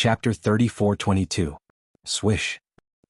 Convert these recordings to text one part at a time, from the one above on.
Chapter 34:22. Swish.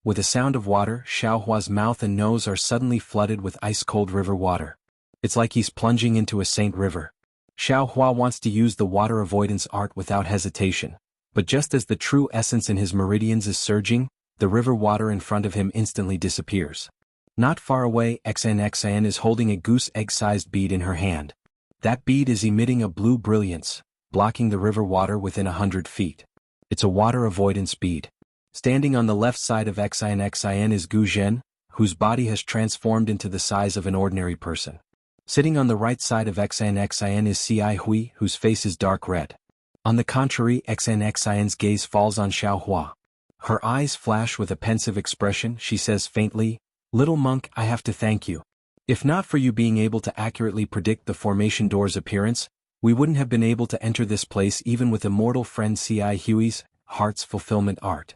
With a sound of water, Xiaohua's mouth and nose are suddenly flooded with ice-cold river water. It's like he's plunging into a saint river. Xiaohua wants to use the water avoidance art without hesitation, but just as the true essence in his meridians is surging, the river water in front of him instantly disappears. Not far away, Xian is holding a goose egg-sized bead in her hand. That bead is emitting a blue brilliance, blocking the river water within 100 feet. It's a water avoidance bead. Standing on the left side of Xian is Gu Zhen, whose body has transformed into the size of an ordinary person. Sitting on the right side of Xian is Ci Hui, whose face is dark red. On the contrary, Xian's gaze falls on Xiaohua. Her eyes flash with a pensive expression. She says faintly, "Little monk, I have to thank you. If not for you being able to accurately predict the formation door's appearance, we wouldn't have been able to enter this place even with immortal friend Ci Hui's heart's fulfillment art."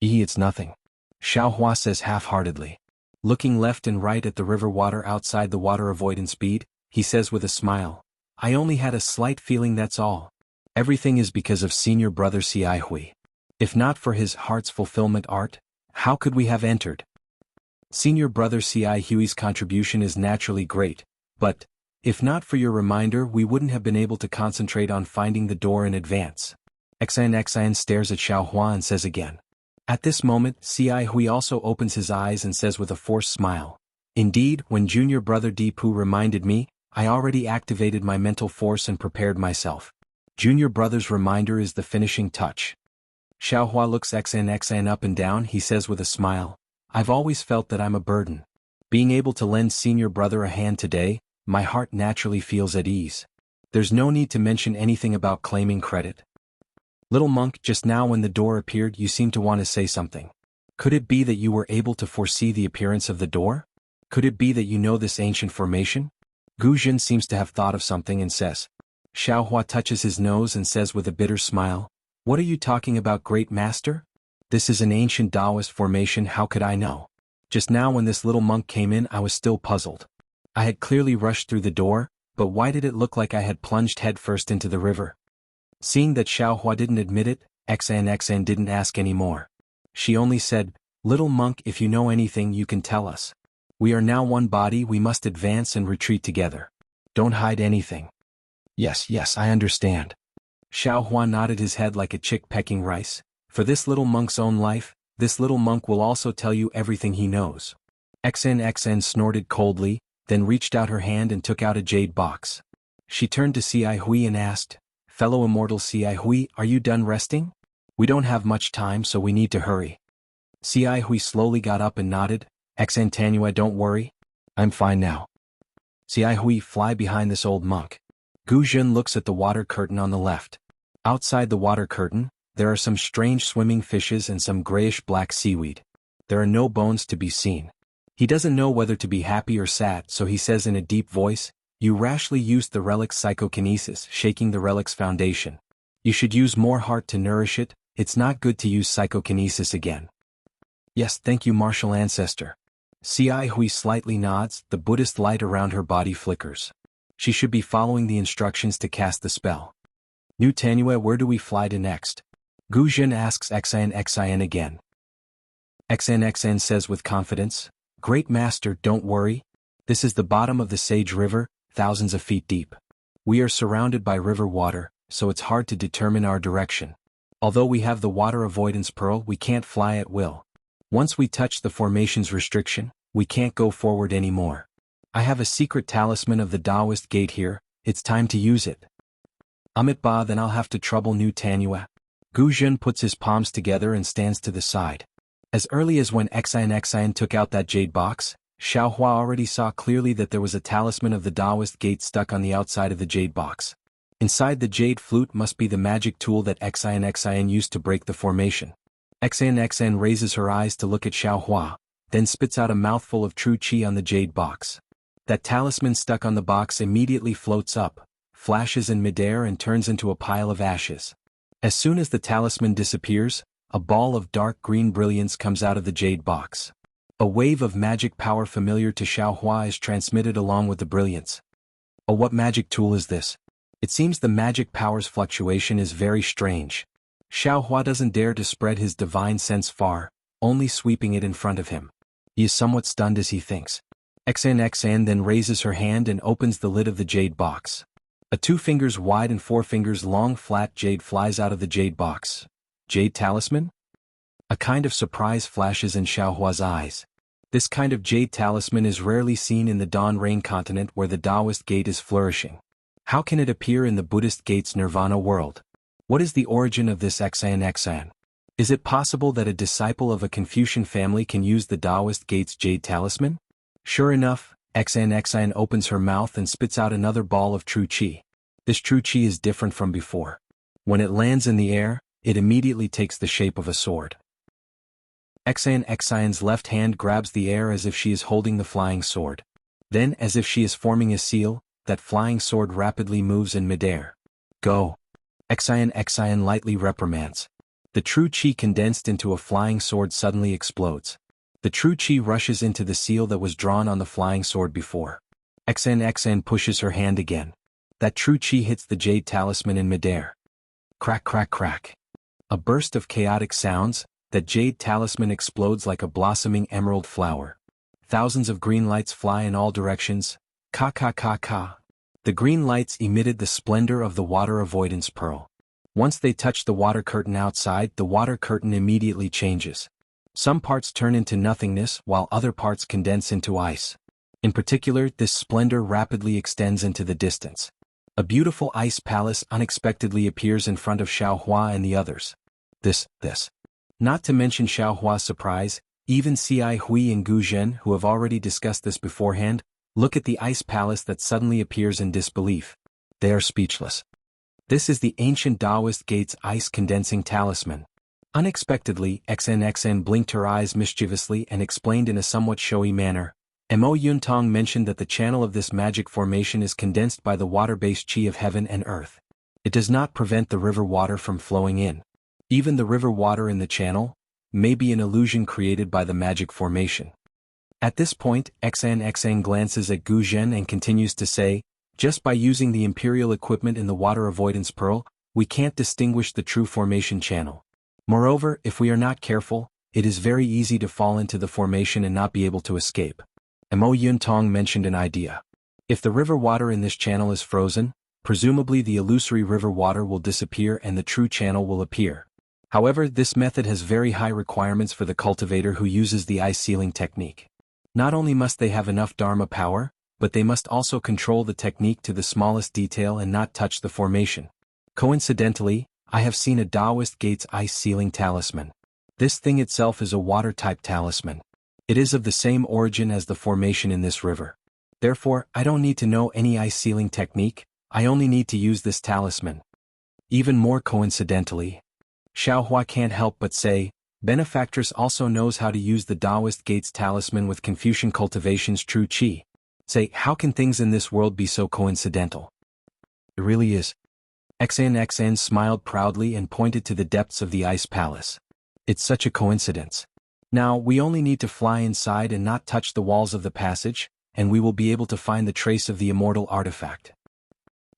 It's nothing," Xiaohua says half-heartedly. Looking left and right at the river water outside the water avoidance bead, he says with a smile, "I only had a slight feeling, that's all. Everything is because of senior brother Ci Hui. If not for his heart's fulfillment art, how could we have entered? Senior brother Ci Hui's contribution is naturally great, but, if not for your reminder, we wouldn't have been able to concentrate on finding the door in advance." Xian stares at Xiaohua and says again. At this moment, Ci Hui also opens his eyes and says with a forced smile, "Indeed, when junior brother Deepu reminded me, I already activated my mental force and prepared myself. Junior brother's reminder is the finishing touch." Xiaohua looks Xian up and down. He says with a smile, "I've always felt that I'm a burden. Being able to lend senior brother a hand today, my heart naturally feels at ease. There's no need to mention anything about claiming credit. Little monk, just now when the door appeared you seemed to want to say something. Could it be that you were able to foresee the appearance of the door? Could it be that you know this ancient formation?" Gu Zhen seems to have thought of something and says. Xiaohua touches his nose and says with a bitter smile, "What are you talking about, great master? This is an ancient Taoist formation, how could I know? Just now when this little monk came in I was still puzzled. I had clearly rushed through the door, but why did it look like I had plunged headfirst into the river?" Seeing that Xiaohua didn't admit it, Xian didn't ask any more. She only said, "Little monk, if you know anything you can tell us. We are now one body, we must advance and retreat together. Don't hide anything." Yes, I understand." Xiaohua nodded his head like a chick pecking rice. For this little monk's own life, this little monk will also tell you everything he knows. Xian snorted coldly, then reached out her hand and took out a jade box. She turned to Ci Hui and asked, "Fellow immortal Ci Hui, are you done resting? We don't have much time, so we need to hurry." Ci Hui slowly got up and nodded. "Xian, don't worry. I'm fine now." Ci Hui, fly behind this old monk. Gu Zhen looks at the water curtain on the left. Outside the water curtain, there are some strange swimming fishes and some grayish-black seaweed. There are no bones to be seen. He doesn't know whether to be happy or sad, so he says in a deep voice, "You rashly used the relic's psychokinesis, shaking the relic's foundation. You should use more heart to nourish it. It's not good to use psychokinesis again." "Yes, thank you, martial ancestor." Ci Hui slightly nods. The Buddhist light around her body flickers. She should be following the instructions to cast the spell. "New Tanua, where do we fly to next?" Gu Zhen asks Xian again. Xian says with confidence, "Great master, don't worry. This is the bottom of the Sage River, thousands of feet deep. We are surrounded by river water, so it's hard to determine our direction. Although we have the water avoidance pearl, we can't fly at will. Once we touch the formation's restriction, we can't go forward anymore. I have a secret talisman of the Taoist gate here, it's time to use it." "Amit Ba, then I'll have to trouble New Tanua." Gu Zhen puts his palms together and stands to the side. As early as when Xian took out that jade box, Xiaohua already saw clearly that there was a talisman of the Taoist gate stuck on the outside of the jade box. Inside the jade flute must be the magic tool that Xian used to break the formation. Xian raises her eyes to look at Xiaohua, then spits out a mouthful of true qi on the jade box. That talisman stuck on the box immediately floats up, flashes in midair and turns into a pile of ashes. As soon as the talisman disappears, a ball of dark green brilliance comes out of the jade box. A wave of magic power familiar to Xiaohua is transmitted along with the brilliance. "Oh, what magic tool is this? It seems the magic power's fluctuation is very strange. Xiaohua doesn't dare to spread his divine sense far, only sweeping it in front of him. He is somewhat stunned as he thinks. Xan then raises her hand and opens the lid of the jade box. A 2 fingers wide and 4 fingers long flat jade flies out of the jade box. Jade talisman? A kind of surprise flashes in Xiaohua's eyes. This kind of jade talisman is rarely seen in the Dawn Rain continent where the Taoist gate is flourishing. How can it appear in the Buddhist gate's nirvana world? What is the origin of this Xan? Is it possible that a disciple of a Confucian family can use the Taoist gate's jade talisman? Sure enough, Xan opens her mouth and spits out another ball of true qi. This true qi is different from before. When it lands in the air, it immediately takes the shape of a sword. Xan's left hand grabs the air as if she is holding the flying sword. Then, as if she is forming a seal, that flying sword rapidly moves in midair. Go! Xan lightly reprimands. The true qi condensed into a flying sword suddenly explodes. The true qi rushes into the seal that was drawn on the flying sword before. Xan pushes her hand again. That true qi hits the jade talisman in midair. Crack crack crack. A burst of chaotic sounds, that jade talisman explodes like a blossoming emerald flower. Thousands of green lights fly in all directions. Ka ka ka ka. The green lights emitted the splendor of the water avoidance pearl. Once they touch the water curtain outside, the water curtain immediately changes. Some parts turn into nothingness while other parts condense into ice. In particular, this splendor rapidly extends into the distance. A beautiful ice palace unexpectedly appears in front of Xiaohua and the others. This. Not to mention Xiaohua's surprise, even Cai Hui and Gu Zhen, who have already discussed this beforehand, look at the ice palace that suddenly appears in disbelief. They are speechless. This is the ancient Taoist gate's ice-condensing talisman. Unexpectedly, Xan blinked her eyes mischievously and explained in a somewhat showy manner. Mo Yuntong mentioned that the channel of this magic formation is condensed by the water-based qi of heaven and earth. It does not prevent the river water from flowing in. Even the river water in the channel may be an illusion created by the magic formation. At this point, Xan glances at Gu Zhen and continues to say, just by using the imperial equipment in the water avoidance pearl, we can't distinguish the true formation channel. Moreover, if we are not careful, it is very easy to fall into the formation and not be able to escape. Mo Yuntong mentioned an idea. If the river water in this channel is frozen, presumably the illusory river water will disappear and the true channel will appear. However, this method has very high requirements for the cultivator who uses the ice sealing technique. Not only must they have enough Dharma power, but they must also control the technique to the smallest detail and not touch the formation. Coincidentally, I have seen a Taoist gate's ice sealing talisman. This thing itself is a water-type talisman. It is of the same origin as the formation in this river. Therefore, I don't need to know any ice sealing technique, I only need to use this talisman. Even more coincidentally, Xiaohua can't help but say, Benefactress also knows how to use the Taoist gate's talisman with Confucian cultivation's true qi. Say, how can things in this world be so coincidental? It really is. Xan smiled proudly and pointed to the depths of the ice palace. It's such a coincidence. Now, we only need to fly inside and not touch the walls of the passage, and we will be able to find the trace of the immortal artifact.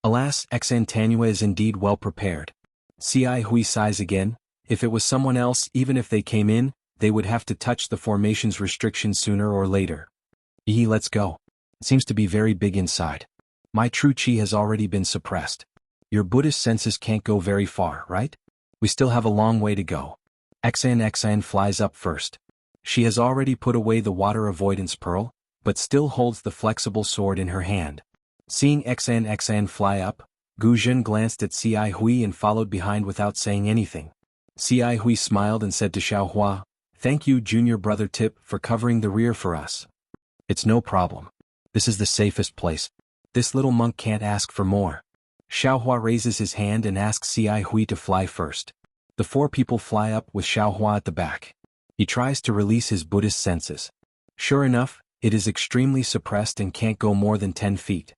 Alas, Xantanua is indeed well prepared. Cai Hui sighs again. If it was someone else, even if they came in, they would have to touch the formation's restriction sooner or later. Let's go. It seems to be very big inside. My true qi has already been suppressed. Your Buddhist senses can't go very far, right? We still have a long way to go. Xan flies up first. She has already put away the water avoidance pearl, but still holds the flexible sword in her hand. Seeing Xan fly up, Gu Zhen glanced at Cai Hui and followed behind without saying anything. Cai Hui smiled and said to Xiaohua, Thank you, junior brother Tip, for covering the rear for us. It's no problem. This is the safest place. This little monk can't ask for more. Xiaohua raises his hand and asks Cai Hui to fly first. The 4 people fly up with Xiaohua at the back. He tries to release his Buddhist senses. Sure enough, it is extremely suppressed and can't go more than 10 feet.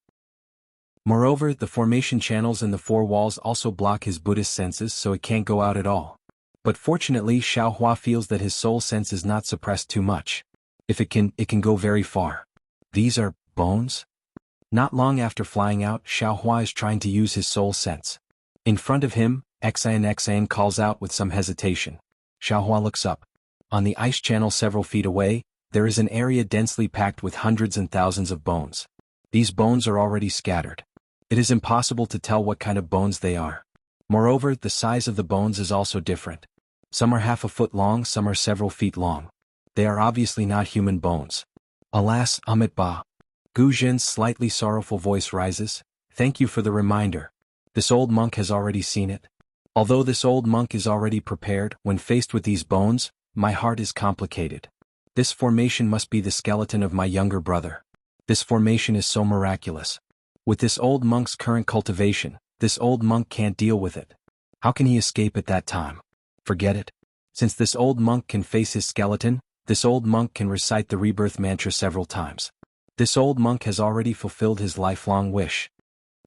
Moreover, the formation channels in the 4 walls also block his Buddhist senses, so it can't go out at all. But fortunately, Xiaohua feels that his soul sense is not suppressed too much. If it can go very far. These are bones? Not long after flying out, Xiaohua is trying to use his soul sense. In front of him, Xan calls out with some hesitation. Xiaohua looks up. On the ice channel several feet away, there is an area densely packed with hundreds and thousands of bones. These bones are already scattered. It is impossible to tell what kind of bones they are. Moreover, the size of the bones is also different. Some are half a foot long, some are several feet long. They are obviously not human bones. Alas, Amitabha. Gu Zhen's slightly sorrowful voice rises. Thank you for the reminder. This old monk has already seen it. Although this old monk is already prepared, when faced with these bones, my heart is complicated. This formation must be the skeleton of my younger brother. This formation is so miraculous. With this old monk's current cultivation, this old monk can't deal with it. How can he escape at that time? Forget it. Since this old monk can face his skeleton, this old monk can recite the rebirth mantra several times. This old monk has already fulfilled his lifelong wish.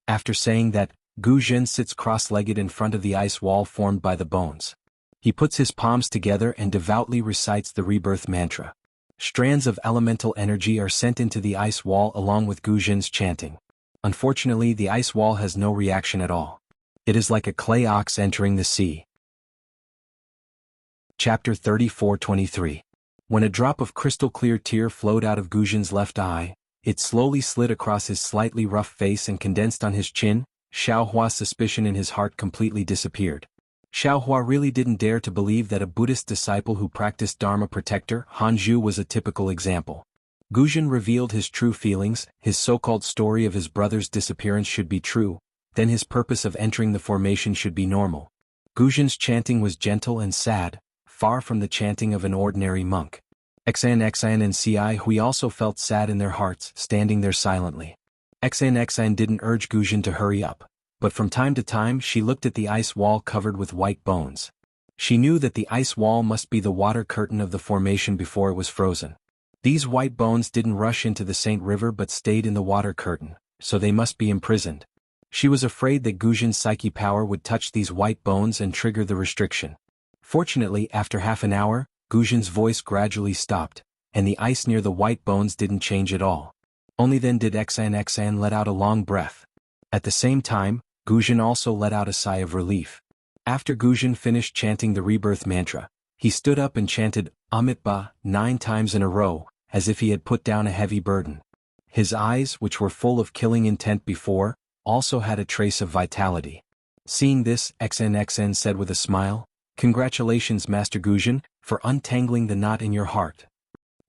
After saying that, Gu Zhen sits cross-legged in front of the ice wall formed by the bones. He puts his palms together and devoutly recites the rebirth mantra. Strands of elemental energy are sent into the ice wall along with Gu Zhen's chanting. Unfortunately, the ice wall has no reaction at all. It is like a clay ox entering the sea. Chapter 34-23. When a drop of crystal-clear tear flowed out of Gu Zhen's left eye, it slowly slid across his slightly rough face and condensed on his chin. Xiaohua's suspicion in his heart completely disappeared. Xiaohua really didn't dare to believe that a Buddhist disciple who practiced Dharma protector, Hanju, was a typical example. Gu Zhen revealed his true feelings. His so-called story of his brother's disappearance should be true, then his purpose of entering the formation should be normal. Gu Zhen's chanting was gentle and sad, far from the chanting of an ordinary monk. Xan and Ci Hui also felt sad in their hearts, standing there silently. Xan didn't urge Gu Zhen to hurry up, but from time to time she looked at the ice wall covered with white bones. She knew that the ice wall must be the water curtain of the formation before it was frozen. These white bones didn't rush into the Saint River but stayed in the water curtain, so they must be imprisoned. She was afraid that Gu Zhen's psyche power would touch these white bones and trigger the restriction. Fortunately, after half an hour, Gu Zhen's voice gradually stopped, and the ice near the white bones didn't change at all. Only then did Xan let out a long breath. At the same time, Gu Zhen also let out a sigh of relief. After Gu Zhen finished chanting the rebirth mantra, he stood up and chanted Amitabha 9 times in a row, as if he had put down a heavy burden. His eyes, which were full of killing intent before, also had a trace of vitality. Seeing this, Xan said with a smile, "Congratulations, Master Gu Zhen, for untangling the knot in your heart.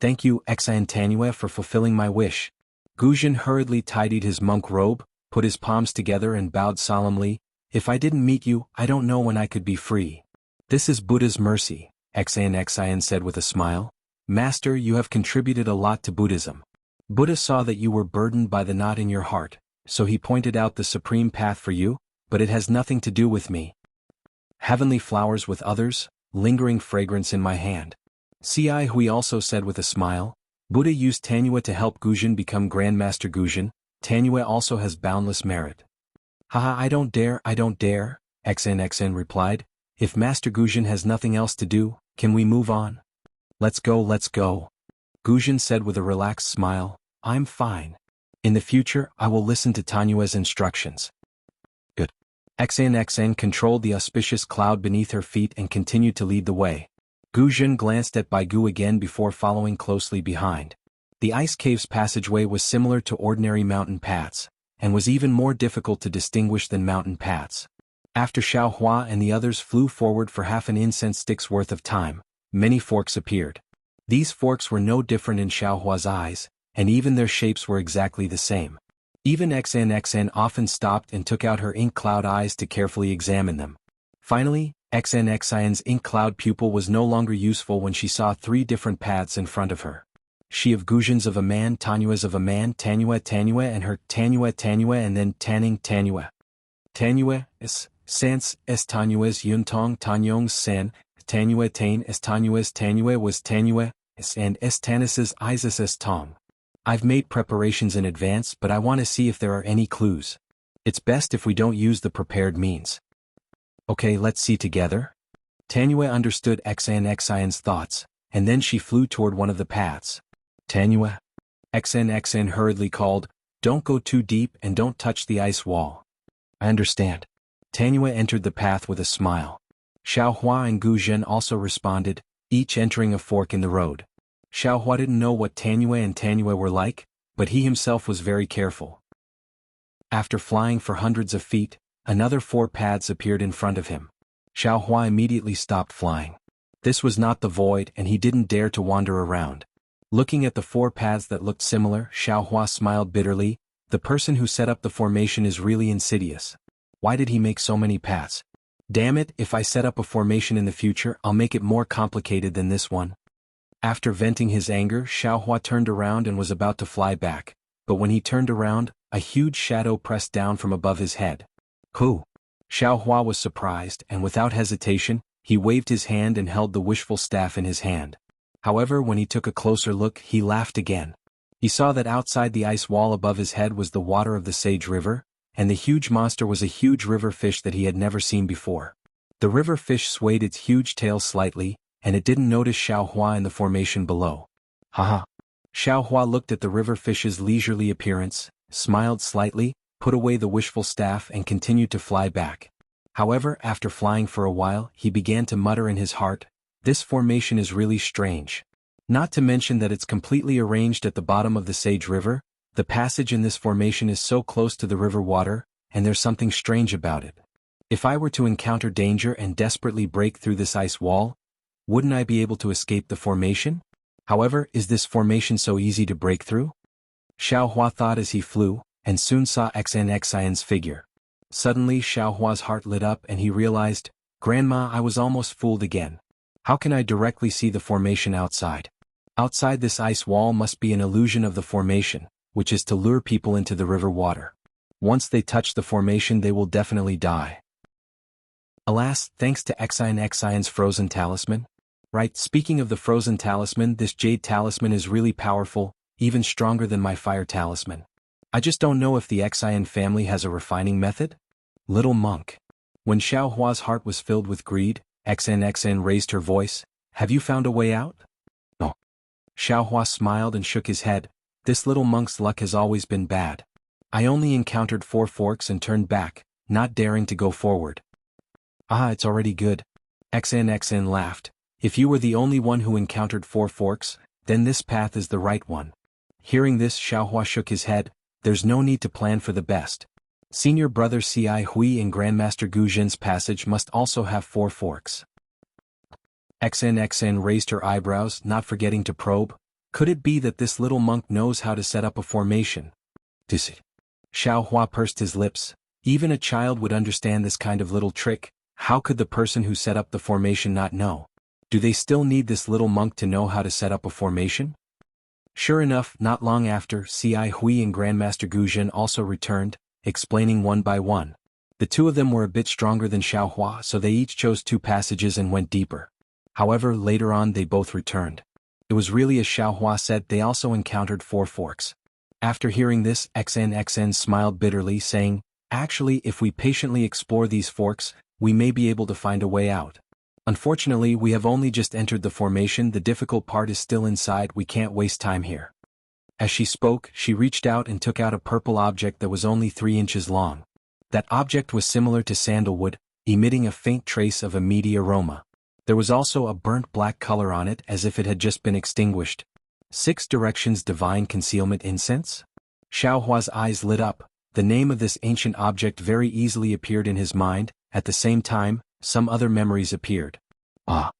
Thank you, Xan for fulfilling my wish." Gu Zhen hurriedly tidied his monk robe, put his palms together and bowed solemnly. "If I didn't meet you, I don't know when I could be free." "This is Buddha's mercy," Xan said with a smile. "Master, you have contributed a lot to Buddhism. Buddha saw that you were burdened by the knot in your heart, so he pointed out the supreme path for you, but it has nothing to do with me. Heavenly flowers with others, lingering fragrance in my hand." Ci Hui also said with a smile, "Buddha used Tanyue to help Gu Zhen become Grandmaster Gu Zhen. Tanyue also has boundless merit." "Haha, I don't dare," Xan replied. "If Master Gu Zhen has nothing else to do, can we move on?" Let's go. Gu Zhen said with a relaxed smile, "I'm fine. In the future, I will listen to Tanyue's instructions." Good. Xan controlled the auspicious cloud beneath her feet and continued to lead the way. Gu Zhen glanced at Baigu again before following closely behind. The ice cave's passageway was similar to ordinary mountain paths, and was even more difficult to distinguish than mountain paths. After Xiaohua and the others flew forward for half an incense stick's worth of time, many forks appeared. These forks were no different in Xiaohua's eyes, and even their shapes were exactly the same. Even Xan often stopped and took out her ink cloud eyes to carefully examine them. Finally, Xan's ink cloud pupil was no longer useful when she saw 3 different paths in front of her. She of Gu Zhen's of a man, Tanyue's of a man, Tanyue, and her Tanyue, and then Tanyue. Tanyue, Sans, Tanyue's Yuntong, Tanyong's San, Tanyue Tain, Tanyue's Tanyue was Tanyue, and Tanis's Isis Tong. I've made preparations in advance, but I want to see if there are any clues. It's best if we don't use the prepared means. Okay, let's see together. Tanyue understood Xan's thoughts, and then she flew toward one of the paths. Tanyue. Xan hurriedly called, "Don't go too deep and don't touch the ice wall." "I understand." Tanyue entered the path with a smile. Xiaohua and Gu Zhen also responded, each entering a fork in the road. Xiaohua didn't know what Tanyue and Tanyue were like, but he himself was very careful. After flying for hundreds of feet, another 4 paths appeared in front of him. Xiaohua immediately stopped flying. This was not the void and he didn't dare to wander around. Looking at the 4 paths that looked similar, Xiaohua smiled bitterly. The person who set up the formation is really insidious. Why did he make so many paths? Damn it, if I set up a formation in the future, I'll make it more complicated than this one. After venting his anger, Xiaohua turned around and was about to fly back, but when he turned around, a huge shadow pressed down from above his head. Who? Xiaohua was surprised, and without hesitation, he waved his hand and held the wishful staff in his hand. However, when he took a closer look, he laughed again. He saw that outside the ice wall above his head was the water of the Sage River, and the huge monster was a huge river fish that he had never seen before. The river fish swayed its huge tail slightly, and it didn't notice Xiaohua in the formation below. Haha. Xiaohua looked at the river fish's leisurely appearance, smiled slightly, put away the wishful staff and continued to fly back. However, after flying for a while, he began to mutter in his heart, "This formation is really strange. Not to mention that it's completely arranged at the bottom of the Sage River. The passage in this formation is so close to the river water, and there's something strange about it. If I were to encounter danger and desperately break through this ice wall, wouldn't I be able to escape the formation? However, is this formation so easy to break through?" Xiaohua thought as he flew, and soon saw Xian's figure. Suddenly Xiaohua's heart lit up and he realized, "Grandma, I was almost fooled again. How can I directly see the formation outside? Outside this ice wall must be an illusion of the formation, which is to lure people into the river water. Once they touch the formation they will definitely die." Alas, thanks to Xian's frozen talisman. Right, speaking of the frozen talisman, this jade talisman is really powerful, even stronger than my fire talisman. I just don't know if the Xian family has a refining method? Little monk. When Xiaohua's heart was filled with greed, Xian raised her voice, "Have you found a way out?" "No." Xiaohua smiled and shook his head. "This little monk's luck has always been bad. I only encountered 4 forks and turned back, not daring to go forward." "Ah, it's already good." Xian laughed. "If you were the only one who encountered 4 forks, then this path is the right one." Hearing this, Xiaohua shook his head. "There's no need to plan for the best. Senior brother Ci Hui and Grandmaster Gu Zhen's passage must also have 4 forks. Xian raised her eyebrows, not forgetting to probe. Could it be that this little monk knows how to set up a formation? Xiaohua pursed his lips. Even a child would understand this kind of little trick. How could the person who set up the formation not know? Do they still need this little monk to know how to set up a formation? Sure enough, not long after, Ci Hui and Grandmaster Gu Zhen also returned, explaining one by one. The 2 of them were a bit stronger than Xiaohua, so they each chose 2 passages and went deeper. However, later on they both returned. It was really as Xiaohua said, they also encountered 4 forks. After hearing this, Xian smiled bitterly, saying, "Actually, if we patiently explore these forks, we may be able to find a way out. Unfortunately, we have only just entered the formation, the difficult part is still inside, we can't waste time here." As she spoke, she reached out and took out a purple object that was only 3 inches long. That object was similar to sandalwood, emitting a faint trace of a meaty aroma. There was also a burnt black color on it as if it had just been extinguished. 6 directions divine concealment incense? Xiaohua's eyes lit up. The name of this ancient object very easily appeared in his mind. At the same time, some other memories appeared. Ah.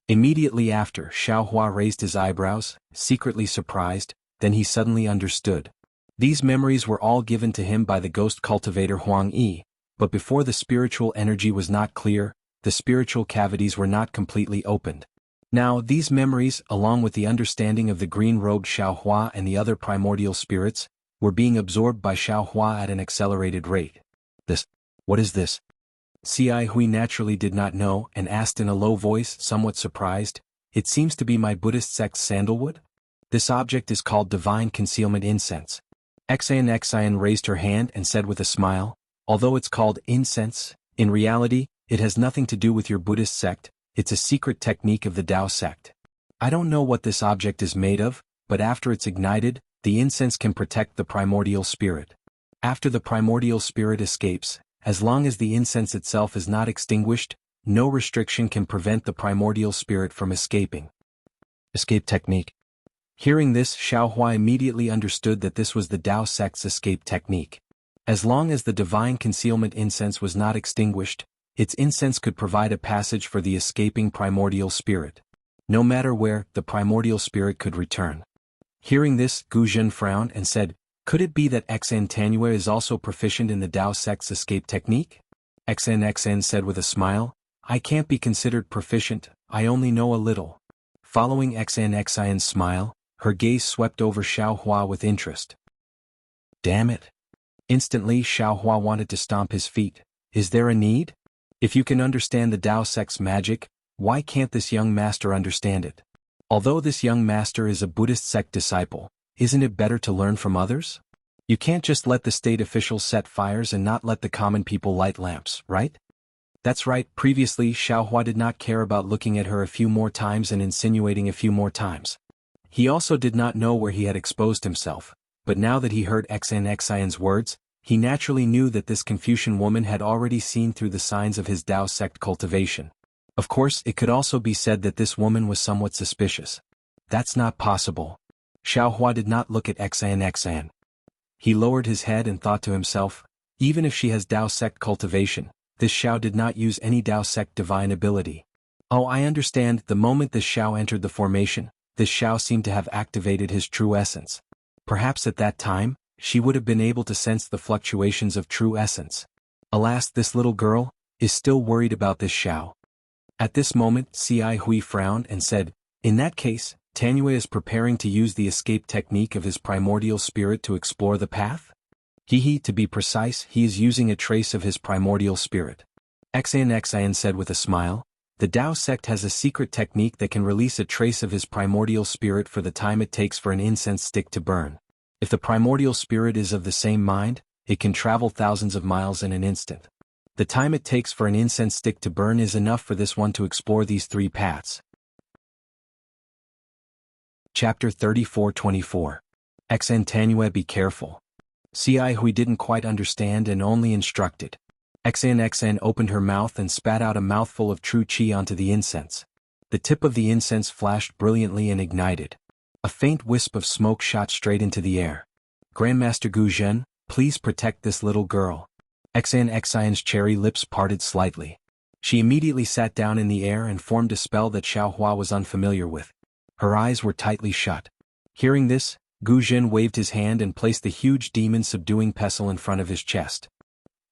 Immediately after, Xiaohua raised his eyebrows, secretly surprised, then he suddenly understood. These memories were all given to him by the ghost cultivator Huang Yi, but before the spiritual energy was not clear, the spiritual cavities were not completely opened. Now, these memories, along with the understanding of the green-robed Xiaohua and the other primordial spirits, were being absorbed by Xiaohua at an accelerated rate. What is this? Ci Hui naturally did not know and asked in a low voice, somewhat surprised, "It seems to be my Buddhist sect's sandalwood? This object is called divine concealment incense." Xian raised her hand and said with a smile, "Although it's called incense, in reality, it has nothing to do with your Buddhist sect, it's a secret technique of the Tao sect. I don't know what this object is made of, but after it's ignited, the incense can protect the primordial spirit. After the primordial spirit escapes, as long as the incense itself is not extinguished, no restriction can prevent the primordial spirit from escaping. Escape technique. Hearing this, Xiaohua immediately understood that this was the Tao sect's escape technique. As long as the divine concealment incense was not extinguished, its incense could provide a passage for the escaping primordial spirit. No matter where, the primordial spirit could return. Hearing this, Gu Zhen frowned and said, "Could it be that Enchanting is also proficient in the Tao sect's escape technique?" Enchanting said with a smile, "I can't be considered proficient, I only know a little." Following Enchanting's smile, her gaze swept over Xiaohua with interest. "Damn it." Instantly Xiaohua wanted to stomp his feet. Is there a need? If you can understand the Tao sect's magic, why can't this young master understand it? Although this young master is a Buddhist sect disciple, isn't it better to learn from others? You can't just let the state officials set fires and not let the common people light lamps, right? That's right. Previously Xiaohua did not care about looking at her a few more times and insinuating a few more times. He also did not know where he had exposed himself, but now that he heard Enchanting's words, he naturally knew that this Confucian woman had already seen through the signs of his Tao sect cultivation. Of course, it could also be said that this woman was somewhat suspicious. That's not possible. Xiaohua did not look at Enchanting. He lowered his head and thought to himself, even if she has Tao sect cultivation, this Xiao did not use any Tao sect divine ability. Oh, I understand. The moment this Xiao entered the formation, this Xiao seemed to have activated his true essence. Perhaps at that time, she would have been able to sense the fluctuations of true essence. Alas, this little girl is still worried about this Xiao. At this moment, Cai Hui frowned and said, "In that case, Tanue is preparing to use the escape technique of his primordial spirit to explore the path?" To be precise, he is using a trace of his primordial spirit. Enchanting said with a smile, "The Tao sect has a secret technique that can release a trace of his primordial spirit for the time it takes for an incense stick to burn. If the primordial spirit is of the same mind, it can travel thousands of miles in an instant. The time it takes for an incense stick to burn is enough for this one to explore these three paths." Chapter 34-24. Enchanting, be careful. Cai Hui didn't quite understand and only instructed. Enchanting opened her mouth and spat out a mouthful of true qi onto the incense. The tip of the incense flashed brilliantly and ignited. A faint wisp of smoke shot straight into the air. "Grandmaster Gu Zhen, please protect this little girl." Enchanting's cherry lips parted slightly. She immediately sat down in the air and formed a spell that Xiaohua was unfamiliar with. Her eyes were tightly shut. Hearing this, Gu Zhen waved his hand and placed the huge demon-subduing pestle in front of his chest.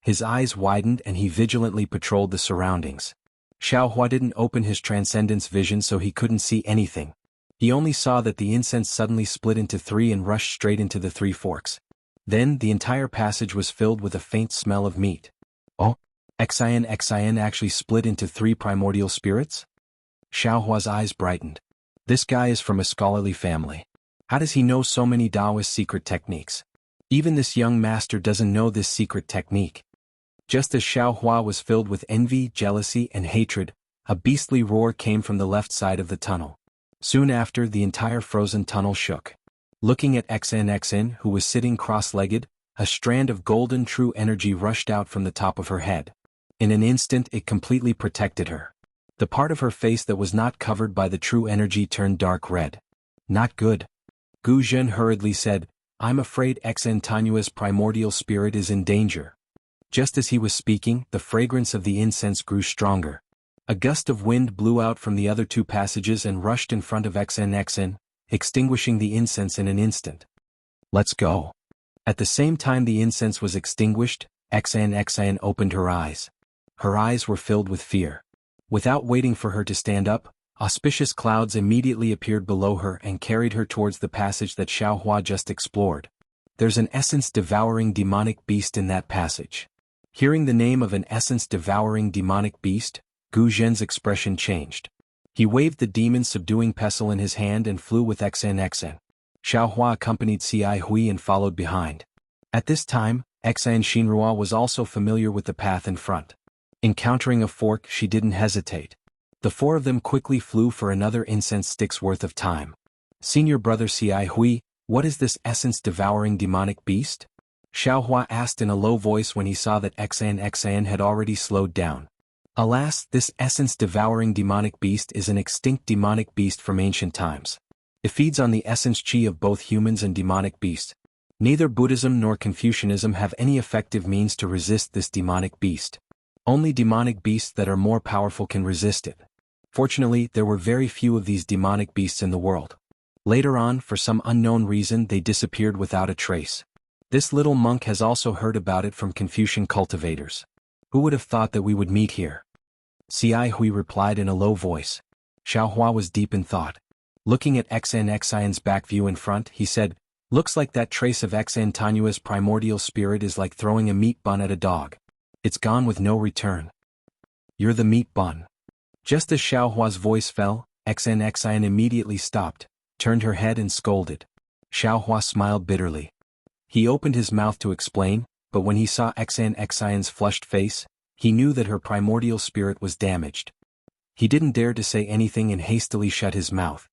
His eyes widened and he vigilantly patrolled the surroundings. Xiaohua didn't open his transcendence vision so he couldn't see anything. He only saw that the incense suddenly split into three and rushed straight into the three forks. Then the entire passage was filled with a faint smell of meat. Oh, Enchanting actually split into three primordial spirits? Xiaohua's eyes brightened. This guy is from a scholarly family. How does he know so many Taoist secret techniques? Even this young master doesn't know this secret technique. Just as Xiaohua was filled with envy, jealousy, and hatred, a beastly roar came from the left side of the tunnel. Soon after, the entire frozen tunnel shook. Looking at Enchanting, who was sitting cross-legged, a strand of golden true energy rushed out from the top of her head. In an instant it completely protected her. The part of her face that was not covered by the true energy turned dark red. "Not good." Gu Zhen hurriedly said, "I'm afraid Enchanting's primordial spirit is in danger." Just as he was speaking, the fragrance of the incense grew stronger. A gust of wind blew out from the other two passages and rushed in front of Enchanting, extinguishing the incense in an instant. "Let's go." At the same time the incense was extinguished, Enchanting opened her eyes. Her eyes were filled with fear. Without waiting for her to stand up, auspicious clouds immediately appeared below her and carried her towards the passage that Xiaohua just explored. "There's an essence-devouring demonic beast in that passage." Hearing the name of an essence-devouring demonic beast, Gu Zhen's expression changed. He waved the demon-subduing pestle in his hand and flew with Enchanting. Xiaohua accompanied Cai Hui and followed behind. At this time, Enchanting was also familiar with the path in front. Encountering a fork, she didn't hesitate. The four of them quickly flew for another incense stick's worth of time. "Senior brother Cai Hui, what is this essence-devouring demonic beast?" Xiaohua asked in a low voice when he saw that Xan had already slowed down. Alas, this essence-devouring demonic beast is an extinct demonic beast from ancient times. It feeds on the essence chi of both humans and demonic beasts. Neither Buddhism nor Confucianism have any effective means to resist this demonic beast. Only demonic beasts that are more powerful can resist it. Fortunately, there were very few of these demonic beasts in the world. Later on, for some unknown reason, they disappeared without a trace. This little monk has also heard about it from Confucian cultivators. Who would have thought that we would meet here? Xi Hui replied in a low voice. Xiaohua was deep in thought. Looking at Xian's back view in front, he said, "Looks like that trace of Tanua's primordial spirit is like throwing a meat bun at a dog. It's gone with no return." "You're the meat bun." Just as Xiaohua's voice fell, Xian immediately stopped, turned her head and scolded. Xiaohua smiled bitterly. He opened his mouth to explain, but when he saw Xian's flushed face, he knew that her primordial spirit was damaged. He didn't dare to say anything and hastily shut his mouth.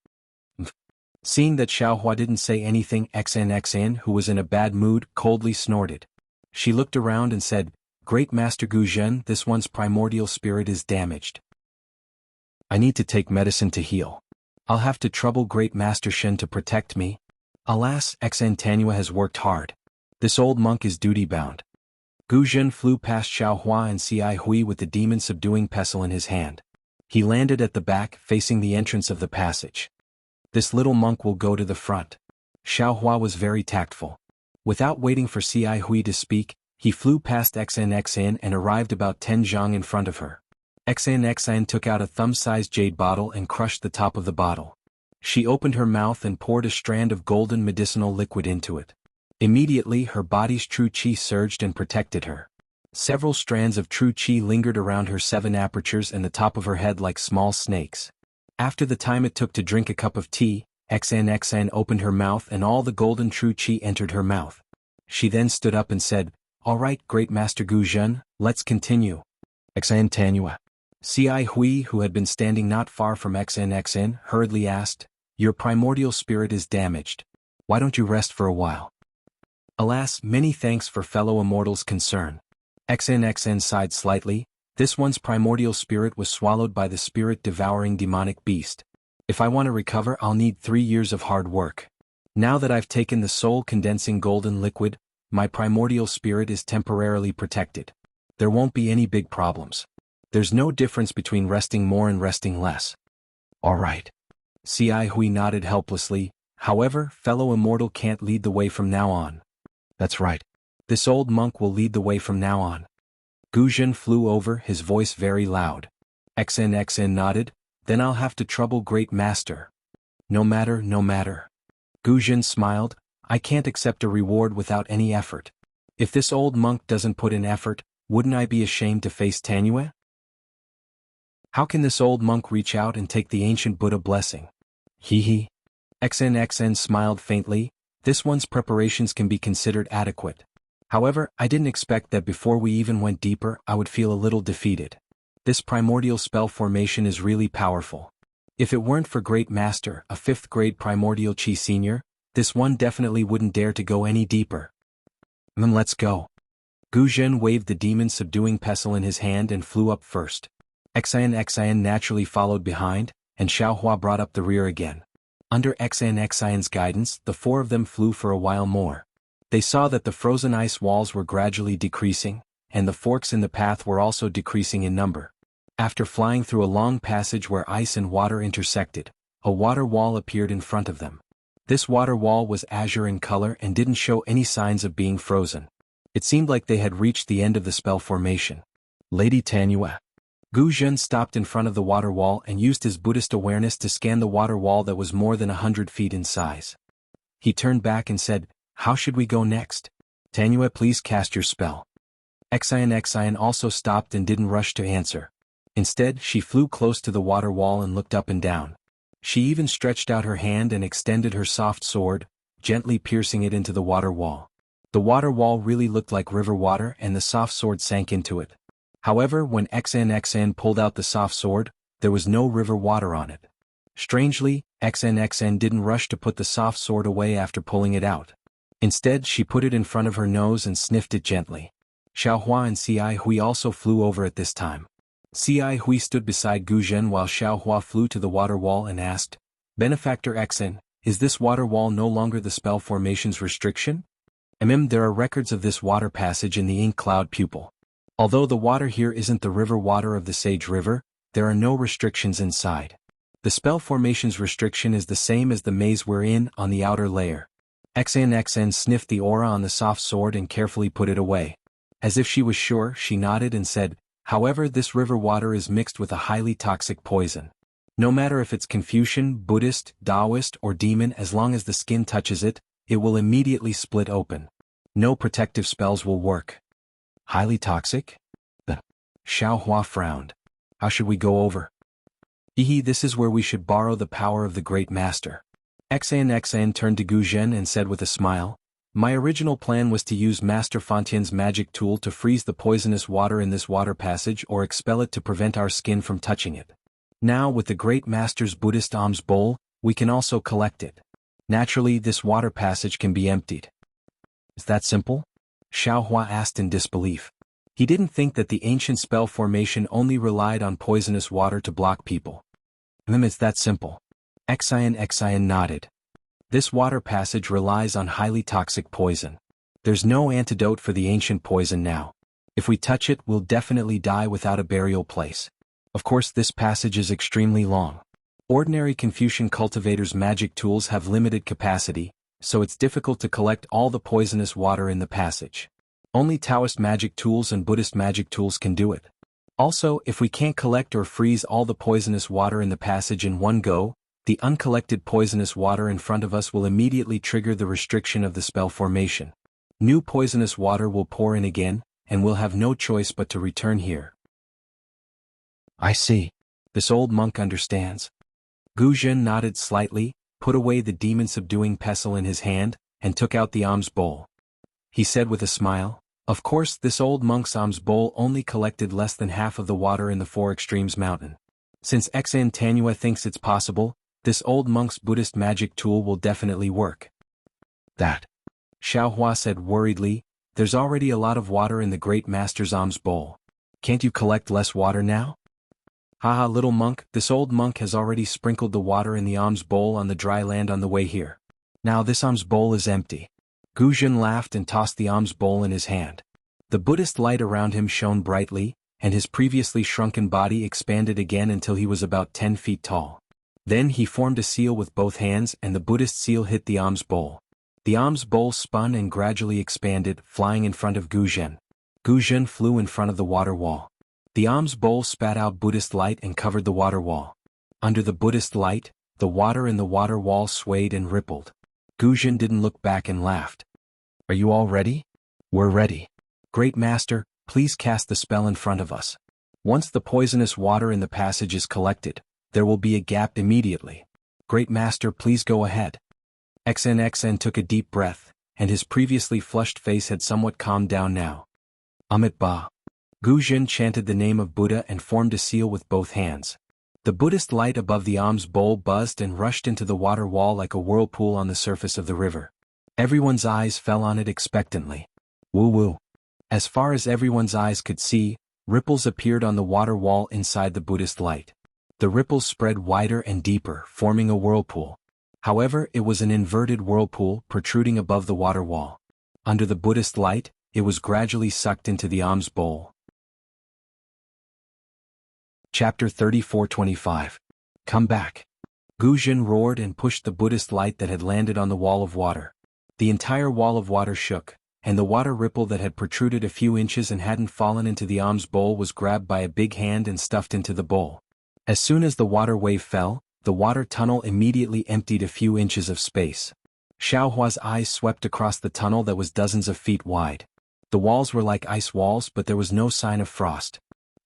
Seeing that Xiaohua didn't say anything, Xian, who was in a bad mood, coldly snorted. She looked around and said, "Great Master Gu Zhen, this one's primordial spirit is damaged. I need to take medicine to heal. I'll have to trouble Great Master Shen to protect me. Alas, Tanua has worked hard. This old monk is duty-bound." Gu Zhen flew past Xiaohua and Xi Hui with the demon-subduing pestle in his hand. He landed at the back, facing the entrance of the passage. "This little monk will go to the front." Xiaohua was very tactful. Without waiting for Xi Hui to speak, he flew past Xan and arrived about 10 zhang in front of her. Xan took out a thumb-sized jade bottle and crushed the top of the bottle. She opened her mouth and poured a strand of golden medicinal liquid into it. Immediately her body's true qi surged and protected her. Several strands of true qi lingered around her 7 apertures and the top of her head like small snakes. After the time it took to drink a cup of tea, Xan opened her mouth and all the golden true qi entered her mouth. She then stood up and said, "All right, Great Master Gu Zhen, let's continue." Tanua. Xi Hui, who had been standing not far from Xan, hurriedly asked, "Your primordial spirit is damaged. Why don't you rest for a while?" "Alas, many thanks for fellow immortals' concern." Xan sighed slightly. "This one's primordial spirit was swallowed by the spirit-devouring demonic beast. If I want to recover, I'll need 3 years of hard work. Now that I've taken the soul-condensing golden liquid, my primordial spirit is temporarily protected. There won't be any big problems. There's no difference between resting more and resting less." "All right." Xi Hui nodded helplessly. "However, fellow immortal can't lead the way from now on." "That's right. This old monk will lead the way from now on." Gu Zhen flew over, his voice very loud. Xan nodded. "Then I'll have to trouble Great Master." No matter. Gu Zhen smiled. "I can't accept a reward without any effort. If this old monk doesn't put in effort, wouldn't I be ashamed to face Tanua? How can this old monk reach out and take the ancient Buddha blessing?" Hee. Xan smiled faintly. "This one's preparations can be considered adequate. However, I didn't expect that before we even went deeper, I would feel a little defeated. This primordial spell formation is really powerful. If it weren't for Great Master, a 5th grade primordial chi senior, this one definitely wouldn't dare to go any deeper." "Then let's go." Gu Zhen waved the demon-subduing pestle in his hand and flew up first. Xan naturally followed behind, and Xiaohua brought up the rear again. Under Xan's guidance, the 4 of them flew for a while more. They saw that the frozen ice walls were gradually decreasing, and the forks in the path were also decreasing in number. After flying through a long passage where ice and water intersected, a water wall appeared in front of them. This water wall was azure in color and didn't show any signs of being frozen. It seemed like they had reached the end of the spell formation. "Lady Tanua." Gu Zhen stopped in front of the water wall and used his Buddhist awareness to scan the water wall that was more than 100 feet in size. He turned back and said, "How should we go next? Tanua, please cast your spell." Xan also stopped and didn't rush to answer. Instead, she flew close to the water wall and looked up and down. She even stretched out her hand and extended her soft sword, gently piercing it into the water wall. The water wall really looked like river water and the soft sword sank into it. However, when Xan pulled out the soft sword, there was no river water on it. Strangely, Xan didn't rush to put the soft sword away after pulling it out. Instead, she put it in front of her nose and sniffed it gently. Xiaohua and Xi Hui also flew over at this time. Xi Hui stood beside Gu Zhen while Xiaohua flew to the water wall and asked, "Benefactor Xen, is this water wall no longer the spell formation's restriction?" There are records of this water passage in the ink cloud pupil. Although the water here isn't the river water of the Sage River, there are no restrictions inside. The spell formation's restriction is the same as the maze we're in on the outer layer. Xn sniffed the aura on the soft sword and carefully put it away. As if she was sure, she nodded and said, "However, this river water is mixed with a highly toxic poison. No matter if it's Confucian, Buddhist, Taoist, or demon, as long as the skin touches it, it will immediately split open. No protective spells will work." Highly toxic? Xiaohua frowned. "How should we go over?" This is where we should borrow the power of the great master." Xn turned to Gu Zhen and said with a smile, "My original plan was to use Master Fontain's magic tool to freeze the poisonous water in this water passage or expel it to prevent our skin from touching it. Now, with the great master's Buddhist alms bowl, we can also collect it. Naturally, this water passage can be emptied." "Is that simple?" Xiaohua asked in disbelief. He didn't think that the ancient spell formation only relied on poisonous water to block people. "It's that simple." Xian nodded. "This water passage relies on highly toxic poison. There's no antidote for the ancient poison now. If we touch it, we'll definitely die without a burial place. Of course, this passage is extremely long. Ordinary Confucian cultivators' magic tools have limited capacity, so it's difficult to collect all the poisonous water in the passage. Only Taoist magic tools and Buddhist magic tools can do it. Also, if we can't collect or freeze all the poisonous water in the passage in one go, the uncollected poisonous water in front of us will immediately trigger the restriction of the spell formation. New poisonous water will pour in again, and we'll have no choice but to return here." "I see. This old monk understands." Gu Zhen nodded slightly, put away the demon-subduing pestle in his hand, and took out the alms bowl. He said with a smile, "Of course, this old monk's alms bowl only collected less than half of the water in the Four Extremes mountain. Since Xan Tanua thinks it's possible, this old monk's Buddhist magic tool will definitely work." "That," Xiaohua said worriedly, "there's already a lot of water in the great master's alms bowl. Can't you collect less water now?" "Haha, little monk, this old monk has already sprinkled the water in the alms bowl on the dry land on the way here. Now this alms bowl is empty." Gu Zhen laughed and tossed the alms bowl in his hand. The Buddhist light around him shone brightly, and his previously shrunken body expanded again until he was about 10 feet tall. Then he formed a seal with both hands and the Buddhist seal hit the alms bowl. The alms bowl spun and gradually expanded, flying in front of Gu Zhen. Gu Zhen flew in front of the water wall. The alms bowl spat out Buddhist light and covered the water wall. Under the Buddhist light, the water in the water wall swayed and rippled. Gu Zhen didn't look back and laughed. "Are you all ready?" "We're ready. Great Master, please cast the spell in front of us. Once the poisonous water in the passage is collected, there will be a gap immediately. Great Master, please go ahead." Xn took a deep breath, and his previously flushed face had somewhat calmed down now. "Amit Ba." Gu Zhen chanted the name of Buddha and formed a seal with both hands. The Buddhist light above the alms bowl buzzed and rushed into the water wall like a whirlpool on the surface of the river. Everyone's eyes fell on it expectantly. Woo-woo. As far as everyone's eyes could see, ripples appeared on the water wall inside the Buddhist light. The ripples spread wider and deeper, forming a whirlpool. However, it was an inverted whirlpool protruding above the water wall. Under the Buddhist light, it was gradually sucked into the alms bowl. Chapter 34:25. Come back. Gu Zhen roared and pushed the Buddhist light that had landed on the wall of water. The entire wall of water shook, and the water ripple that had protruded a few inches and hadn't fallen into the alms bowl was grabbed by a big hand and stuffed into the bowl. As soon as the water wave fell, the water tunnel immediately emptied a few inches of space. Xiaohua's eyes swept across the tunnel that was dozens of feet wide. The walls were like ice walls, but there was no sign of frost.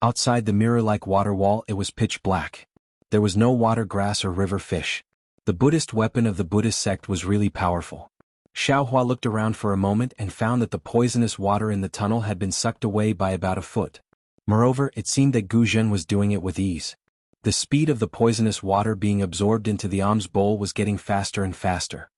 Outside the mirror-like water wall, it was pitch black. There was no water grass or river fish. The Buddhist weapon of the Buddhist sect was really powerful. Xiaohua looked around for a moment and found that the poisonous water in the tunnel had been sucked away by about a foot. Moreover, it seemed that Gu Zhen was doing it with ease. The speed of the poisonous water being absorbed into the alms bowl was getting faster and faster.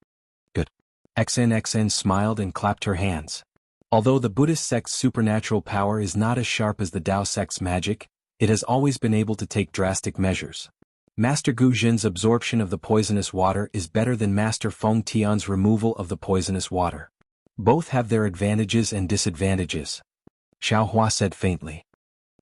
Good. XNXN smiled and clapped her hands. Although the Buddhist sect's supernatural power is not as sharp as the Tao sect's magic, it has always been able to take drastic measures. Master Gu Jin's absorption of the poisonous water is better than Master Feng Tian's removal of the poisonous water. Both have their advantages and disadvantages. Xiao Hua said faintly.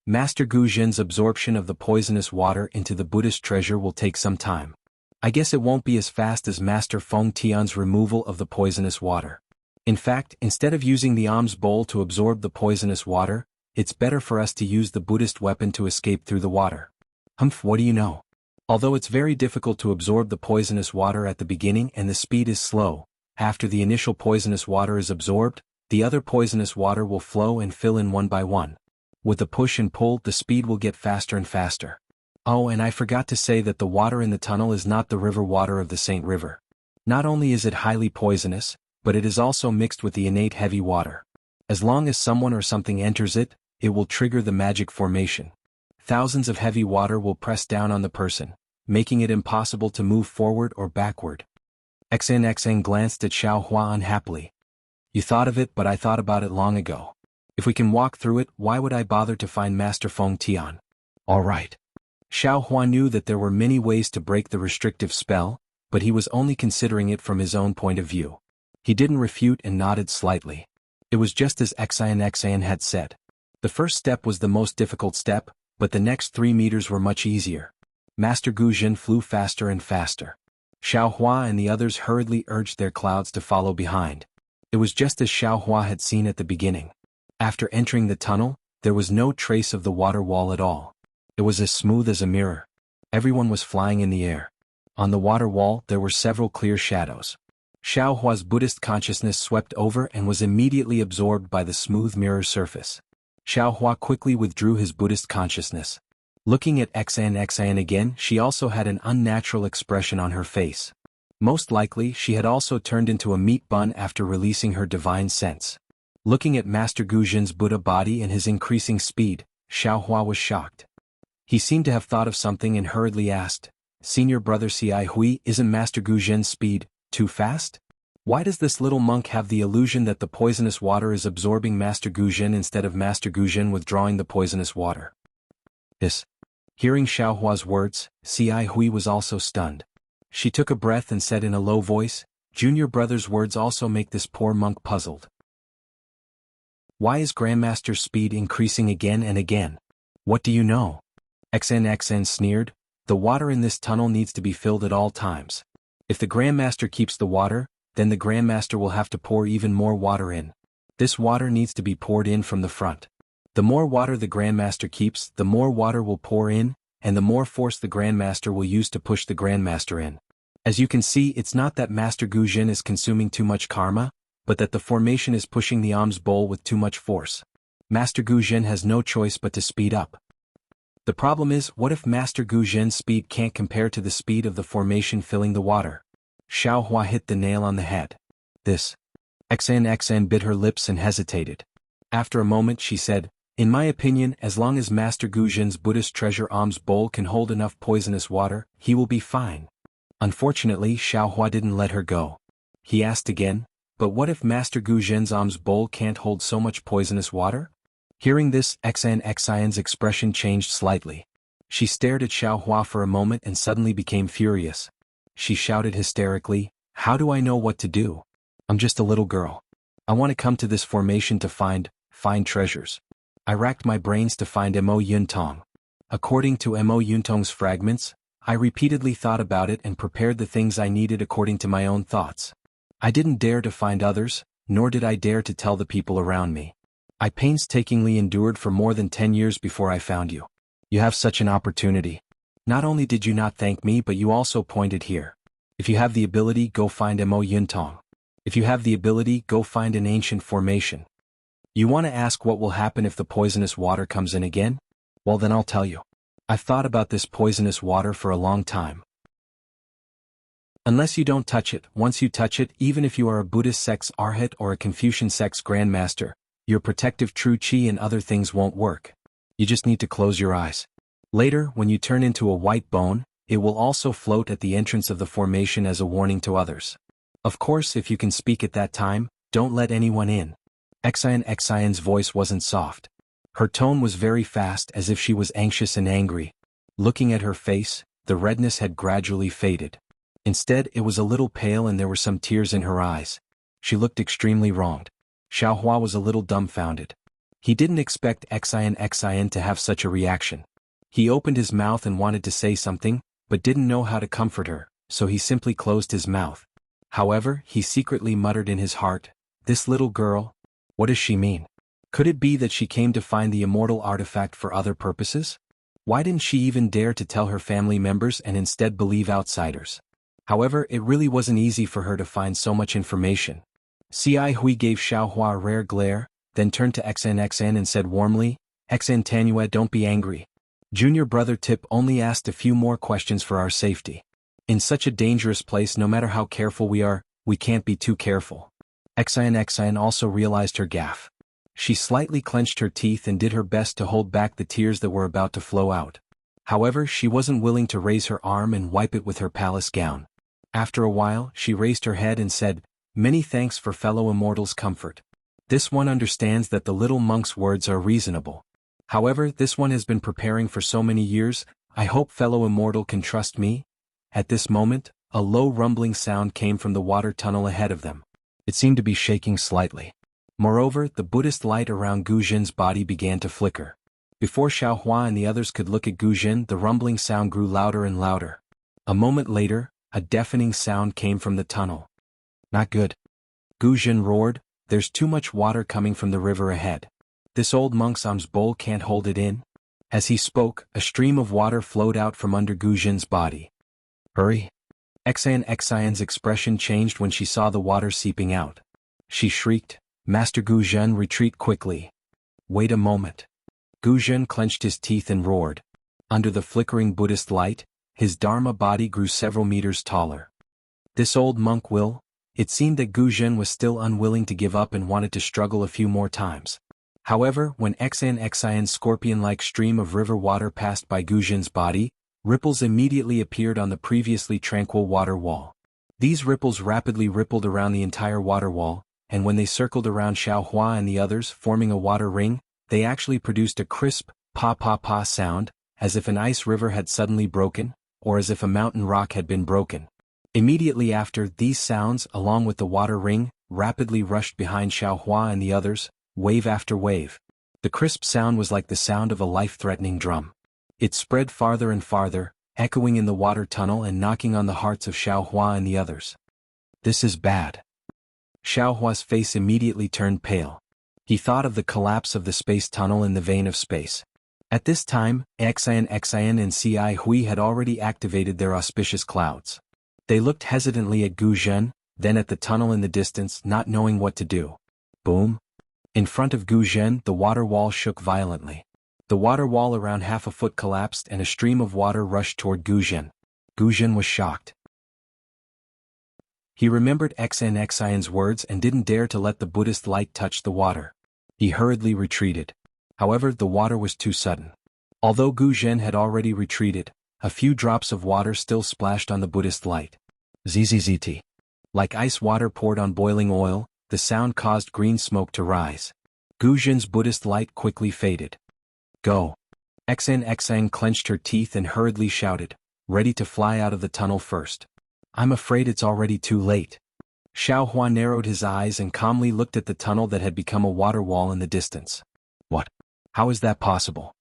Master Gu Jin's absorption of the poisonous water into the Buddhist treasure will take some time. I guess it won't be as fast as Master Feng Tian's removal of the poisonous water. In fact, instead of using the alms bowl to absorb the poisonous water, it's better for us to use the Buddhist weapon to escape through the water. Humph, what do you know? Although it's very difficult to absorb the poisonous water at the beginning and the speed is slow, after the initial poisonous water is absorbed, the other poisonous water will flow and fill in one by one. With the push and pull, the speed will get faster and faster. Oh, and I forgot to say that the water in the tunnel is not the river water of the Saint River. Not only is it highly poisonous, but it is also mixed with the innate heavy water. As long as someone or something enters it, it will trigger the magic formation. Thousands of heavy water will press down on the person, making it impossible to move forward or backward. XNXN glanced at Xiao Hua unhappily. You thought of it, but I thought about it long ago. If we can walk through it, why would I bother to find Master Feng Tian? All right. Xiao Hua knew that there were many ways to break the restrictive spell, but he was only considering it from his own point of view. He didn't refute and nodded slightly. It was just as XNXN had said. The first step was the most difficult step, but the next 3 meters were much easier. Master Gu Jin flew faster and faster. Xiao Hua and the others hurriedly urged their clouds to follow behind. It was just as Xiao Hua had seen at the beginning. After entering the tunnel, there was no trace of the water wall at all. It was as smooth as a mirror. Everyone was flying in the air. On the water wall there were several clear shadows. Xiao Hua's Buddhist consciousness swept over and was immediately absorbed by the smooth mirror surface. Xiao Hua quickly withdrew his Buddhist consciousness. Looking at XNXN again, she also had an unnatural expression on her face. Most likely she had also turned into a meat bun after releasing her divine sense. Looking at Master Gu Jin's Buddha body and his increasing speed, Xiao Hua was shocked. He seemed to have thought of something and hurriedly asked, Senior Brother Ci Hui, isn't Master Gu Jin's speed too fast? Why does this little monk have the illusion that the poisonous water is absorbing Master Gu Jin instead of Master Gu Jin withdrawing the poisonous water? Hearing Xiao Hua's words, Ci Hui was also stunned. She took a breath and said in a low voice, Junior Brother's words also make this poor monk puzzled. Why is Grandmaster's speed increasing again and again? What do you know? XNXN sneered, the water in this tunnel needs to be filled at all times. If the Grandmaster keeps the water, then the Grandmaster will have to pour even more water in. This water needs to be poured in from the front. The more water the Grandmaster keeps, the more water will pour in, and the more force the Grandmaster will use to push the Grandmaster in. As you can see, it's not that Master Gu Jin is consuming too much karma, but that the formation is pushing the alms bowl with too much force. Master Gu Jin has no choice but to speed up. The problem is, what if Master Gu Jin's speed can't compare to the speed of the formation filling the water? Xiao Hua hit the nail on the head. XNXN bit her lips and hesitated. After a moment she said, in my opinion, as long as Master Gu Jin's Buddhist treasure alms bowl can hold enough poisonous water, he will be fine. Unfortunately, Xiao Hua didn't let her go. He asked again, but what if Master Gu Jin's alms bowl can't hold so much poisonous water? Hearing this, XNXIN's expression changed slightly. She stared at Xiao Hua for a moment and suddenly became furious. She shouted hysterically, how do I know what to do? I'm just a little girl. I want to come to this formation to find treasures. I racked my brains to find Mo Yuntong. According to Mo Yuntong's fragments, I repeatedly thought about it and prepared the things I needed according to my own thoughts. I didn't dare to find others, nor did I dare to tell the people around me. I painstakingly endured for more than 10 years before I found you. You have such an opportunity. Not only did you not thank me, but you also pointed here. If you have the ability, go find Mo Yuntong. If you have the ability, go find an ancient formation. You want to ask what will happen if the poisonous water comes in again? Well, then I'll tell you. I've thought about this poisonous water for a long time. Unless you don't touch it, once you touch it, even if you are a Buddhist sect's Arhat or a Confucian sect's Grandmaster, your protective true chi and other things won't work. You just need to close your eyes. Later, when you turn into a white bone, it will also float at the entrance of the formation as a warning to others. Of course, if you can speak at that time, don't let anyone in. Xian's voice wasn't soft. Her tone was very fast, as if she was anxious and angry. Looking at her face, the redness had gradually faded. Instead, it was a little pale and there were some tears in her eyes. She looked extremely wronged. Xiaohua was a little dumbfounded. He didn't expect Xian to have such a reaction. He opened his mouth and wanted to say something, but didn't know how to comfort her, so he simply closed his mouth. However, he secretly muttered in his heart, "This little girl, what does she mean? Could it be that she came to find the immortal artifact for other purposes? Why didn't she even dare to tell her family members and instead believe outsiders?" However, it really wasn't easy for her to find so much information. Cai Hui gave Xiaohua a rare glare, then turned to Xian and said warmly, "Xian Tanua, don't be angry. Junior brother Tip only asked a few more questions for our safety. In such a dangerous place, no matter how careful we are, we can't be too careful." Xian also realized her gaffe. She slightly clenched her teeth and did her best to hold back the tears that were about to flow out. However, she wasn't willing to raise her arm and wipe it with her palace gown. After a while, she raised her head and said, "Many thanks for fellow immortals' comfort. This one understands that the little monk's words are reasonable. However, this one has been preparing for so many years, I hope fellow immortal can trust me." At this moment, a low rumbling sound came from the water tunnel ahead of them. It seemed to be shaking slightly. Moreover, the Buddhist light around Gu Jin's body began to flicker. Before Xiaohua and the others could look at Gu Jin, the rumbling sound grew louder and louder. A moment later, a deafening sound came from the tunnel. "Not good." Gu Jin roared, "There's too much water coming from the river ahead. This old monk's arms bowl can't hold it in." As he spoke, a stream of water flowed out from under Gu Jin's body. "Hurry." Xian's expression changed when she saw the water seeping out. She shrieked, "Master Gu Jin, retreat quickly." "Wait a moment." Gu Jin clenched his teeth and roared. Under the flickering Buddhist light, his Dharma body grew several meters taller. This old monk will? It seemed that Gu Jin was still unwilling to give up and wanted to struggle a few more times. However, when Xian's scorpion-like stream of river water passed by Gu Jin's body, ripples immediately appeared on the previously tranquil water wall. These ripples rapidly rippled around the entire water wall, and when they circled around Xiaohua and the others, forming a water ring, they actually produced a crisp, pa-pa-pa sound, as if an ice river had suddenly broken, or as if a mountain rock had been broken. Immediately after, these sounds, along with the water ring, rapidly rushed behind Xiaohua and the others, wave after wave. The crisp sound was like the sound of a life-threatening drum. It spread farther and farther, echoing in the water tunnel and knocking on the hearts of Xiaohua and the others. "This is bad." Xiaohua's face immediately turned pale. He thought of the collapse of the space tunnel in the vein of space. At this time, Xian and Cai Hui had already activated their auspicious clouds. They looked hesitantly at Gu Jin, then at the tunnel in the distance, not knowing what to do. Boom! In front of Gu Jin, the water wall shook violently. The water wall around half a foot collapsed and a stream of water rushed toward Gu Jin. Gu Jin was shocked. He remembered Xian's words and didn't dare to let the Buddhist light touch the water. He hurriedly retreated. However, the water was too sudden. Although Gu Jin had already retreated, a few drops of water still splashed on the Buddhist light. Zzzt. Like ice water poured on boiling oil, the sound caused green smoke to rise. Gu Jin's Buddhist light quickly faded. "Go." Xian clenched her teeth and hurriedly shouted, ready to fly out of the tunnel first. "I'm afraid it's already too late." Xiaohua narrowed his eyes and calmly looked at the tunnel that had become a water wall in the distance. "What? How is that possible?"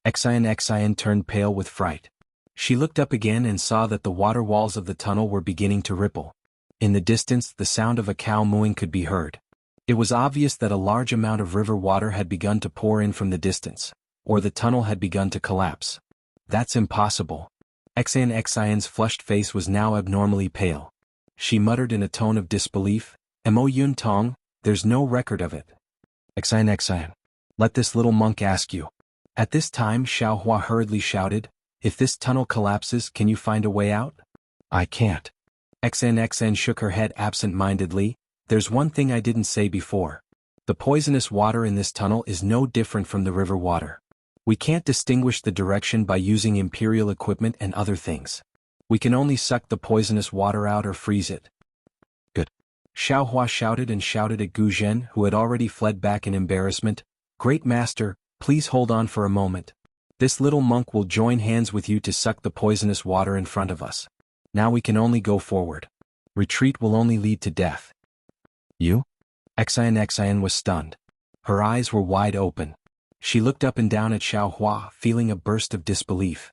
Xian turned pale with fright. She looked up again and saw that the water walls of the tunnel were beginning to ripple. In the distance, the sound of a cow mooing could be heard. It was obvious that a large amount of river water had begun to pour in from the distance, or the tunnel had begun to collapse. "That's impossible." Xian's flushed face was now abnormally pale. She muttered in a tone of disbelief, "Mo Yun Tong, there's no record of it." Xian, let this little monk ask you." At this time, Xiaohua hurriedly shouted, "If this tunnel collapses, can you find a way out?" "I can't." Xian shook her head absent-mindedly, "There's one thing I didn't say before. The poisonous water in this tunnel is no different from the river water. We can't distinguish the direction by using imperial equipment and other things. We can only suck the poisonous water out or freeze it." "Good. Xiaohua shouted and shouted at Gu Zhen, who had already fled back in embarrassment. "Great master, please hold on for a moment. This little monk will join hands with you to suck the poisonous water in front of us. Now we can only go forward. Retreat will only lead to death." "You?" Xian was stunned. Her eyes were wide open. She looked up and down at Xiaohua, feeling a burst of disbelief.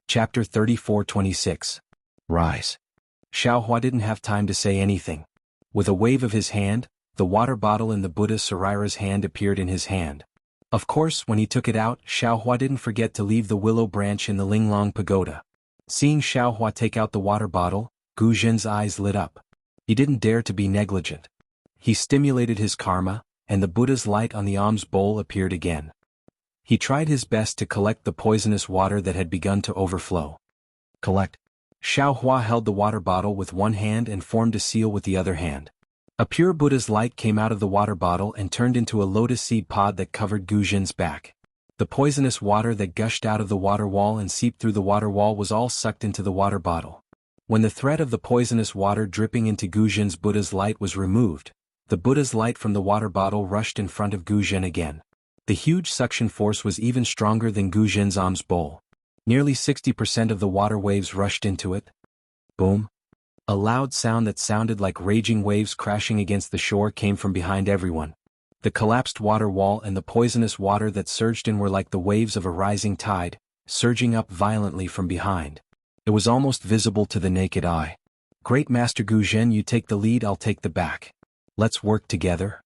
Chapter 34-26. Rise. Xiaohua didn't have time to say anything. With a wave of his hand, the water bottle in the Buddha Sarira's hand appeared in his hand. Of course, when he took it out, Xiaohua didn't forget to leave the willow branch in the Linglong pagoda. Seeing Xiaohua take out the water bottle, Gu Zhen's eyes lit up. He didn't dare to be negligent. He stimulated his karma, and the Buddha's light on the alms bowl appeared again. He tried his best to collect the poisonous water that had begun to overflow. Collect. Xiaohua held the water bottle with one hand and formed a seal with the other hand. A pure Buddha's light came out of the water bottle and turned into a lotus seed pod that covered Gu Zhen's back. The poisonous water that gushed out of the water wall and seeped through the water wall was all sucked into the water bottle. When the threat of the poisonous water dripping into Gu Zhen's Buddha's light was removed, the Buddha's light from the water bottle rushed in front of Gu Zhen again. The huge suction force was even stronger than Gu Zhen's alms bowl. Nearly 60% of the water waves rushed into it. Boom. A loud sound that sounded like raging waves crashing against the shore came from behind everyone. The collapsed water wall and the poisonous water that surged in were like the waves of a rising tide, surging up violently from behind. It was almost visible to the naked eye. "Great Master Gu Zhen, you take the lead, I'll take the back. Let's work together."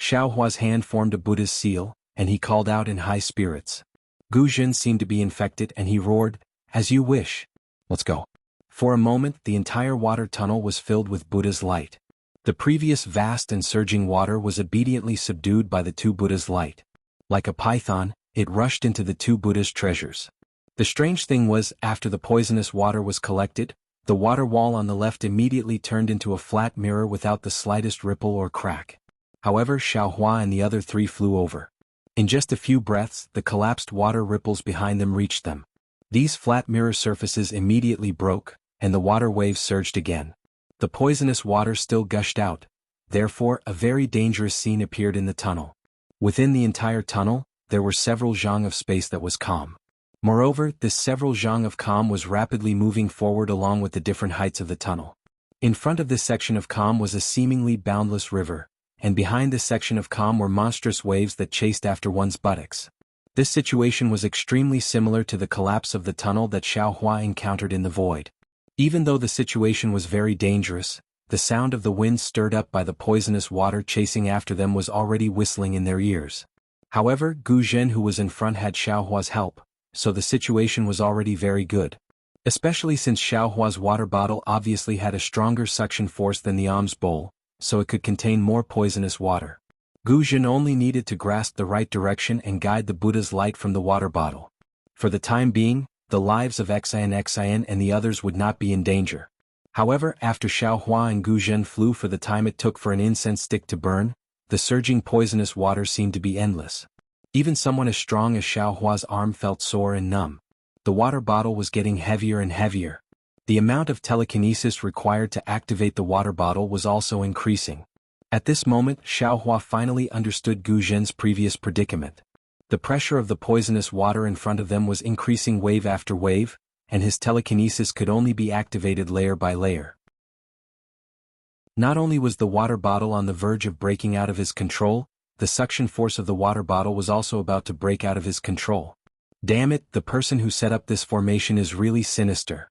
Xiaohua's hand formed a Buddha's seal, and he called out in high spirits. Gu Zhen seemed to be infected and he roared, "As you wish. Let's go." For a moment the entire water tunnel was filled with Buddha's light. The previous vast and surging water was obediently subdued by the two Buddha's light. Like a python, it rushed into the two Buddha's treasures. The strange thing was, after the poisonous water was collected, the water wall on the left immediately turned into a flat mirror without the slightest ripple or crack. However, Xiaohua and the other three flew over. In just a few breaths, the collapsed water ripples behind them reached them. These flat mirror surfaces immediately broke, and the water waves surged again. The poisonous water still gushed out. Therefore, a very dangerous scene appeared in the tunnel. Within the entire tunnel, there were several zhang of space that was calm. Moreover, this several zhang of calm was rapidly moving forward along with the different heights of the tunnel. In front of this section of calm was a seemingly boundless river, and behind this section of calm were monstrous waves that chased after one's buttocks. This situation was extremely similar to the collapse of the tunnel that Xiaohua encountered in the void. Even though the situation was very dangerous, the sound of the wind stirred up by the poisonous water chasing after them was already whistling in their ears. However, Gu Zhen, who was in front, had Xiaohua's help, so the situation was already very good. Especially since Xiaohua's water bottle obviously had a stronger suction force than the alms bowl, so it could contain more poisonous water. Gu Zhen only needed to grasp the right direction and guide the Buddha's light from the water bottle. For the time being, the lives of Xian and the others would not be in danger. However, after Xiaohua and Gu Zhen flew for the time it took for an incense stick to burn, the surging poisonous water seemed to be endless. Even someone as strong as Xiaohua's arm felt sore and numb. The water bottle was getting heavier and heavier. The amount of telekinesis required to activate the water bottle was also increasing. At this moment, Xiaohua finally understood Gu Zhen's previous predicament. The pressure of the poisonous water in front of them was increasing wave after wave, and his telekinesis could only be activated layer by layer. Not only was the water bottle on the verge of breaking out of his control, the suction force of the water bottle was also about to break out of his control. Damn it, the person who set up this formation is really sinister.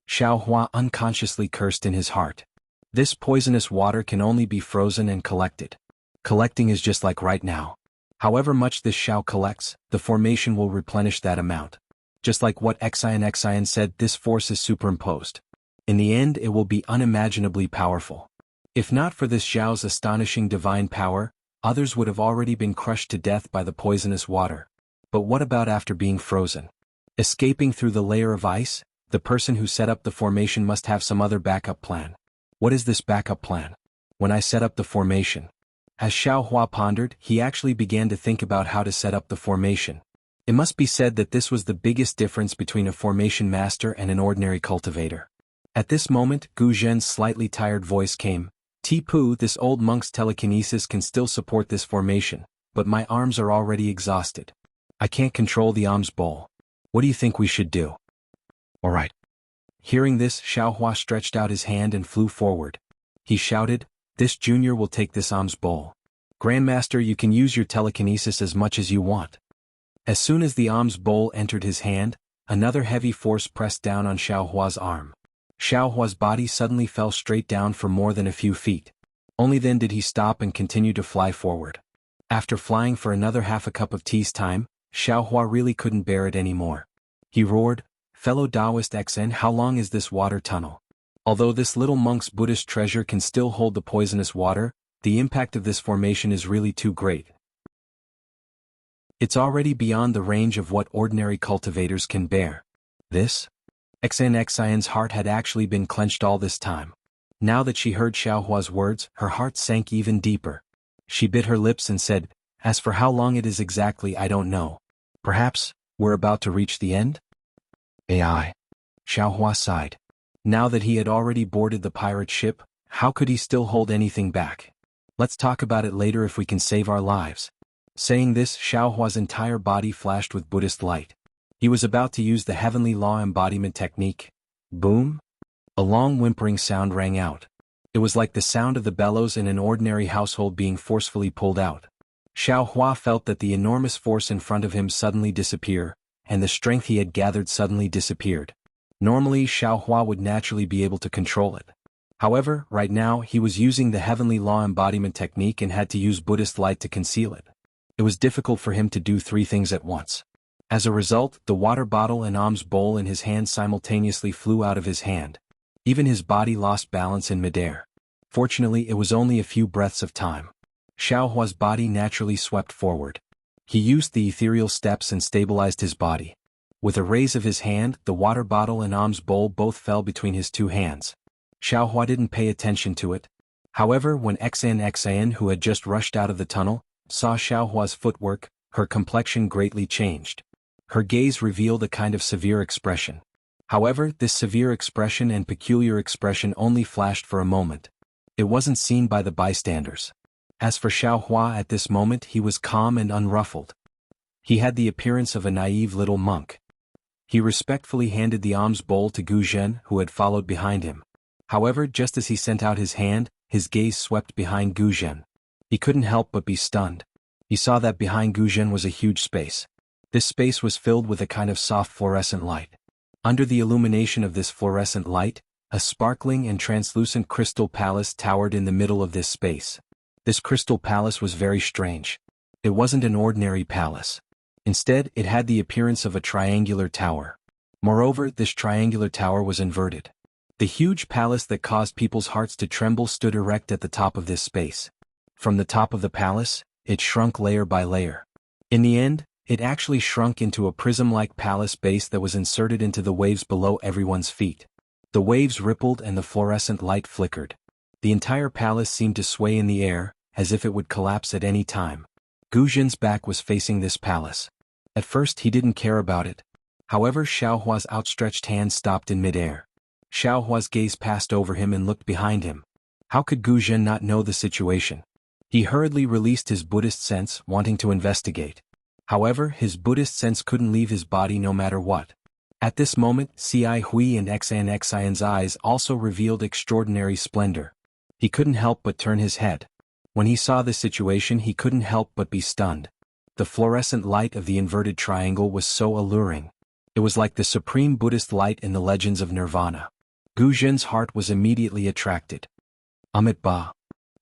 Xiaohua unconsciously cursed in his heart. This poisonous water can only be frozen and collected. Collecting is just like right now. However much this Xiao collects, the formation will replenish that amount. Just like what Xian said, this force is superimposed. In the end, it will be unimaginably powerful. If not for this Xiao's astonishing divine power, others would have already been crushed to death by the poisonous water. But what about after being frozen? Escaping through the layer of ice? The person who set up the formation must have some other backup plan. What is this backup plan? When I set up the formation. As Xiaohua pondered, he actually began to think about how to set up the formation. It must be said that this was the biggest difference between a formation master and an ordinary cultivator. At this moment, Gu Zhen's slightly tired voice came. Tipu, this old monk's telekinesis can still support this formation, but my arms are already exhausted. I can't control the alms bowl. What do you think we should do? Alright. Hearing this, Xiaohua stretched out his hand and flew forward. He shouted, this junior will take this alms bowl. Grandmaster, you can use your telekinesis as much as you want. As soon as the alms bowl entered his hand, another heavy force pressed down on Xiaohua's arm. Xiaohua's body suddenly fell straight down for more than a few feet. Only then did he stop and continue to fly forward. After flying for another half a cup of tea's time, Xiaohua really couldn't bear it anymore. He roared, fellow Taoist XN, how long is this water tunnel? Although this little monk's Buddhist treasure can still hold the poisonous water, the impact of this formation is really too great. It's already beyond the range of what ordinary cultivators can bear. This? XNXIN's heart had actually been clenched all this time. Now that she heard Xiaohua's words, her heart sank even deeper. She bit her lips and said, as for how long it is exactly, I don't know. Perhaps, we're about to reach the end? AI. Xiaohua sighed. Now that he had already boarded the pirate ship, how could he still hold anything back? Let's talk about it later if we can save our lives. Saying this, Xiaohua's entire body flashed with Buddhist light. He was about to use the heavenly law embodiment technique. Boom! A long whimpering sound rang out. It was like the sound of the bellows in an ordinary household being forcefully pulled out. Xiaohua felt that the enormous force in front of him suddenly disappear, and the strength he had gathered suddenly disappeared. Normally, Xiaohua would naturally be able to control it. However, right now he was using the heavenly law embodiment technique and had to use Buddhist light to conceal it. It was difficult for him to do three things at once. As a result, the water bottle and alms bowl in his hand simultaneously flew out of his hand. Even his body lost balance in midair. Fortunately, it was only a few breaths of time. Xiaohua's body naturally swept forward. He used the ethereal steps and stabilized his body. With a raise of his hand, the water bottle and alms bowl both fell between his two hands. Xiaohua didn't pay attention to it. However, when XN, who had just rushed out of the tunnel, saw Xiaohua's footwork, her complexion greatly changed. Her gaze revealed a kind of severe expression. However, this severe expression and peculiar expression only flashed for a moment. It wasn't seen by the bystanders. As for Xiaohua at this moment, he was calm and unruffled. He had the appearance of a naive little monk. He respectfully handed the alms bowl to Gu Zhen, who had followed behind him. However, just as he sent out his hand, his gaze swept behind Gu Zhen. He couldn't help but be stunned. He saw that behind Gu Zhen was a huge space. This space was filled with a kind of soft fluorescent light. Under the illumination of this fluorescent light, a sparkling and translucent crystal palace towered in the middle of this space. This crystal palace was very strange. It wasn't an ordinary palace. Instead, it had the appearance of a triangular tower. Moreover, this triangular tower was inverted. The huge palace that caused people's hearts to tremble stood erect at the top of this space. From the top of the palace, it shrunk layer by layer. In the end, it actually shrunk into a prism-like palace base that was inserted into the waves below everyone's feet. The waves rippled and the fluorescent light flickered. The entire palace seemed to sway in the air, as if it would collapse at any time. Gu Zhen's back was facing this palace. At first he didn't care about it. However, Xiaohua's outstretched hand stopped in midair. Xiaohua's gaze passed over him and looked behind him. How could Gu Zhen not know the situation? He hurriedly released his Buddhist sense, wanting to investigate. However, his Buddhist sense couldn't leave his body no matter what. At this moment, Ci Hui and XNXIN's eyes also revealed extraordinary splendor. He couldn't help but turn his head. When he saw this situation, he couldn't help but be stunned. The fluorescent light of the inverted triangle was so alluring. It was like the supreme Buddhist light in the legends of Nirvana. Gu Zhen's heart was immediately attracted. Amit Ba.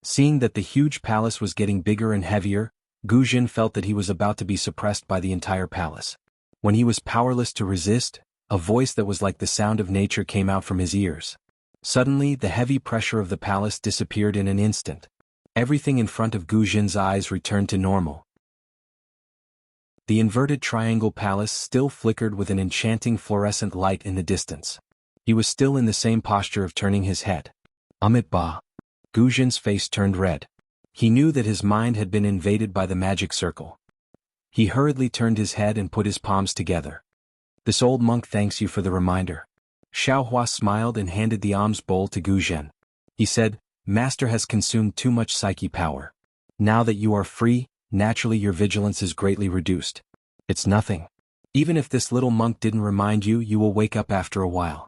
Seeing that the huge palace was getting bigger and heavier, Gu Zhen felt that he was about to be suppressed by the entire palace. When he was powerless to resist, a voice that was like the sound of nature came out from his ears. Suddenly, the heavy pressure of the palace disappeared in an instant. Everything in front of Gu Zhen's eyes returned to normal. The inverted triangle palace still flickered with an enchanting fluorescent light in the distance. He was still in the same posture of turning his head. Amit Ba. Gu Zhen's face turned red. He knew that his mind had been invaded by the magic circle. He hurriedly turned his head and put his palms together. This old monk thanks you for the reminder. Xiaohua smiled and handed the alms bowl to Gu Zhen. He said, Master has consumed too much psyche power. Now that you are free, naturally your vigilance is greatly reduced. It's nothing. Even if this little monk didn't remind you, you will wake up after a while.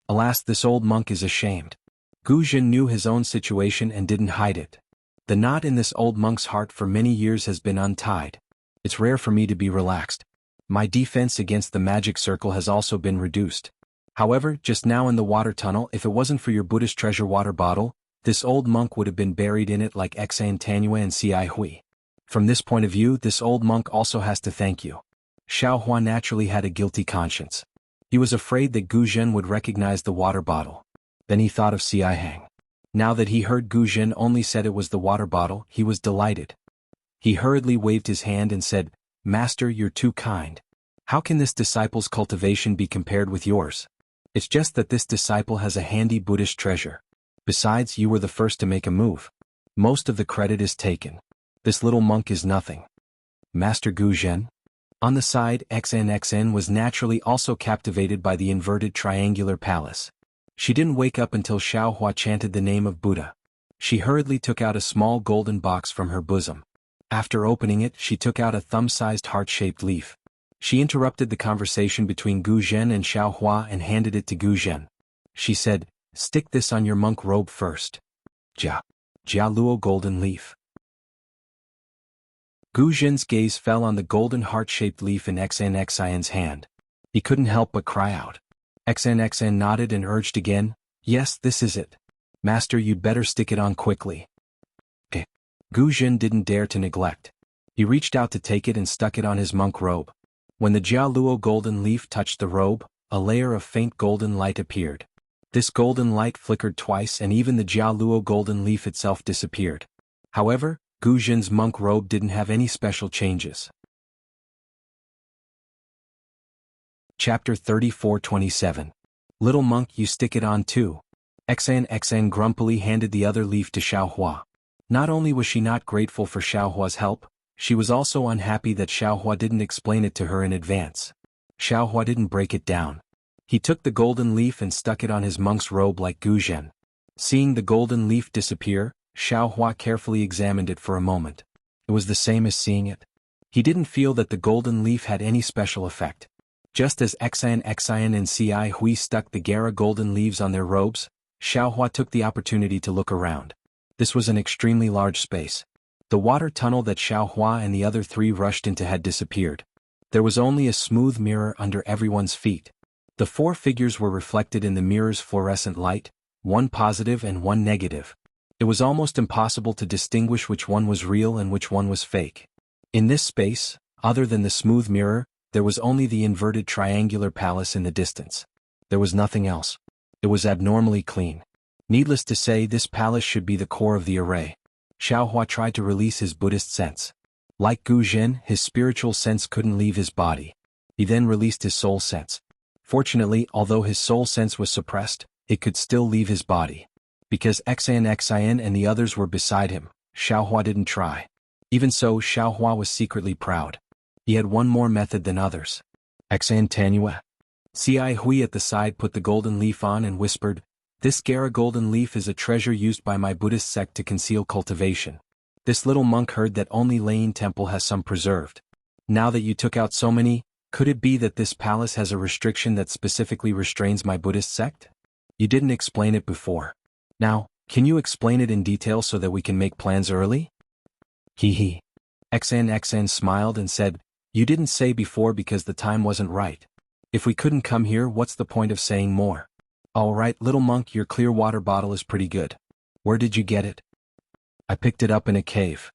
Alas, this old monk is ashamed. Gu Zhen knew his own situation and didn't hide it. The knot in this old monk's heart for many years has been untied. It's rare for me to be relaxed. My defense against the magic circle has also been reduced. However, just now in the water tunnel, if it wasn't for your Buddhist treasure water bottle, this old monk would have been buried in it like Enchanting and Ci Hui. From this point of view, this old monk also has to thank you. Xiaohua naturally had a guilty conscience. He was afraid that Gu Zhen would recognize the water bottle. Then he thought of Ci Hang. Now that he heard Gu Zhen only said it was the water bottle, he was delighted. He hurriedly waved his hand and said, Master, you're too kind. How can this disciple's cultivation be compared with yours? It's just that this disciple has a handy Buddhist treasure. Besides, you were the first to make a move. Most of the credit is taken. This little monk is nothing. Master Gu Zhen? On the side, XNXN was naturally also captivated by the inverted triangular palace. She didn't wake up until Xiaohua chanted the name of Buddha. She hurriedly took out a small golden box from her bosom. After opening it, she took out a thumb-sized heart-shaped leaf. She interrupted the conversation between Gu Zhen and Xiaohua and handed it to Gu Zhen. She said, Stick this on your monk robe first. Jia Luo golden leaf. Gu Zhen's gaze fell on the golden heart-shaped leaf in XNXIN's hand. He couldn't help but cry out. XNXN nodded and urged again, Yes, this is it. Master, you'd better stick it on quickly. Gu Zhen didn't dare to neglect. He reached out to take it and stuck it on his monk robe. When the Jia Luo golden leaf touched the robe, a layer of faint golden light appeared. This golden light flickered twice and even the Jia Luo golden leaf itself disappeared. However, Gu Zhen's monk robe didn't have any special changes. Chapter 34-27. Little monk, you stick it on too. XNXN grumpily handed the other leaf to Xiaohua. Not only was she not grateful for Xiaohua's help, she was also unhappy that Xiaohua didn't explain it to her in advance. Xiaohua didn't break it down. He took the golden leaf and stuck it on his monk's robe like Gu Zhen. Seeing the golden leaf disappear, Xiaohua carefully examined it for a moment. It was the same as seeing it. He didn't feel that the golden leaf had any special effect. Just as Xian and Ci Hui stuck the Gara golden leaves on their robes, Xiaohua took the opportunity to look around. This was an extremely large space. The water tunnel that Xiaohua and the other three rushed into had disappeared. There was only a smooth mirror under everyone's feet. The four figures were reflected in the mirror's fluorescent light, one positive and one negative. It was almost impossible to distinguish which one was real and which one was fake. In this space, other than the smooth mirror, there was only the inverted triangular palace in the distance. There was nothing else. It was abnormally clean. Needless to say, this palace should be the core of the array. Xiaohua tried to release his Buddhist sense. Like Gu Zhen, his spiritual sense couldn't leave his body. He then released his soul sense. Fortunately, although his soul sense was suppressed, it could still leave his body. Because Xian and the others were beside him, Xiaohua didn't try. Even so, Xiaohua was secretly proud. He had one more method than others. Enchanting. Ci Hui at the side put the golden leaf on and whispered, This Gara golden leaf is a treasure used by my Buddhist sect to conceal cultivation. This little monk heard that only Lane Temple has some preserved. Now that you took out so many, could it be that this palace has a restriction that specifically restrains my Buddhist sect? You didn't explain it before. Now, can you explain it in detail so that we can make plans early? Hee. XNXN smiled and said, You didn't say before because the time wasn't right. If we couldn't come here, what's the point of saying more? All right, little monk, your clear water bottle is pretty good. Where did you get it? I picked it up in a cave.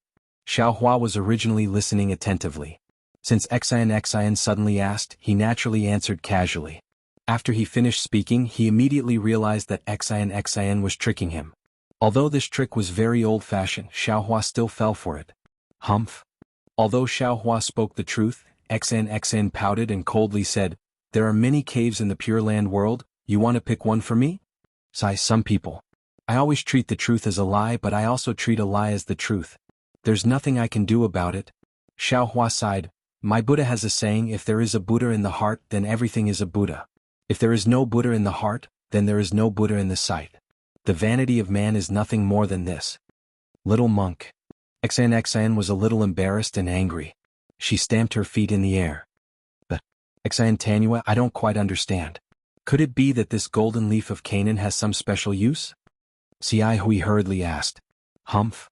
Xiaohua was originally listening attentively. Since Xian suddenly asked, he naturally answered casually. After he finished speaking, he immediately realized that Xian was tricking him. Although this trick was very old-fashioned, Xiaohua still fell for it. Humph. Although Xiaohua spoke the truth, Xian pouted and coldly said, There are many caves in the Pure Land world, you want to pick one for me? Sigh, some people. I always treat the truth as a lie, but I also treat a lie as the truth. There's nothing I can do about it. Xiaohua sighed, My Buddha has a saying, if there is a Buddha in the heart, then everything is a Buddha. If there is no Buddha in the heart, then there is no Buddha in the sight. The vanity of man is nothing more than this. Little monk. Xan was a little embarrassed and angry. She stamped her feet in the air. But, Xan Tanua, I don't quite understand. Could it be that this golden leaf of Canaan has some special use? Xiai Hui hurriedly asked. Humph.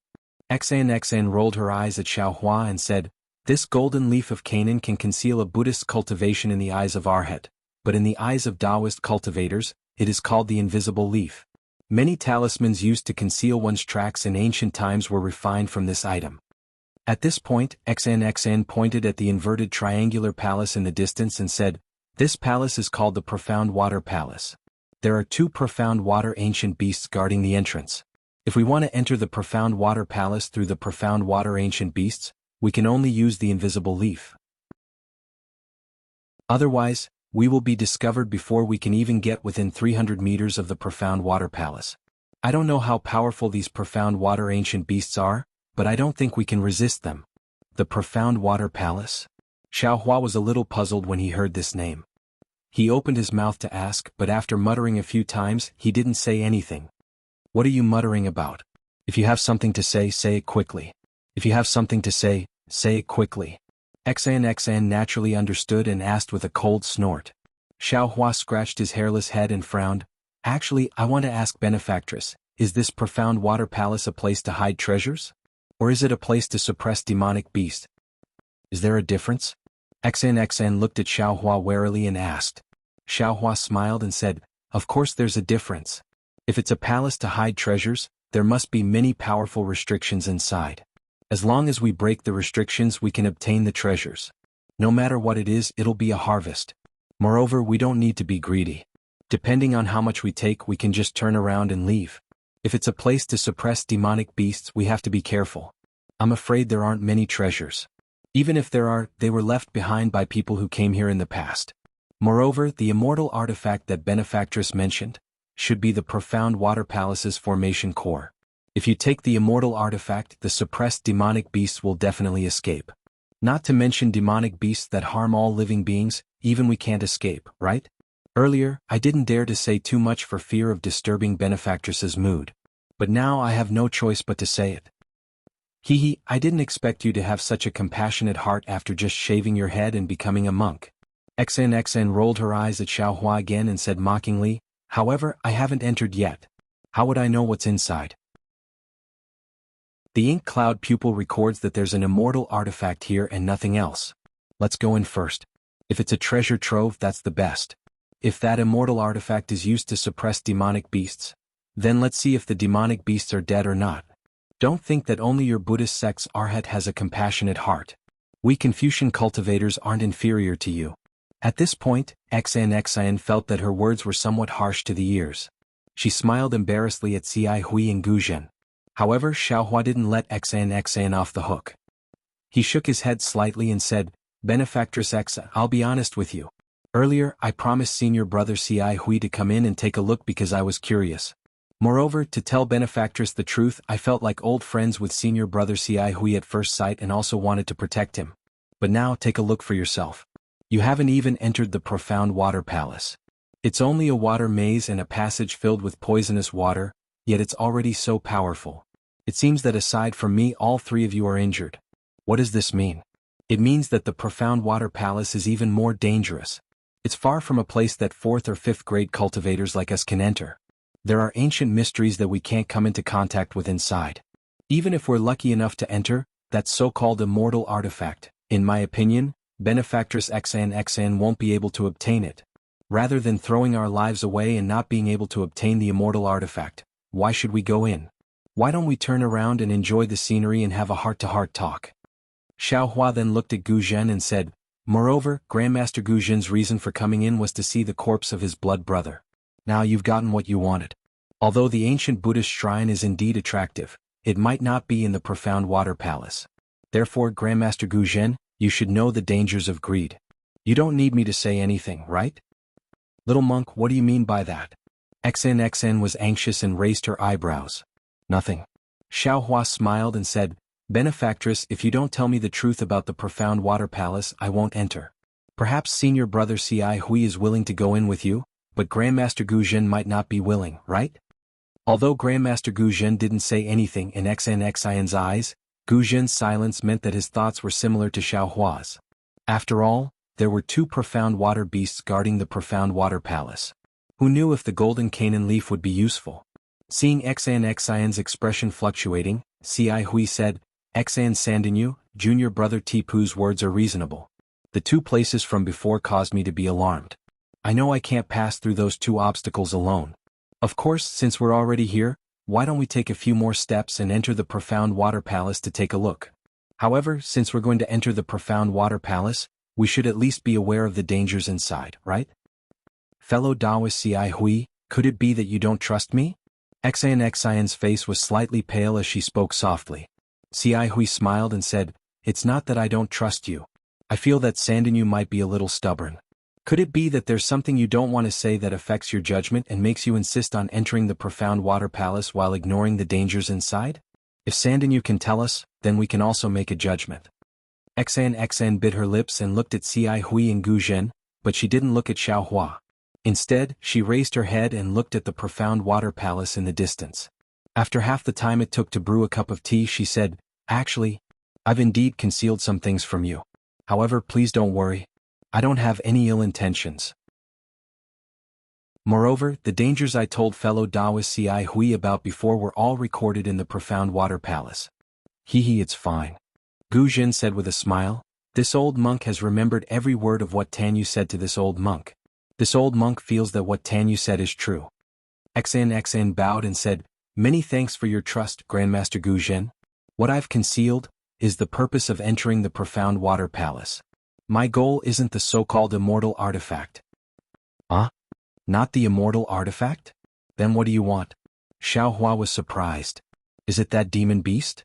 Xan rolled her eyes at Xiao Hua and said, this golden leaf of Canaan can conceal a Buddhist cultivation in the eyes of Arhat, but in the eyes of Taoist cultivators, it is called the invisible leaf. Many talismans used to conceal one's tracks in ancient times were refined from this item. At this point, Xan pointed at the inverted triangular palace in the distance and said, this palace is called the Profound Water Palace. There are 2 profound water ancient beasts guarding the entrance. If we want to enter the Profound Water Palace through the Profound Water Ancient Beasts, we can only use the invisible leaf. Otherwise, we will be discovered before we can even get within 300 meters of the Profound Water Palace. I don't know how powerful these Profound Water Ancient Beasts are, but I don't think we can resist them. The Profound Water Palace? Xiao Hua was a little puzzled when he heard this name. He opened his mouth to ask, but after muttering a few times, he didn't say anything. What are you muttering about? If you have something to say it quickly. If you have something to say it quickly. Xan naturally understood and asked with a cold snort. Xiao Hua scratched his hairless head and frowned. Actually, I want to ask benefactress, is this Profound Water Palace a place to hide treasures? Or is it a place to suppress demonic beasts? Is there a difference? Xan looked at Xiao Hua warily and asked. Xiao Hua smiled and said, of course there's a difference. If it's a palace to hide treasures, there must be many powerful restrictions inside. As long as we break the restrictions, we can obtain the treasures. No matter what it is, it'll be a harvest. Moreover, we don't need to be greedy. Depending on how much we take, we can just turn around and leave. If it's a place to suppress demonic beasts, we have to be careful. I'm afraid there aren't many treasures. Even if there are, they were left behind by people who came here in the past. Moreover, the immortal artifact that benefactress mentioned should be the Profound Water Palace's formation core. If you take the immortal artifact, the suppressed demonic beasts will definitely escape. Not to mention demonic beasts that harm all living beings, even we can't escape, right? Earlier, I didn't dare to say too much for fear of disturbing benefactress's mood. But now I have no choice but to say it. Hehe, I didn't expect you to have such a compassionate heart after just shaving your head and becoming a monk. Xan rolled her eyes at Xiao Hua again and said mockingly, however, I haven't entered yet. How would I know what's inside? The ink cloud pupil records that there's an immortal artifact here and nothing else. Let's go in first. If it's a treasure trove, that's the best. If that immortal artifact is used to suppress demonic beasts, then let's see if the demonic beasts are dead or not. Don't think that only your Buddhist sect's Arhat has a compassionate heart. We Confucian cultivators aren't inferior to you. At this point, Xan felt that her words were somewhat harsh to the ears. She smiled embarrassedly at Xiai Hui and Gu Zhen. However, Xiao Hua didn't let Xan off the hook. He shook his head slightly and said, Benefactress Xa, I'll be honest with you. Earlier, I promised senior brother Xiai Hui to come in and take a look because I was curious. Moreover, to tell benefactress the truth, I felt like old friends with senior brother Xiai Hui at first sight and also wanted to protect him. But now take a look for yourself. You haven't even entered the Profound Water Palace. It's only a water maze and a passage filled with poisonous water, yet it's already so powerful. It seems that aside from me, all 3 of you are injured. What does this mean? It means that the Profound Water Palace is even more dangerous. It's far from a place that 4th or 5th grade cultivators like us can enter. There are ancient mysteries that we can't come into contact with inside. Even if we're lucky enough to enter, that so-called immortal artifact, in my opinion, benefactress Xan won't be able to obtain it. Rather than throwing our lives away and not being able to obtain the immortal artifact, why should we go in? Why don't we turn around and enjoy the scenery and have a heart-to-heart talk? Xiao Hua then looked at Gu Zhen and said, Moreover, Grandmaster Gu Zhen's reason for coming in was to see the corpse of his blood brother. Now you've gotten what you wanted. Although the ancient Buddhist shrine is indeed attractive, it might not be in the Profound Water Palace. Therefore, Grandmaster Gu Zhen, you should know the dangers of greed. You don't need me to say anything, right? Little monk, what do you mean by that? Xan was anxious and raised her eyebrows. Nothing. Xiao Hua smiled and said, Benefactress, if you don't tell me the truth about the Profound Water Palace, I won't enter. Perhaps senior brother Xiai Hui is willing to go in with you, but Grandmaster Gu Zhen might not be willing, right? Although Grandmaster Gu Zhen didn't say anything in XNXIN's eyes, Gu Zhen's silence meant that his thoughts were similar to Xiao Hua's. After all, there were two profound water beasts guarding the profound water palace. Who knew if the golden Canaan leaf would be useful? Seeing XNXIN's expression fluctuating, Ci Hui said, "Xan Sandinyu, junior brother Tipu's words are reasonable. The two places from before caused me to be alarmed. I know I can't pass through those two obstacles alone. Of course, since we're already here, why don't we take a few more steps and enter the profound water palace to take a look? However, since we're going to enter the profound water palace, we should at least be aware of the dangers inside, right?" Fellow Taoist Ci Hui, could it be that you don't trust me? XNXIN's face was slightly pale as she spoke softly. Ci Hui smiled and said, "It's not that I don't trust you. I feel that Sandinyu might be a little stubborn. Could it be that there's something you don't want to say that affects your judgment and makes you insist on entering the profound water palace while ignoring the dangers inside? If Sandinyu can tell us, then we can also make a judgment." XN bit her lips and looked at Ci Hui and Gu Zhen, but she didn't look at Xiao Hua. Instead, she raised her head and looked at the profound water palace in the distance. After half the time it took to brew a cup of tea, she said, "Actually, I've indeed concealed some things from you. However, please don't worry. I don't have any ill intentions. Moreover, the dangers I told fellow Taoist Ci Hui about before were all recorded in the profound water palace." It's fine," Gu Zhen said with a smile. "This old monk has remembered every word of what Tanyu said to this old monk. This old monk feels that what Tanyu said is true." XN bowed and said, "Many thanks for your trust, Grandmaster Gu Zhen. What I've concealed is the purpose of entering the profound water palace. My goal isn't the so-called immortal artifact." "Huh? Not the immortal artifact? Then what do you want?" Xiao Hua was surprised. "Is it that demon beast?"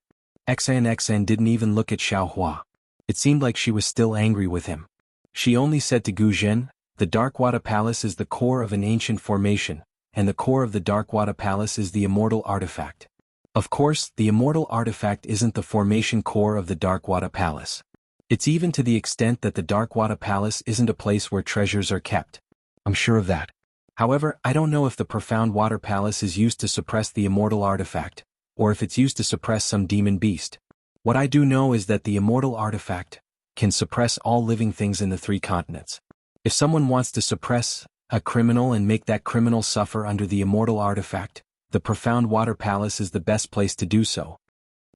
XN didn't even look at Xiao Hua. It seemed like she was still angry with him. She only said to Gu Zhen, "The Darkwater Palace is the core of an ancient formation, and the core of the Darkwater Palace is the immortal artifact. Of course, the immortal artifact isn't the formation core of the Darkwater Palace. It's even to the extent that the Darkwater Palace isn't a place where treasures are kept. I'm sure of that. However, I don't know if the Profound Water Palace is used to suppress the immortal artifact, or if it's used to suppress some demon beast. What I do know is that the immortal artifact can suppress all living things in the 3 continents. If someone wants to suppress a criminal and make that criminal suffer under the immortal artifact, the Profound Water Palace is the best place to do so."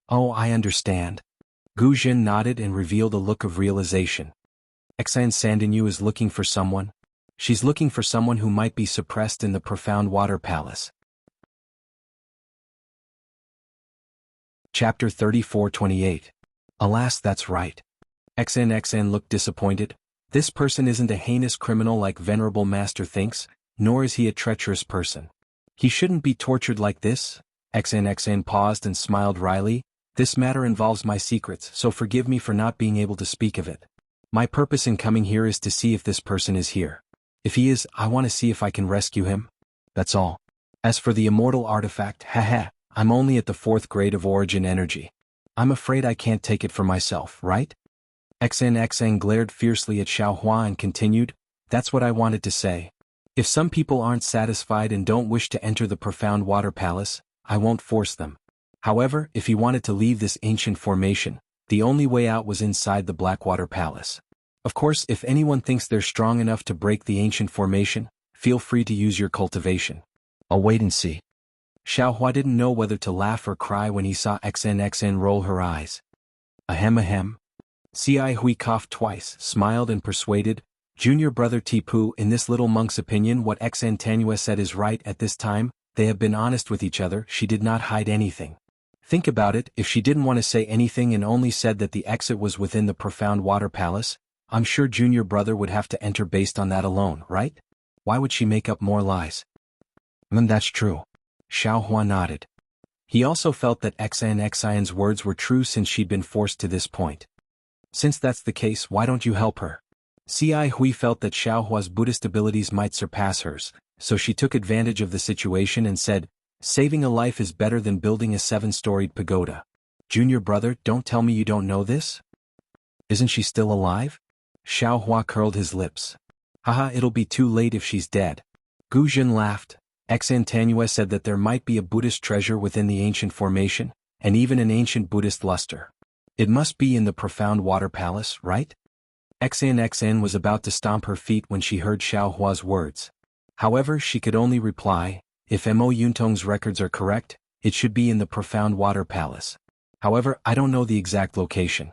"Oh, I understand." Gu Zhen nodded and revealed a look of realization. "Xan Sandinyu is looking for someone. She's looking for someone who might be suppressed in the Profound Water Palace." Chapter 34-28. Alas, that's right. XN looked disappointed. This person isn't a heinous criminal like Venerable Master thinks, nor is he a treacherous person. He shouldn't be tortured like this. XN paused and smiled wryly. "This matter involves my secrets, so forgive me for not being able to speak of it. My purpose in coming here is to see if this person is here. If he is, I want to see if I can rescue him. That's all. As for the immortal artifact, I'm only at the 4th grade of origin energy. I'm afraid I can't take it for myself, right?" XN glared fiercely at Xiao Hua and continued, "That's what I wanted to say. If some people aren't satisfied and don't wish to enter the Profound Water Palace, I won't force them. However, if he wanted to leave this ancient formation, the only way out was inside the Blackwater Palace. Of course, if anyone thinks they're strong enough to break the ancient formation, feel free to use your cultivation. I'll wait and see." Xiao Hua didn't know whether to laugh or cry when he saw XN roll her eyes. Ahem. Ci Hui coughed twice, smiled and persuaded, "Junior brother Tipu, in this little monk's opinion what XN Tanua said is right at this time, they have been honest with each other, she did not hide anything. Think about it, if she didn't want to say anything and only said that the exit was within the Profound Water Palace, I'm sure junior brother would have to enter based on that alone, right? Why would she make up more lies?" That's true. Xiao Hua nodded. He also felt that XNXIN's words were true since she'd been forced to this point. "Since that's the case, why don't you help her?" Ci Hui felt that Xiao Hua's Buddhist abilities might surpass hers, so she took advantage of the situation and said, "Saving a life is better than building a 7-storied pagoda. Junior brother, don't tell me you don't know this? Isn't she still alive?" Xiao Hua curled his lips. "Haha, it'll be too late if she's dead. Gu Jin laughed. Enchanting said that there might be a Buddhist treasure within the ancient formation, and even an ancient Buddhist luster. It must be in the profound water palace, right? Enchanting was about to stomp her feet when she heard Xiao Hua's words. However, she could only reply, if Mo Yuntong's records are correct, it should be in the profound water palace. However, I don't know the exact location.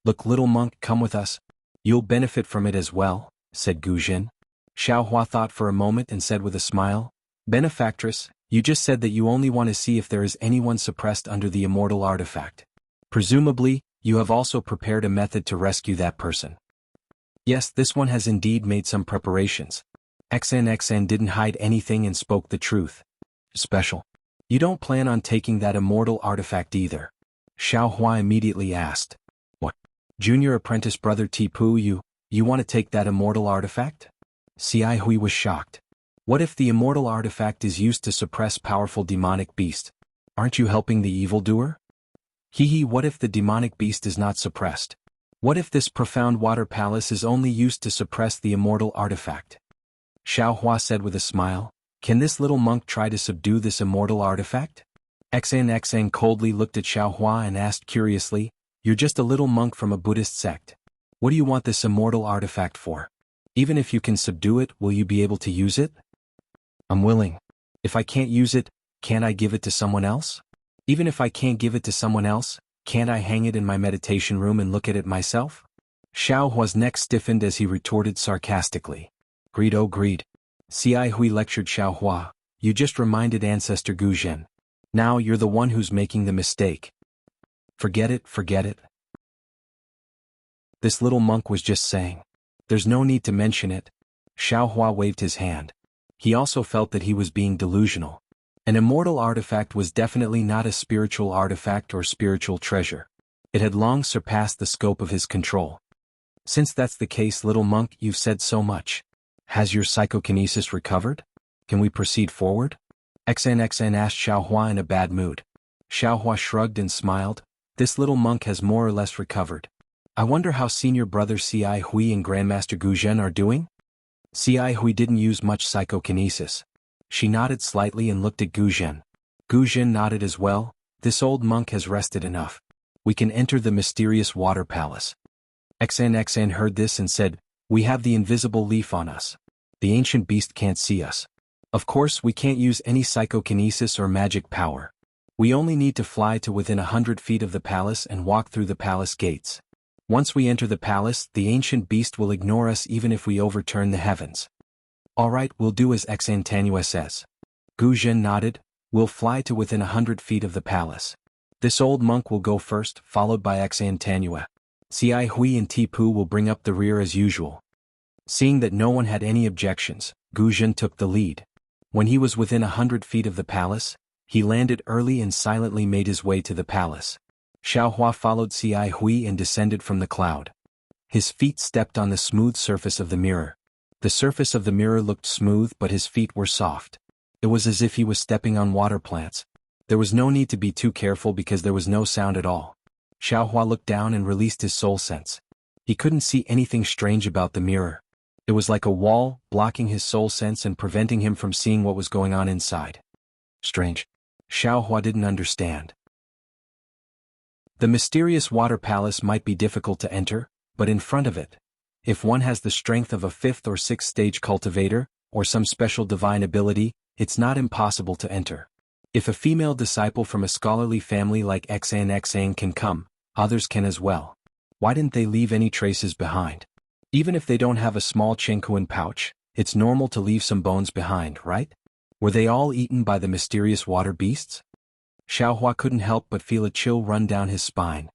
Look, little monk, come with us. You'll benefit from it as well, said Gu Jin. Xiao Hua thought for a moment and said with a smile, Benefactress, you just said that you only want to see if there is anyone suppressed under the immortal artifact. Presumably, you have also prepared a method to rescue that person. Yes, this one has indeed made some preparations. XNXN didn't hide anything and spoke the truth. Special. You don't plan on taking that immortal artifact either? Xiao Hua immediately asked. What? Junior apprentice brother Tipu, you want to take that immortal artifact? Xi Hui was shocked. What if the immortal artifact is used to suppress powerful demonic beast? Aren't you helping the evildoer? What if the demonic beast is not suppressed? What if this profound water palace is only used to suppress the immortal artifact? Xiao Hua said with a smile, can this little monk try to subdue this immortal artifact? XNXN coldly looked at Xiao Hua and asked curiously, you're just a little monk from a Buddhist sect. What do you want this immortal artifact for? Even if you can subdue it, will you be able to use it? I'm willing. If I can't use it, can't I give it to someone else? Even if I can't give it to someone else, can't I hang it in my meditation room and look at it myself? Xiao Hua's neck stiffened as he retorted sarcastically. Greed, oh greed. Xi Hui lectured Xiao Hua, you just reminded Ancestor Gu Zhen. Now you're the one who's making the mistake. Forget it, forget it. This little monk was just saying. There's no need to mention it. Xiao Hua waved his hand. He also felt that he was being delusional. An immortal artifact was definitely not a spiritual artifact or spiritual treasure. It had long surpassed the scope of his control. Since that's the case, little monk, you've said so much. Has your psychokinesis recovered? Can we proceed forward? XNXN asked Xiao Hua in a bad mood. Xiao Hua shrugged and smiled. This little monk has more or less recovered. I wonder how senior brother Xi Hui and Grandmaster Gu Zhen are doing? Xi Hui didn't use much psychokinesis. She nodded slightly and looked at Gu Zhen. Gu Zhen nodded as well. This old monk has rested enough. We can enter the mysterious water palace. XNXN heard this and said, we have the invisible leaf on us. The ancient beast can't see us. Of course, we can't use any psychokinesis or magic power. We only need to fly to within 100 feet of the palace and walk through the palace gates. Once we enter the palace, the ancient beast will ignore us even if we overturn the heavens. All right, we'll do as Enchanting says. Gu Zhen nodded. We'll fly to within 100 feet of the palace. This old monk will go first, followed by Enchanting. Xi Hui and Tipu will bring up the rear as usual. Seeing that no one had any objections, Gu Zhen took the lead. When he was within 100 feet of the palace, he landed early and silently made his way to the palace. Xiao Hua followed Xi Hui and descended from the cloud. His feet stepped on the smooth surface of the mirror. The surface of the mirror looked smooth, but his feet were soft. It was as if he was stepping on water plants. There was no need to be too careful because there was no sound at all. Xiao Hua looked down and released his soul sense. He couldn't see anything strange about the mirror. It was like a wall, blocking his soul sense and preventing him from seeing what was going on inside. Strange. Xiao Hua didn't understand. The mysterious water palace might be difficult to enter, but in front of it, if one has the strength of a 5th or 6th stage cultivator, or some special divine ability, it's not impossible to enter. If a female disciple from a scholarly family like Enchanting can come, others can as well. Why didn't they leave any traces behind? Even if they don't have a small Chenkuan pouch, it's normal to leave some bones behind, right? Were they all eaten by the mysterious water beasts? Xiao Hua couldn't help but feel a chill run down his spine.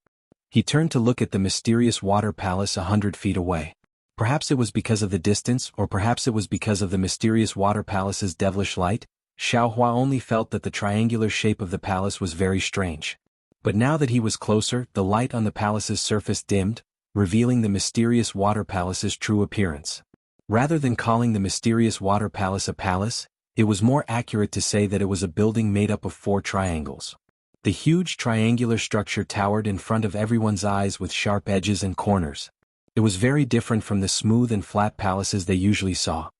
He turned to look at the mysterious water palace 100 feet away. Perhaps it was because of the distance, or perhaps it was because of the mysterious water palace's devilish light. Xiao Hua only felt that the triangular shape of the palace was very strange. But now that he was closer, the light on the palace's surface dimmed, revealing the mysterious water palace's true appearance. Rather than calling the mysterious water palace a palace, it was more accurate to say that it was a building made up of 4 triangles. The huge triangular structure towered in front of everyone's eyes with sharp edges and corners. It was very different from the smooth and flat palaces they usually saw.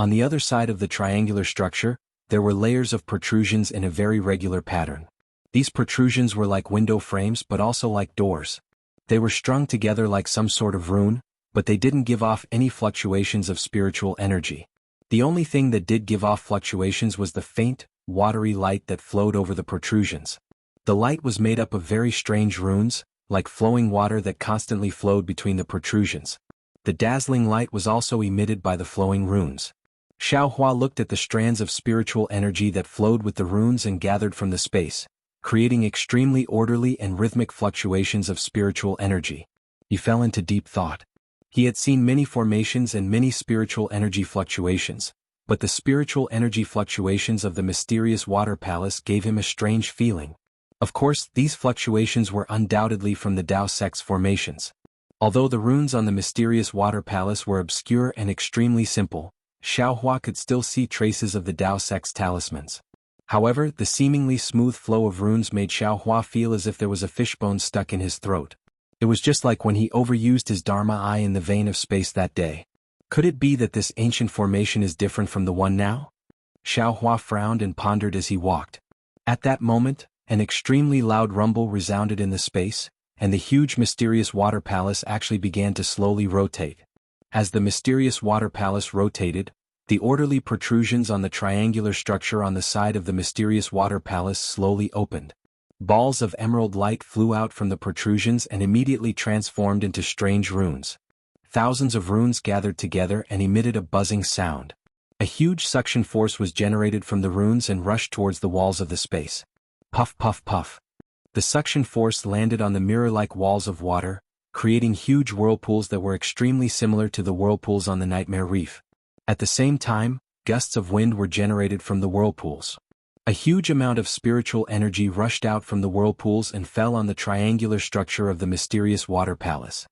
On the other side of the triangular structure, there were layers of protrusions in a very regular pattern. These protrusions were like window frames but also like doors. They were strung together like some sort of rune, but they didn't give off any fluctuations of spiritual energy. The only thing that did give off fluctuations was the faint, watery light that flowed over the protrusions. The light was made up of very strange runes, like flowing water that constantly flowed between the protrusions. The dazzling light was also emitted by the flowing runes. Xiaohua looked at the strands of spiritual energy that flowed with the runes and gathered from the space, creating extremely orderly and rhythmic fluctuations of spiritual energy. He fell into deep thought. He had seen many formations and many spiritual energy fluctuations, but the spiritual energy fluctuations of the mysterious water palace gave him a strange feeling. Of course, these fluctuations were undoubtedly from the Dao Sex formations. Although the runes on the mysterious water palace were obscure and extremely simple, Xiaohua could still see traces of the Dao Sex talismans. However, the seemingly smooth flow of runes made Xiaohua feel as if there was a fishbone stuck in his throat. It was just like when he overused his Dharma eye in the vein of space that day. Could it be that this ancient formation is different from the one now? Xiaohua frowned and pondered as he walked. At that moment, an extremely loud rumble resounded in the space, and the huge mysterious water palace actually began to slowly rotate. As the mysterious water palace rotated, the orderly protrusions on the triangular structure on the side of the mysterious water palace slowly opened. Balls of emerald light flew out from the protrusions and immediately transformed into strange runes. Thousands of runes gathered together and emitted a buzzing sound. A huge suction force was generated from the runes and rushed towards the walls of the space. Puff puff puff. The suction force landed on the mirror-like walls of water, creating huge whirlpools that were extremely similar to the whirlpools on the Nightmare Reef. At the same time, gusts of wind were generated from the whirlpools. A huge amount of spiritual energy rushed out from the whirlpools and fell on the triangular structure of the mysterious water palace.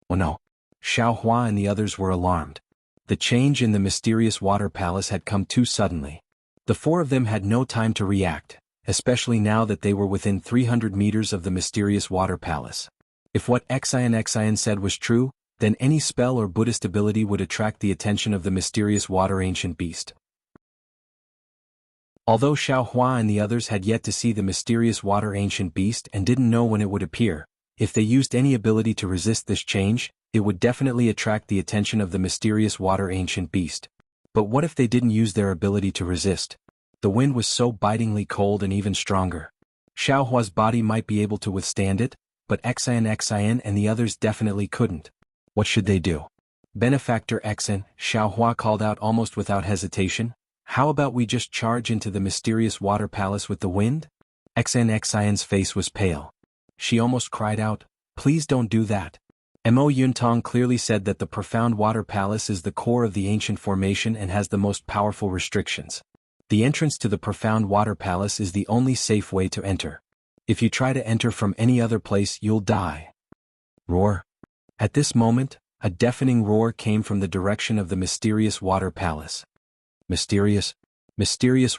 Oh no! Xiaohua and the others were alarmed. The change in the mysterious water palace had come too suddenly. The four of them had no time to react, especially now that they were within 300 meters of the mysterious water palace. If what Xian said was true, then any spell or Buddhist ability would attract the attention of the mysterious water ancient beast. Although Xiaohua and the others had yet to see the mysterious water ancient beast and didn't know when it would appear, if they used any ability to resist this change, it would definitely attract the attention of the mysterious water ancient beast. But what if they didn't use their ability to resist? The wind was so bitingly cold and even stronger. Xiaohua's body might be able to withstand it, but Xian and the others definitely couldn't. What should they do? Benefactor Xian, Xiaohua called out almost without hesitation. How about we just charge into the mysterious water palace with the wind? Xian's face was pale. She almost cried out, "Please don't do that." Mo Yuntong clearly said that the profound water palace is the core of the ancient formation and has the most powerful restrictions. The entrance to the profound water palace is the only safe way to enter. If you try to enter from any other place, you'll die. Roar. At this moment, a deafening roar came from the direction of the mysterious water palace. Mysterious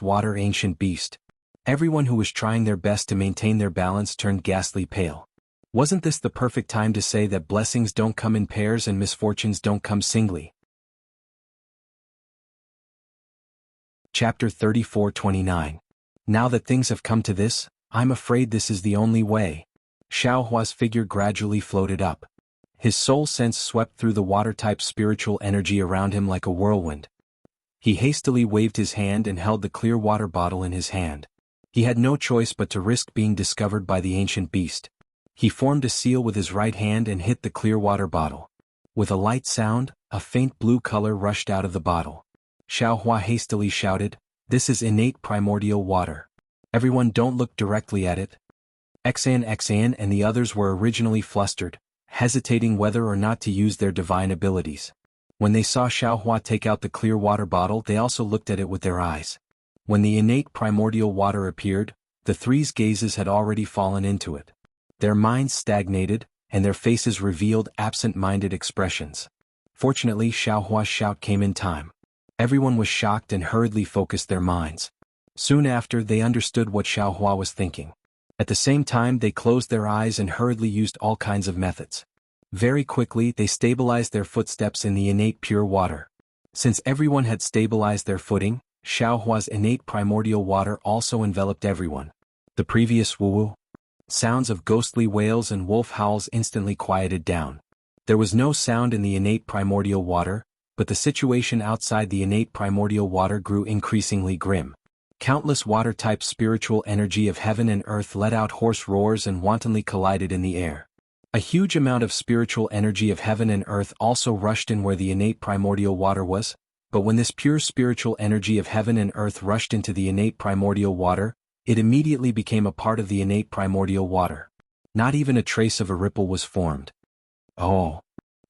water ancient beast. Everyone who was trying their best to maintain their balance turned ghastly pale. Wasn't this the perfect time to say that blessings don't come in pairs and misfortunes don't come singly? Chapter 34:29. Now that things have come to this, I'm afraid this is the only way. Xiaohua's figure gradually floated up. His soul sense swept through the water-type spiritual energy around him like a whirlwind. He hastily waved his hand and held the clear water bottle in his hand. He had no choice but to risk being discovered by the ancient beast. He formed a seal with his right hand and hit the clear water bottle. With a light sound, a faint blue color rushed out of the bottle. Xiaohua hastily shouted, "This is innate primordial water. Everyone don't look directly at it." Xian and the others were originally flustered, hesitating whether or not to use their divine abilities. When they saw Xiaohua take out the clear water bottle, they also looked at it with their eyes. When the innate primordial water appeared, the three's gazes had already fallen into it. Their minds stagnated, and their faces revealed absent-minded expressions. Fortunately, Xiaohua's shout came in time. Everyone was shocked and hurriedly focused their minds. Soon after, they understood what Xiaohua was thinking. At the same time, they closed their eyes and hurriedly used all kinds of methods. Very quickly, they stabilized their footsteps in the innate pure water. Since everyone had stabilized their footing, Xiaohua's innate primordial water also enveloped everyone. The previous woo-woo sounds of ghostly wails and wolf howls instantly quieted down. There was no sound in the innate primordial water, but the situation outside the innate primordial water grew increasingly grim. Countless water-type spiritual energy of heaven and earth let out hoarse roars and wantonly collided in the air. A huge amount of spiritual energy of heaven and earth also rushed in where the innate primordial water was, but when this pure spiritual energy of heaven and earth rushed into the innate primordial water, it immediately became a part of the innate primordial water. Not even a trace of a ripple was formed. Oh!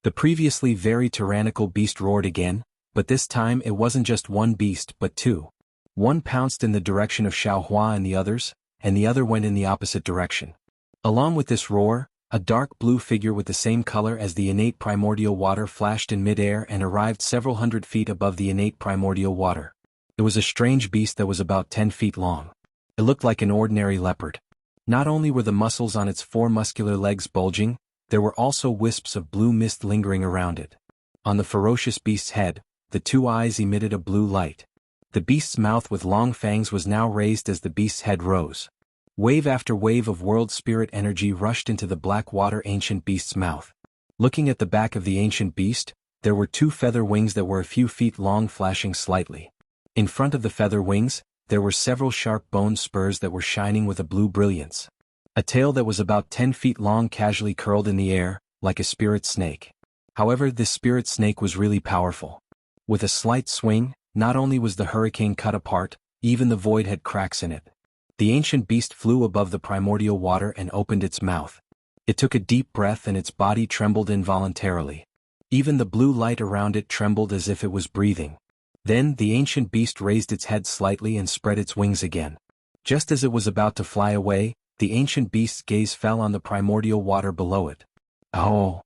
The previously very tyrannical beast roared again, but this time it wasn't just one beast but two. One pounced in the direction of Xiaohua and the other went in the opposite direction. Along with this roar, a dark blue figure with the same color as the innate primordial water flashed in midair and arrived several hundred feet above the innate primordial water. It was a strange beast that was about 10 feet long. It looked like an ordinary leopard. Not only were the muscles on its four muscular legs bulging, there were also wisps of blue mist lingering around it. On the ferocious beast's head, the two eyes emitted a blue light. The beast's mouth with long fangs was now raised as the beast's head rose. Wave after wave of world spirit energy rushed into the black water ancient beast's mouth. Looking at the back of the ancient beast, there were two feather wings that were a few feet long flashing slightly. In front of the feather wings, there were several sharp bone spurs that were shining with a blue brilliance. A tail that was about 10 feet long casually curled in the air, like a spirit snake. However, this spirit snake was really powerful. With a slight swing, not only was the hurricane cut apart, even the void had cracks in it. The ancient beast flew above the primordial water and opened its mouth. It took a deep breath and its body trembled involuntarily. Even the blue light around it trembled as if it was breathing. Then the ancient beast raised its head slightly and spread its wings again. Just as it was about to fly away, the ancient beast's gaze fell on the primordial water below it. Oh!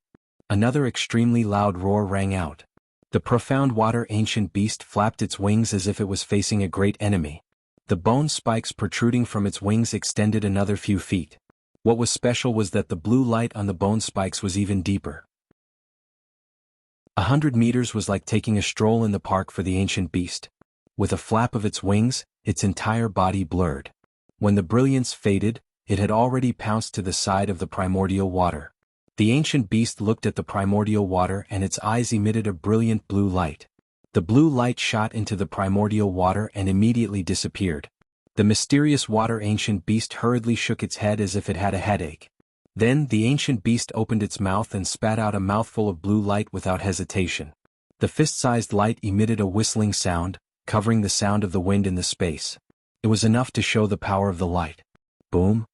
Another extremely loud roar rang out. The profound water ancient beast flapped its wings as if it was facing a great enemy. The bone spikes protruding from its wings extended another few feet. What was special was that the blue light on the bone spikes was even deeper. 100 meters was like taking a stroll in the park for the ancient beast. With a flap of its wings, its entire body blurred. When the brilliance faded, it had already pounced to the side of the primordial water. The ancient beast looked at the primordial water and its eyes emitted a brilliant blue light. The blue light shot into the primordial water and immediately disappeared. The mysterious water ancient beast hurriedly shook its head as if it had a headache. Then the ancient beast opened its mouth and spat out a mouthful of blue light without hesitation. The fist-sized light emitted a whistling sound, covering the sound of the wind in the space. It was enough to show the power of the light. Boom!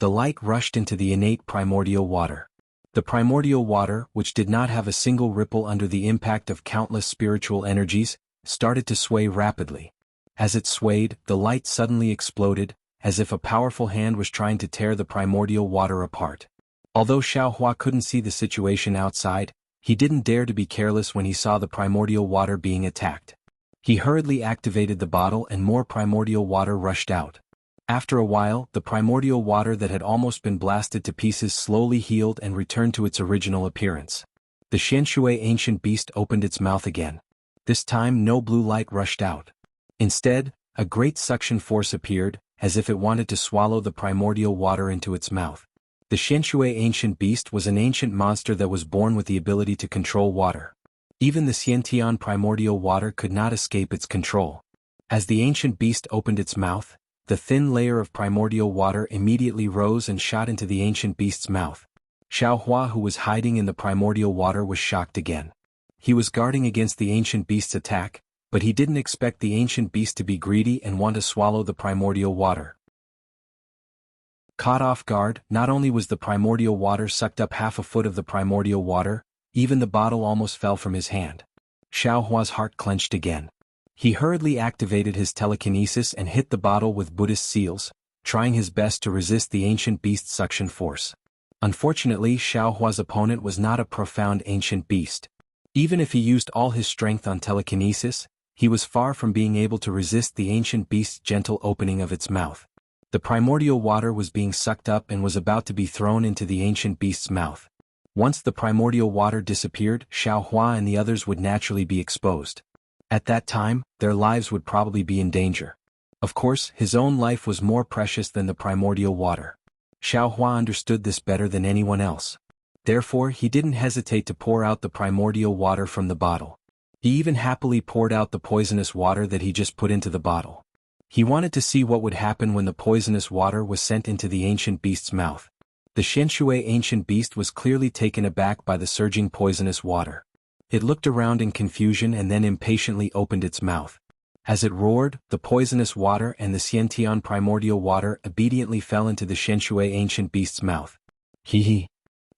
The light rushed into the innate primordial water. The primordial water, which did not have a single ripple under the impact of countless spiritual energies, started to sway rapidly. As it swayed, the light suddenly exploded, as if a powerful hand was trying to tear the primordial water apart. Although Xiaohua couldn't see the situation outside, he didn't dare to be careless when he saw the primordial water being attacked. He hurriedly activated the bottle and more primordial water rushed out. After a while, the primordial water that had almost been blasted to pieces slowly healed and returned to its original appearance. The Xianshui ancient beast opened its mouth again. This time no blue light rushed out. Instead, a great suction force appeared, as if it wanted to swallow the primordial water into its mouth. The Xianshui ancient beast was an ancient monster that was born with the ability to control water. Even the Xiantian primordial water could not escape its control. As the ancient beast opened its mouth, the thin layer of primordial water immediately rose and shot into the ancient beast's mouth. Xiaohua, who was hiding in the primordial water, was shocked again. He was guarding against the ancient beast's attack, but he didn't expect the ancient beast to be greedy and want to swallow the primordial water. Caught off guard, not only was the primordial water sucked up half a foot of the primordial water, even the bottle almost fell from his hand. Xiaohua's heart clenched again. He hurriedly activated his telekinesis and hit the bottle with Buddhist seals, trying his best to resist the ancient beast's suction force. Unfortunately, Xiaohua's opponent was not a profound ancient beast. Even if he used all his strength on telekinesis, he was far from being able to resist the ancient beast's gentle opening of its mouth. The primordial water was being sucked up and was about to be thrown into the ancient beast's mouth. Once the primordial water disappeared, Xiaohua and the others would naturally be exposed. At that time, their lives would probably be in danger. Of course, his own life was more precious than the primordial water. Xiao Hua understood this better than anyone else. Therefore, he didn't hesitate to pour out the primordial water from the bottle. He even happily poured out the poisonous water that he just put into the bottle. He wanted to see what would happen when the poisonous water was sent into the ancient beast's mouth. The Shenshui ancient beast was clearly taken aback by the surging poisonous water. It looked around in confusion and then impatiently opened its mouth. As it roared, the poisonous water and the Xiantian primordial water obediently fell into the Shenshui ancient beast's mouth. Hee.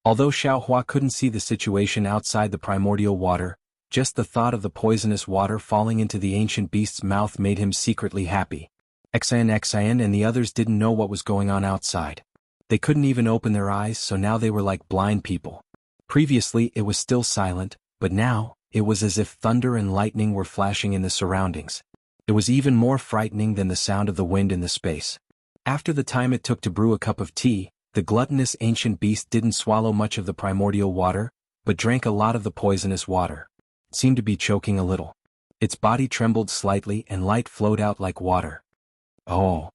Although Xiao Hua couldn't see the situation outside the primordial water, just the thought of the poisonous water falling into the ancient beast's mouth made him secretly happy. Xian and the others didn't know what was going on outside. They couldn't even open their eyes, so now they were like blind people. Previously it was still silent, but now, it was as if thunder and lightning were flashing in the surroundings. It was even more frightening than the sound of the wind in the space. After the time it took to brew a cup of tea, the gluttonous ancient beast didn't swallow much of the primordial water, but drank a lot of the poisonous water. It seemed to be choking a little. Its body trembled slightly and light flowed out like water. Oh!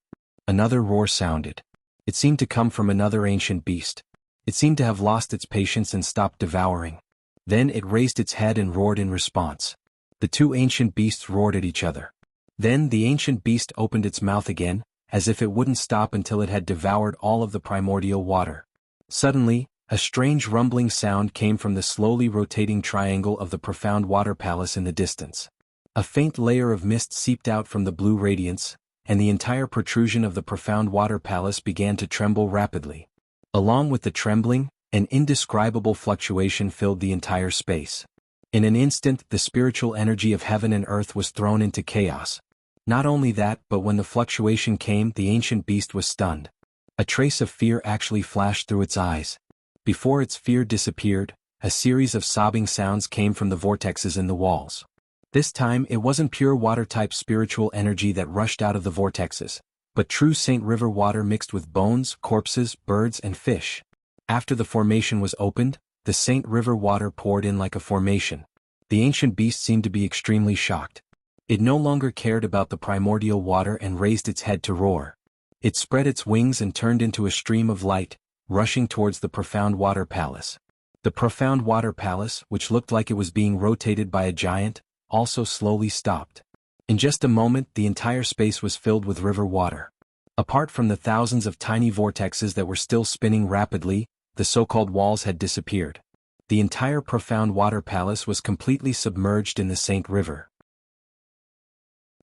Another roar sounded. It seemed to come from another ancient beast. It seemed to have lost its patience and stopped devouring. Then it raised its head and roared in response. The two ancient beasts roared at each other. Then the ancient beast opened its mouth again, as if it wouldn't stop until it had devoured all of the primordial water. Suddenly, a strange rumbling sound came from the slowly rotating triangle of the profound water palace in the distance. A faint layer of mist seeped out from the blue radiance, and the entire protrusion of the profound water palace began to tremble rapidly. Along with the trembling, an indescribable fluctuation filled the entire space. In an instant, the spiritual energy of heaven and earth was thrown into chaos. Not only that, but when the fluctuation came, the ancient beast was stunned. A trace of fear actually flashed through its eyes. Before its fear disappeared, a series of sobbing sounds came from the vortexes in the walls. This time it wasn't pure water-type spiritual energy that rushed out of the vortexes, but true Saint River water mixed with bones, corpses, birds and fish. After the formation was opened, the Saint River water poured in like a formation. The ancient beast seemed to be extremely shocked. It no longer cared about the primordial water and raised its head to roar. It spread its wings and turned into a stream of light, rushing towards the profound water palace. The profound water palace, which looked like it was being rotated by a giant, also slowly stopped. In just a moment the entire space was filled with river water. Apart from the thousands of tiny vortexes that were still spinning rapidly, the so-called walls had disappeared. The entire profound water palace was completely submerged in the Saint River.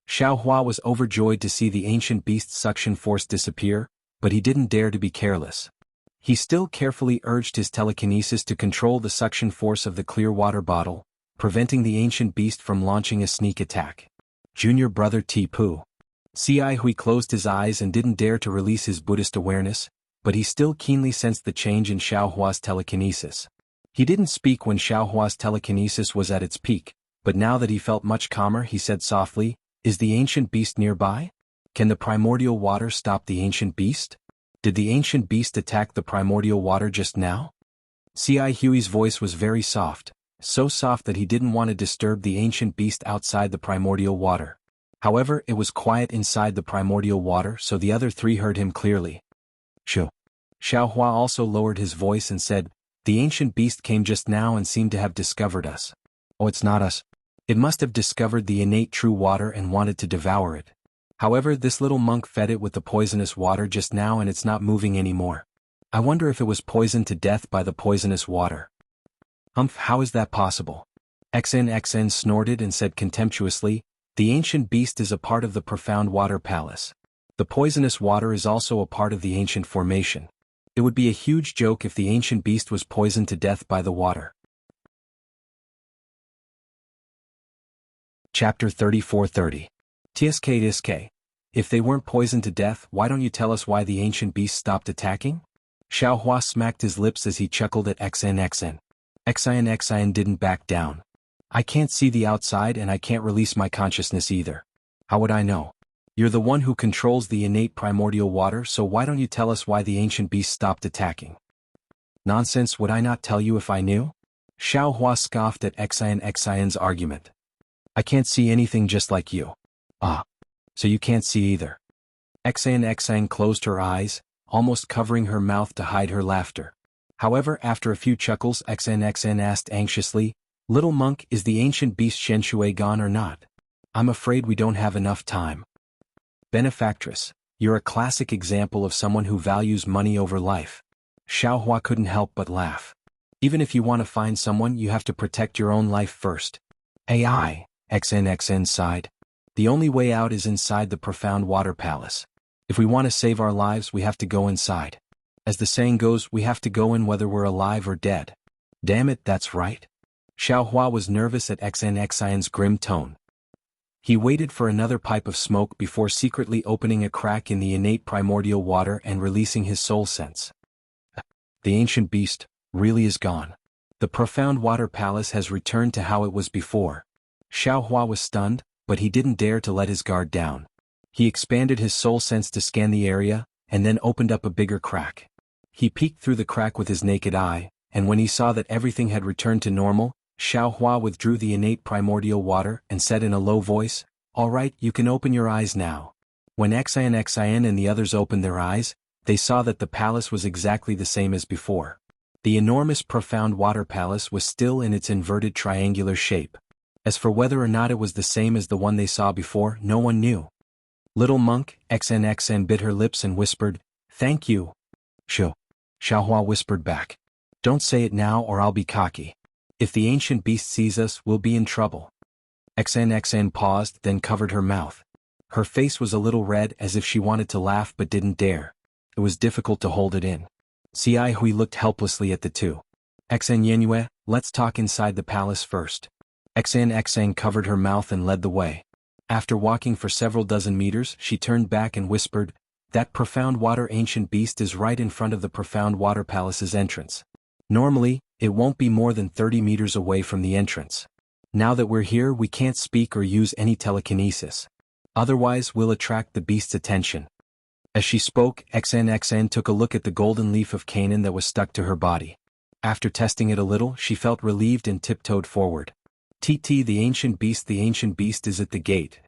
Xiao Hua was overjoyed to see the ancient beast's suction force disappear, but he didn't dare to be careless. He still carefully urged his telekinesis to control the suction force of the clear water bottle, preventing the ancient beast from launching a sneak attack. Junior brother Ti-Pu. Ci Hui closed his eyes and didn't dare to release his Buddhist awareness, but he still keenly sensed the change in Xiao Hua's telekinesis. He didn't speak when Xiao Hua's telekinesis was at its peak, but now that he felt much calmer he said softly, "Is the ancient beast nearby? Can the primordial water stop the ancient beast? Did the ancient beast attack the primordial water just now?" Ci Hui's voice was very soft, so soft that he didn't want to disturb the ancient beast outside the primordial water. However, it was quiet inside the primordial water, so the other three heard him clearly. Xiao Hua also lowered his voice and said, "The ancient beast came just now and seemed to have discovered us." "Oh, it's not us. It must have discovered the innate true water and wanted to devour it. However, this little monk fed it with the poisonous water just now and it's not moving anymore. I wonder if it was poisoned to death by the poisonous water." How is that possible?" XN snorted and said contemptuously, "The ancient beast is a part of the profound water palace. The poisonous water is also a part of the ancient formation. It would be a huge joke if the ancient beast was poisoned to death by the water." Chapter 34:30. Tsk. If they weren't poisoned to death, why don't you tell us why the ancient beast stopped attacking? Xiao Hua smacked his lips as he chuckled at XN. Xian didn't back down. "I can't see the outside and I can't release my consciousness either. How would I know? You're the one who controls the innate primordial water, so why don't you tell us why the ancient beast stopped attacking?" "Nonsense, would I not tell you if I knew?" Xiao Hua scoffed at Xian's argument. I can't see anything just like you. Ah. So you can't see either. Xan closed her eyes, almost covering her mouth to hide her laughter. However, after a few chuckles, Xan asked anxiously, "Little monk, is the ancient beast Shenshui gone or not? I'm afraid we don't have enough time." Benefactress, you're a classic example of someone who values money over life. Xiaohua couldn't help but laugh. Even if you want to find someone, you have to protect your own life first. AI, Xan sighed. The only way out is inside the profound water palace. If we want to save our lives, we have to go inside. As the saying goes, we have to go in whether we're alive or dead. Damn it, that's right. Xiaohua was nervous at Xan's grim tone. He waited for another pipe of smoke before secretly opening a crack in the innate primordial water and releasing his soul sense. The ancient beast really is gone. The profound water palace has returned to how it was before. Xiaohua was stunned, but he didn't dare to let his guard down. He expanded his soul sense to scan the area, and then opened up a bigger crack. He peeked through the crack with his naked eye, and when he saw that everything had returned to normal, Xiaohua withdrew the innate primordial water and said in a low voice, "All right, you can open your eyes now." When Xian and the others opened their eyes, they saw that the palace was exactly the same as before. The enormous profound water palace was still in its inverted triangular shape. As for whether or not it was the same as the one they saw before, no one knew. Little monk, Xan bit her lips and whispered, "Thank you." Xiaohua whispered back. "Don't say it now or I'll be cocky. If the ancient beast sees us, we'll be in trouble." Xan paused, then covered her mouth. Her face was a little red as if she wanted to laugh but didn't dare. It was difficult to hold it in. Xi Hui looked helplessly at the two. "Xan, let's talk inside the palace first." Xan covered her mouth and led the way. After walking for several dozen meters, she turned back and whispered, "That profound water ancient beast is right in front of the profound water palace's entrance. Normally, it won't be more than 30 meters away from the entrance. Now that we're here, we can't speak or use any telekinesis. Otherwise, we'll attract the beast's attention." As she spoke, Xan took a look at the golden leaf of Canaan that was stuck to her body. After testing it a little, she felt relieved and tiptoed forward. The ancient beast is at the gate."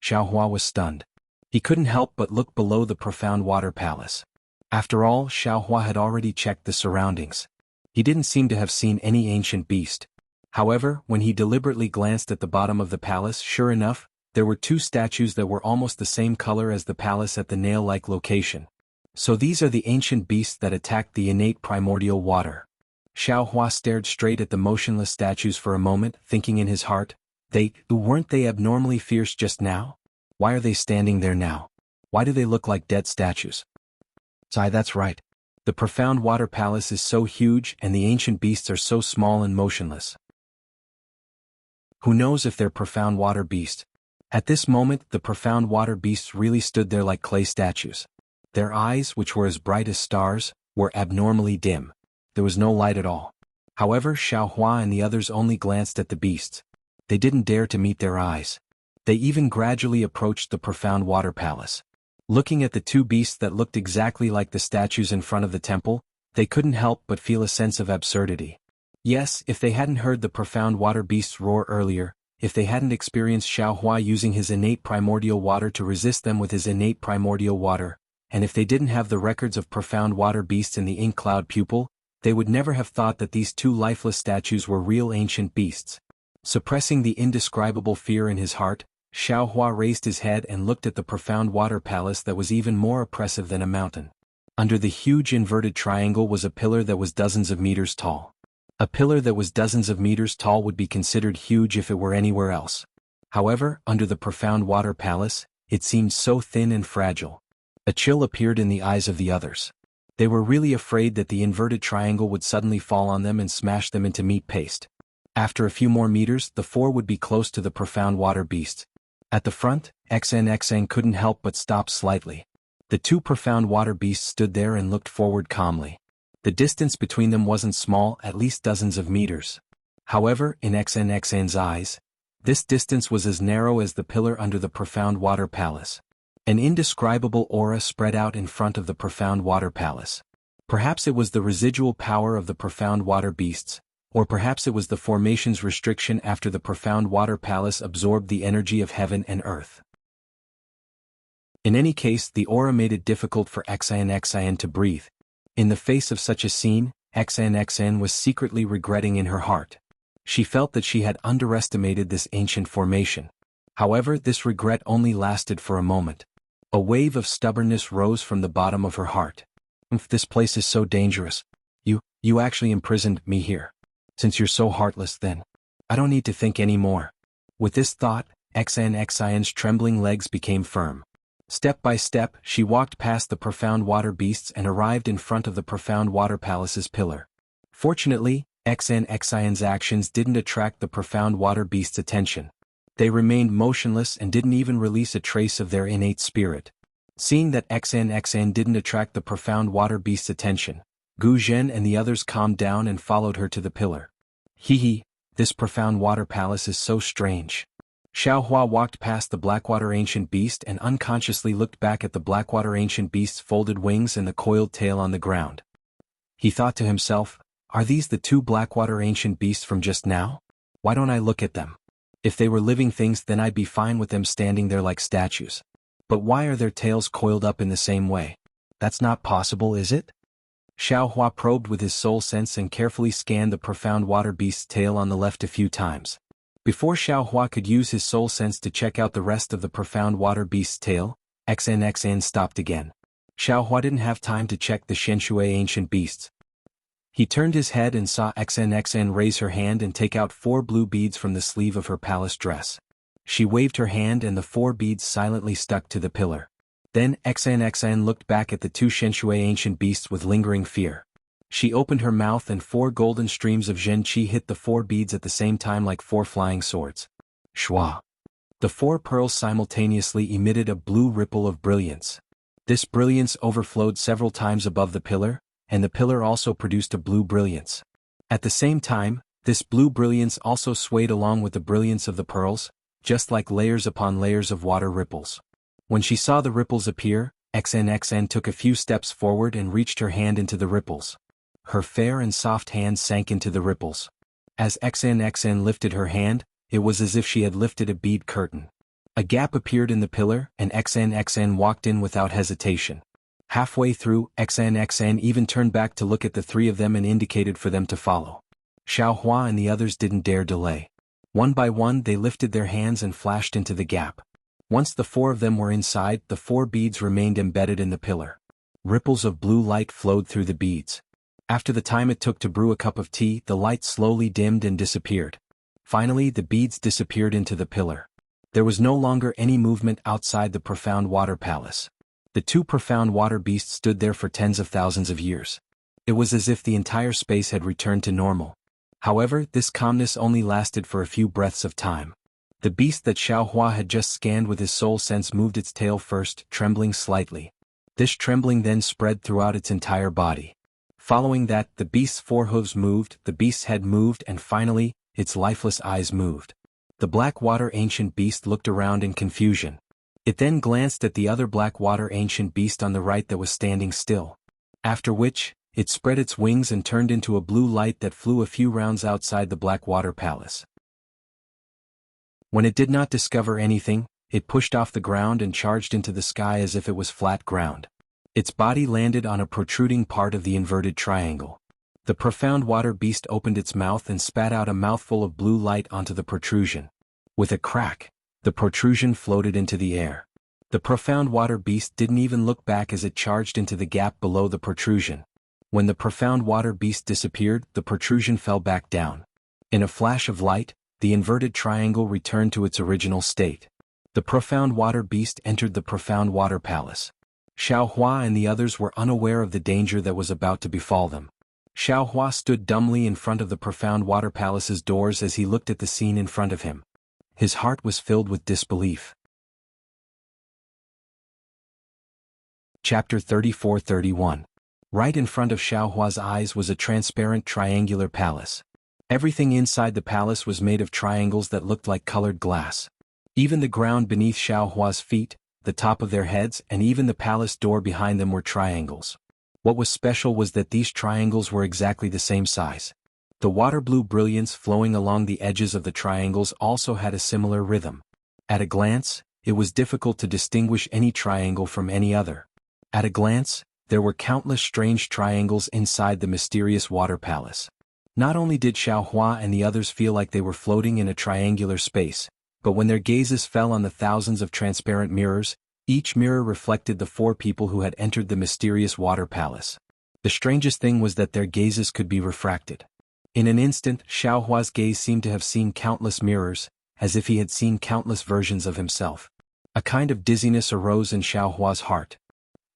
Xiaohua was stunned. He couldn't help but look below the profound water palace. After all, Xiaohua had already checked the surroundings. He didn't seem to have seen any ancient beast. However, when he deliberately glanced at the bottom of the palace, sure enough, there were two statues that were almost the same color as the palace at the nail-like location. So these are the ancient beasts that attacked the innate primordial water. Xiaohua stared straight at the motionless statues for a moment, thinking in his heart, weren't they abnormally fierce just now? Why are they standing there now? Why do they look like dead statues? That's right. The profound water palace is so huge and the ancient beasts are so small and motionless. Who knows if they're profound water beasts? At this moment, the profound water beasts really stood there like clay statues. Their eyes, which were as bright as stars, were abnormally dim. There was no light at all. However, Xiaohua and the others only glanced at the beasts. They didn't dare to meet their eyes. They even gradually approached the profound water palace. Looking at the two beasts that looked exactly like the statues in front of the temple, they couldn't help but feel a sense of absurdity. Yes, if they hadn't heard the profound water beasts roar earlier, if they hadn't experienced Xiaohua using his innate primordial water to resist them with his innate primordial water, and if they didn't have the records of profound water beasts in the ink cloud pupil, they would never have thought that these two lifeless statues were real ancient beasts. Suppressing the indescribable fear in his heart, Xiaohua raised his head and looked at the profound water palace that was even more oppressive than a mountain. Under the huge inverted triangle was a pillar that was dozens of meters tall. A pillar that was dozens of meters tall would be considered huge if it were anywhere else. However, under the profound water palace, it seemed so thin and fragile. A chill appeared in the eyes of the others. They were really afraid that the inverted triangle would suddenly fall on them and smash them into meat paste. After a few more meters, the four would be close to the profound water beast. At the front, Xan couldn't help but stop slightly. The two profound water beasts stood there and looked forward calmly. The distance between them wasn't small, at least dozens of meters. However, in Xan's eyes, this distance was as narrow as the pillar under the profound water palace. An indescribable aura spread out in front of the profound water palace. Perhaps it was the residual power of the profound water beasts, Or perhaps it was the formation's restriction after the profound water palace absorbed the energy of heaven and earth. In any case, the aura made it difficult for Xian to breathe. In the face of such a scene, Xian was secretly regretting in her heart. She felt that she had underestimated this ancient formation. However, this regret only lasted for a moment. A wave of stubbornness rose from the bottom of her heart. If this place is so dangerous, you actually imprisoned me here. Since you're so heartless, then I don't need to think any more. With this thought, Xian's trembling legs became firm. Step by step, she walked past the profound water beasts and arrived in front of the profound water palace's pillar. Fortunately, Xian's actions didn't attract the profound water beasts' attention. They remained motionless and didn't even release a trace of their innate spirit. Seeing that Xian didn't attract the profound water beast's attention, Gu Zhen and the others calmed down and followed her to the pillar. This profound water palace is so strange. Xiao Hua walked past the Blackwater Ancient Beast and unconsciously looked back at the Blackwater Ancient Beast's folded wings and the coiled tail on the ground. He thought to himself, are these the two Blackwater Ancient Beasts from just now? Why don't I look at them? If they were living things, then I'd be fine with them standing there like statues. But why are their tails coiled up in the same way? That's not possible, is it? Xiao Hua probed with his soul sense and carefully scanned the profound water beast's tail on the left a few times. Before Xiao Hua could use his soul sense to check out the rest of the profound water beast's tail, Xian stopped again. Xiao Hua didn't have time to check the Shenshui ancient beasts. He turned his head and saw Xian raise her hand and take out 4 blue beads from the sleeve of her palace dress. She waved her hand and the 4 beads silently stuck to the pillar. Then Xian looked back at the 2 Shenshui ancient beasts with lingering fear. She opened her mouth and 4 golden streams of Zhen Qi hit the 4 beads at the same time like 4 flying swords. Shua! The 4 pearls simultaneously emitted a blue ripple of brilliance. This brilliance overflowed several times above the pillar, and the pillar also produced a blue brilliance. At the same time, this blue brilliance also swayed along with the brilliance of the pearls, just like layers upon layers of water ripples. When she saw the ripples appear, Xian took a few steps forward and reached her hand into the ripples. Her fair and soft hand sank into the ripples. As Xian lifted her hand, it was as if she had lifted a bead curtain. A gap appeared in the pillar, and Xian walked in without hesitation. Halfway through, Xian even turned back to look at the 3 of them and indicated for them to follow. Xiao Hua and the others didn't dare delay. One by one they lifted their hands and flashed into the gap. Once the 4 of them were inside, the 4 beads remained embedded in the pillar. Ripples of blue light flowed through the beads. After the time it took to brew a cup of tea, the light slowly dimmed and disappeared. Finally, the beads disappeared into the pillar. There was no longer any movement outside the profound water palace. The 2 profound water beasts stood there for tens of thousands of years. It was as if the entire space had returned to normal. However, this calmness only lasted for a few breaths of time. The beast that Xiao Hua had just scanned with his soul sense moved its tail first, trembling slightly. This trembling then spread throughout its entire body. Following that, the beast's 4 hooves moved, the beast's head moved, and finally, its lifeless eyes moved. The Blackwater ancient beast looked around in confusion. It then glanced at the other Blackwater ancient beast on the right that was standing still. After which, it spread its wings and turned into a blue light that flew a few rounds outside the Blackwater Palace. When it did not discover anything, it pushed off the ground and charged into the sky as if it was flat ground. Its body landed on a protruding part of the inverted triangle. The profound water beast opened its mouth and spat out a mouthful of blue light onto the protrusion. With a crack, the protrusion floated into the air. The profound water beast didn't even look back as it charged into the gap below the protrusion. When the profound water beast disappeared, the protrusion fell back down. In a flash of light, the inverted triangle returned to its original state. The profound water beast entered the profound water palace. Xiao Hua and the others were unaware of the danger that was about to befall them. Xiao Hua stood dumbly in front of the profound water palace's doors as he looked at the scene in front of him. His heart was filled with disbelief. Chapter 34-31. Right in front of Xiao Hua's eyes was a transparent triangular palace. Everything inside the palace was made of triangles that looked like colored glass. Even the ground beneath Xiao Hua's feet, the top of their heads, and even the palace door behind them were triangles. What was special was that these triangles were exactly the same size. The water-blue brilliance flowing along the edges of the triangles also had a similar rhythm. At a glance, it was difficult to distinguish any triangle from any other. At a glance, there were countless strange triangles inside the mysterious water palace. Not only did Xiaohua and the others feel like they were floating in a triangular space, but when their gazes fell on the thousands of transparent mirrors, each mirror reflected the 4 people who had entered the mysterious water palace. The strangest thing was that their gazes could be refracted. In an instant, Xiaohua's gaze seemed to have seen countless mirrors, as if he had seen countless versions of himself. A kind of dizziness arose in Xiaohua's heart.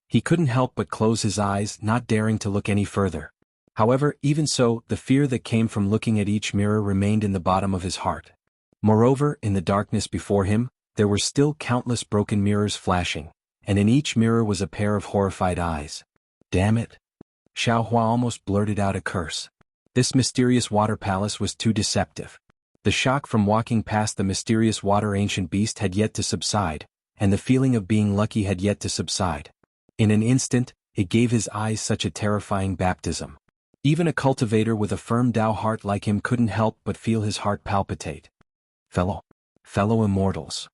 He couldn't help but close his eyes, not daring to look any further. However, even so, the fear that came from looking at each mirror remained in the bottom of his heart. Moreover, in the darkness before him, there were still countless broken mirrors flashing, and in each mirror was a pair of horrified eyes. Damn it! Xiaohua almost blurted out a curse. This mysterious water palace was too deceptive. The shock from walking past the mysterious water ancient beast had yet to subside, and the feeling of being lucky had yet to subside. In an instant, it gave his eyes such a terrifying baptism. Even a cultivator with a firm Dao heart like him couldn't help but feel his heart palpitate. Fellow immortals.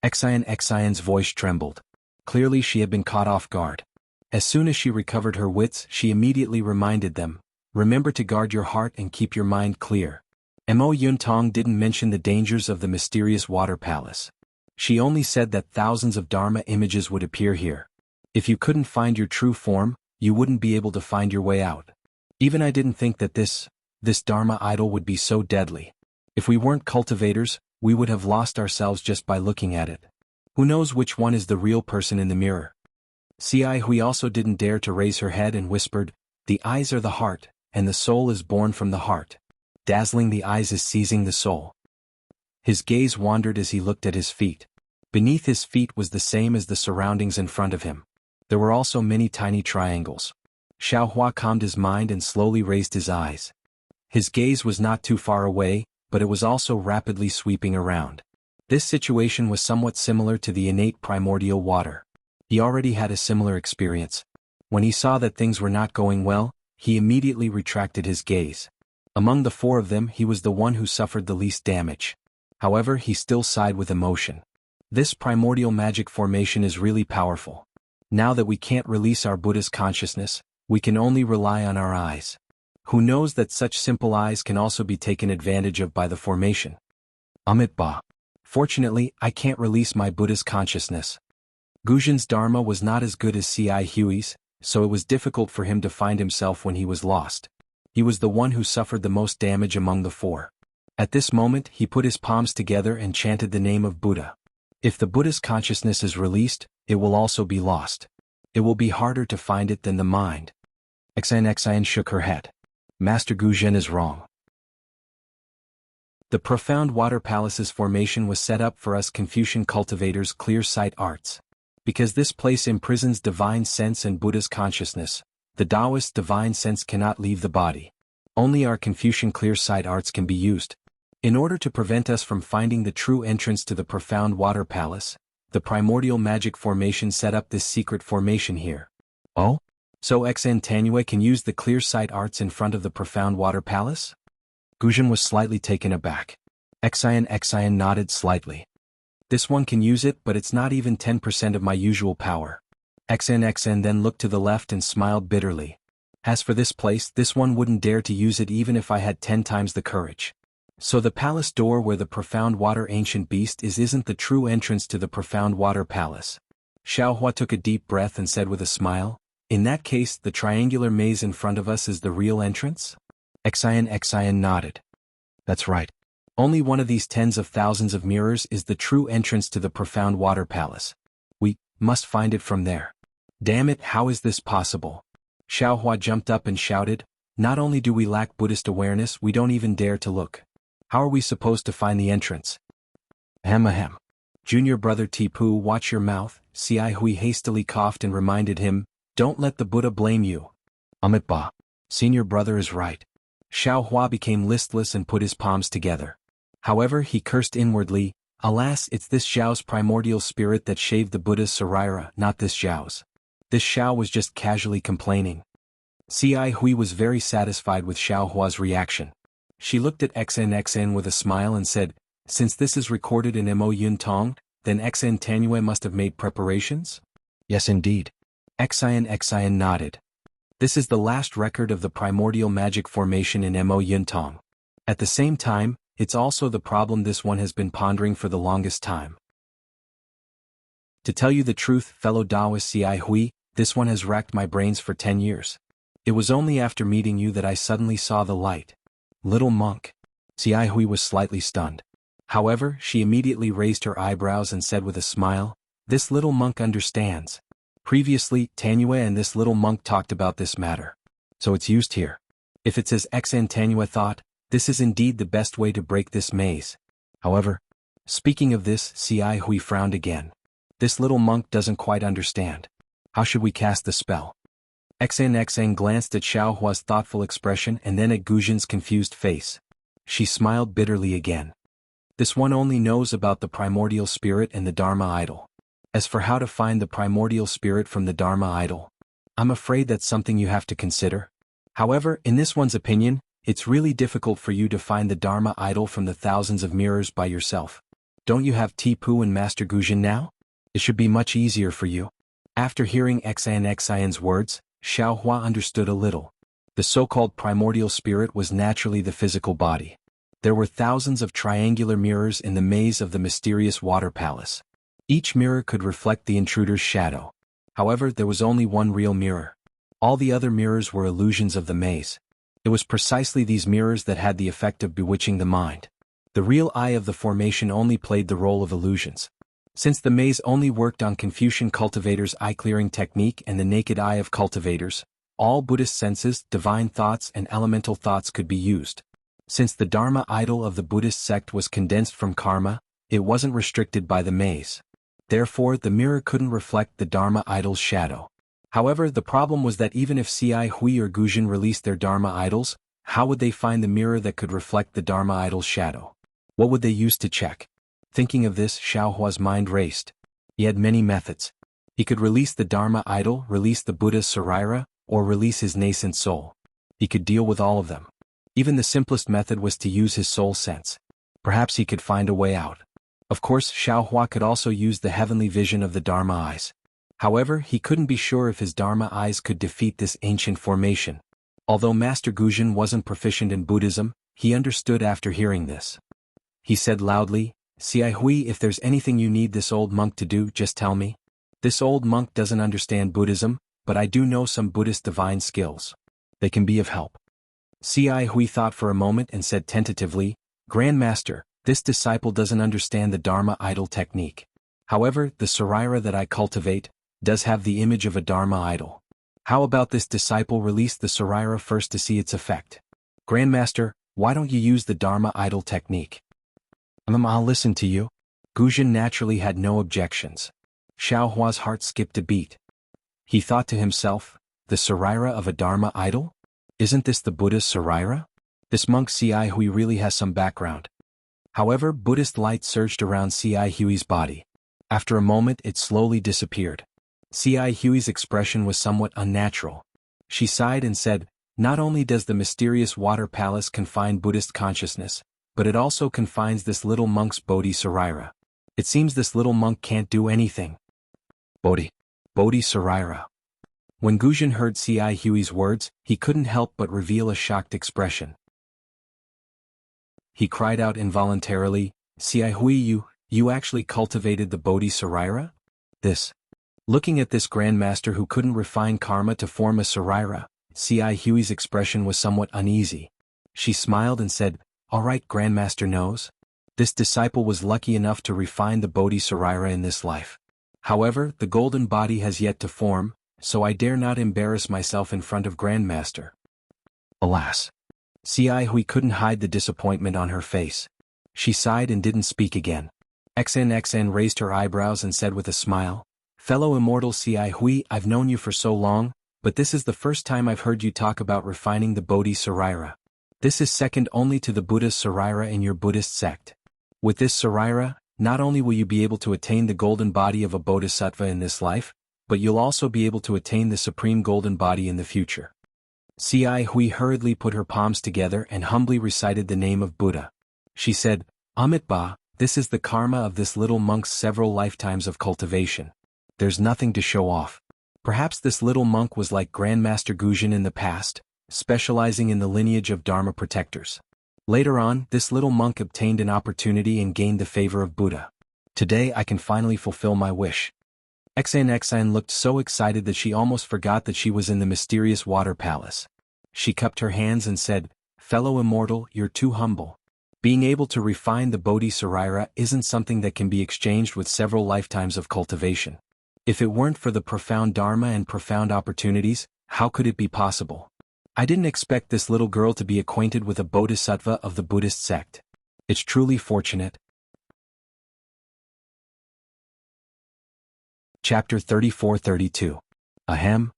Xian's voice trembled. Clearly she had been caught off guard. As soon as she recovered her wits, she immediately reminded them, remember to guard your heart and keep your mind clear. Mo Yuntong didn't mention the dangers of the mysterious water palace. She only said that thousands of Dharma images would appear here. If you couldn't find your true form, you wouldn't be able to find your way out. Even I didn't think that this Dharma idol would be so deadly. If we weren't cultivators, we would have lost ourselves just by looking at it. Who knows which one is the real person in the mirror? Cai Hui also didn't dare to raise her head and whispered, the eyes are the heart, and the soul is born from the heart. Dazzling the eyes is seizing the soul. His gaze wandered as he looked at his feet. Beneath his feet was the same as the surroundings in front of him. There were also many tiny triangles. Xiaohua calmed his mind and slowly raised his eyes. His gaze was not too far away, but it was also rapidly sweeping around. This situation was somewhat similar to the innate primordial water. He already had a similar experience. When he saw that things were not going well, he immediately retracted his gaze. Among the 4 of them, he was the one who suffered the least damage. However, he still sighed with emotion. This primordial magic formation is really powerful. Now that we can't release our Buddha's consciousness, we can only rely on our eyes. Who knows that such simple eyes can also be taken advantage of by the formation? Amit Ba. Fortunately, I can't release my Buddha's consciousness. Guzhen's Dharma was not as good as Cai Hui's, so it was difficult for him to find himself when he was lost. He was the one who suffered the most damage among the 4. At this moment, he put his palms together and chanted the name of Buddha. If the Buddha's consciousness is released, it will also be lost. It will be harder to find it than the mind. Xian shook her head. Master Guzhen is wrong. The profound water palace's formation was set up for us Confucian cultivators' clear sight arts. Because this place imprisons divine sense and Buddha's consciousness, the Taoist divine sense cannot leave the body. Only our Confucian clear sight arts can be used. In order to prevent us from finding the true entrance to the profound water palace, the primordial magic formation set up this secret formation here. Oh? So Xian can use the clear sight arts in front of the profound water palace? Guzhen was slightly taken aback. Xian nodded slightly. This one can use it, but it's not even 10% of my usual power. Xian then looked to the left and smiled bitterly. As for this place, this one wouldn't dare to use it even if I had 10 times the courage. So the palace door where the profound water ancient beast isn't the true entrance to the profound water palace. Xiaohua took a deep breath and said with a smile, in that case, the triangular maze in front of us is the real entrance? Xian nodded. That's right. Only one of these tens of thousands of mirrors is the true entrance to the profound water palace. We must find it from there. Damn it, how is this possible? Xiaohua jumped up and shouted, not only do we lack Buddhist awareness, we don't even dare to look. How are we supposed to find the entrance? Ahem. Junior brother Tipu, watch your mouth. Cai Hui hastily coughed and reminded him, don't let the Buddha blame you. Amit Ba. Senior brother is right. Xiaohua became listless and put his palms together. However, he cursed inwardly, alas, it's this Zhao's primordial spirit that shaved the Buddha's Sarira, not this Zhao's. This Xiao was just casually complaining. Cai Hui was very satisfied with Xiaohua's reaction. She looked at XNXN with a smile and said, "Since this is recorded in Mo Yun Tong, then XN Tanue must have made preparations?" "Yes indeed." Xian nodded. "This is the last record of the primordial magic formation in Mo Yun Tong. At the same time, it's also the problem this one has been pondering for the longest time. To tell you the truth, fellow Taoist Ci Hui, this one has racked my brains for 10 years. It was only after meeting you that I suddenly saw the light." "Little monk." Ci Hui was slightly stunned. However, she immediately raised her eyebrows and said with a smile, "This little monk understands. Previously, Tanue and this little monk talked about this matter. So it's used here. If it's as XN Tanue thought, this is indeed the best way to break this maze. However," speaking of this, Ci Hui frowned again. "This little monk doesn't quite understand. How should we cast the spell?" XN glanced at Xiaohua's thoughtful expression and then at Guzhin's confused face. She smiled bitterly again. "This one only knows about the primordial spirit and the Dharma idol. As for how to find the primordial spirit from the Dharma idol, I'm afraid that's something you have to consider. However, in this one's opinion, it's really difficult for you to find the Dharma idol from the thousands of mirrors by yourself. Don't you have Tipu and Master Guzhin now? It should be much easier for you." After hearing XNXIN's words, Xiaohua understood a little. The so-called primordial spirit was naturally the physical body. There were thousands of triangular mirrors in the maze of the mysterious water palace. Each mirror could reflect the intruder's shadow. However, there was only one real mirror. All the other mirrors were illusions of the maze. It was precisely these mirrors that had the effect of bewitching the mind. The real eye of the formation only played the role of illusions. Since the maze only worked on Confucian cultivators' eye-clearing technique and the naked eye of cultivators, all Buddhist senses, divine thoughts and elemental thoughts could be used. Since the Dharma idol of the Buddhist sect was condensed from karma, it wasn't restricted by the maze. Therefore, the mirror couldn't reflect the Dharma idol's shadow. However, the problem was that even if Ci Hui or Guzhin released their Dharma idols, how would they find the mirror that could reflect the Dharma idol's shadow? What would they use to check? Thinking of this, Xiaohua's mind raced. He had many methods. He could release the Dharma idol, release the Buddha's Sarira, or release his nascent soul. He could deal with all of them. Even the simplest method was to use his soul sense. Perhaps he could find a way out. Of course, Xiaohua could also use the heavenly vision of the Dharma eyes. However, he couldn't be sure if his Dharma eyes could defeat this ancient formation. Although Master Guzhin wasn't proficient in Buddhism, he understood after hearing this. He said loudly, "Ci Hui, if there's anything you need this old monk to do, just tell me. This old monk doesn't understand Buddhism, but I do know some Buddhist divine skills. They can be of help." Ci Hui thought for a moment and said tentatively, "Grand Master, this disciple doesn't understand the Dharma idol technique. However, the Sarira that I cultivate does have the image of a Dharma idol. How about this disciple release the Sarira first to see its effect? Grandmaster, why don't you use the Dharma idol technique?" I'll listen to you." Guzhin naturally had no objections. Xiaohua's heart skipped a beat. He thought to himself, the Sarira of a Dharma idol? Isn't this the Buddha's Sarira? This monk Ci Hui really has some background. However, Buddhist light surged around Ci Hui's body. After a moment it slowly disappeared. Ci Hui's expression was somewhat unnatural. She sighed and said, "Not only does the mysterious water palace confine Buddhist consciousness, but it also confines this little monk's Bodhi Sarira. It seems this little monk can't do anything." Bodhi Sarira. When Guzhin heard Ci Hui's words, he couldn't help but reveal a shocked expression. He cried out involuntarily, "Ci Hui, you actually cultivated the Bodhi Sarira? This." Looking at this grandmaster who couldn't refine karma to form a Sarira, Ci Hui's expression was somewhat uneasy. She smiled and said, "All right, Grandmaster knows. This disciple was lucky enough to refine the Bodhi Sarira in this life. However, the golden body has yet to form, so I dare not embarrass myself in front of Grandmaster." Alas. Ci Hui couldn't hide the disappointment on her face. She sighed and didn't speak again. XNXN raised her eyebrows and said with a smile, "Fellow immortal Ci Hui, I've known you for so long, but this is the first time I've heard you talk about refining the Bodhi Sarira. This is second only to the Buddha's Sarira in your Buddhist sect. With this Sarira, not only will you be able to attain the golden body of a bodhisattva in this life, but you'll also be able to attain the supreme golden body in the future." Ci Hui hurriedly put her palms together and humbly recited the name of Buddha. She said, Amitabha, this is the karma of this little monk's several lifetimes of cultivation. There's nothing to show off. Perhaps this little monk was like Grandmaster Guzhen in the past, specializing in the lineage of Dharma protectors. Later on, this little monk obtained an opportunity and gained the favor of Buddha. Today I can finally fulfill my wish. Xan looked so excited that she almost forgot that she was in the mysterious water palace. She cupped her hands and said, Fellow immortal, you're too humble. Being able to refine the Bodhi Sarira isn't something that can be exchanged with several lifetimes of cultivation. If it weren't for the profound Dharma and profound opportunities, how could it be possible? I didn't expect this little girl to be acquainted with a bodhisattva of the Buddhist sect. It's truly fortunate. Chapter 34-32. Ahem.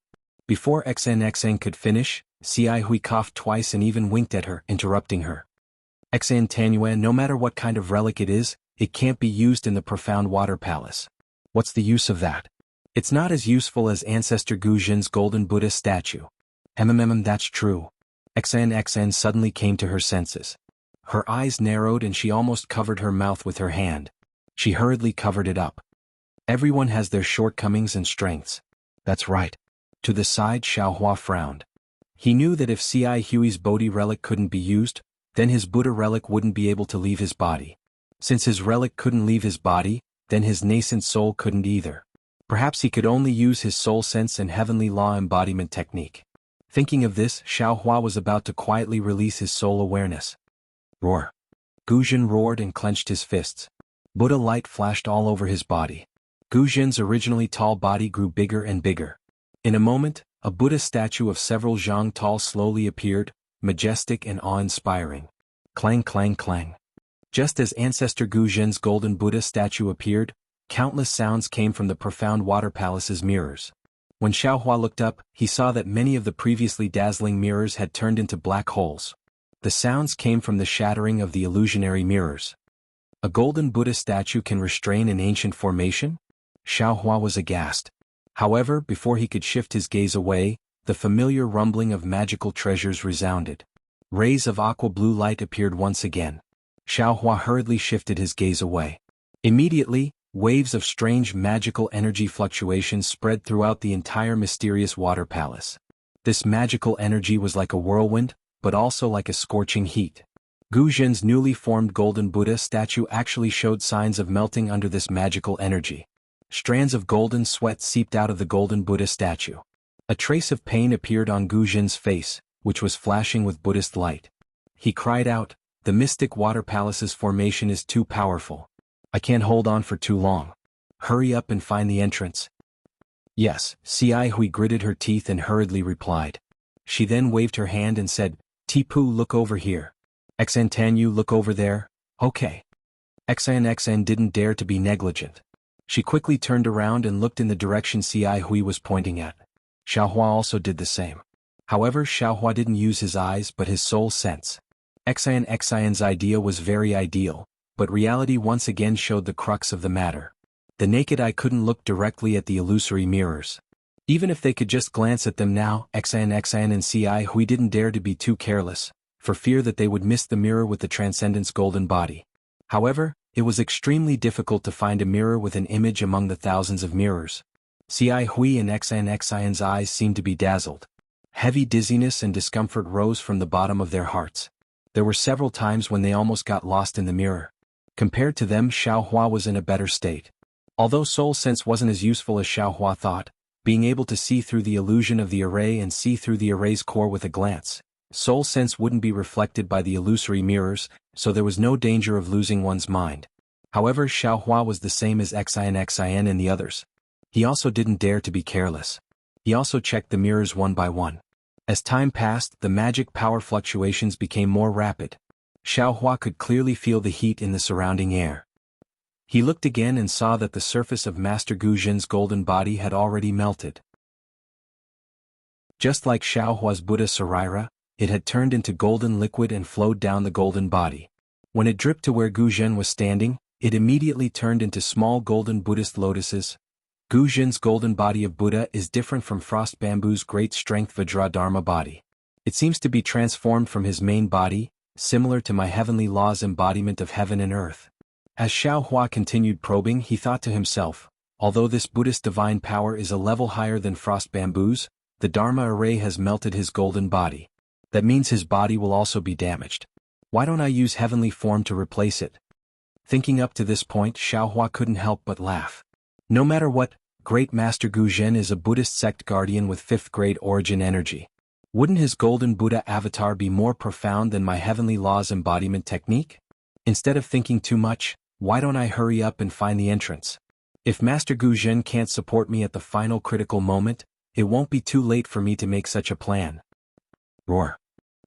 Before Xan could finish, Ci Hui coughed twice and even winked at her, interrupting her. Xan Tanyuan, no matter what kind of relic it is, it can't be used in the profound water palace. What's the use of that? It's not as useful as Ancestor Guzhen's golden Buddha statue. That's true. Xan suddenly came to her senses. Her eyes narrowed and she almost covered her mouth with her hand. She hurriedly covered it up. Everyone has their shortcomings and strengths. That's right. To the side, Xiaohua frowned. He knew that if Ci Hui's Bodhi relic couldn't be used, then his Buddha relic wouldn't be able to leave his body. Since his relic couldn't leave his body, then his nascent soul couldn't either. Perhaps he could only use his soul sense and heavenly law embodiment technique. Thinking of this, Xiaohua was about to quietly release his soul awareness. Roar. Guzhen roared and clenched his fists. Buddha light flashed all over his body. Guzhen's originally tall body grew bigger and bigger. In a moment, a Buddha statue of several zhang tall slowly appeared, majestic and awe-inspiring. Clang clang clang. Just as Ancestor Guzhen's golden Buddha statue appeared, countless sounds came from the profound water palace's mirrors. When Xiaohua looked up, he saw that many of the previously dazzling mirrors had turned into black holes. The sounds came from the shattering of the illusionary mirrors. A golden Buddha statue can restrain an ancient formation? Xiaohua was aghast. However, before he could shift his gaze away, the familiar rumbling of magical treasures resounded. Rays of aqua blue light appeared once again. Xiaohua hurriedly shifted his gaze away. Immediately, waves of strange magical energy fluctuations spread throughout the entire mysterious water palace. This magical energy was like a whirlwind, but also like a scorching heat. Guzhen's newly formed golden Buddha statue actually showed signs of melting under this magical energy. Strands of golden sweat seeped out of the golden Buddha statue. A trace of pain appeared on Guzhen's face, which was flashing with Buddhist light. He cried out, "The mystic water palace's formation is too powerful. I can't hold on for too long. Hurry up and find the entrance." Yes, Ci Hui gritted her teeth and hurriedly replied. She then waved her hand and said, "Tipu, look over here. Xan Tanyu, look over there." Okay. Xan didn't dare to be negligent. She quickly turned around and looked in the direction Ci Hui was pointing at. Xiaohua also did the same. However, Xiaohua didn't use his eyes but his soul sense. Xan's idea was very ideal, but reality once again showed the crux of the matter. The naked eye couldn't look directly at the illusory mirrors. Even if they could just glance at them now, Xan and Ci Hui didn't dare to be too careless, for fear that they would miss the mirror with the Transcendent's golden body. However, it was extremely difficult to find a mirror with an image among the thousands of mirrors. Ci Hui and Xan's eyes seemed to be dazzled. Heavy dizziness and discomfort rose from the bottom of their hearts. There were several times when they almost got lost in the mirror. Compared to them, Xiaohua was in a better state. Although soul sense wasn't as useful as Xiaohua thought, being able to see through the illusion of the array and see through the array's core with a glance, soul sense wouldn't be reflected by the illusory mirrors, so there was no danger of losing one's mind. However, Xiaohua was the same as Xan and the others. He also didn't dare to be careless. He also checked the mirrors one by one. As time passed, the magic power fluctuations became more rapid. Xiaohua could clearly feel the heat in the surrounding air. He looked again and saw that the surface of Master Guzhen's golden body had already melted. Just like Xiaohua's Buddha Sarira, it had turned into golden liquid and flowed down the golden body. When it dripped to where Guzhen was standing, it immediately turned into small golden Buddhist lotuses. Guzhen's golden body of Buddha is different from Frost Bamboo's great strength Vajradharma body. It seems to be transformed from his main body, similar to my heavenly law's embodiment of heaven and earth. As Xiao Hua continued probing, he thought to himself, although this Buddhist divine power is a level higher than frost bamboos, the Dharma array has melted his golden body. That means his body will also be damaged. Why don't I use heavenly form to replace it? Thinking up to this point, Xiao Hua couldn't help but laugh. No matter what, Great Master Gu Zhen is a Buddhist sect guardian with 5th grade origin energy. Wouldn't his golden Buddha avatar be more profound than my heavenly law's embodiment technique? Instead of thinking too much, why don't I hurry up and find the entrance? If Master Gu Zhen can't support me at the final critical moment, it won't be too late for me to make such a plan. Roar.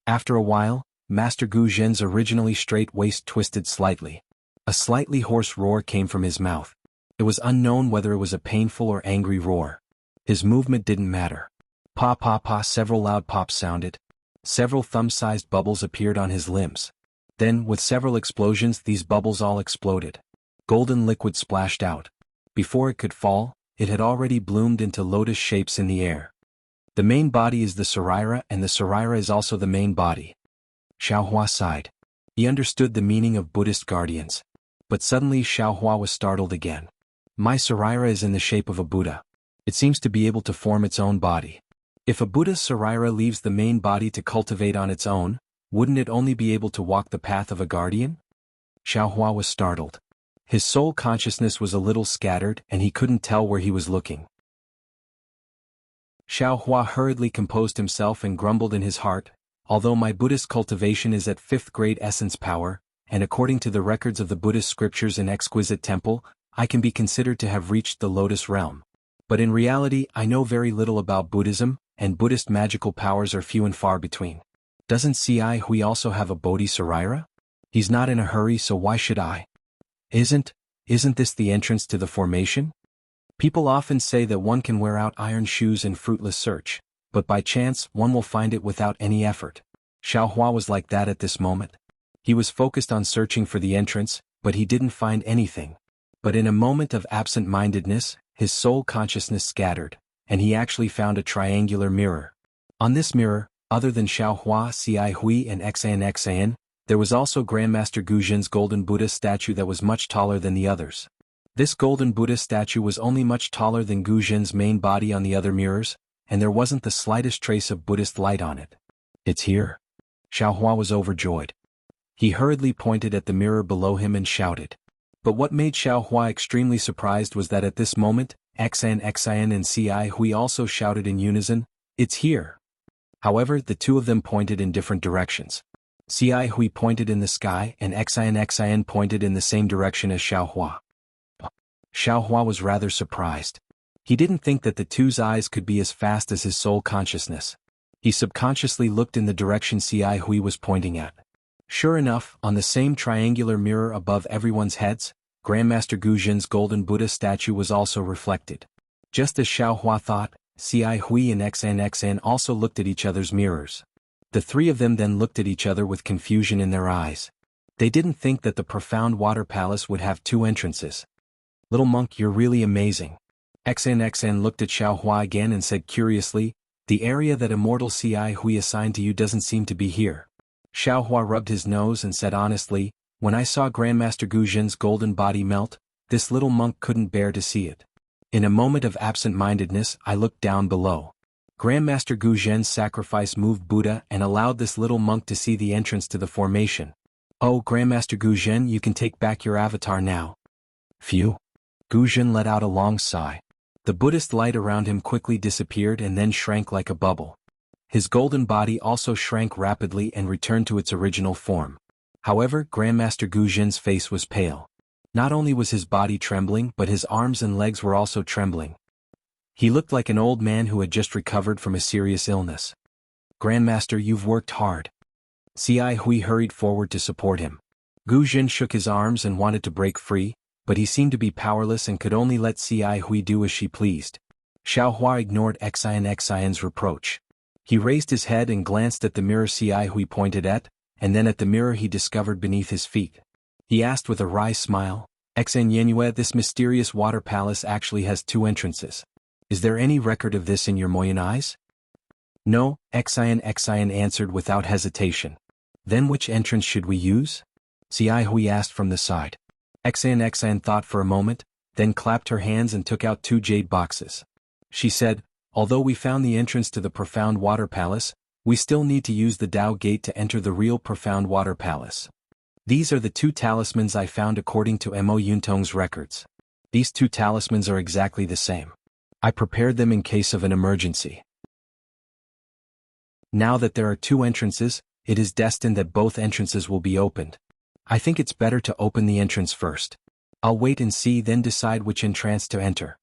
After a while, Master Gu Zhen's originally straight waist twisted slightly. A slightly hoarse roar came from his mouth. It was unknown whether it was a painful or angry roar. His movement didn't matter. Pa pa pa, several loud pops sounded. Several thumb-sized bubbles appeared on his limbs. Then, with several explosions, these bubbles all exploded. Golden liquid splashed out. Before it could fall, it had already bloomed into lotus shapes in the air. The main body is the Sarira, and the Sarira is also the main body. Xiao Hua sighed. He understood the meaning of Buddhist guardians. But suddenly Xiao Hua was startled again. My Sarira is in the shape of a Buddha. It seems to be able to form its own body. If a Buddha's Sarira leaves the main body to cultivate on its own, wouldn't it only be able to walk the path of a guardian? Xiao Hua was startled. His soul consciousness was a little scattered and he couldn't tell where he was looking. Xiao Hua hurriedly composed himself and grumbled in his heart, although my Buddhist cultivation is at 5th grade essence power, and according to the records of the Buddhist scriptures in Exquisite Temple, I can be considered to have reached the lotus realm. But in reality, I know very little about Buddhism, and Buddhist magical powers are few and far between. Doesn't Ci Hui also have a Bodhi Sarira? He's not in a hurry, so why should I? Isn't this the entrance to the formation? People often say that one can wear out iron shoes in fruitless search, but by chance one will find it without any effort. Xiao Hua was like that at this moment. He was focused on searching for the entrance, but he didn't find anything. But in a moment of absent-mindedness, his soul consciousness scattered, and he actually found a triangular mirror. On this mirror, other than Xiao Hua, Ci Hui and Xan, there was also Grandmaster Gu Zhen's golden Buddha statue that was much taller than the others. This golden Buddha statue was only much taller than Gu Zhen's main body on the other mirrors, and there wasn't the slightest trace of Buddhist light on it. It's here. Xiao Hua was overjoyed. He hurriedly pointed at the mirror below him and shouted. But what made Xiao Hua extremely surprised was that at this moment, Xan and Ci Hui also shouted in unison, "It's here!" However, the two of them pointed in different directions. Ci Hui pointed in the sky and Xan pointed in the same direction as Xiao Hua. Xiao Hua was rather surprised. He didn't think that the two's eyes could be as fast as his soul consciousness. He subconsciously looked in the direction Ci Hui was pointing at. Sure enough, on the same triangular mirror above everyone's heads, Grandmaster Gu Zhen's golden Buddha statue was also reflected. Just as Xiao Hua thought, Ci Hui and Xan also looked at each other's mirrors. The three of them then looked at each other with confusion in their eyes. They didn't think that the profound water palace would have two entrances. "Little monk, you're really amazing." Xan looked at Xiao Hua again and said curiously, "The area that immortal Ci Hui assigned to you doesn't seem to be here." Xiao Hua rubbed his nose and said honestly, "When I saw Grandmaster Gu Zhen's golden body melt, this little monk couldn't bear to see it. In a moment of absent-mindedness, I looked down below. Grandmaster Gu Zhen's sacrifice moved Buddha and allowed this little monk to see the entrance to the formation. Oh, Grandmaster Gu Zhen, you can take back your avatar now." Phew. Gu Zhen let out a long sigh. The Buddhist light around him quickly disappeared and then shrank like a bubble. His golden body also shrank rapidly and returned to its original form. However, Grandmaster Gu Zhen's face was pale. Not only was his body trembling, but his arms and legs were also trembling. He looked like an old man who had just recovered from a serious illness. "Grandmaster, you've worked hard." Ci Hui hurried forward to support him. Gu Zhen shook his arms and wanted to break free, but he seemed to be powerless and could only let Ci Hui do as she pleased. Xiao Hua ignored Xan's reproach. He raised his head and glanced at the mirror Ci Hui pointed at, and then at the mirror he discovered beneath his feet. He asked with a wry smile, "Xan, this mysterious water palace actually has two entrances. Is there any record of this in your Moyan eyes?" No, Xian answered without hesitation. Then which entrance should we use? Xiai Hui asked from the side. Xian thought for a moment, then clapped her hands and took out 2 jade boxes. She said, although we found the entrance to the Profound Water Palace, we still need to use the Dao Gate to enter the real Profound Water Palace. These are the 2 talismans I found according to Mo Yuntong's records. These 2 talismans are exactly the same. I prepared them in case of an emergency. Now that there are 2 entrances, it is destined that both entrances will be opened. I think it's better to open the entrance first. I'll wait and see, then decide which entrance to enter.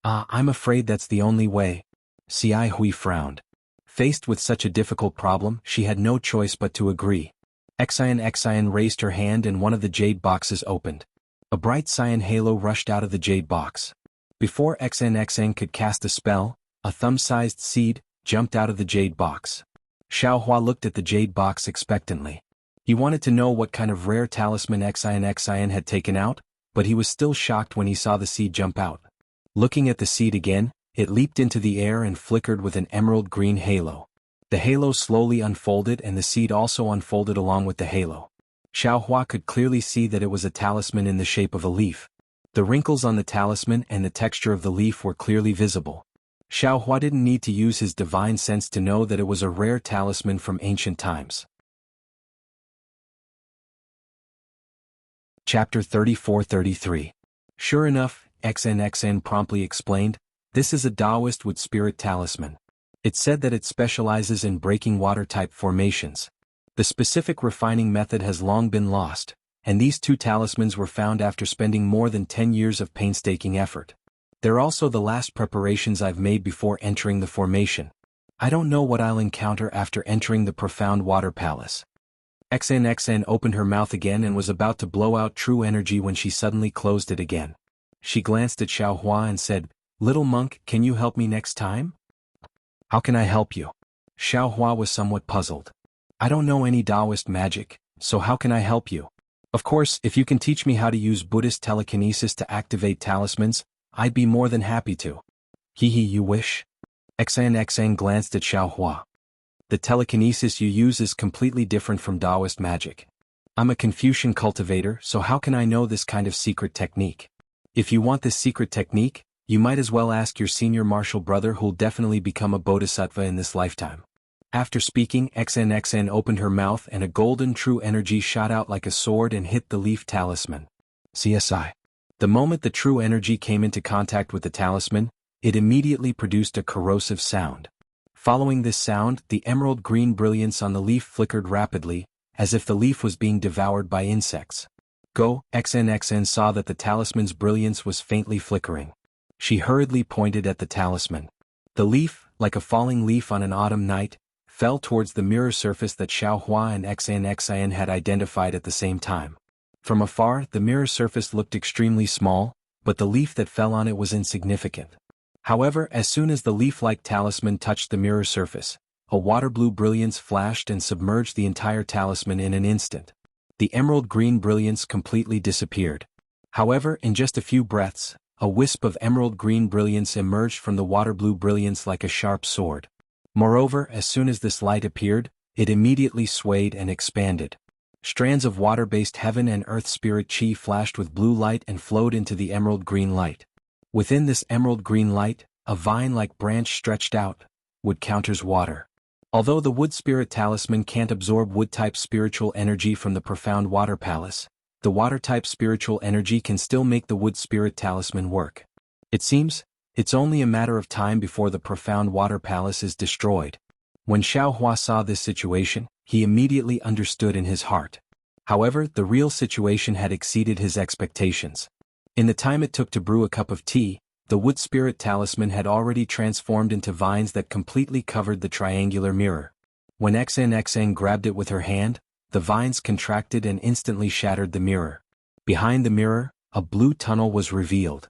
I'm afraid that's the only way. Xiai Hui frowned. Faced with such a difficult problem, she had no choice but to agree. Xian raised her hand and one of the jade boxes opened. A bright cyan halo rushed out of the jade box. Before Xian could cast a spell, a thumb-sized seed jumped out of the jade box. Xiaohua looked at the jade box expectantly. He wanted to know what kind of rare talisman Xian had taken out, but he was still shocked when he saw the seed jump out. Looking at the seed again, it leaped into the air and flickered with an emerald green halo. The halo slowly unfolded and the seed also unfolded along with the halo. Xiaohua could clearly see that it was a talisman in the shape of a leaf. The wrinkles on the talisman and the texture of the leaf were clearly visible. Xiaohua didn't need to use his divine sense to know that it was a rare talisman from ancient times. Chapter 34-33. Sure enough, Xian promptly explained, this is a Taoist wood spirit talisman. It said that it specializes in breaking water-type formations. The specific refining method has long been lost, and these 2 talismans were found after spending more than 10 years of painstaking effort. They're also the last preparations I've made before entering the formation. I don't know what I'll encounter after entering the Profound Water Palace. Xian opened her mouth again and was about to blow out true energy when she suddenly closed it again. She glanced at Xiaohua and said, "Little monk, can you help me next time?" "How can I help you?" Xiaohua was somewhat puzzled. "I don't know any Taoist magic, so how can I help you? Of course, if you can teach me how to use Buddhist telekinesis to activate talismans, I'd be more than happy to." You wish?" Xian glanced at Xiaohua. "The telekinesis you use is completely different from Taoist magic. I'm a Confucian cultivator, so how can I know this kind of secret technique? If you want this secret technique, you might as well ask your senior martial brother who'll definitely become a bodhisattva in this lifetime." After speaking, Xian opened her mouth and a golden true energy shot out like a sword and hit the leaf talisman. CSI. The moment the true energy came into contact with the talisman, it immediately produced a corrosive sound. Following this sound, the emerald green brilliance on the leaf flickered rapidly, as if the leaf was being devoured by insects. Xian saw that the talisman's brilliance was faintly flickering. She hurriedly pointed at the talisman. The leaf, like a falling leaf on an autumn night, fell towards the mirror surface that Xiaohua and Xian had identified at the same time. From afar, the mirror surface looked extremely small, but the leaf that fell on it was insignificant. However, as soon as the leaf-like talisman touched the mirror surface, a water-blue brilliance flashed and submerged the entire talisman in an instant. The emerald green brilliance completely disappeared. However, in just a few breaths, a wisp of emerald green brilliance emerged from the water-blue brilliance like a sharp sword. Moreover, as soon as this light appeared, it immediately swayed and expanded. Strands of water-based heaven and earth spirit chi flashed with blue light and flowed into the emerald green light. Within this emerald green light, a vine-like branch stretched out. Wood counters water. Although the wood spirit talisman can't absorb wood-type spiritual energy from the Profound Water Palace, the water-type spiritual energy can still make the wood spirit talisman work. It seems, it's only a matter of time before the Profound Water Palace is destroyed. When Xiaohua saw this situation, he immediately understood in his heart. However, the real situation had exceeded his expectations. In the time it took to brew a cup of tea, the wood spirit talisman had already transformed into vines that completely covered the triangular mirror. When Xian grabbed it with her hand, the vines contracted and instantly shattered the mirror. Behind the mirror, a blue tunnel was revealed.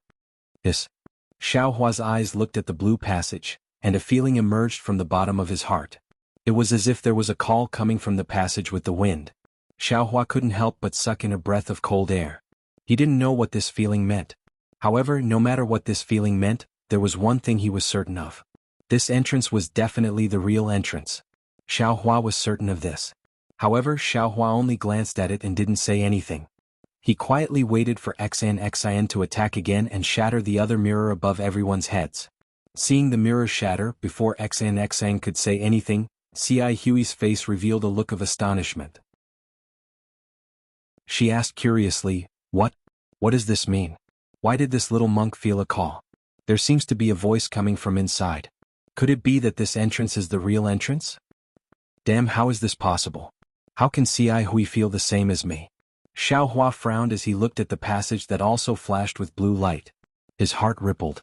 Xiaohua's eyes looked at the blue passage, and a feeling emerged from the bottom of his heart. It was as if there was a call coming from the passage with the wind. Xiaohua couldn't help but suck in a breath of cold air. He didn't know what this feeling meant. However, no matter what this feeling meant, there was one thing he was certain of. This entrance was definitely the real entrance. Xiao Hua was certain of this. However, Xiao Hua only glanced at it and didn't say anything. He quietly waited for Xian to attack again and shatter the other mirror above everyone's heads. Seeing the mirror shatter before Xian could say anything, Ci Hui's face revealed a look of astonishment. She asked curiously, What does this mean? Why did this little monk feel a call? There seems to be a voice coming from inside. Could it be that this entrance is the real entrance? Damn, how is this possible? How can Ci Hui feel the same as me? Xiao Hua frowned as he looked at the passage that also flashed with blue light. His heart rippled.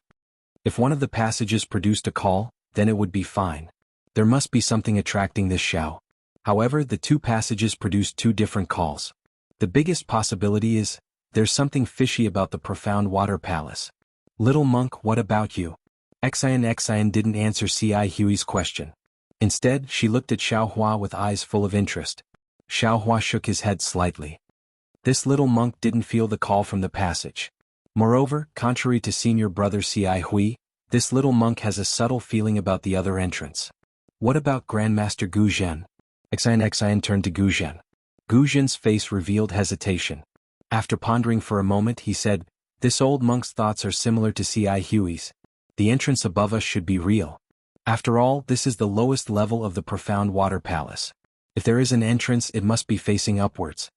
If one of the passages produced a call, then it would be fine. There must be something attracting this Xiao. However, the two passages produced two different calls. The biggest possibility is, there's something fishy about the profound water palace. Little monk, what about you? Xian didn't answer Ci Hui's question. Instead, she looked at Xiao Hua with eyes full of interest. Xiao Hua shook his head slightly. This little monk didn't feel the call from the passage. Moreover, contrary to senior brother Ci Hui, this little monk has a subtle feeling about the other entrance. What about Grandmaster Gu Zhen? Xian turned to Gu Zhen. Gu Zhen's face revealed hesitation. After pondering for a moment he said, This old monk's thoughts are similar to Ci Hui's. The entrance above us should be real. After all, this is the lowest level of the profound water palace. If there is an entrance, it must be facing upwards.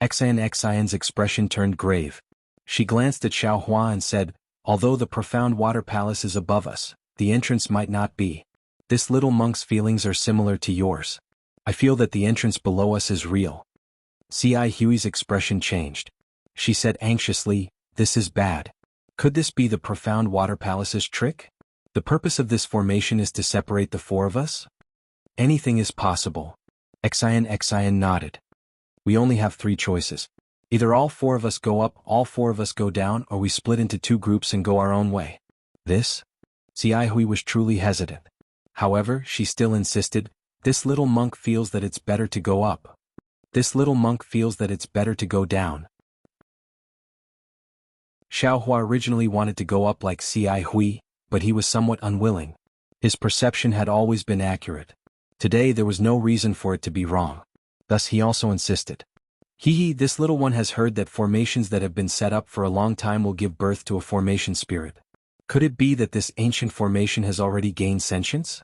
Xian's expression turned grave. She glanced at Xiao Hua and said, Although the profound water palace is above us, the entrance might not be. This little monk's feelings are similar to yours. I feel that the entrance below us is real. Ci Hui's expression changed. She said anxiously, This is bad. Could this be the profound water palace's trick? The purpose of this formation is to separate the four of us? Anything is possible. Xian nodded. We only have three choices. Either all four of us go up, all four of us go down, or we split into two groups and go our own way. This? Ci Hui was truly hesitant. However, she still insisted, This little monk feels that it's better to go up. This little monk feels that it's better to go down. Xiao Hua originally wanted to go up like Ci Hui, but he was somewhat unwilling. His perception had always been accurate. Today there was no reason for it to be wrong. Thus he also insisted. This little one has heard that formations that have been set up for a long time will give birth to a formation spirit. Could it be that this ancient formation has already gained sentience?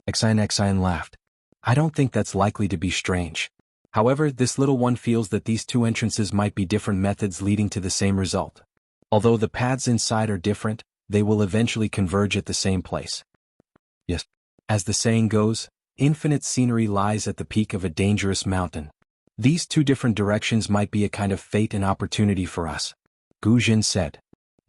Xian laughed. I don't think that's likely to be strange. However, this little one feels that these two entrances might be different methods leading to the same result. Although the paths inside are different, they will eventually converge at the same place. Yes. As the saying goes, infinite scenery lies at the peak of a dangerous mountain. These two different directions might be a kind of fate and opportunity for us. Gu Zhen said.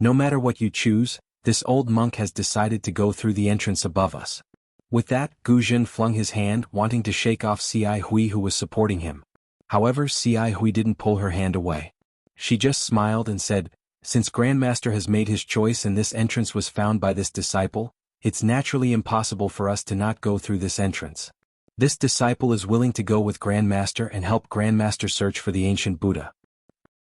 No matter what you choose, this old monk has decided to go through the entrance above us. With that, Gu Zhen flung his hand, wanting to shake off Ci Hui who was supporting him. However, Ci Hui didn't pull her hand away. She just smiled and said, Since Grandmaster has made his choice and this entrance was found by this disciple, it's naturally impossible for us to not go through this entrance. This disciple is willing to go with Grandmaster and help Grandmaster search for the ancient Buddha.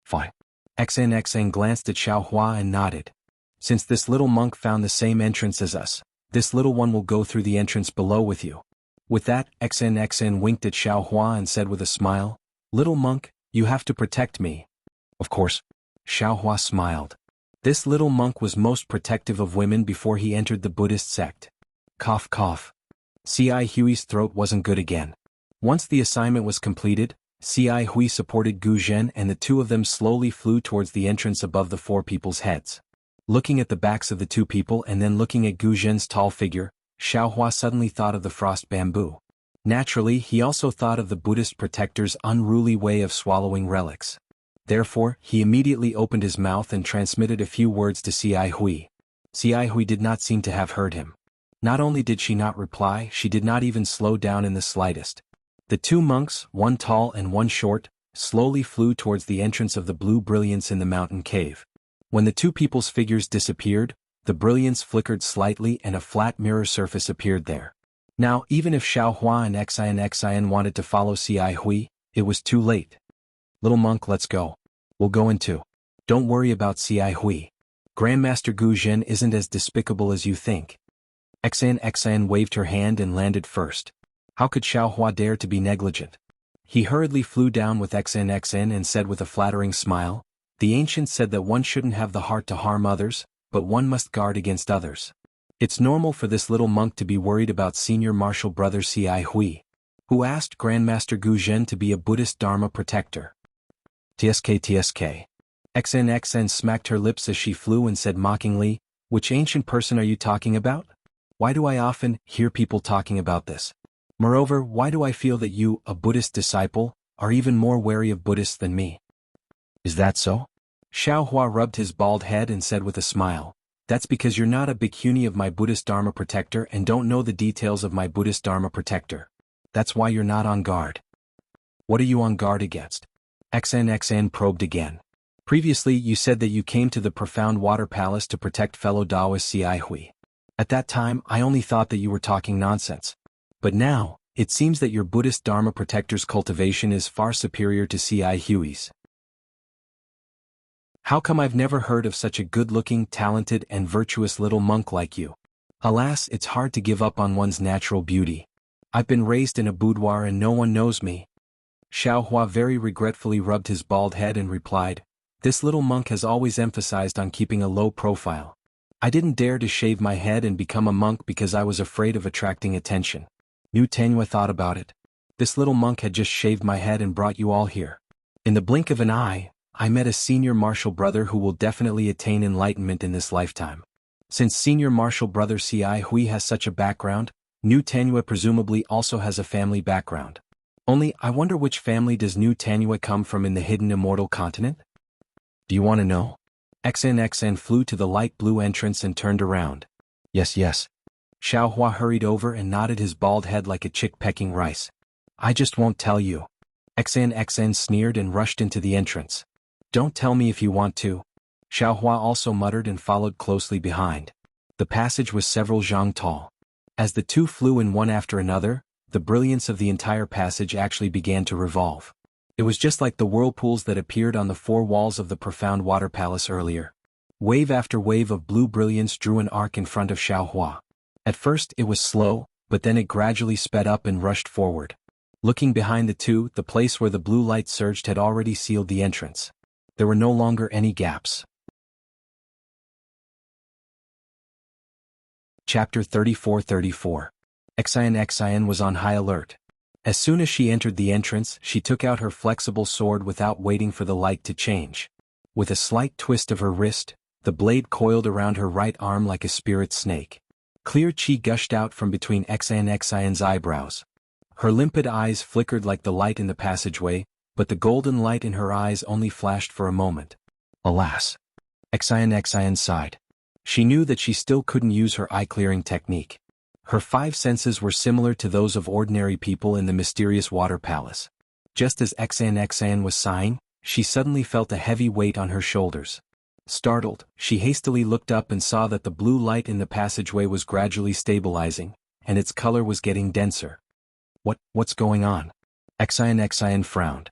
Fine. Xian glanced at Xiao Hua and nodded. Since this little monk found the same entrance as us, this little one will go through the entrance below with you. With that, Xian winked at Xiao Hua and said with a smile, Little monk, you have to protect me. Of course. Xiao Hua smiled. This little monk was most protective of women before he entered the Buddhist sect. Cough cough. Ci Hui's throat wasn't good again. Once the assignment was completed, Ci Hui supported Gu Zhen and the two of them slowly flew towards the entrance above the four people's heads. Looking at the backs of the two people and then looking at Gu Zhen's tall figure, Xiao Hua suddenly thought of the frost bamboo. Naturally, he also thought of the Buddhist protector's unruly way of swallowing relics. Therefore, he immediately opened his mouth and transmitted a few words to Ci Hui. Ci Hui did not seem to have heard him. Not only did she not reply, she did not even slow down in the slightest. The two monks, one tall and one short, slowly flew towards the entrance of the blue brilliance in the mountain cave. When the two people's figures disappeared, the brilliance flickered slightly and a flat mirror surface appeared there. Now, even if Xiao Hua and Xian wanted to follow Ci Hui, it was too late. Little monk, let's go. We'll go in too. Don't worry about Ci Hui. Grandmaster Gu Zhen isn't as despicable as you think. Xan waved her hand and landed first. How could Xiaohua dare to be negligent? He hurriedly flew down with Xan and said with a flattering smile, "The ancient said that one shouldn't have the heart to harm others, but one must guard against others. It's normal for this little monk to be worried about senior martial brother Ci Hui, who asked Grandmaster Gu Zhen to be a Buddhist Dharma protector." Tsk. Xan smacked her lips as she flew and said mockingly, "Which ancient person are you talking about? Why do I often hear people talking about this? Moreover, why do I feel that you, a Buddhist disciple, are even more wary of Buddhists than me?" "Is that so?" Xiaohua rubbed his bald head and said with a smile, "That's because you're not a bhikkhuni of my Buddhist Dharma protector and don't know the details of my Buddhist Dharma protector. That's why you're not on guard." "What are you on guard against?" Xan probed again. "Previously you said that you came to the profound water palace to protect fellow Taoist Ci Hui. At that time I only thought that you were talking nonsense. But now, it seems that your Buddhist Dharma protector's cultivation is far superior to Ci Hui's. How come I've never heard of such a good-looking, talented and virtuous little monk like you? Alas, it's hard to give up on one's natural beauty. I've been raised in a boudoir and no one knows me." Xiaohua very regretfully rubbed his bald head and replied, "This little monk has always emphasized on keeping a low profile. I didn't dare to shave my head and become a monk because I was afraid of attracting attention." New Tenua thought about it. This little monk had just shaved my head and brought you all here. In the blink of an eye, I met a senior martial brother who will definitely attain enlightenment in this lifetime. Since senior martial brother Ci Hui has such a background, New Tenua presumably also has a family background. Only, I wonder which family does New Tenua come from in the hidden immortal continent? Do you want to know? Xan flew to the light blue entrance and turned around. Yes. Xiaohua hurried over and nodded his bald head like a chick pecking rice. "I just won't tell you." Xan sneered and rushed into the entrance. "Don't tell me if you want to." Xiaohua also muttered and followed closely behind. The passage was several zhang tall. As the two flew in one after another, the brilliance of the entire passage actually began to revolve. It was just like the whirlpools that appeared on the four walls of the profound water palace earlier. Wave after wave of blue brilliance drew an arc in front of Xiaohua. At first it was slow, but then it gradually sped up and rushed forward. Looking behind the two, the place where the blue light surged had already sealed the entrance. There were no longer any gaps. Chapter 34. Xian was on high alert. As soon as she entered the entrance, she took out her flexible sword without waiting for the light to change. With a slight twist of her wrist, the blade coiled around her right arm like a spirit snake. Clear chi gushed out from between Xian's eyebrows. Her limpid eyes flickered like the light in the passageway, but the golden light in her eyes only flashed for a moment. Alas! Xian sighed. She knew that she still couldn't use her eye-clearing technique. Her five senses were similar to those of ordinary people in the mysterious water palace. Just as Xian was sighing, she suddenly felt a heavy weight on her shoulders. Startled, she hastily looked up and saw that the blue light in the passageway was gradually stabilizing, and its color was getting denser. What's going on? Xian frowned.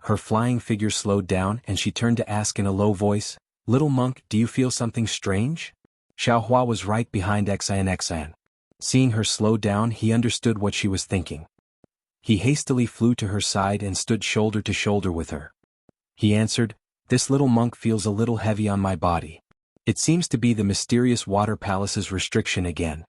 Her flying figure slowed down and she turned to ask in a low voice, "Little monk, do you feel something strange?" Xiaohua was right behind Xian. Seeing her slow down, he understood what she was thinking. He hastily flew to her side and stood shoulder to shoulder with her. He answered, "This little monk feels a little heavy on my body. It seems to be the mysterious water palace's restriction again."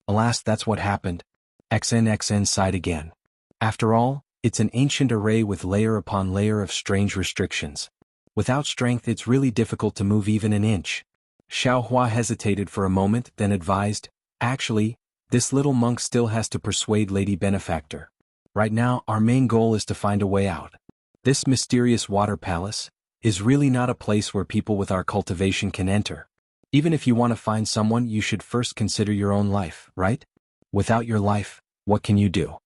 Alas, that's what happened. Xan sighed again. After all, it's an ancient array with layer upon layer of strange restrictions. Without strength it's really difficult to move even an inch. Xiaohua hesitated for a moment, then advised, "Actually, this little monk still has to persuade Lady Benefactor. Right now our main goal is to find a way out. This mysterious water palace is really not a place where people with our cultivation can enter. Even if you want to find someone, you should first consider your own life, right? Without your life, what can you do?"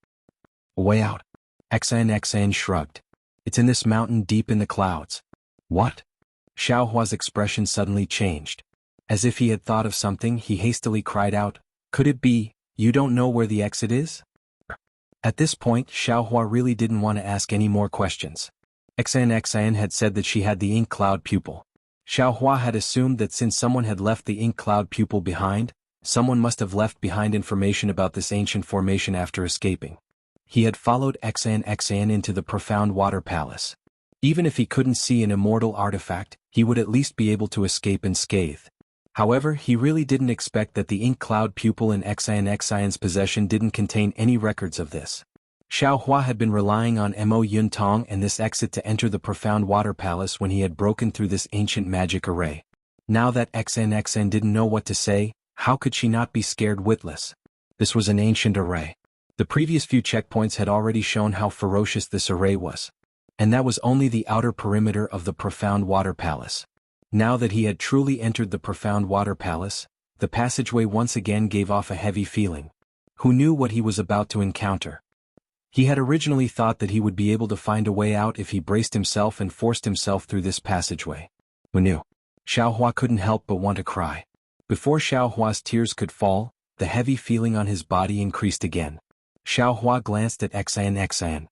"A way out." Xan shrugged. "It's in this mountain deep in the clouds." "What?" Xiaohua's expression suddenly changed. As if he had thought of something, he hastily cried out, "Could it be, you don't know where the exit is?" At this point, Xiaohua really didn't want to ask any more questions. Xan had said that she had the ink cloud pupil. Xiaohua had assumed that since someone had left the ink cloud pupil behind, Someone must have left behind information about this ancient formation after escaping. He had followed Xan into the profound water palace. Even if he couldn't see an immortal artifact, he would at least be able to escape unscathed. However, he really didn't expect that the ink cloud pupil in Xan's possession didn't contain any records of this. Xiao Hua had been relying on Mo Yun Tong and this exit to enter the profound water palace when he had broken through this ancient magic array. Now that Xan didn't know what to say, how could she not be scared witless? This was an ancient array. The previous few checkpoints had already shown how ferocious this array was. And that was only the outer perimeter of the profound water palace. Now that he had truly entered the profound water palace, the passageway once again gave off a heavy feeling. Who knew what he was about to encounter? He had originally thought that he would be able to find a way out if he braced himself and forced himself through this passageway. Who knew? Xiao Hua couldn't help but want to cry. Before Xiao Hua's tears could fall, the heavy feeling on his body increased again. Xiao Hua glanced at Xan.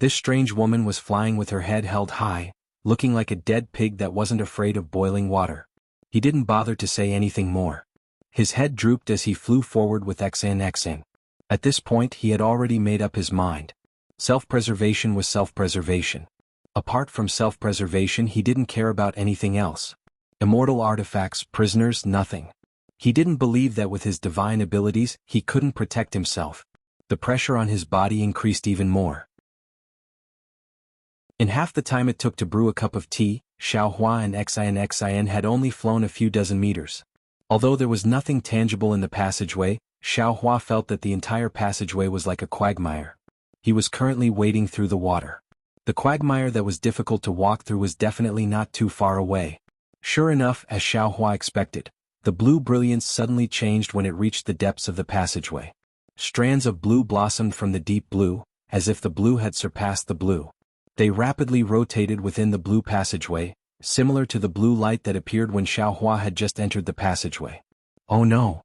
This strange woman was flying with her head held high, looking like a dead pig that wasn't afraid of boiling water. He didn't bother to say anything more. His head drooped as he flew forward with Xan. At this point he had already made up his mind. Self-preservation was self-preservation. Apart from self-preservation he didn't care about anything else. Immortal artifacts, prisoners, nothing. He didn't believe that with his divine abilities he couldn't protect himself. The pressure on his body increased even more. In half the time it took to brew a cup of tea, Xiao Hua and Xan had only flown a few dozen meters. Although there was nothing tangible in the passageway, Xiao Hua felt that the entire passageway was like a quagmire. He was currently wading through the water. The quagmire that was difficult to walk through was definitely not too far away. Sure enough, as Xiao Hua expected, the blue brilliance suddenly changed when it reached the depths of the passageway. Strands of blue blossomed from the deep blue, as if the blue had surpassed the blue. They rapidly rotated within the blue passageway, similar to the blue light that appeared when Xiao Hua had just entered the passageway. Oh no!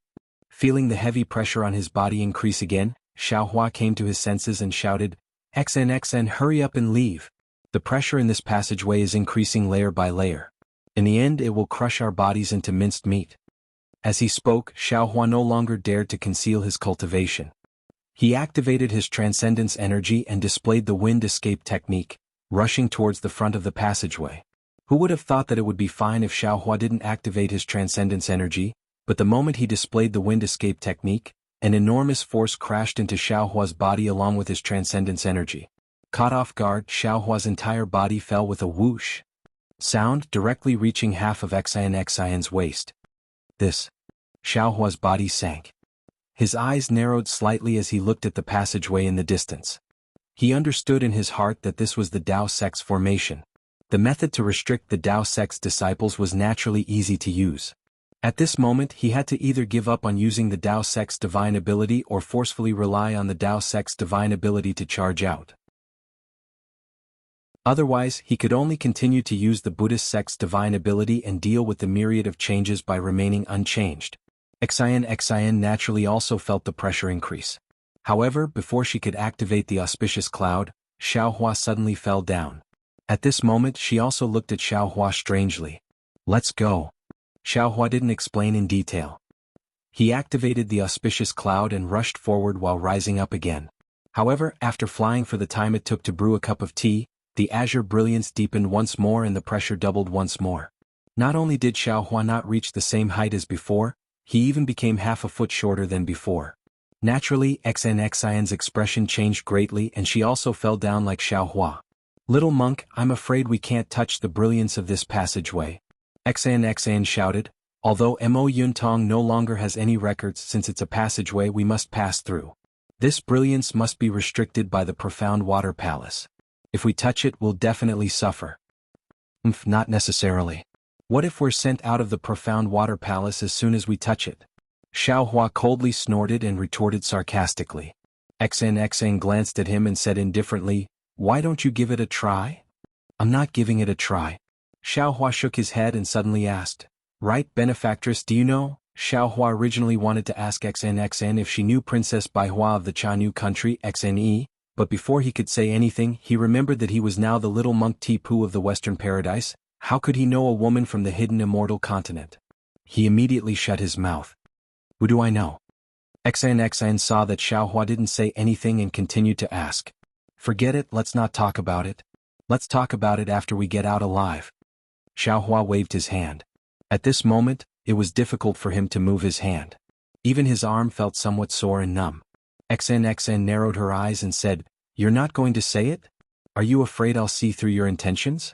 Feeling the heavy pressure on his body increase again, Xiao Hua came to his senses and shouted, Xan, hurry up and leave. The pressure in this passageway is increasing layer by layer. In the end it will crush our bodies into minced meat. As he spoke, Xiao Hua no longer dared to conceal his cultivation. He activated his transcendence energy and displayed the wind escape technique, rushing towards the front of the passageway. Who would have thought that it would be fine if Xiao Hua didn't activate his transcendence energy, but the moment he displayed the wind escape technique, an enormous force crashed into Xiao Hua's body along with his transcendence energy. Caught off guard, Xiao Hua's entire body fell with a whoosh sound, directly reaching half of Xan's waist. Xiao Hua's body sank. His eyes narrowed slightly as he looked at the passageway in the distance. He understood in his heart that this was the Dao sect's formation. The method to restrict the Dao sect's disciples was naturally easy to use. At this moment he had to either give up on using the Dao sect's divine ability or forcefully rely on the Dao sect's divine ability to charge out. Otherwise, he could only continue to use the Buddhist sect's divine ability and deal with the myriad of changes by remaining unchanged. Xan naturally also felt the pressure increase. However, before she could activate the auspicious cloud, Xiao Hua suddenly fell down. At this moment she also looked at Xiao Hua strangely. Let's go. Xiao Hua didn't explain in detail. He activated the auspicious cloud and rushed forward while rising up again. However, after flying for the time it took to brew a cup of tea, the azure brilliance deepened once more and the pressure doubled once more. Not only did Xiao Hua not reach the same height as before, he even became half a foot shorter than before. Naturally, Xan's expression changed greatly and she also fell down like Xiao Hua. Little monk, I'm afraid we can't touch the brilliance of this passageway. Xan shouted, although Mo Yun Tong no longer has any records since it's a passageway we must pass through. This brilliance must be restricted by the profound water palace. If we touch it we'll definitely suffer. Not necessarily. What if we're sent out of the profound water palace as soon as we touch it? Xiao Hua coldly snorted and retorted sarcastically. Xan glanced at him and said indifferently, why don't you give it a try? I'm not giving it a try. Xiao Hua shook his head and suddenly asked, right, benefactress, do you know? Xiao Hua originally wanted to ask Xan if she knew Princess Baihua of the Chanu country, Xne, but before he could say anything he remembered that he was now the little monk Tipu of the Western Paradise. How could he know a woman from the hidden immortal continent? He immediately shut his mouth. Who do I know? Xian saw that Xiaohua didn't say anything and continued to ask. Forget it, let's not talk about it. Let's talk about it after we get out alive. Xiaohua waved his hand. At this moment, it was difficult for him to move his hand. Even his arm felt somewhat sore and numb. Xian narrowed her eyes and said, "You're not going to say it? Are you afraid I'll see through your intentions?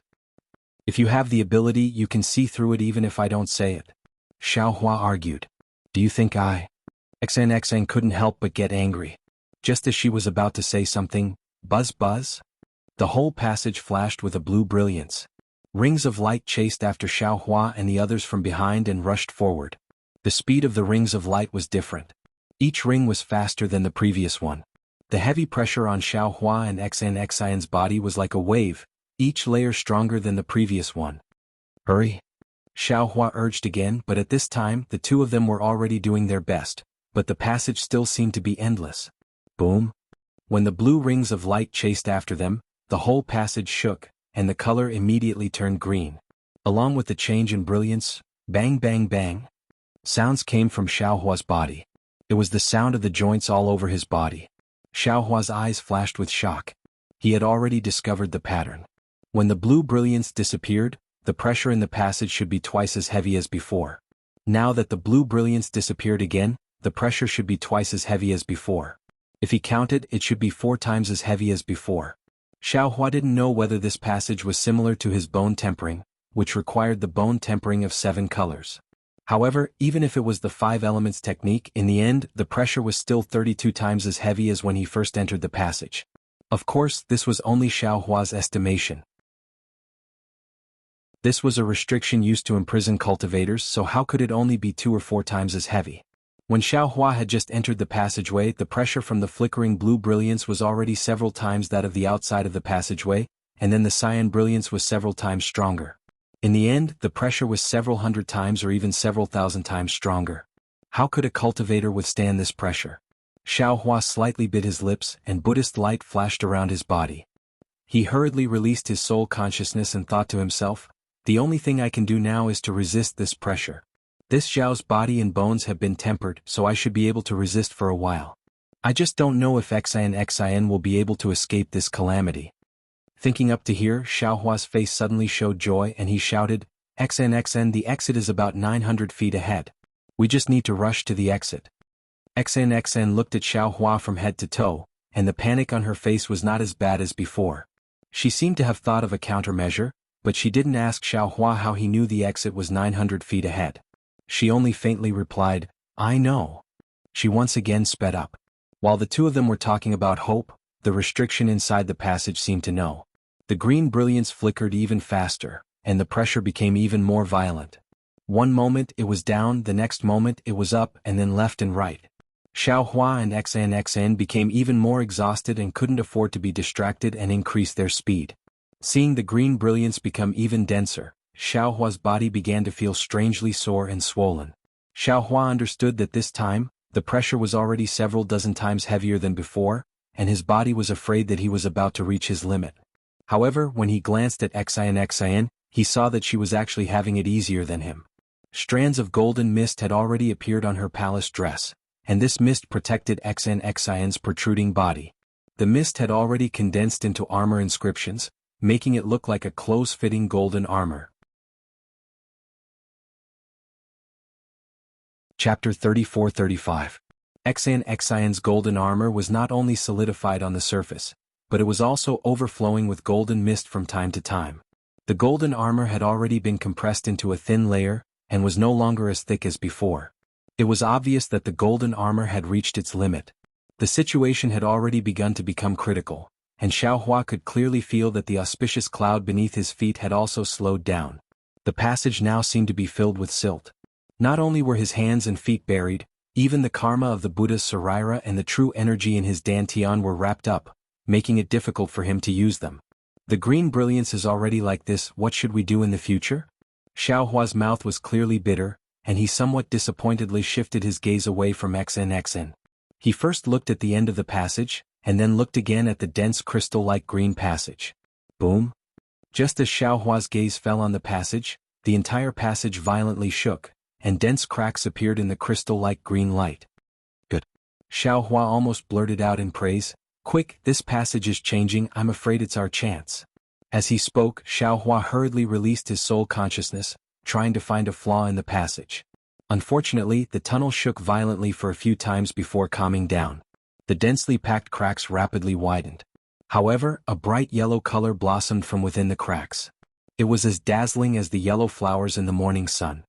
If you have the ability, you can see through it even if I don't say it." Xiaohua argued. Do you think Xian couldn't help but get angry. Just as she was about to say something, buzz buzz. The whole passage flashed with a blue brilliance. Rings of light chased after Xiaohua and the others from behind and rushed forward. The speed of the rings of light was different. Each ring was faster than the previous one. The heavy pressure on Xiaohua and Xian's body was like a wave, each layer stronger than the previous one. Hurry! Xiaohua urged again, but at this time the two of them were already doing their best, but the passage still seemed to be endless. Boom! When the blue rings of light chased after them, the whole passage shook, and the color immediately turned green. Along with the change in brilliance, bang bang bang. Sounds came from Xiaohua's body. It was the sound of the joints all over his body. Xiaohua's eyes flashed with shock. He had already discovered the pattern. When the blue brilliance disappeared, the pressure in the passage should be twice as heavy as before. Now that the blue brilliance disappeared again, the pressure should be twice as heavy as before. If he counted, it should be 4 times as heavy as before. Xiaohua didn't know whether this passage was similar to his bone tempering, which required the bone tempering of 7 colors. However, even if it was the 5 elements technique, in the end, the pressure was still 32 times as heavy as when he first entered the passage. Of course, this was only Xiaohua's estimation. This was a restriction used to imprison cultivators, so how could it only be 2 or 4 times as heavy? When Xiaohua had just entered the passageway, the pressure from the flickering blue brilliance was already several times that of the outside of the passageway, and then the cyan brilliance was several times stronger. In the end, the pressure was several hundred times or even several thousand times stronger. How could a cultivator withstand this pressure? Xiaohua slightly bit his lips, and Buddhist light flashed around his body. He hurriedly released his soul consciousness and thought to himself, the only thing I can do now is to resist this pressure. This Xiao's body and bones have been tempered, so I should be able to resist for a while. I just don't know if Xian will be able to escape this calamity. Thinking up to here, Xiaohua's face suddenly showed joy and he shouted, Xian, the exit is about 900 feet ahead. We just need to rush to the exit. Xian looked at Xiaohua from head to toe, and the panic on her face was not as bad as before. She seemed to have thought of a countermeasure, but she didn't ask Xiaohua how he knew the exit was 900 feet ahead. She only faintly replied, I know. She once again sped up. While the two of them were talking about hope, the restriction inside the passage seemed to know. The green brilliance flickered even faster, and the pressure became even more violent. One moment it was down, the next moment it was up and then left and right. Xiaohua and Xian became even more exhausted and couldn't afford to be distracted and increased their speed. Seeing the green brilliance become even denser, Xiaohua's body began to feel strangely sore and swollen. Xiaohua understood that this time, the pressure was already several dozen times heavier than before, and his body was afraid that he was about to reach his limit. However, when he glanced at Xian, he saw that she was actually having it easier than him. Strands of golden mist had already appeared on her palace dress, and this mist protected Xian's protruding body. The mist had already condensed into armor inscriptions, making it look like a close-fitting golden armor. Chapter 34-35. Xian's golden armor was not only solidified on the surface, but it was also overflowing with golden mist from time to time. The golden armor had already been compressed into a thin layer, and was no longer as thick as before. It was obvious that the golden armor had reached its limit. The situation had already begun to become critical, and Xiaohua could clearly feel that the auspicious cloud beneath his feet had also slowed down. The passage now seemed to be filled with silt. Not only were his hands and feet buried, even the karma of the Buddha's Sarira and the true energy in his dantian were wrapped up, making it difficult for him to use them. The green brilliance is already like this, what should we do in the future? Xiaohua's mouth was clearly bitter, and he somewhat disappointedly shifted his gaze away from Xian. He first looked at the end of the passage, and then looked again at the dense crystal-like green passage. Boom! Just as Xiaohua's gaze fell on the passage, the entire passage violently shook, and dense cracks appeared in the crystal-like green light. Good. Xiao Hua almost blurted out in praise. Quick, this passage is changing, I'm afraid it's our chance. As he spoke, Xiao Hua hurriedly released his soul consciousness, trying to find a flaw in the passage. Unfortunately, the tunnel shook violently for a few times before calming down. The densely packed cracks rapidly widened. However, a bright yellow color blossomed from within the cracks. It was as dazzling as the yellow flowers in the morning sun.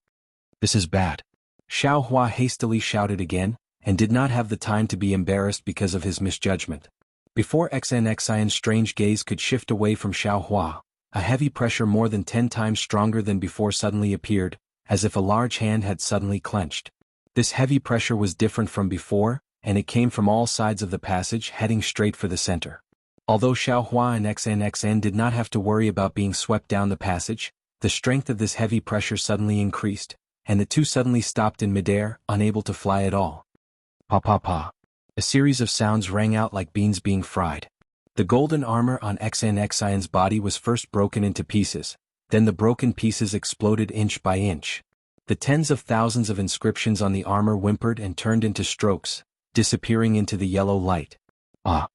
This is bad. Xiao Hua hastily shouted again, and did not have the time to be embarrassed because of his misjudgment. Before Xian's strange gaze could shift away from Xiao Hua, a heavy pressure more than 10 times stronger than before suddenly appeared, as if a large hand had suddenly clenched. This heavy pressure was different from before, and it came from all sides of the passage heading straight for the center. Although Xiao Hua and Xan did not have to worry about being swept down the passage, the strength of this heavy pressure suddenly increased, and the two suddenly stopped in midair, unable to fly at all. Pa pa pa. A series of sounds rang out like beans being fried. The golden armor on Xian's body was first broken into pieces, then the broken pieces exploded inch by inch. The tens of thousands of inscriptions on the armor whimpered and turned into strokes, disappearing into the yellow light. Ah!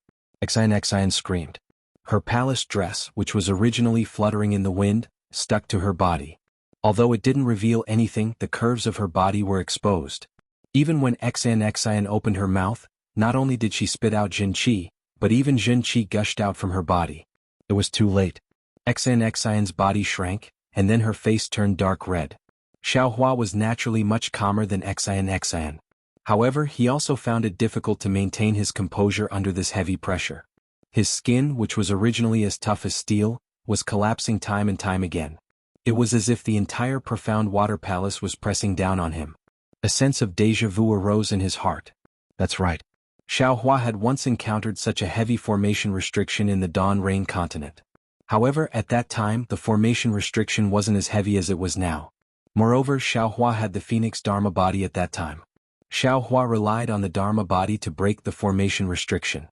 Xian screamed. Her palace dress, which was originally fluttering in the wind, stuck to her body. Although it didn't reveal anything, the curves of her body were exposed. Even when Xian opened her mouth, not only did she spit out Jin Qi, but even Jin Qi gushed out from her body. It was too late. Xian's body shrank, and then her face turned dark red. Xiao Hua was naturally much calmer than Xian. However, he also found it difficult to maintain his composure under this heavy pressure. His skin, which was originally as tough as steel, was collapsing time and time again. It was as if the entire profound water palace was pressing down on him. A sense of déjà vu arose in his heart. That's right. Xiao Hua had once encountered such a heavy formation restriction in the Dawn Rain continent. However, at that time, the formation restriction wasn't as heavy as it was now. Moreover, Xiao Hua had the Phoenix Dharma body at that time. Xiao Hua relied on the Dharma body to break the formation restriction.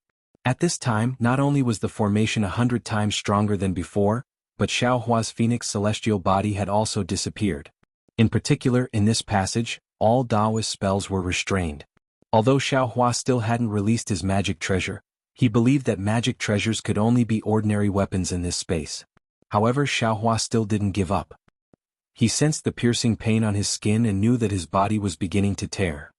At this time, not only was the formation 100 times stronger than before, but Xiao Hua's Phoenix celestial body had also disappeared. In particular, in this passage, all Taoist spells were restrained. Although Xiao Hua still hadn't released his magic treasure, he believed that magic treasures could only be ordinary weapons in this space. However, Xiao Hua still didn't give up. He sensed the piercing pain on his skin and knew that his body was beginning to tear.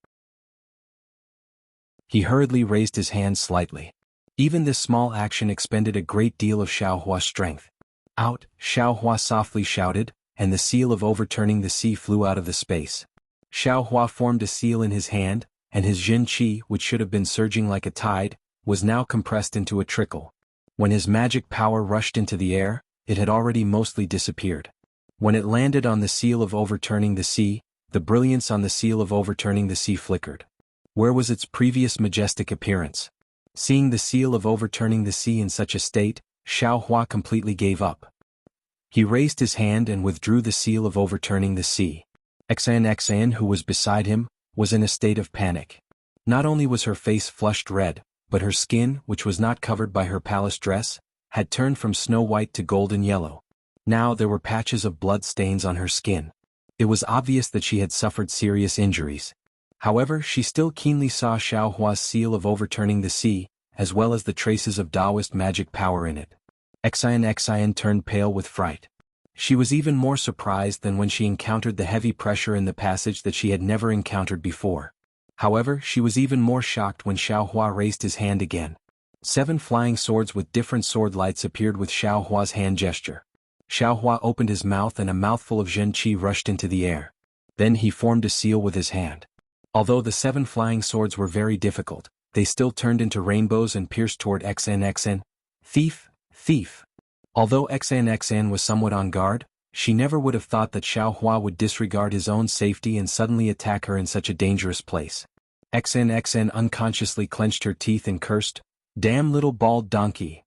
He hurriedly raised his hand slightly. Even this small action expended a great deal of Xiao Hua's strength. Out, Xiao Hua softly shouted, and the seal of overturning the sea flew out of the space. Xiao Hua formed a seal in his hand, and his Jin Qi, which should have been surging like a tide, was now compressed into a trickle. When his magic power rushed into the air, it had already mostly disappeared. When it landed on the seal of overturning the sea, the brilliance on the seal of overturning the sea flickered. Where was its previous majestic appearance? Seeing the seal of overturning the sea in such a state, Xiao Hua completely gave up. He raised his hand and withdrew the seal of overturning the sea. Xian, who was beside him, was in a state of panic. Not only was her face flushed red, but her skin, which was not covered by her palace dress, had turned from snow white to golden yellow. Now there were patches of blood stains on her skin. It was obvious that she had suffered serious injuries. However, she still keenly saw Xiao Hua's seal of overturning the sea, as well as the traces of Taoist magic power in it. Xian turned pale with fright. She was even more surprised than when she encountered the heavy pressure in the passage that she had never encountered before. However, she was even more shocked when Xiao Hua raised his hand again. 7 flying swords with different sword lights appeared with Xiao Hua's hand gesture. Xiao Hua opened his mouth and a mouthful of Jin Qi rushed into the air. Then he formed a seal with his hand. Although the 7 flying swords were very difficult, they still turned into rainbows and pierced toward Xan. Thief, thief. Although Xan was somewhat on guard, she never would have thought that Xiao Hua would disregard his own safety and suddenly attack her in such a dangerous place. Xan unconsciously clenched her teeth and cursed, "Damn little bald donkey."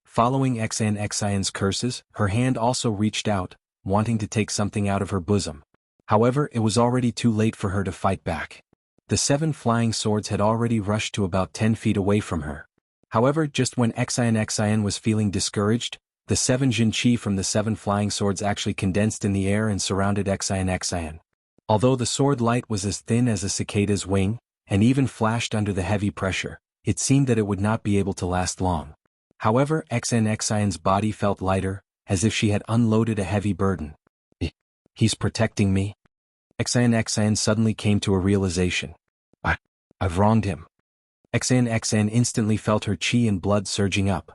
Following Xian's curses, her hand also reached out, wanting to take something out of her bosom. However, it was already too late for her to fight back. The 7 flying swords had already rushed to about 10 feet away from her. However, just when Xian was feeling discouraged, the The 7 Jinqi from the 7 flying swords actually condensed in the air and surrounded Xian. Although the sword light was as thin as a cicada's wing, and even flashed under the heavy pressure, it seemed that it would not be able to last long. However, Xian's body felt lighter, as if she had unloaded a heavy burden. He's protecting me? Xian suddenly came to a realization. I've wronged him. Xian instantly felt her qi and blood surging up.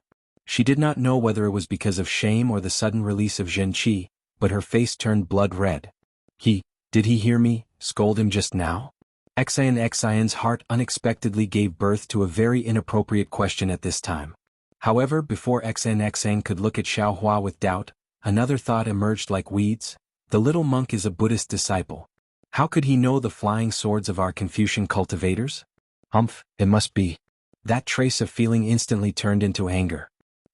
She did not know whether it was because of shame or the sudden release of Zhen qi, but her face turned blood red. Did he hear me scold him just now? Xian's heart unexpectedly gave birth to a very inappropriate question at this time. However, before Xian could look at Xiaohua with doubt, another thought emerged like weeds. The little monk is a Buddhist disciple. How could he know the flying swords of our Confucian cultivators? It must be. That trace of feeling instantly turned into anger.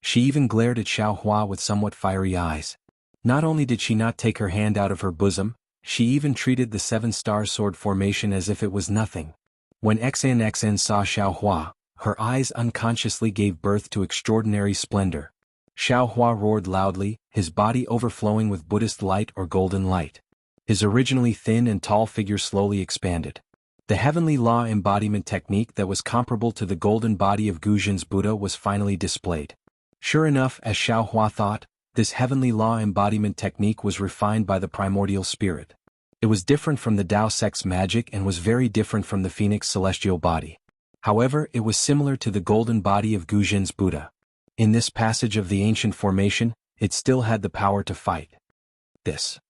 She even glared at Xiaohua with somewhat fiery eyes. Not only did she not take her hand out of her bosom, she even treated the 7-star sword formation as if it was nothing. When Xian saw Xiaohua, her eyes unconsciously gave birth to extraordinary splendor. Xiaohua roared loudly, his body overflowing with Buddhist light or golden light. His originally thin and tall figure slowly expanded. The heavenly law embodiment technique that was comparable to the golden body of Guzhen's Buddha was finally displayed. Sure enough, as Xiaohua thought, this heavenly law embodiment technique was refined by the primordial spirit. It was different from the Tao sect's magic and was very different from the Phoenix celestial body. However, it was similar to the golden body of Guzhen's Buddha. In this passage of the ancient formation, it still had the power to fight. This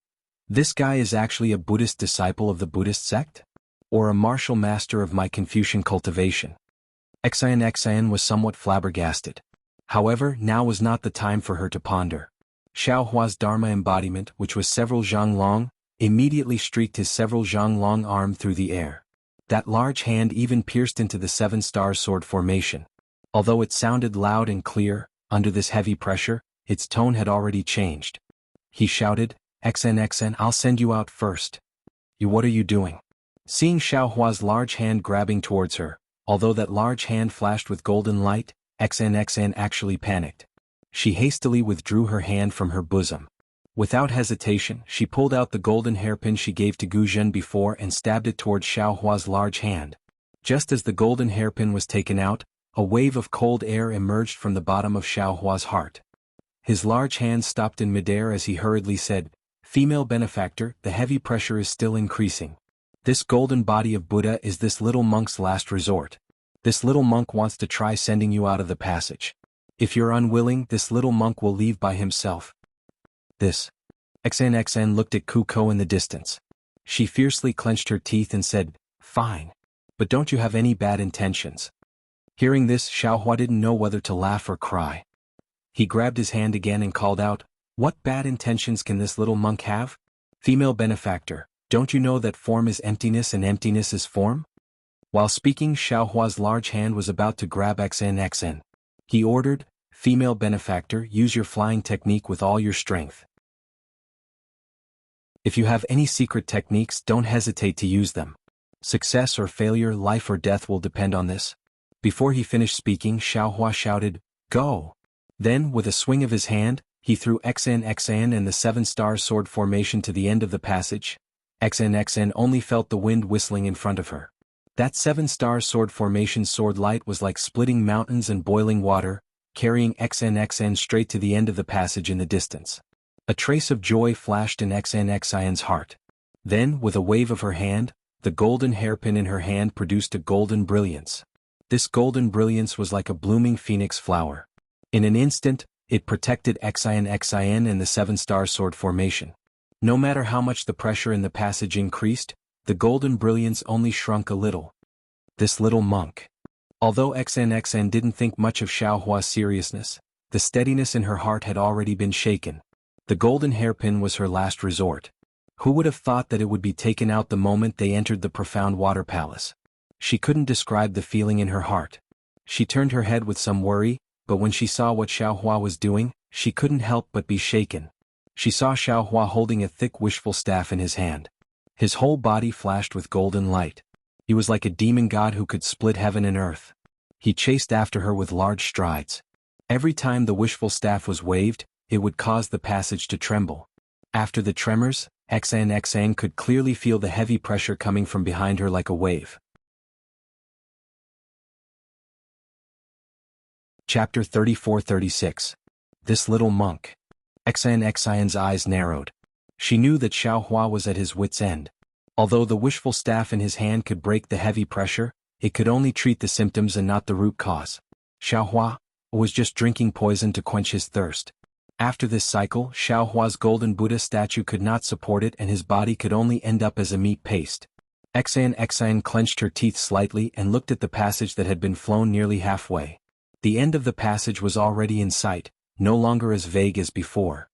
guy is actually a Buddhist disciple of the Buddhist sect? Or a martial master of my Confucian cultivation? Xian was somewhat flabbergasted. However, now was not the time for her to ponder. Xiaohua's Dharma embodiment, which was several zhang long, immediately streaked his several zhang long arm through the air. That large hand even pierced into the 7-star sword formation. Although it sounded loud and clear, under this heavy pressure, its tone had already changed. He shouted, Xian, I'll send you out first. What are you doing? Seeing Xiaohua's large hand grabbing towards her, although that large hand flashed with golden light, Xian actually panicked. She hastily withdrew her hand from her bosom. Without hesitation, she pulled out the golden hairpin she gave to Guzhen before and stabbed it towards Xiaohua's large hand. Just as the golden hairpin was taken out, a wave of cold air emerged from the bottom of Xiaohua's heart. His large hand stopped in midair as he hurriedly said, Female benefactor, the heavy pressure is still increasing. This golden body of Buddha is this little monk's last resort. This little monk wants to try sending you out of the passage. If you're unwilling, this little monk will leave by himself. Xian looked at Kuko in the distance. She fiercely clenched her teeth and said, Fine. But don't you have any bad intentions? Hearing this, Xiaohua didn't know whether to laugh or cry. He grabbed his hand again and called out, What bad intentions can this little monk have? Female benefactor, don't you know that form is emptiness and emptiness is form? While speaking, Xiaohua's large hand was about to grab Xian. He ordered, Female benefactor, use your flying technique with all your strength. If you have any secret techniques, don't hesitate to use them. Success or failure, life or death will depend on this. Before he finished speaking, Xiaohua shouted, Go! Then, with a swing of his hand, he threw Xian and the 7-star sword formation to the end of the passage. Xian only felt the wind whistling in front of her. That 7-star sword formation sword light was like splitting mountains and boiling water, carrying Xian straight to the end of the passage in the distance. A trace of joy flashed in Xian's heart. Then, with a wave of her hand, the golden hairpin in her hand produced a golden brilliance. This golden brilliance was like a blooming phoenix flower. In an instant, it protected Xian and the 7-star sword formation. No matter how much the pressure in the passage increased, the golden brilliance only shrunk a little. This little monk. Although Xian didn't think much of Xiaohua's seriousness, the steadiness in her heart had already been shaken. The golden hairpin was her last resort. Who would have thought that it would be taken out the moment they entered the profound water palace? She couldn't describe the feeling in her heart. She turned her head with some worry, but when she saw what Xiaohua was doing, she couldn't help but be shaken. She saw Xiaohua holding a thick wishful staff in his hand. His whole body flashed with golden light. He was like a demon god who could split heaven and earth. He chased after her with large strides. Every time the wishful staff was waved, it would cause the passage to tremble. After the tremors, Xan could clearly feel the heavy pressure coming from behind her like a wave. Chapter 34-36. This little monk. Xan's eyes narrowed. She knew that Xiaohua was at his wit's end. Although the wishful staff in his hand could break the heavy pressure, it could only treat the symptoms and not the root cause. Xiaohua was just drinking poison to quench his thirst. After this cycle, Xiaohua's golden Buddha statue could not support it and his body could only end up as a meat paste. Xan clenched her teeth slightly and looked at the passage that had been flown nearly halfway. The end of the passage was already in sight, no longer as vague as before.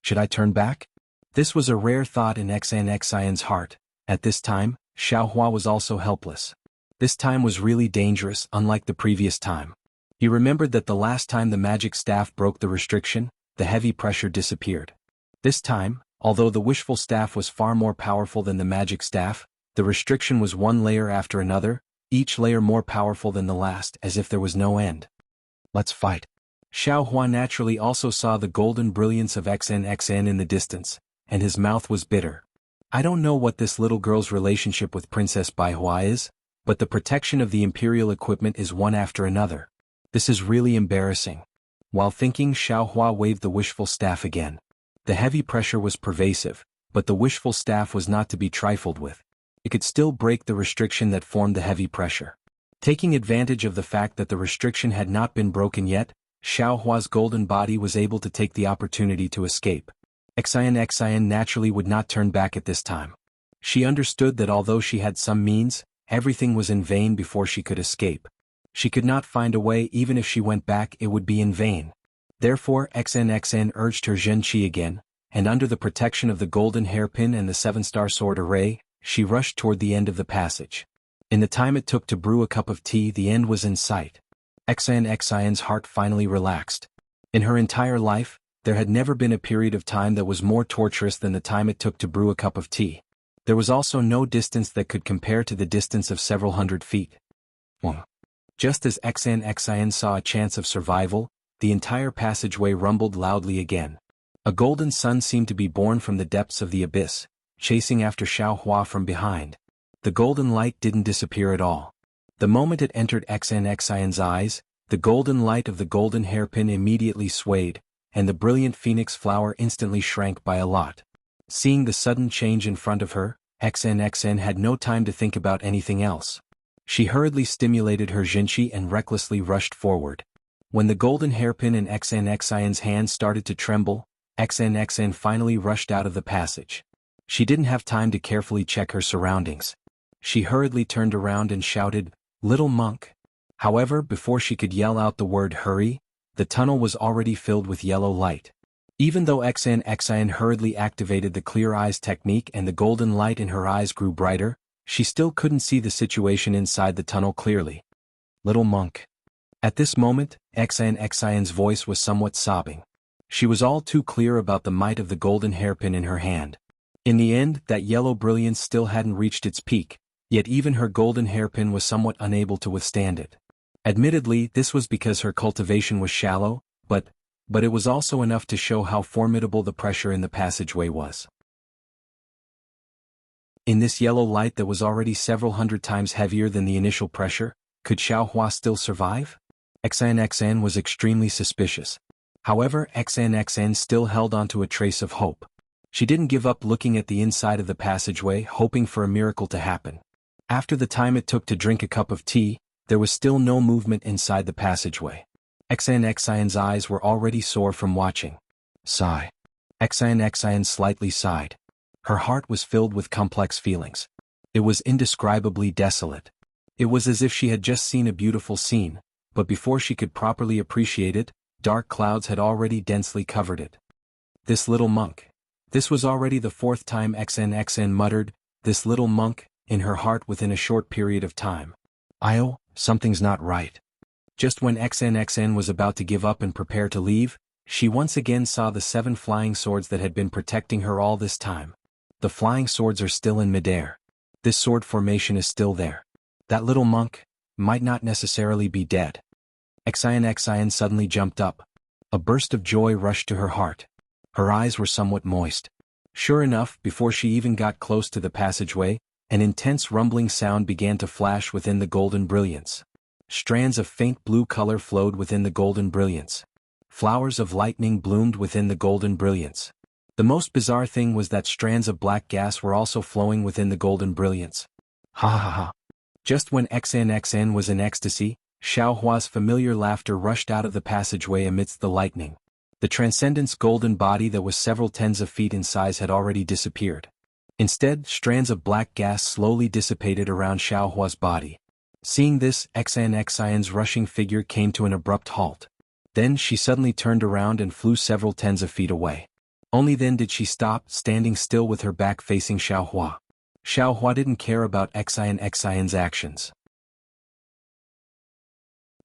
Should I turn back? This was a rare thought in Xan's heart. At this time, Xiaohua was also helpless. This time was really dangerous, unlike the previous time. He remembered that the last time the magic staff broke the restriction, the heavy pressure disappeared. This time, although the wishful staff was far more powerful than the magic staff, the restriction was one layer after another, each layer more powerful than the last, as if there was no end. Let's fight. Xiaohua naturally also saw the golden brilliance of Xan in the distance, and his mouth was bitter. I don't know what this little girl's relationship with Princess Baihua is, but the protection of the imperial equipment is one after another. This is really embarrassing. While thinking, Xiaohua waved the wishful staff again. The heavy pressure was pervasive, but the wishful staff was not to be trifled with. It could still break the restriction that formed the heavy pressure. Taking advantage of the fact that the restriction had not been broken yet, Xiaohua's golden body was able to take the opportunity to escape. Xan naturally would not turn back at this time. She understood that although she had some means, everything was in vain before she could escape. She could not find a way. Even if she went back, it would be in vain. Therefore Xan urged her Zhenqi again, and under the protection of the golden hairpin and the 7-star sword array, she rushed toward the end of the passage. In the time it took to brew a cup of tea, the end was in sight. Xan's heart finally relaxed. In her entire life, there had never been a period of time that was more torturous than the time it took to brew a cup of tea. There was also no distance that could compare to the distance of several hundred feet. Just as Xan saw a chance of survival, the entire passageway rumbled loudly again. A golden sun seemed to be born from the depths of the abyss, chasing after Xiaohua from behind. The golden light didn't disappear at all. The moment it entered Xan's eyes, the golden light of the golden hairpin immediately swayed, and the brilliant phoenix flower instantly shrank by a lot. Seeing the sudden change in front of her, Xan had no time to think about anything else. She hurriedly stimulated her Zhenqi and recklessly rushed forward. When the golden hairpin in Xan's hand started to tremble, Xan finally rushed out of the passage. She didn't have time to carefully check her surroundings. She hurriedly turned around and shouted, "Little monk!" However, before she could yell out the word hurry, the tunnel was already filled with yellow light. Even though Xan hurriedly activated the clear eyes technique and the golden light in her eyes grew brighter, she still couldn't see the situation inside the tunnel clearly. Little monk. At this moment, Xan's voice was somewhat sobbing. She was all too clear about the might of the golden hairpin in her hand. In the end, that yellow brilliance still hadn't reached its peak, yet even her golden hairpin was somewhat unable to withstand it. Admittedly, this was because her cultivation was shallow, but it was also enough to show how formidable the pressure in the passageway was. In this yellow light that was already several hundred times heavier than the initial pressure, could Xiaohua still survive? Xan was extremely suspicious. However, Xan still held on to a trace of hope. She didn't give up looking at the inside of the passageway, hoping for a miracle to happen. After the time it took to drink a cup of tea, there was still no movement inside the passageway. Xan's eyes were already sore from watching. Sigh. Xan slightly sighed. Her heart was filled with complex feelings. It was indescribably desolate. It was as if she had just seen a beautiful scene, but before she could properly appreciate it, dark clouds had already densely covered it. This little monk. This was already the fourth time Xan muttered, "This little monk," in her heart within a short period of time. Something's not right. Just when Xan was about to give up and prepare to leave, she once again saw the 7 flying swords that had been protecting her all this time. The flying swords are still in midair. This sword formation is still there. That little monk might not necessarily be dead. Xan suddenly jumped up. A burst of joy rushed to her heart. Her eyes were somewhat moist. Sure enough, before she even got close to the passageway, an intense rumbling sound began to flash within the golden brilliance. Strands of faint blue color flowed within the golden brilliance. Flowers of lightning bloomed within the golden brilliance. The most bizarre thing was that strands of black gas were also flowing within the golden brilliance. Ha ha ha. Just when XNXN was in ecstasy, Xiaohua's familiar laughter rushed out of the passageway amidst the lightning. The transcendent's golden body that was several tens of feet in size had already disappeared. Instead, strands of black gas slowly dissipated around Xiaohua's body. Seeing this, XNXIN's rushing figure came to an abrupt halt. Then she suddenly turned around and flew several tens of feet away. Only then did she stop, standing still with her back facing Xiaohua. Xiaohua didn't care about XNXIN's actions.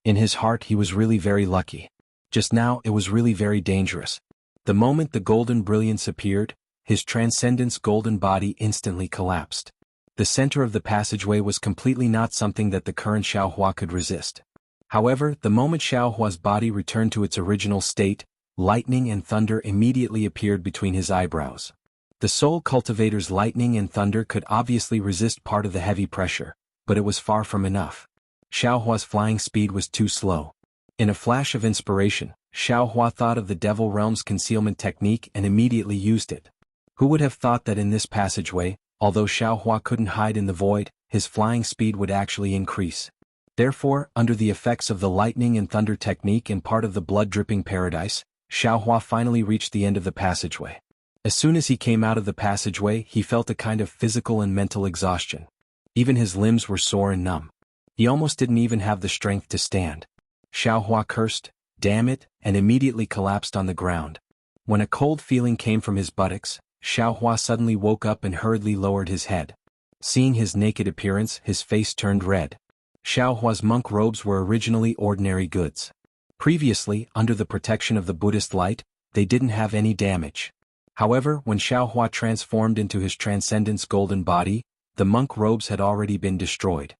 In his heart he was really very lucky. Just now it was really very dangerous. The moment the golden brilliance appeared, his transcendent's golden body instantly collapsed. The center of the passageway was completely not something that the current Xiaohua could resist. However, the moment Xiaohua's body returned to its original state, lightning and thunder immediately appeared between his eyebrows. The soul cultivator's lightning and thunder could obviously resist part of the heavy pressure, but it was far from enough. Xiaohua's flying speed was too slow. In a flash of inspiration, Xiaohua thought of the Devil Realm's concealment technique and immediately used it. Who would have thought that in this passageway, although Xiaohua couldn't hide in the void, his flying speed would actually increase. Therefore, under the effects of the lightning and thunder technique and part of the blood-dripping paradise, Xiaohua finally reached the end of the passageway. As soon as he came out of the passageway, he felt a kind of physical and mental exhaustion. Even his limbs were sore and numb. He almost didn't even have the strength to stand. Xiaohua cursed, "Damn it," and immediately collapsed on the ground. When a cold feeling came from his buttocks, Xiaohua suddenly woke up and hurriedly lowered his head. Seeing his naked appearance, his face turned red. Xiaohua's monk robes were originally ordinary goods. Previously, under the protection of the Buddhist light, they didn't have any damage. However, when Xiaohua transformed into his transcendent's golden body, the monk robes had already been destroyed.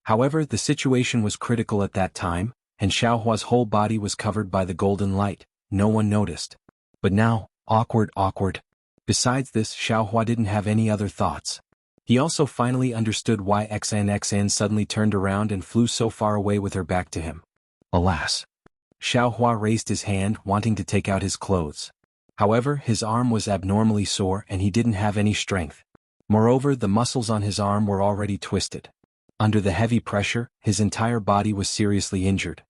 However, the situation was critical at that time, and Xiaohua's whole body was covered by the golden light. No one noticed. But now, awkward. Besides this, Xiaohua didn't have any other thoughts. He also finally understood why XNXN suddenly turned around and flew so far away with her back to him. Alas! Xiaohua raised his hand, wanting to take out his clothes. However, his arm was abnormally sore and he didn't have any strength. Moreover, the muscles on his arm were already twisted. Under the heavy pressure, his entire body was seriously injured.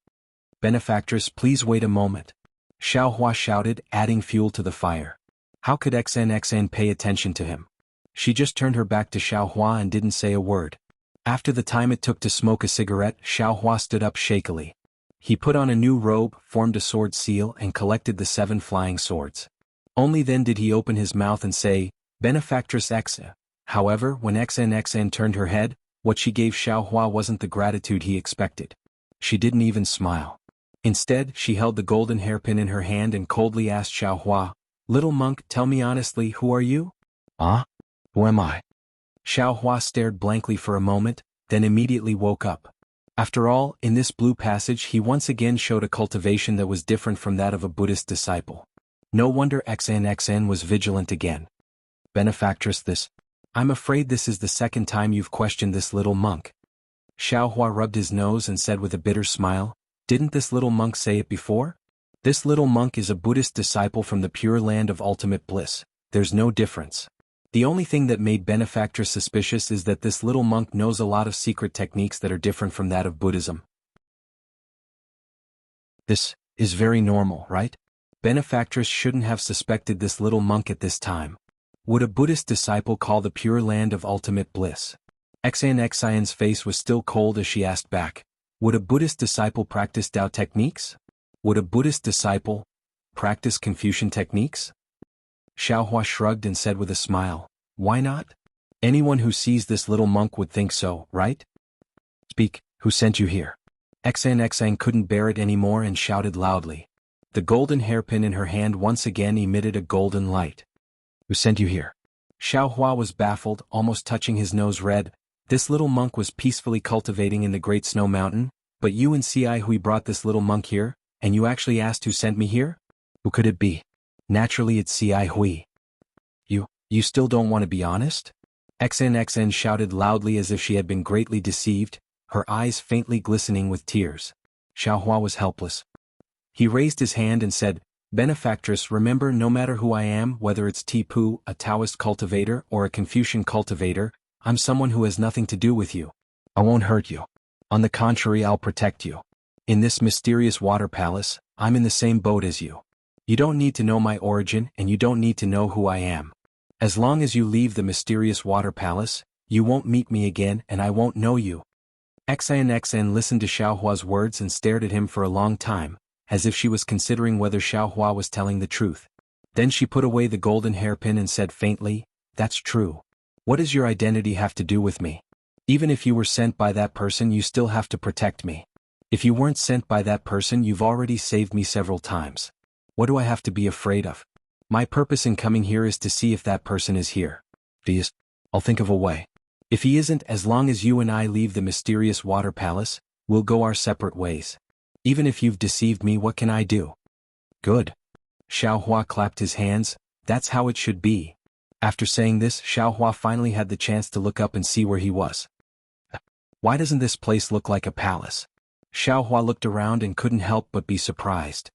"Benefactress, please wait a moment," Xiaohua shouted, adding fuel to the fire. How could XNXN pay attention to him? She just turned her back to Xiaohua and didn't say a word. After the time it took to smoke a cigarette, Xiaohua stood up shakily. He put on a new robe, formed a sword seal and collected the 7 flying swords. Only then did he open his mouth and say, "Benefactress X." However, when XNXN turned her head, what she gave Xiaohua wasn't the gratitude he expected. She didn't even smile. Instead, she held the golden hairpin in her hand and coldly asked Xiaohua, "Little monk, tell me honestly, who are you?" "Ah? Who am I?" Xiaohua stared blankly for a moment, then immediately woke up. After all, in this blue passage he once again showed a cultivation that was different from that of a Buddhist disciple. No wonder XNXN was vigilant again. "Benefactress, I'm afraid this is the second time you've questioned this little monk." Xiaohua rubbed his nose and said with a bitter smile, "Didn't this little monk say it before? This little monk is a Buddhist disciple from the pure land of ultimate bliss. There's no difference. The only thing that made Benefactress suspicious is that this little monk knows a lot of secret techniques that are different from that of Buddhism." This is very normal, right? Benefactress shouldn't have suspected this little monk at this time. Would a Buddhist disciple call the pure land of ultimate bliss? XNXIN's face was still cold as she asked back, "Would a Buddhist disciple practice Tao techniques? Would a Buddhist disciple practice Confucian techniques?" Xiaohua shrugged and said with a smile, "Why not? Anyone who sees this little monk would think so, right? Speak, who sent you here?" XNXN couldn't bear it anymore and shouted loudly. The golden hairpin in her hand once again emitted a golden light. "Who sent you here?" Xiaohua was baffled, almost touching his nose red. This little monk was peacefully cultivating in the Great Snow Mountain, but you and CI who brought this little monk here, and you actually asked who sent me here? Who could it be? Naturally it's Ci Hui. You still don't want to be honest? XNXN shouted loudly as if she had been greatly deceived, her eyes faintly glistening with tears. Xiaohua was helpless. He raised his hand and said, Benefactress, remember, no matter who I am, whether it's Tipu, a Taoist cultivator, or a Confucian cultivator, I'm someone who has nothing to do with you. I won't hurt you. On the contrary, I'll protect you. In this mysterious water palace, I'm in the same boat as you. You don't need to know my origin, and you don't need to know who I am. As long as you leave the mysterious water palace, you won't meet me again and I won't know you. XNXN listened to Xiaohua's words and stared at him for a long time, as if she was considering whether Xiaohua was telling the truth. Then she put away the golden hairpin and said faintly, That's true. What does your identity have to do with me? Even if you were sent by that person, you still have to protect me. If you weren't sent by that person, you've already saved me several times. What do I have to be afraid of? My purpose in coming here is to see if that person is here. Please, I'll think of a way. If he isn't, as long as you and I leave the mysterious water palace, we'll go our separate ways. Even if you've deceived me, what can I do? Good. Xiaohua clapped his hands. That's how it should be. After saying this, Xiaohua finally had the chance to look up and see where he was. Why doesn't this place look like a palace? Xiaohua looked around and couldn't help but be surprised.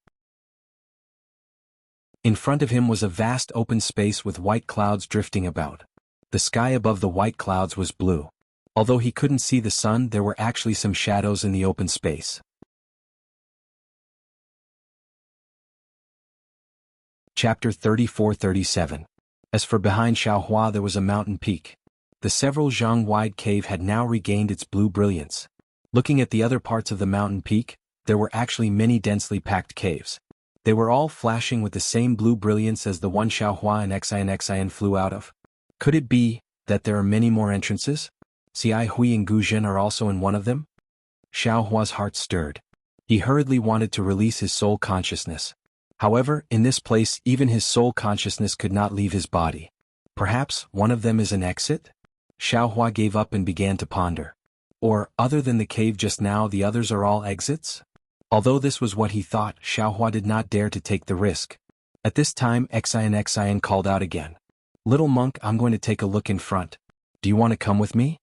In front of him was a vast open space with white clouds drifting about. The sky above the white clouds was blue. Although he couldn't see the sun, there were actually some shadows in the open space. Chapter 34-37. As for behind Xiaohua, there was a mountain peak. The several zhang wide cave had now regained its blue brilliance. Looking at the other parts of the mountain peak, there were actually many densely packed caves. They were all flashing with the same blue brilliance as the one Xiaohua and Xian flew out of. Could it be that there are many more entrances? Ci Hui and Gu Zhen are also in one of them? Xiaohua's heart stirred. He hurriedly wanted to release his soul consciousness. However, in this place even his soul consciousness could not leave his body. Perhaps one of them is an exit? Xiaohua gave up and began to ponder. Or, other than the cave just now, the others are all exits? Although this was what he thought, Xiaohua did not dare to take the risk. At this time, Xian called out again. Little monk, I'm going to take a look in front. Do you want to come with me?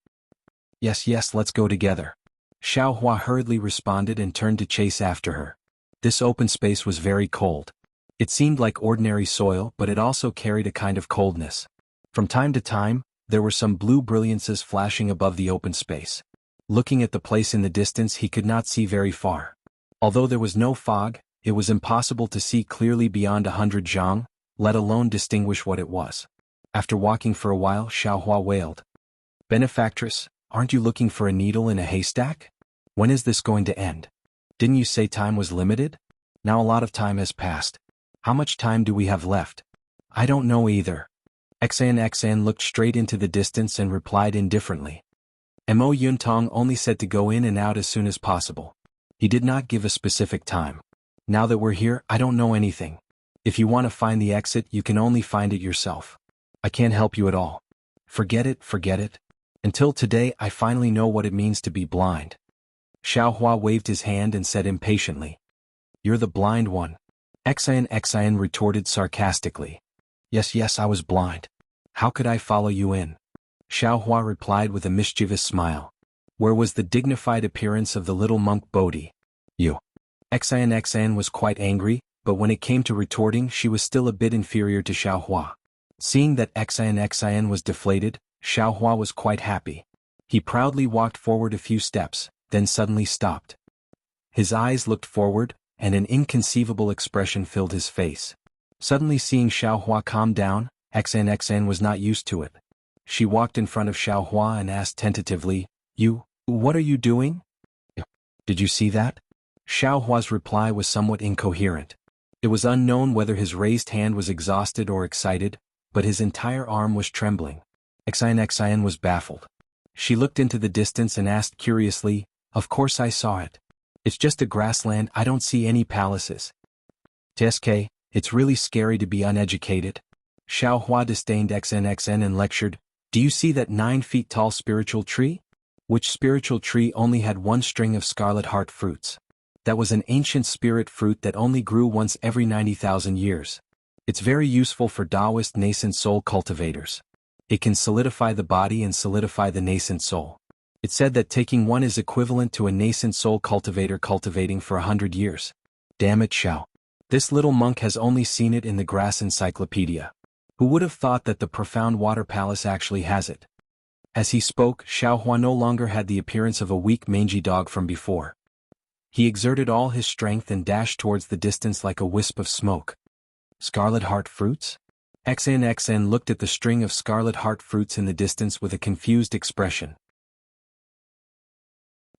Yes, let's go together. Xiaohua hurriedly responded and turned to chase after her. This open space was very cold. It seemed like ordinary soil, but it also carried a kind of coldness. From time to time, there were some blue brilliances flashing above the open space. Looking at the place in the distance, he could not see very far. Although there was no fog, it was impossible to see clearly beyond 100 zhang, let alone distinguish what it was. After walking for a while, Xiaohua wailed. Benefactress, aren't you looking for a needle in a haystack? When is this going to end? Didn't you say time was limited? Now a lot of time has passed. How much time do we have left? I don't know either. Xan looked straight into the distance and replied indifferently. Mo Yuntong only said to go in and out as soon as possible. He did not give a specific time. Now that we're here, I don't know anything. If you want to find the exit, you can only find it yourself. I can't help you at all. Forget it. Until today, I finally know what it means to be blind. Xiaohua waved his hand and said impatiently. You're the blind one. Xian retorted sarcastically. Yes, I was blind. How could I follow you in? Xiaohua replied with a mischievous smile. Where was the dignified appearance of the little monk Bodhi? You. Xian was quite angry, but when it came to retorting, she was still a bit inferior to Xiaohua. Seeing that Xian was deflated, Xiaohua was quite happy. He proudly walked forward a few steps, then suddenly stopped. His eyes looked forward, and an inconceivable expression filled his face. Suddenly seeing Xiaohua calm down, Xian was not used to it. She walked in front of Xiaohua and asked tentatively, What are you doing? Did you see that? Xiaohua's reply was somewhat incoherent. It was unknown whether his raised hand was exhausted or excited, but his entire arm was trembling. Xian was baffled. She looked into the distance and asked curiously, Of course I saw it. It's just a grassland, I don't see any palaces. TSK, it's really scary to be uneducated. Xiaohua disdained Xian and lectured, Do you see that 9 feet tall spiritual tree? Which spiritual tree only had one string of scarlet heart fruits? That was an ancient spirit fruit that only grew once every 90,000 years. It's very useful for Taoist nascent soul cultivators. It can solidify the body and solidify the nascent soul. It said that taking one is equivalent to a nascent soul cultivator cultivating for 100 years. Damn it, Xiao. This little monk has only seen it in the grass encyclopedia. Who would have thought that the profound water palace actually has it? As he spoke, Xiaohua no longer had the appearance of a weak mangy dog from before. He exerted all his strength and dashed towards the distance like a wisp of smoke. Scarlet heart fruits? XNXN looked at the string of scarlet heart fruits in the distance with a confused expression.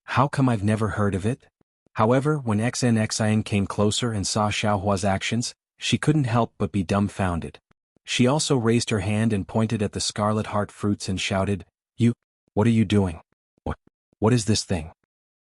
How come I've never heard of it? However, when XNXIN came closer and saw Xiaohua's actions, she couldn't help but be dumbfounded. She also raised her hand and pointed at the scarlet heart fruits and shouted, "You, what are you doing? What is this thing?"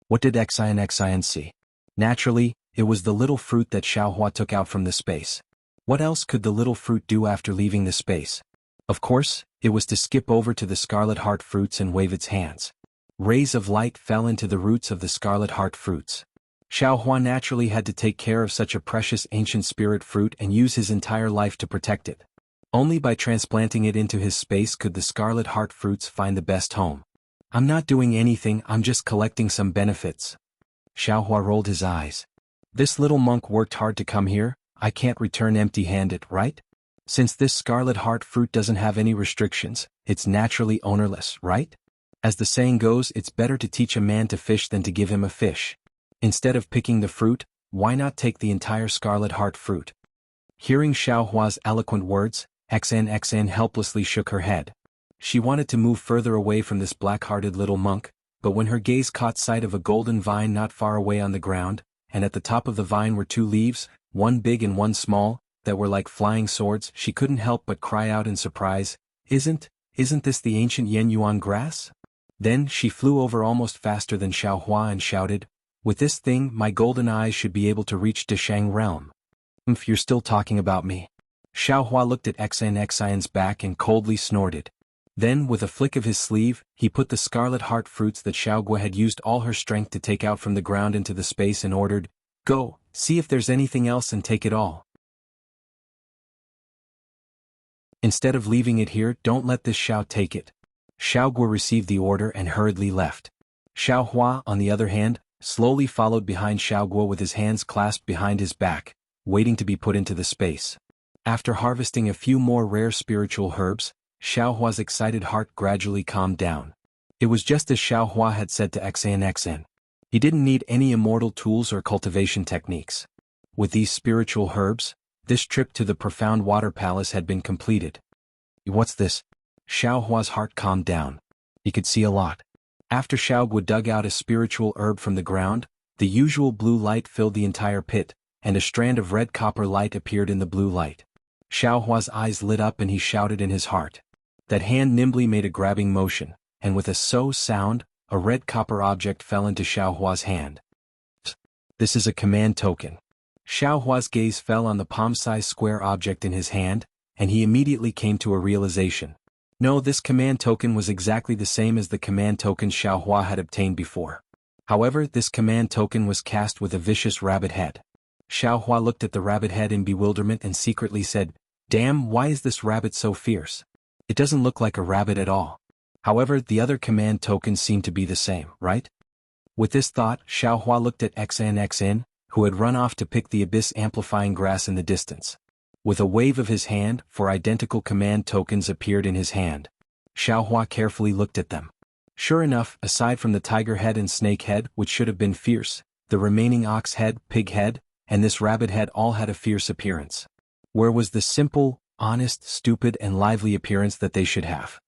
What did XIN see? Naturally, it was the little fruit that Xiaohua took out from the space. What else could the little fruit do after leaving the space? Of course, it was to skip over to the scarlet heart fruits and wave its hands. Rays of light fell into the roots of the scarlet heart fruits. Xiaohua naturally had to take care of such a precious ancient spirit fruit and use his entire life to protect it. Only by transplanting it into his space could the scarlet heart fruits find the best home. I'm not doing anything, I'm just collecting some benefits. Xiaohua rolled his eyes. This little monk worked hard to come here, I can't return empty-handed, right? Since this scarlet heart fruit doesn't have any restrictions, it's naturally ownerless, right? As the saying goes, it's better to teach a man to fish than to give him a fish. Instead of picking the fruit, why not take the entire scarlet heart fruit? Hearing Xiaohua's eloquent words, XNXN helplessly shook her head. She wanted to move further away from this black-hearted little monk, but when her gaze caught sight of a golden vine not far away on the ground, and at the top of the vine were two leaves, one big and one small, that were like flying swords, she couldn't help but cry out in surprise, Isn't this the ancient Yen Yuan grass? Then she flew over almost faster than Xiaohua and shouted, "With this thing, my golden eyes should be able to reach Deshang realm." You're still talking about me." Xiaohua looked at XNXIN's back and coldly snorted. Then, with a flick of his sleeve, he put the scarlet heart fruits that Xiaogua had used all her strength to take out from the ground into the space and ordered, "Go, see if there's anything else and take it all. Instead of leaving it here, don't let this Xiao take it." Xiaogua received the order and hurriedly left. Xiaohua, on the other hand, slowly followed behind Xiaogua with his hands clasped behind his back, waiting to be put into the space. After harvesting a few more rare spiritual herbs, Xiaohua's excited heart gradually calmed down. It was just as Xiaohua had said to XNXN. He didn't need any immortal tools or cultivation techniques. With these spiritual herbs, this trip to the profound water palace had been completed. What's this? Xiaohua's heart calmed down. He could see a lot. After Xiaogua dug out a spiritual herb from the ground, the usual blue light filled the entire pit, and a strand of red copper light appeared in the blue light. Xiaohua's eyes lit up and he shouted in his heart. That hand nimbly made a grabbing motion, and with a so sound, a red copper object fell into Xiaohua's hand. This is a command token. Xiaohua's gaze fell on the palm-sized square object in his hand, and he immediately came to a realization. No, this command token was exactly the same as the command token Xiaohua had obtained before. However, this command token was cast with a vicious rabbit head. Xiaohua looked at the rabbit head in bewilderment and secretly said, "Damn, why is this rabbit so fierce? It doesn't look like a rabbit at all." However, the other command tokens seemed to be the same, right? With this thought, Xiaohua looked at XNXN, who had run off to pick the abyss-amplifying grass in the distance. With a wave of his hand, 4 identical command tokens appeared in his hand. Xiaohua carefully looked at them. Sure enough, aside from the tiger head and snake head, which should have been fierce, the remaining ox head, pig head, and this rabbit head all had a fierce appearance. Where was the simple, honest, stupid, and lively appearance that they should have?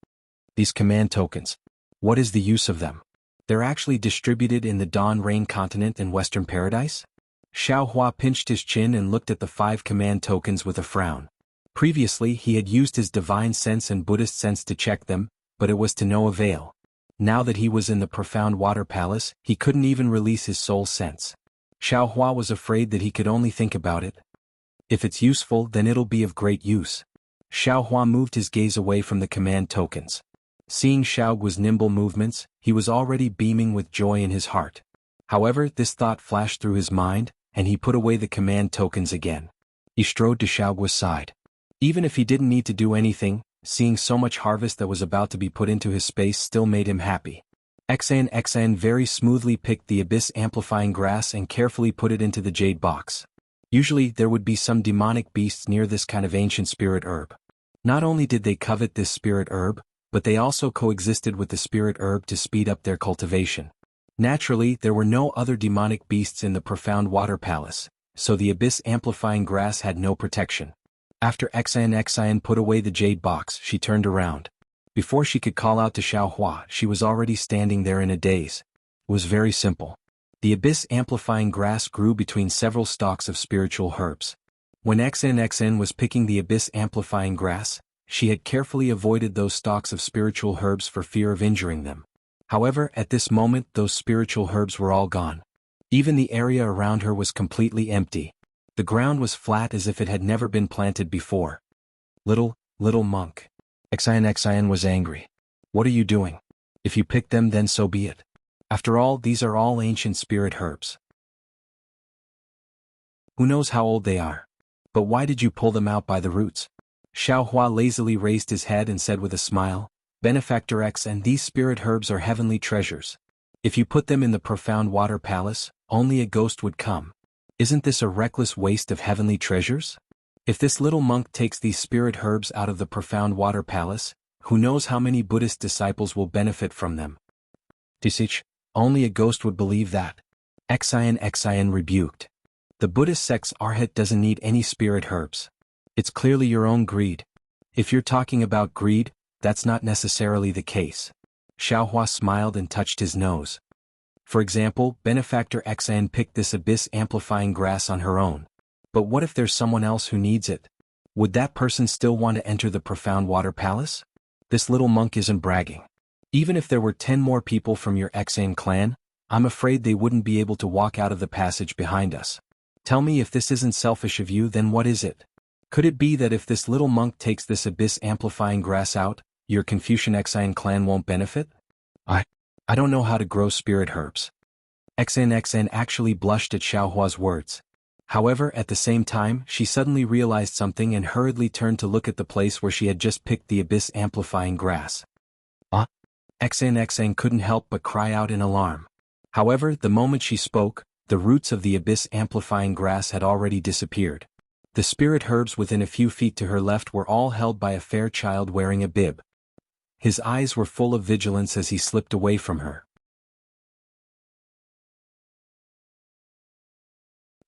These command tokens. What is the use of them? They're actually distributed in the Dawn Rain continent and Western Paradise? Xiaohua pinched his chin and looked at the 5 command tokens with a frown. Previously he had used his divine sense and Buddhist sense to check them, but it was to no avail. Now that he was in the profound water palace, he couldn't even release his soul sense. Xiaohua was afraid that he could only think about it. If it's useful, then it'll be of great use. Xiaohua moved his gaze away from the command tokens. Seeing Xiaogua's nimble movements, he was already beaming with joy in his heart. However, this thought flashed through his mind, and he put away the command tokens again. He strode to Xiaoguo's side. Even if he didn't need to do anything, seeing so much harvest that was about to be put into his space still made him happy. Xan very smoothly picked the abyss-amplifying grass and carefully put it into the jade box. Usually there would be some demonic beasts near this kind of ancient spirit herb. Not only did they covet this spirit herb, but they also coexisted with the spirit herb to speed up their cultivation. Naturally, there were no other demonic beasts in the profound water palace, so the abyss-amplifying grass had no protection. After Xan put away the jade box, she turned around. Before she could call out to Xiaohua, she was already standing there in a daze. It was very simple. The abyss-amplifying grass grew between several stalks of spiritual herbs. When Xan was picking the abyss-amplifying grass, she had carefully avoided those stalks of spiritual herbs for fear of injuring them. However, at this moment those spiritual herbs were all gone. Even the area around her was completely empty. The ground was flat as if it had never been planted before. Little monk. Xan was angry. What are you doing? If you pick them, then so be it. After all, these are all ancient spirit herbs. Who knows how old they are? But why did you pull them out by the roots? Xiaohua lazily raised his head and said with a smile, Benefactor X, and these spirit herbs are heavenly treasures. If you put them in the profound water palace, only a ghost would come. Isn't this a reckless waste of heavenly treasures? If this little monk takes these spirit herbs out of the profound water palace, who knows how many Buddhist disciples will benefit from them? Tisich, only a ghost would believe that. Xian rebuked. The Buddhist sect's arhat doesn't need any spirit herbs. It's clearly your own greed. If you're talking about greed, that's not necessarily the case. Xiaohua smiled and touched his nose. For example, Benefactor Xan picked this abyss-amplifying grass on her own. But what if there's someone else who needs it? Would that person still want to enter the profound water palace? This little monk isn't bragging. Even if there were 10 more people from your Xan clan, I'm afraid they wouldn't be able to walk out of the passage behind us. Tell me, if this isn't selfish of you, then what is it? Could it be that if this little monk takes this abyss-amplifying grass out, your Confucian Xan clan won't benefit? I don't know how to grow spirit herbs. Xan actually blushed at Xiaohua's words. However, at the same time, she suddenly realized something and hurriedly turned to look at the place where she had just picked the abyss-amplifying grass. Xan couldn't help but cry out in alarm. However, the moment she spoke, the roots of the abyss-amplifying grass had already disappeared. The spirit herbs within a few feet to her left were all held by a fair child wearing a bib. His eyes were full of vigilance as he slipped away from her.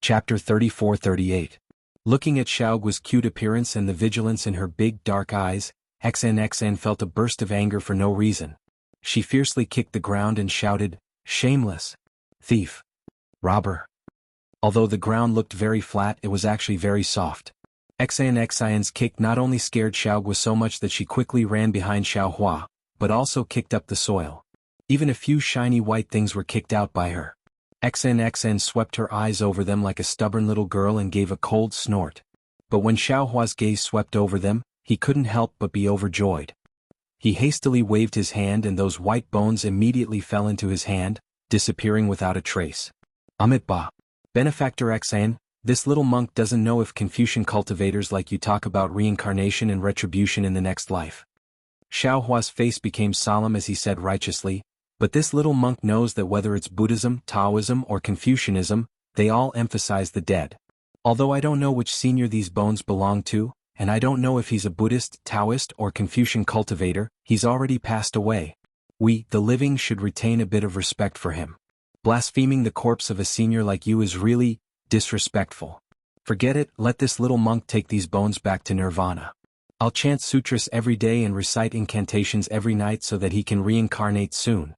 Chapter 34-38. Looking at Xiaoguo's cute appearance and the vigilance in her big dark eyes, Xan felt a burst of anger for no reason. She fiercely kicked the ground and shouted, "Shameless! Thief! Robber!" Although the ground looked very flat, it was actually very soft. Xan's kick not only scared Xiaoguo so much that she quickly ran behind Xiaohua, but also kicked up the soil. Even a few shiny white things were kicked out by her. Xan swept her eyes over them like a stubborn little girl and gave a cold snort. But when Xiaohua's gaze swept over them, he couldn't help but be overjoyed. He hastily waved his hand and those white bones immediately fell into his hand, disappearing without a trace. Ba. Benefactor Xan, this little monk doesn't know if Confucian cultivators like you talk about reincarnation and retribution in the next life. Xiaohua's face became solemn as he said righteously, but this little monk knows that whether it's Buddhism, Taoism, or Confucianism, they all emphasize the dead. Although I don't know which senior these bones belong to, and I don't know if he's a Buddhist, Taoist, or Confucian cultivator, he's already passed away. We, the living, should retain a bit of respect for him. Blaspheming the corpse of a senior like you is really disrespectful. Forget it, let this little monk take these bones back to nirvana. I'll chant sutras every day and recite incantations every night so that he can reincarnate soon.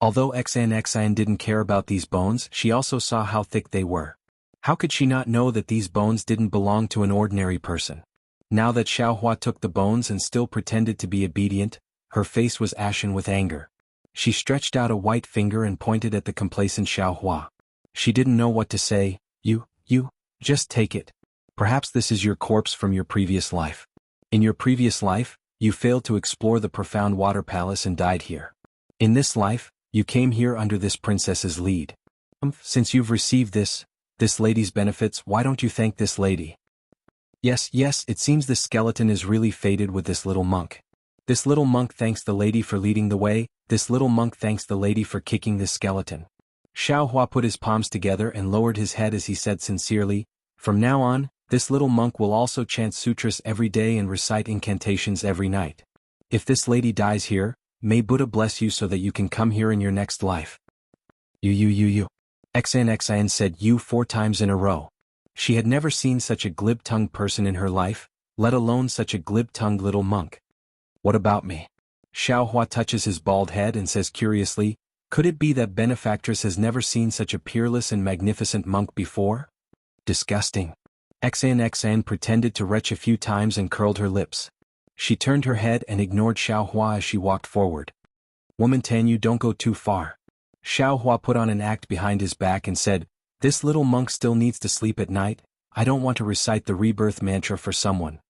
Although Xan didn't care about these bones, she also saw how thick they were. How could she not know that these bones didn't belong to an ordinary person? Now that Xiaohua took the bones and still pretended to be obedient, her face was ashen with anger. She stretched out a white finger and pointed at the complacent Xiaohua. She didn't know what to say. You, just take it. Perhaps this is your corpse from your previous life. In your previous life, you failed to explore the profound water palace and died here. In this life, you came here under this princess's lead. Since you've received this lady's benefits, why don't you thank this lady? Yes, it seems this skeleton is really fated with this little monk. This little monk thanks the lady for leading the way, this little monk thanks the lady for kicking this skeleton. Xiao Hua put his palms together and lowered his head as he said sincerely, from now on, this little monk will also chant sutras every day and recite incantations every night. If this lady dies here, may Buddha bless you so that you can come here in your next life. You. Xin said you 4 times in a row. She had never seen such a glib-tongued person in her life, let alone such a glib-tongued little monk. What about me? Xiao Hua touches his bald head and says curiously, could it be that benefactress has never seen such a peerless and magnificent monk before? Disgusting. Xin pretended to retch a few times and curled her lips. She turned her head and ignored Xiao Hua as she walked forward. Woman Tan, you don't go too far. Xiao Hua put on an act behind his back and said, this little monk still needs to sleep at night, I don't want to recite the rebirth mantra for someone.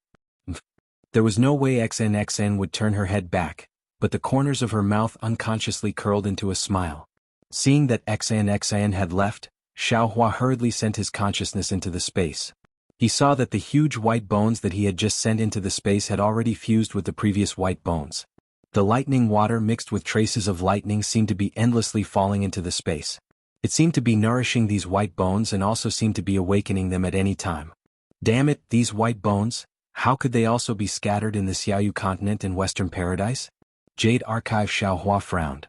There was no way Xin would turn her head back, but the corners of her mouth unconsciously curled into a smile. Seeing that Xin had left, Xiao Hua hurriedly sent his consciousness into the space. He saw that the huge white bones that he had just sent into the space had already fused with the previous white bones. The lightning water mixed with traces of lightning seemed to be endlessly falling into the space. It seemed to be nourishing these white bones and also seemed to be awakening them at any time. Damn it, these white bones, how could they also be scattered in the Xiaoyu continent in Western Paradise? Jade Archive. Xiao Hua frowned.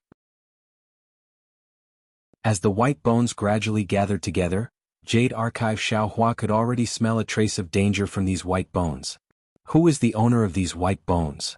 As the white bones gradually gathered together, Jade Archive Xiao Hua could already smell a trace of danger from these white bones. Who is the owner of these white bones?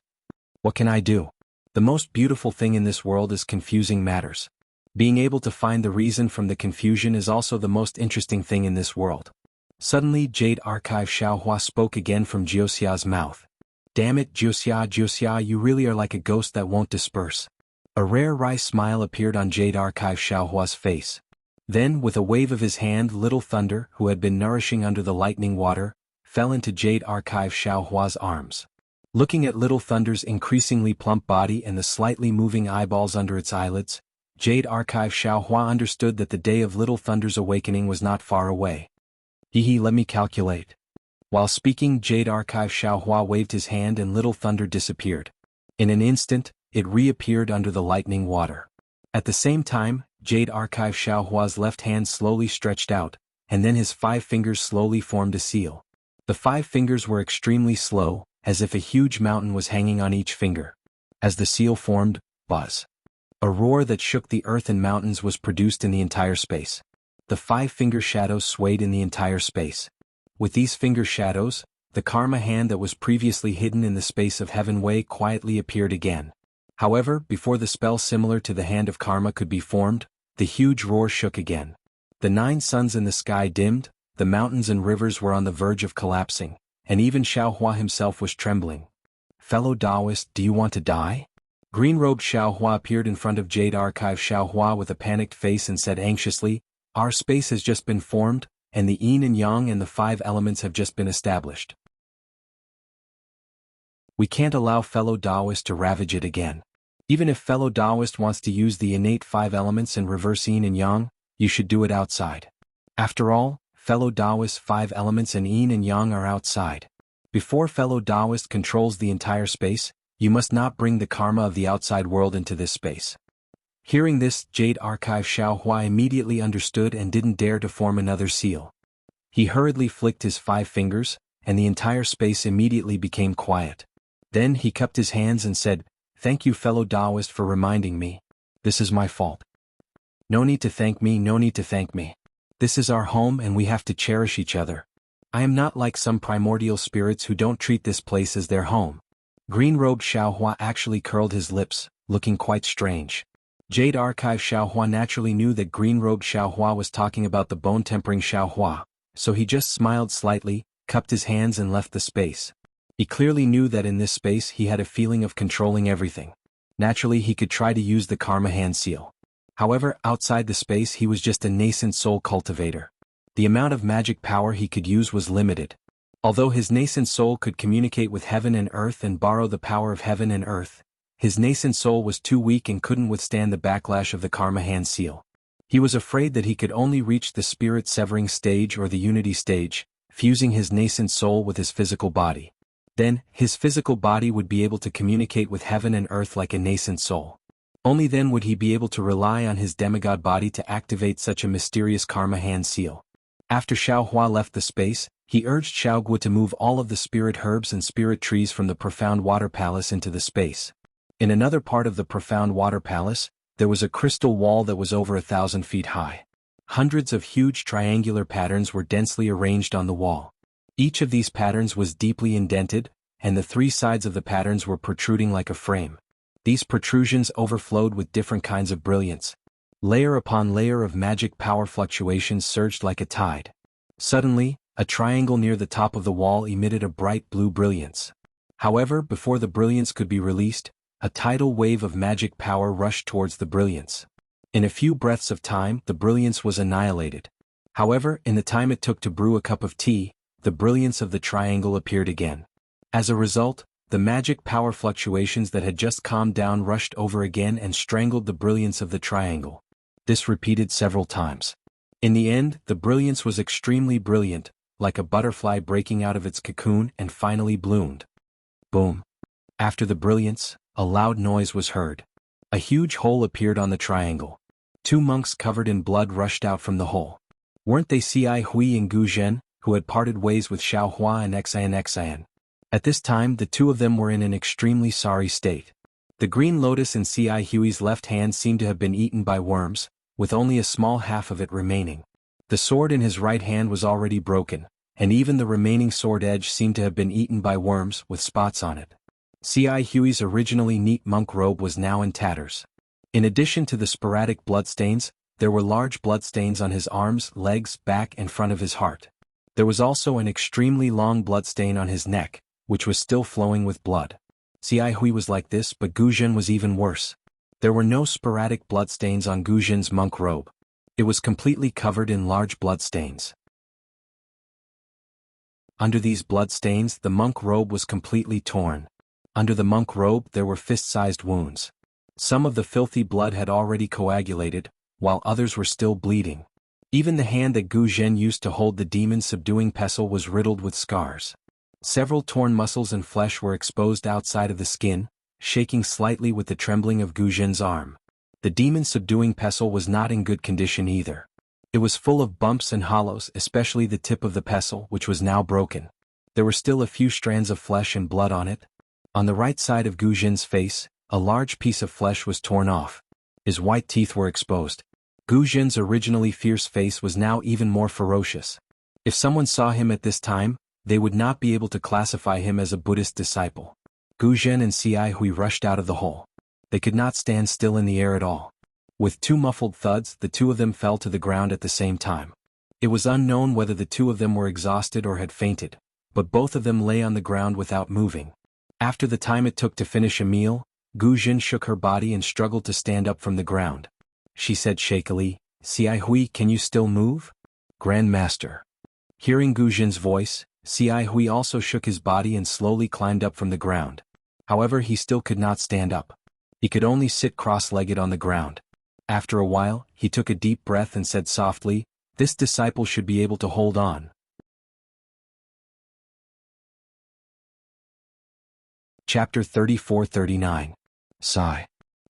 What can I do? The most beautiful thing in this world is confusing matters. Being able to find the reason from the confusion is also the most interesting thing in this world. Suddenly Jade Archive Xiao Hua spoke again from Jiuxia's mouth. Damn it, Jiuxia, you really are like a ghost that won't disperse. A rare wry smile appeared on Jade Archive Xiao Hua's face. Then, with a wave of his hand, Little Thunder, who had been nourishing under the lightning water, fell into Jade Archive Xiao Hua's arms. Looking at Little Thunder's increasingly plump body and the slightly moving eyeballs under its eyelids, Jade Archive Xiao Hua understood that the day of Little Thunder's awakening was not far away. Let me calculate. While speaking, Jade Archive Xiao Hua waved his hand and Little Thunder disappeared. In an instant, it reappeared under the lightning water. At the same time, Jade Archive Xiao Hua's left hand slowly stretched out, and then his 5 fingers slowly formed a seal. The 5 fingers were extremely slow, as if a huge mountain was hanging on each finger. As the seal formed, buzz. A roar that shook the earth and mountains was produced in the entire space. The 5-finger shadows swayed in the entire space. With these finger shadows, the karma hand that was previously hidden in the space of Heaven Way quietly appeared again. However, before the spell similar to the hand of karma could be formed, the huge roar shook again. The 9 suns in the sky dimmed, the mountains and rivers were on the verge of collapsing, and even Xiao Hua himself was trembling. Fellow Taoist, do you want to die? Green-robed Xiao Hua appeared in front of Jade Archive Xiao Hua with a panicked face and said anxiously, our space has just been formed, and the yin and yang and the 5 elements have just been established. We can't allow fellow Taoist to ravage it again. Even if fellow Taoist wants to use the innate 5 elements and reverse yin and yang, you should do it outside. After all, fellow Taoist 5 elements and yin and yang are outside. Before fellow Taoist controls the entire space, you must not bring the karma of the outside world into this space. Hearing this, Jade Archive Xiao Hua immediately understood and didn't dare to form another seal. He hurriedly flicked his 5 fingers, and the entire space immediately became quiet. Then he cupped his hands and said, thank you fellow Taoist for reminding me. This is my fault. No need to thank me, no need to thank me. This is our home and we have to cherish each other. I am not like some primordial spirits who don't treat this place as their home. Green-robed Xiao Hua actually curled his lips, looking quite strange. Jade Archive Xiao Hua naturally knew that green-robed Xiao Hua was talking about the bone-tempering Xiao Hua, so he just smiled slightly, cupped his hands and left the space. He clearly knew that in this space he had a feeling of controlling everything. Naturally he could try to use the karma hand seal. However, outside the space he was just a nascent soul cultivator. The amount of magic power he could use was limited. Although his nascent soul could communicate with heaven and earth and borrow the power of heaven and earth, his nascent soul was too weak and couldn't withstand the backlash of the karma hand seal. He was afraid that he could only reach the spirit-severing stage or the unity stage, fusing his nascent soul with his physical body. Then, his physical body would be able to communicate with heaven and earth like a nascent soul. Only then would he be able to rely on his demigod body to activate such a mysterious karma hand seal. After Xiaohua left the space, he urged Xiaoguo to move all of the spirit herbs and spirit trees from the profound water palace into the space. In another part of the profound water palace, there was a crystal wall that was over 1,000 feet high. Hundreds of huge triangular patterns were densely arranged on the wall. Each of these patterns was deeply indented, and the three sides of the patterns were protruding like a frame. These protrusions overflowed with different kinds of brilliance. Layer upon layer of magic power fluctuations surged like a tide. Suddenly, a triangle near the top of the wall emitted a bright blue brilliance. However, before the brilliance could be released, a tidal wave of magic power rushed towards the brilliance. In a few breaths of time, the brilliance was annihilated. However, in the time it took to brew a cup of tea, the brilliance of the triangle appeared again. As a result, the magic power fluctuations that had just calmed down rushed over again and strangled the brilliance of the triangle. This repeated several times. In the end, the brilliance was extremely brilliant, like a butterfly breaking out of its cocoon and finally bloomed. Boom. After the brilliance, a loud noise was heard. A huge hole appeared on the triangle. Two monks covered in blood rushed out from the hole. Weren't they Cai Hui and Gu Zhen, who had parted ways with Xiaohua and Xian? At this time the two of them were in an extremely sorry state. The green lotus in Cai Hui's left hand seemed to have been eaten by worms, with only a small half of it remaining. The sword in his right hand was already broken, and even the remaining sword edge seemed to have been eaten by worms with spots on it. Cai Hui's originally neat monk robe was now in tatters. In addition to the sporadic bloodstains, there were large bloodstains on his arms, legs, back and front of his heart. There was also an extremely long bloodstain on his neck, which was still flowing with blood. Cai Hui was like this, but Gu Zhen was even worse. There were no sporadic bloodstains on Gu Zhen's monk robe. It was completely covered in large bloodstains. Under these bloodstains, the monk robe was completely torn. Under the monk robe there were fist-sized wounds. Some of the filthy blood had already coagulated, while others were still bleeding. Even the hand that Gu Zhen used to hold the demon-subduing pestle was riddled with scars. Several torn muscles and flesh were exposed outside of the skin, shaking slightly with the trembling of Gu Zhen's arm. The demon-subduing pestle was not in good condition either. It was full of bumps and hollows, especially the tip of the pestle, which was now broken. There were still a few strands of flesh and blood on it. On the right side of Gu Zhen's face, a large piece of flesh was torn off. His white teeth were exposed. Gu Zhen's originally fierce face was now even more ferocious. If someone saw him at this time, they would not be able to classify him as a Buddhist disciple. Gu Zhen and Cai Hui rushed out of the hole. They could not stand still in the air at all. With two muffled thuds, the two of them fell to the ground at the same time. It was unknown whether the two of them were exhausted or had fainted, but both of them lay on the ground without moving. After the time it took to finish a meal, Gu Zhen shook her body and struggled to stand up from the ground. She said shakily, "Cai Hui, can you still move?" "Grand Master." Hearing Gu Zhen's voice, Cai Hui also shook his body and slowly climbed up from the ground. However, he still could not stand up. He could only sit cross-legged on the ground. After a while, he took a deep breath and said softly, "This disciple should be able to hold on." Chapter 34-39. Sigh.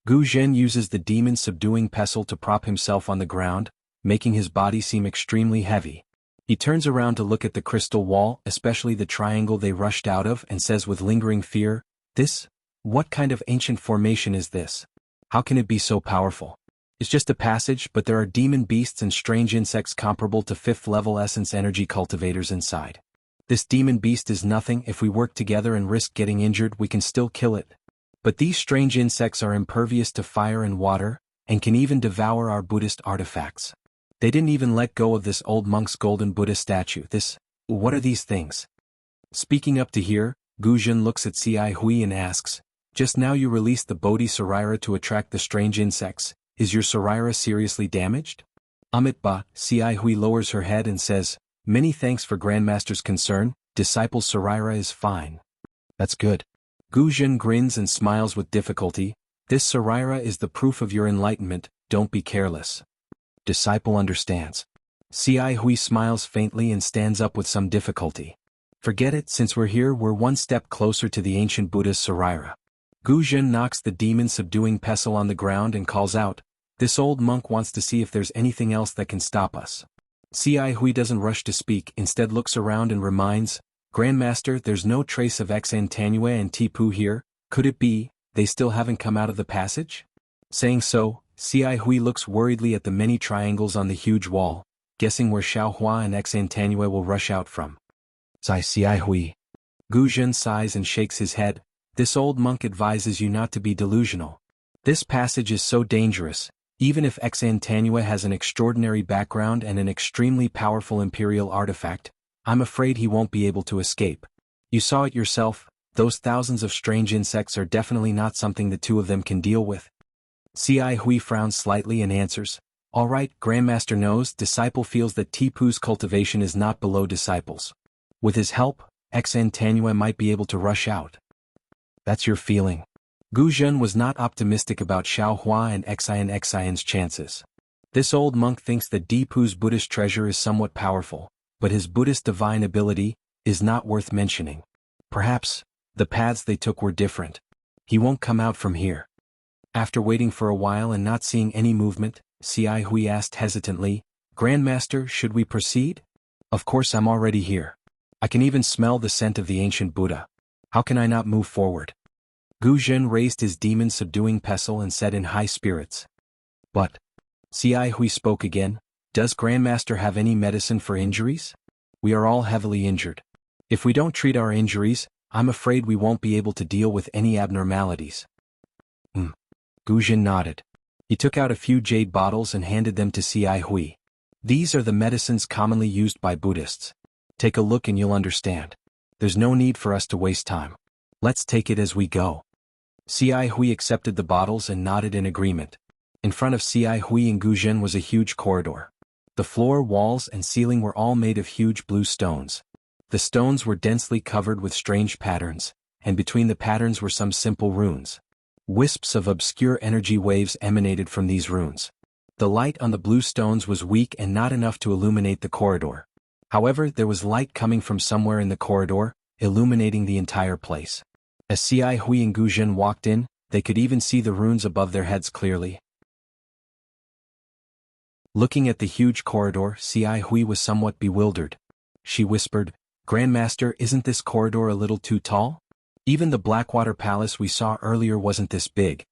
Gu Zhen uses the demon-subduing pestle to prop himself on the ground, making his body seem extremely heavy. He turns around to look at the crystal wall, especially the triangle they rushed out of, and says with lingering fear, What kind of ancient formation is this? How can it be so powerful? It's just a passage, but there are demon beasts and strange insects comparable to 5th-level essence energy cultivators inside. This demon beast is nothing. If we work together and risk getting injured, we can still kill it. But these strange insects are impervious to fire and water, and can even devour our Buddhist artifacts. They didn't even let go of this old monk's golden Buddha statue. What are these things? Speaking up to hear, Gu Zhen looks at Cai Hui and asks, "Just now you released the Bodhi Saraira to attract the strange insects. Is your Saraira seriously damaged?" Amit Ba, Cai Hui lowers her head and says, "Many thanks for Grandmaster's concern. Disciple Saraira is fine." "That's good." Gu Zhen grins and smiles with difficulty. "This Saraira is the proof of your enlightenment. Don't be careless." Disciple understands. Xiai Hui smiles faintly and stands up with some difficulty. Forget it, since we're here, we're one step closer to the ancient Buddha's Saraira. Gu Zhen knocks the demon-subduing pestle on the ground and calls out, "This old monk wants to see if there's anything else that can stop us." Xiai Hui doesn't rush to speak, instead looks around and reminds, "Grandmaster, there's no trace of Enchanting and Tipu here. Could it be they still haven't come out of the passage?" Saying so, Xiai Hui looks worriedly at the many triangles on the huge wall, guessing where Xiaohua and Enchanting will rush out from. Sigh Xiai Hui. Gu Zhen sighs and shakes his head. "This old monk advises you not to be delusional. This passage is so dangerous. Even if Enchanting has an extraordinary background and an extremely powerful imperial artifact, I'm afraid he won't be able to escape. You saw it yourself, those thousands of strange insects are definitely not something the two of them can deal with." Xiai Hui frowns slightly and answers, "All right, Grandmaster knows, disciple feels that Tipu's cultivation is not below disciples. With his help, Enchanting might be able to rush out." "That's your feeling." Gu Zhen was not optimistic about Xiaohua and Xian's chances. This old monk thinks that Tipu's Buddhist treasure is somewhat powerful, but his Buddhist divine ability is not worth mentioning. Perhaps the paths they took were different. He won't come out from here. After waiting for a while and not seeing any movement, Xiai Hui asked hesitantly, "Grandmaster, should we proceed?" "Of course, I'm already here. I can even smell the scent of the ancient Buddha. How can I not move forward?" Gu Zhen raised his demon-subduing pestle and said in high spirits. "But," Xiai Hui spoke again, "does Grandmaster have any medicine for injuries? We are all heavily injured. If we don't treat our injuries, I'm afraid we won't be able to deal with any abnormalities." Gu Zhen nodded. He took out a few jade bottles and handed them to Xiai Hui. "These are the medicines commonly used by Buddhists. Take a look and you'll understand. There's no need for us to waste time. Let's take it as we go." Xiai Hui accepted the bottles and nodded in agreement. In front of Xiai Hui and Gu Zhen was a huge corridor. The floor, walls, and ceiling were all made of huge blue stones. The stones were densely covered with strange patterns, and between the patterns were some simple runes. Wisps of obscure energy waves emanated from these runes. The light on the blue stones was weak and not enough to illuminate the corridor. However, there was light coming from somewhere in the corridor, illuminating the entire place. As Xiai Hui and Gu Zhen walked in, they could even see the runes above their heads clearly. Looking at the huge corridor, Xiai Hui was somewhat bewildered. She whispered, "Grandmaster, isn't this corridor a little too tall? Even the Blackwater Palace we saw earlier wasn't this big."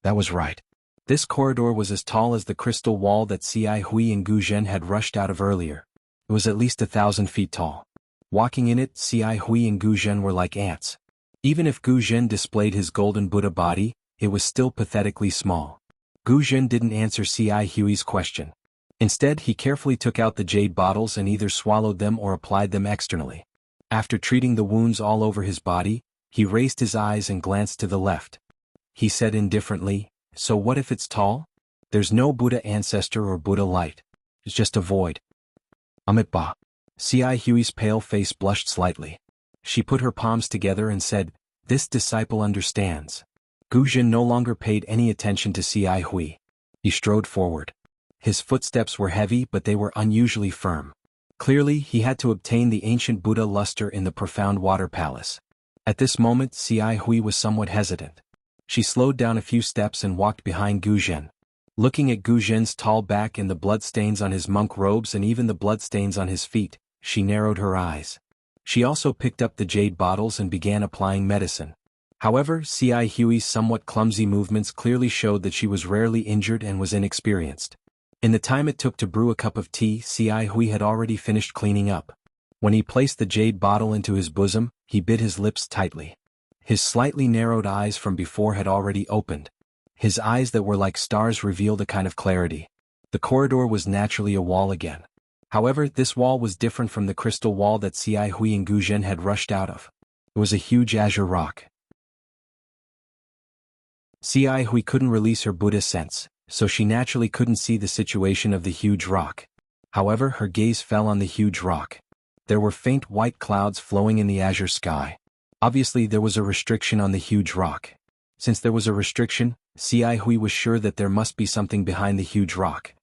That was right. This corridor was as tall as the crystal wall that Xiai Hui and Gu Zhen had rushed out of earlier. It was at least 1,000 feet tall. Walking in it, Xiai Hui and Gu Zhen were like ants. Even if Gu Zhen displayed his golden Buddha body, it was still pathetically small. Gu Zhen didn't answer Xiai Hui's question. Instead, he carefully took out the jade bottles and either swallowed them or applied them externally. After treating the wounds all over his body, he raised his eyes and glanced to the left. He said indifferently, "So what if it's tall? There's no Buddha ancestor or Buddha light. It's just a void." Ba. Xiai Hui's pale face blushed slightly. She put her palms together and said, "This disciple understands." Gu Zhen no longer paid any attention to Xiai Hui. He strode forward. His footsteps were heavy, but they were unusually firm. Clearly, he had to obtain the ancient Buddha luster in the profound water palace. At this moment, Xiai Hui was somewhat hesitant. She slowed down a few steps and walked behind Gu Zhen. Looking at Gu Zhen's tall back and the bloodstains on his monk robes and even the bloodstains on his feet, she narrowed her eyes. She also picked up the jade bottles and began applying medicine. However, Xiai Hui's somewhat clumsy movements clearly showed that she was rarely injured and was inexperienced. In the time it took to brew a cup of tea, Xiai Hui had already finished cleaning up. When he placed the jade bottle into his bosom, he bit his lips tightly. His slightly narrowed eyes from before had already opened. His eyes that were like stars revealed a kind of clarity. The corridor was naturally a wall again. However, this wall was different from the crystal wall that Xiai Hui and Gu Zhen had rushed out of. It was a huge azure rock. Xiai Hui couldn't release her Buddha sense, so she naturally couldn't see the situation of the huge rock. However, her gaze fell on the huge rock. There were faint white clouds flowing in the azure sky. Obviously, there was a restriction on the huge rock. Since there was a restriction, Xiai Hui was sure that there must be something behind the huge rock.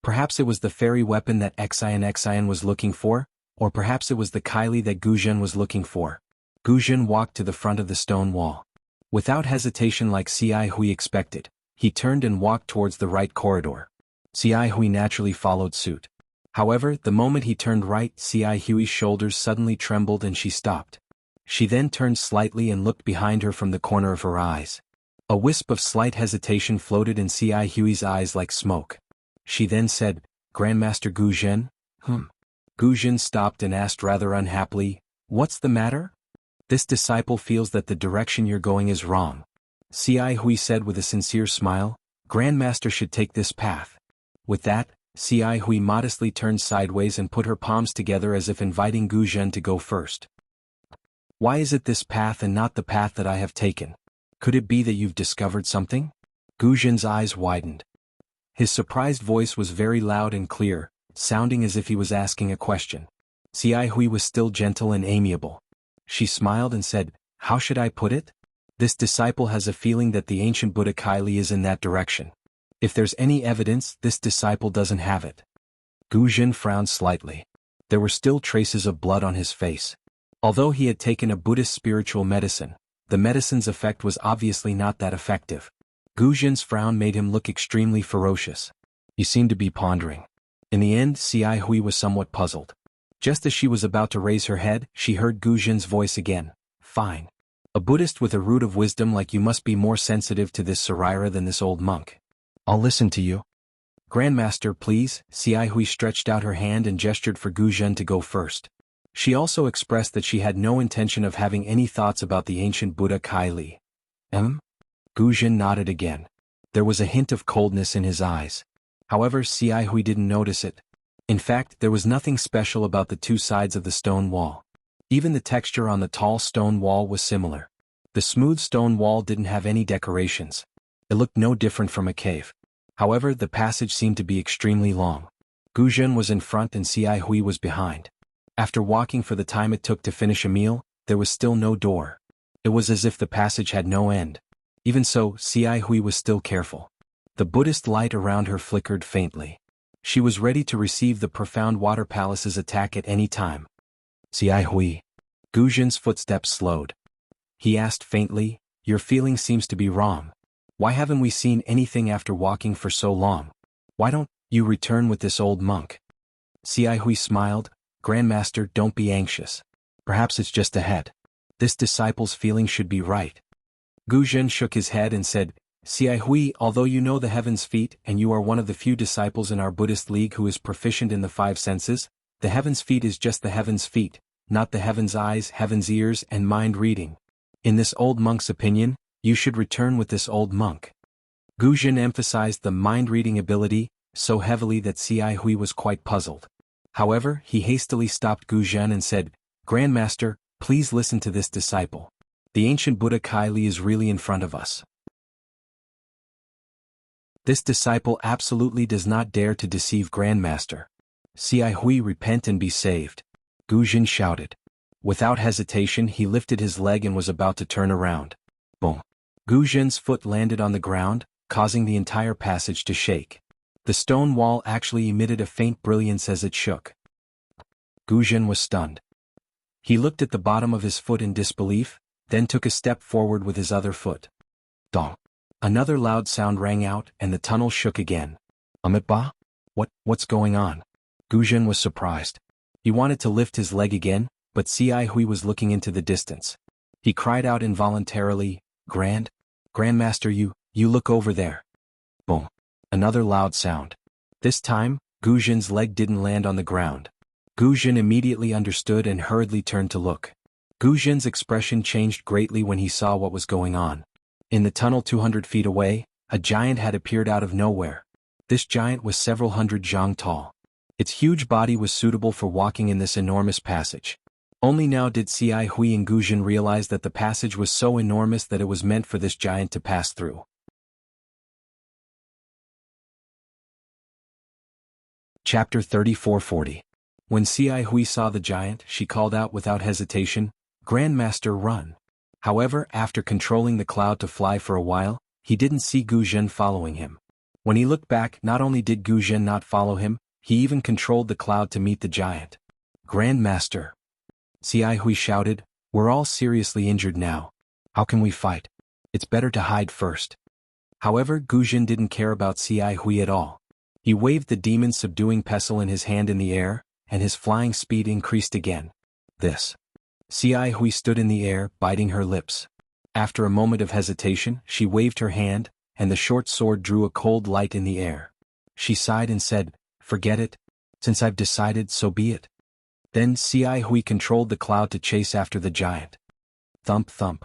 Perhaps it was the fairy weapon that Xian was looking for, or perhaps it was the Kylie that Guzhen was looking for. Guzhen walked to the front of the stone wall. Without hesitation like Xi Hui expected, he turned and walked towards the right corridor. Xi Hui naturally followed suit. However, the moment he turned right, Xi Hui's shoulders suddenly trembled and she stopped. She then turned slightly and looked behind her from the corner of her eyes. A wisp of slight hesitation floated in Xi Hui's eyes like smoke. She then said, "Grandmaster Guzhen?" Guzhen stopped and asked rather unhappily, "What's the matter?" "This disciple feels that the direction you're going is wrong." Xi Hui said with a sincere smile, "Grandmaster should take this path." With that, Xi Hui modestly turned sideways and put her palms together as if inviting Guzhen to go first. "Why is it this path and not the path that I have taken? Could it be that you've discovered something?" Guzhen's eyes widened. His surprised voice was very loud and clear, sounding as if he was asking a question. Xi Hui was still gentle and amiable. She smiled and said, "How should I put it? This disciple has a feeling that the ancient Buddha Kylie is in that direction. If there's any evidence, this disciple doesn't have it." Guzhen frowned slightly. There were still traces of blood on his face. Although he had taken a Buddhist spiritual medicine, the medicine's effect was obviously not that effective. Guzhen's frown made him look extremely ferocious. He seemed to be pondering. In the end, Xi Hui was somewhat puzzled. Just as she was about to raise her head, she heard Guzhen's voice again. "Fine. A Buddhist with a root of wisdom like you must be more sensitive to this Saraira than this old monk. I'll listen to you." "Grandmaster, please." Xi Hui stretched out her hand and gestured for Guzhen to go first. She also expressed that she had no intention of having any thoughts about the ancient Buddha Kylie. Guzhen nodded again. There was a hint of coldness in his eyes. However, Xi Hui didn't notice it. In fact, there was nothing special about the two sides of the stone wall. Even the texture on the tall stone wall was similar. The smooth stone wall didn't have any decorations. It looked no different from a cave. However, the passage seemed to be extremely long. Guzhen was in front and Xi Hui was behind. After walking for the time it took to finish a meal, there was still no door. It was as if the passage had no end. Even so, Xi Hui was still careful. The Buddhist light around her flickered faintly. She was ready to receive the profound water palace's attack at any time. "Xi Hui." Guzhen's footsteps slowed. He asked faintly, "Your feeling seems to be wrong. Why haven't we seen anything after walking for so long? Why don't you return with this old monk?" Xi Hui smiled, "Grandmaster, don't be anxious. Perhaps it's just ahead. This disciple's feeling should be right." Guzhen shook his head and said, "Xi Hui, although you know the heaven's feet and you are one of the few disciples in our Buddhist league who is proficient in the five senses, the heaven's feet is just the heaven's feet, not the heaven's eyes, heaven's ears, and mind reading. In this old monk's opinion, you should return with this old monk." Guzhen emphasized the mind-reading ability so heavily that Xi Hui was quite puzzled. However, he hastily stopped Guzhen and said, "Grandmaster, please listen to this disciple. The ancient Buddha Kylie is really in front of us. This disciple absolutely does not dare to deceive Grandmaster. Xi Hui, repent and be saved." Guzhen shouted. Without hesitation he lifted his leg and was about to turn around. Boom! Guzhen's foot landed on the ground, causing the entire passage to shake. The stone wall actually emitted a faint brilliance as it shook. Guzhen was stunned. He looked at the bottom of his foot in disbelief, then took a step forward with his other foot. Dong! Another loud sound rang out and the tunnel shook again. Amitba? What's going on? Guzhen was surprised. He wanted to lift his leg again, but Xi Hui was looking into the distance. He cried out involuntarily, Grandmaster, you look over there." Boom! Another loud sound. This time, Guzhen's leg didn't land on the ground. Guzhen immediately understood and hurriedly turned to look. Guzhen's expression changed greatly when he saw what was going on. In the tunnel 200 feet away, a giant had appeared out of nowhere. This giant was several hundred zhang tall. Its huge body was suitable for walking in this enormous passage. Only now did Xi Hui and Guzhen realize that the passage was so enormous that it was meant for this giant to pass through. Chapter 3440. When Xi Hui saw the giant, she called out without hesitation, "Grandmaster, run!" However, after controlling the cloud to fly for a while, he didn't see Guzhen following him. When he looked back, not only did Gu Zhen not follow him, he even controlled the cloud to meet the giant. Grandmaster! Xia Hui shouted, we're all seriously injured now. How can we fight? It's better to hide first. However, Gu Zhen didn't care about Xia Hui at all. He waved the demon subduing pestle in his hand in the air, and his flying speed increased again. This. Xia Hui stood in the air, biting her lips. After a moment of hesitation, she waved her hand, and the short sword drew a cold light in the air. She sighed and said, forget it. Since I've decided, so be it. Then Xia Hui controlled the cloud to chase after the giant. Thump thump.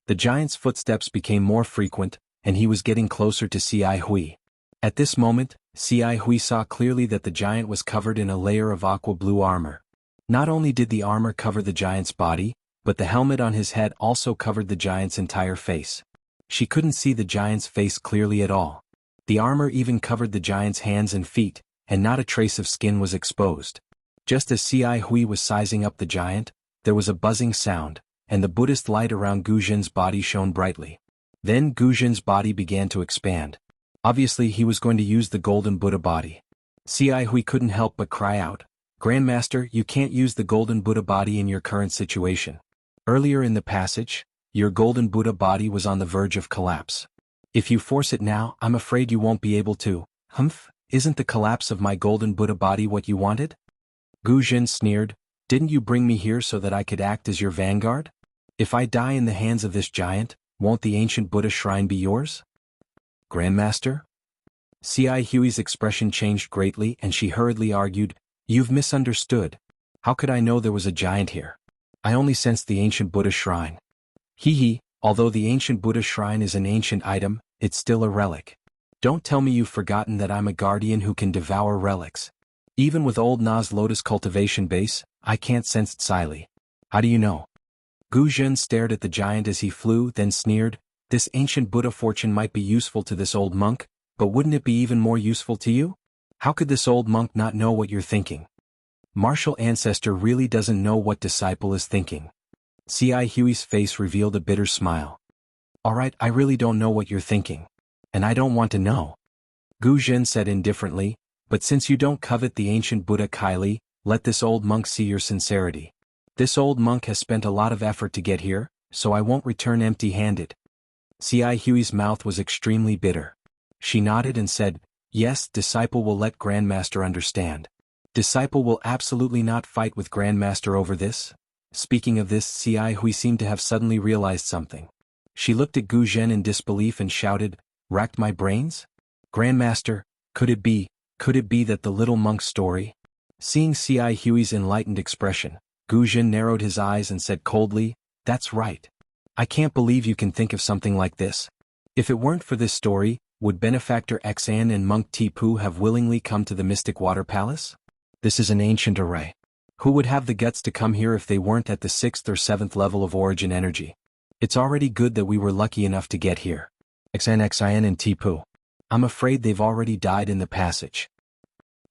The giant's footsteps became more frequent, and he was getting closer to Xia Hui. At this moment, Xia Hui saw clearly that the giant was covered in a layer of aqua blue armor. Not only did the armor cover the giant's body, but the helmet on his head also covered the giant's entire face. She couldn't see the giant's face clearly at all. The armor even covered the giant's hands and feet, and not a trace of skin was exposed. Just as Xia Hui was sizing up the giant, there was a buzzing sound, and the Buddhist light around Gu Zhen's body shone brightly. Then Gu Zhen's body began to expand. Obviously he was going to use the golden Buddha body. Xia Hui couldn't help but cry out, Grandmaster, you can't use the golden Buddha body in your current situation. Earlier in the passage, your golden Buddha body was on the verge of collapse. If you force it now, I'm afraid you won't be able to. Humph, isn't the collapse of my golden Buddha body what you wanted? Gu Zhen sneered, didn't you bring me here so that I could act as your vanguard? If I die in the hands of this giant, won't the ancient Buddha shrine be yours? Grandmaster? Xia Hui's expression changed greatly and she hurriedly argued, you've misunderstood. How could I know there was a giant here? I only sensed the ancient Buddha shrine. Hee, although the ancient Buddha shrine is an ancient item, it's still a relic. Don't tell me you've forgotten that I'm a guardian who can devour relics. Even with old Na's lotus cultivation base, I can't sense Tsili. How do you know? Gu Zhen stared at the giant as he flew, then sneered, this ancient Buddha fortune might be useful to this old monk, but wouldn't it be even more useful to you? How could this old monk not know what you're thinking? Martial ancestor really doesn't know what disciple is thinking. Xia Hui's face revealed a bitter smile. Alright, I really don't know what you're thinking. And I don't want to know. Gu Zhen said indifferently, but since you don't covet the ancient Buddha Kylie, let this old monk see your sincerity. This old monk has spent a lot of effort to get here, so I won't return empty-handed. Xia Hui's mouth was extremely bitter. She nodded and said, yes, disciple will let Grandmaster understand. Disciple will absolutely not fight with Grandmaster over this. Speaking of this, Xia Hui seemed to have suddenly realized something. She looked at Gu Zhen in disbelief and shouted, racked my brains? Grandmaster, could it be that the little monk's story? Seeing Xia Hui's enlightened expression, Gu Zhen narrowed his eyes and said coldly, that's right. I can't believe you can think of something like this. If it weren't for this story, would Benefactor Xan and Monk Tipu have willingly come to the Mystic Water Palace? This is an ancient array. Who would have the guts to come here if they weren't at the 6th or 7th level of origin energy? It's already good that we were lucky enough to get here. Xin and Tipu. I'm afraid they've already died in the passage.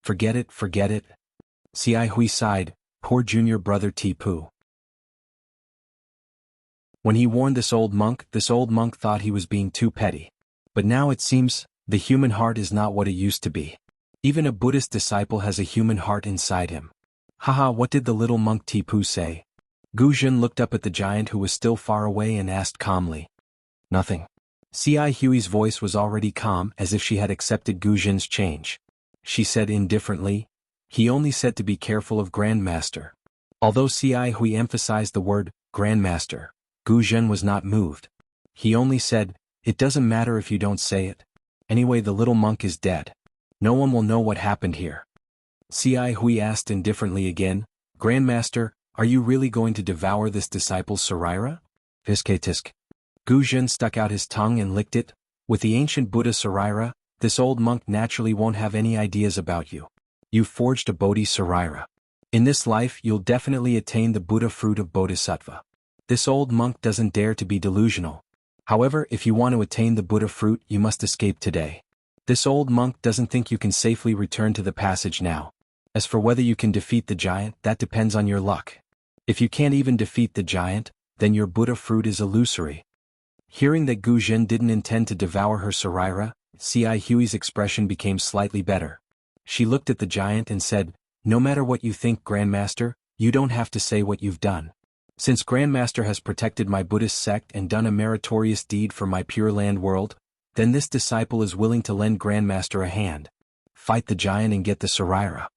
Forget it. Xia Hui sighed, poor junior brother Tipu. When he warned this old monk thought he was being too petty. But now it seems, the human heart is not what it used to be. Even a Buddhist disciple has a human heart inside him. Haha, what did the little monk Tipu say? Gu Zhen looked up at the giant who was still far away and asked calmly. Nothing. Xia Hui's voice was already calm, as if she had accepted Gu Zhen's change. She said indifferently, he only said to be careful of Grandmaster. Although Xia Hui emphasized the word, Grandmaster, Gu Zhen was not moved. He only said, it doesn't matter if you don't say it. Anyway, the little monk is dead. No one will know what happened here. Xia Hui asked indifferently again, Grandmaster, are you really going to devour this disciple's Sarira? Tisk. Gu Zhen stuck out his tongue and licked it. With the ancient Buddha Sarira, this old monk naturally won't have any ideas about you. You've forged a Bodhi Sarira. In this life you'll definitely attain the Buddha fruit of Bodhisattva. This old monk doesn't dare to be delusional. However, if you want to attain the Buddha fruit, you must escape today. This old monk doesn't think you can safely return to the passage now. As for whether you can defeat the giant, that depends on your luck. If you can't even defeat the giant, then your Buddha fruit is illusory. Hearing that Gu Zhen didn't intend to devour her Sarira, C.I. Huey's expression became slightly better. She looked at the giant and said, "No matter what you think, Grandmaster, you don't have to say what you've done. Since Grandmaster has protected my Buddhist sect and done a meritorious deed for my Pure Land world, then this disciple is willing to lend Grandmaster a hand. Fight the giant and get the Saraira.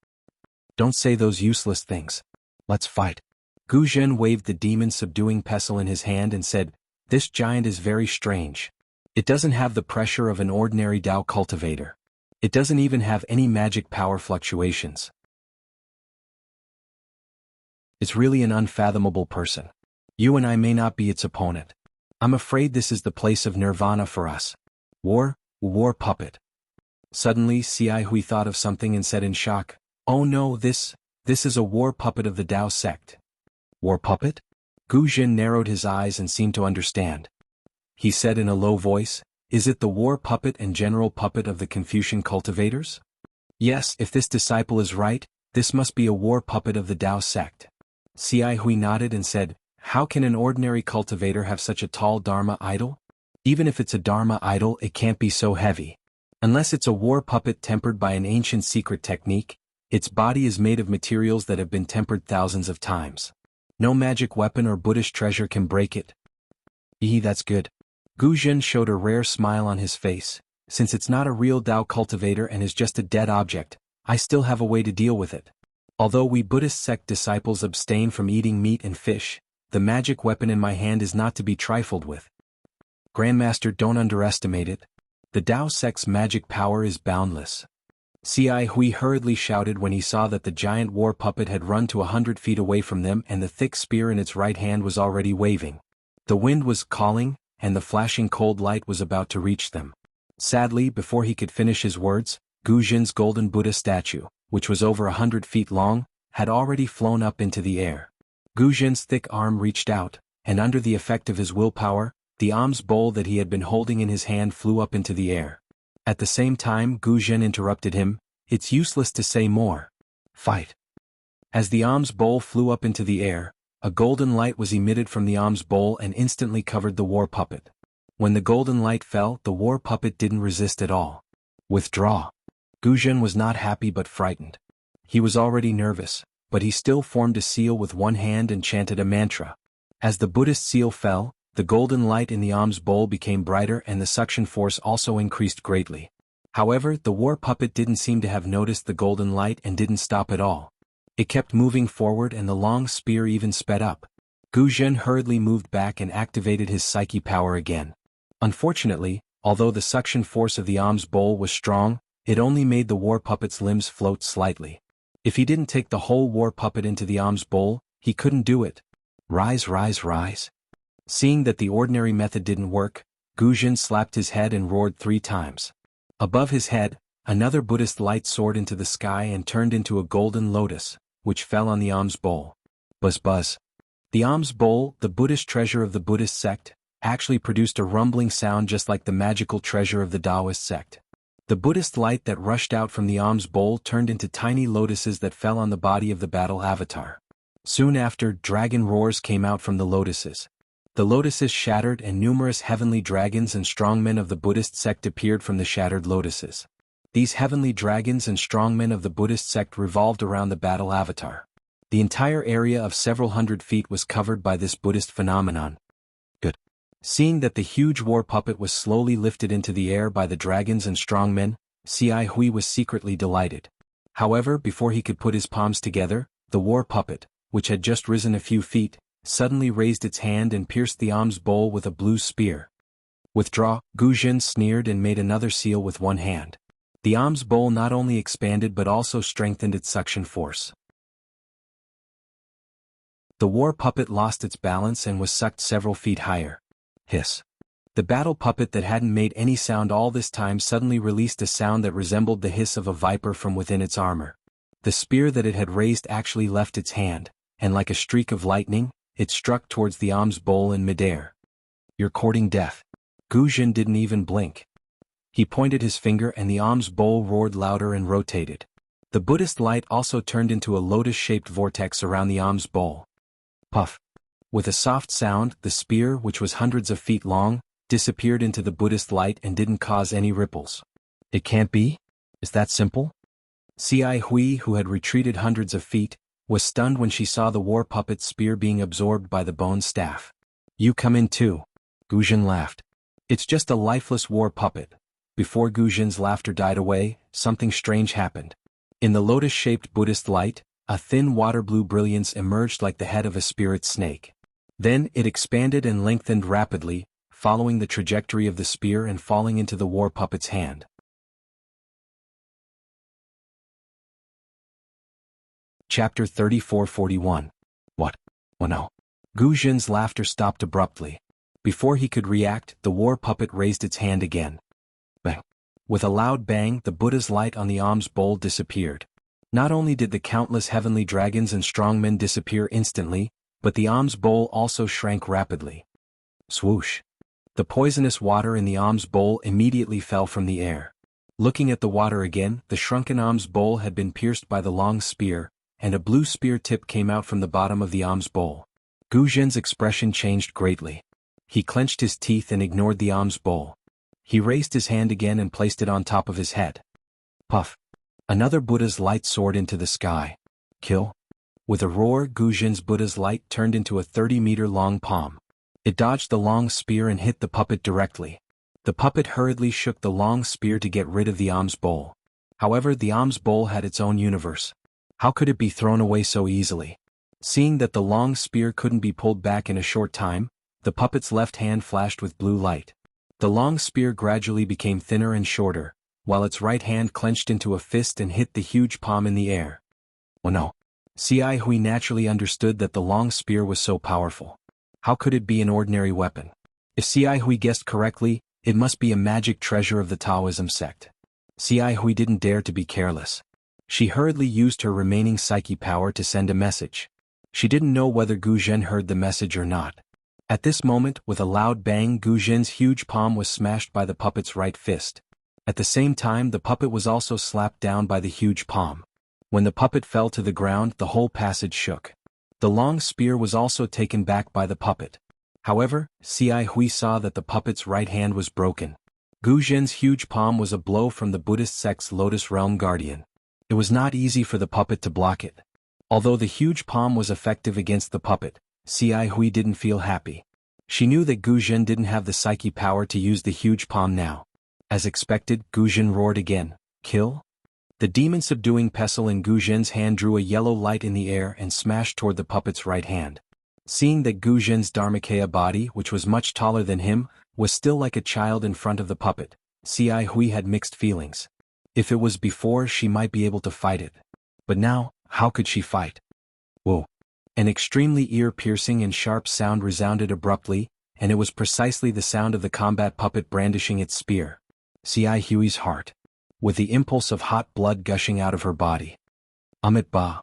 Don't say those useless things. Let's fight." Gu Zhen waved the demon-subduing pestle in his hand and said, "This giant is very strange. It doesn't have the pressure of an ordinary Dao cultivator. It doesn't even have any magic power fluctuations. It's really an unfathomable person. You and I may not be its opponent. I'm afraid this is the place of nirvana for us. War puppet." Suddenly C.I. Hui thought of something and said in shock, "Oh no, this is a war puppet of the Dao sect." "War puppet?" Gu Zhen narrowed his eyes and seemed to understand. He said in a low voice, "Is it the war puppet and general puppet of the Confucian cultivators?" "Yes, if this disciple is right, this must be a war puppet of the Dao sect." C.I. Hui nodded and said, "How can an ordinary cultivator have such a tall Dharma idol? Even if it's a Dharma idol, it can't be so heavy. Unless it's a war puppet tempered by an ancient secret technique, its body is made of materials that have been tempered thousands of times. No magic weapon or Buddhist treasure can break it." That's good." Gu Zhen showed a rare smile on his face. "Since it's not a real Dao cultivator and is just a dead object, I still have a way to deal with it. Although we Buddhist sect disciples abstain from eating meat and fish, the magic weapon in my hand is not to be trifled with. Grandmaster, don't underestimate it. The Dao sect's magic power is boundless." C.I. Hui hurriedly shouted when he saw that the giant war puppet had run to 100 feet away from them and the thick spear in its right hand was already waving. The wind was calling, and the flashing cold light was about to reach them. Sadly, before he could finish his words, Gu Zhen's golden Buddha statue, which was over 100 feet long, had already flown up into the air. Gu Zhen's thick arm reached out, and under the effect of his willpower, the alms bowl that he had been holding in his hand flew up into the air. At the same time, Gu Zhen interrupted him, "It's useless to say more. Fight." As the alms bowl flew up into the air, a golden light was emitted from the alms bowl and instantly covered the war puppet. When the golden light fell, the war puppet didn't resist at all. "Withdraw." Gu Zhen was not happy but frightened. He was already nervous, but he still formed a seal with one hand and chanted a mantra. As the Buddhist seal fell, the golden light in the alms bowl became brighter and the suction force also increased greatly. However, the war puppet didn't seem to have noticed the golden light and didn't stop at all. It kept moving forward and the long spear even sped up. Gu Zhen hurriedly moved back and activated his psyche power again. Unfortunately, although the suction force of the alms bowl was strong, it only made the war puppet's limbs float slightly. If he didn't take the whole war puppet into the alms bowl, he couldn't do it. Rise, rise, rise. Seeing that the ordinary method didn't work, Gu Zhen slapped his head and roared 3 times. Above his head, another Buddhist light soared into the sky and turned into a golden lotus, which fell on the alms bowl. Buzz buzz. The alms bowl, the Buddhist treasure of the Buddhist sect, actually produced a rumbling sound just like the magical treasure of the Taoist sect. The Buddhist light that rushed out from the alms bowl turned into tiny lotuses that fell on the body of the battle avatar. Soon after, dragon roars came out from the lotuses. The lotuses shattered and numerous heavenly dragons and strongmen of the Buddhist sect appeared from the shattered lotuses. These heavenly dragons and strongmen of the Buddhist sect revolved around the battle avatar. The entire area of several hundred feet was covered by this Buddhist phenomenon. Good. Seeing that the huge war puppet was slowly lifted into the air by the dragons and strongmen, C.I. Hui was secretly delighted. However, before he could put his palms together, the war puppet, which had just risen a few feet, suddenly raised its hand and pierced the alms bowl with a blue spear. "Withdraw," Gu Zhen sneered and made another seal with one hand. The alms bowl not only expanded but also strengthened its suction force. The war puppet lost its balance and was sucked several feet higher. Hiss. The battle puppet that hadn't made any sound all this time suddenly released a sound that resembled the hiss of a viper from within its armor. The spear that it had raised actually left its hand, and like a streak of lightning, it struck towards the alms bowl in midair. "You're courting death." Gu Zhen didn't even blink. He pointed his finger and the alms bowl roared louder and rotated. The Buddhist light also turned into a lotus-shaped vortex around the alms bowl. Puff. With a soft sound, the spear, which was hundreds of feet long, disappeared into the Buddhist light and didn't cause any ripples. It can't be? Is that simple? Cai Hui, who had retreated hundreds of feet, was stunned when she saw the war puppet's spear being absorbed by the bone staff. You come in too. Gu Jin laughed. It's just a lifeless war puppet. Before Gu Jin's laughter died away, something strange happened. In the lotus-shaped Buddhist light, a thin water-blue brilliance emerged like the head of a spirit snake. Then it expanded and lengthened rapidly, following the trajectory of the spear and falling into the war puppet's hand. Chapter 34-41. What? Oh no. Gu Jin's laughter stopped abruptly. Before he could react, the war puppet raised its hand again. Bang. With a loud bang, the Buddha's light on the alms bowl disappeared. Not only did the countless heavenly dragons and strongmen disappear instantly, but the alms bowl also shrank rapidly. Swoosh. The poisonous water in the alms bowl immediately fell from the air. Looking at the water again, the shrunken alms bowl had been pierced by the long spear, and a blue spear tip came out from the bottom of the alms bowl. Gu Jin's expression changed greatly. He clenched his teeth and ignored the alms bowl. He raised his hand again and placed it on top of his head. Puff. Another Buddha's light soared into the sky. Kill. With a roar, Gu Jin's Buddha's light turned into a 30-meter-long palm. It dodged the long spear and hit the puppet directly. The puppet hurriedly shook the long spear to get rid of the alms bowl. However, the alms bowl had its own universe. How could it be thrown away so easily? Seeing that the long spear couldn't be pulled back in a short time, the puppet's left hand flashed with blue light. The long spear gradually became thinner and shorter, while its right hand clenched into a fist and hit the huge palm in the air. Oh no. Cai Hui naturally understood that the long spear was so powerful. How could it be an ordinary weapon? If Cai Hui guessed correctly, it must be a magic treasure of the Taoism sect. Cai Hui didn't dare to be careless. She hurriedly used her remaining psyche power to send a message. She didn't know whether Gu Jin heard the message or not. At this moment, with a loud bang, Gu Jin's huge palm was smashed by the puppet's right fist. At the same time, the puppet was also slapped down by the huge palm. When the puppet fell to the ground, the whole passage shook. The long spear was also taken back by the puppet. However, Cai Hui saw that the puppet's right hand was broken. Gu Jin's huge palm was a blow from the Buddhist sect's Lotus Realm Guardian. It was not easy for the puppet to block it. Although the huge palm was effective against the puppet, Cai Hui didn't feel happy. She knew that Gu Jin didn't have the psyche power to use the huge palm now. As expected, Gu Jin roared again. Kill? The demon-subduing pestle in Gu Jin's hand drew a yellow light in the air and smashed toward the puppet's right hand. Seeing that Gu Jin's Dharmakaya body, which was much taller than him, was still like a child in front of the puppet, Cai Hui had mixed feelings. If it was before, she might be able to fight it. But now, how could she fight? Whoa. An extremely ear-piercing and sharp sound resounded abruptly, and it was precisely the sound of the combat puppet brandishing its spear. Cai Hui's heart. With the impulse of hot blood gushing out of her body. Amit Ba.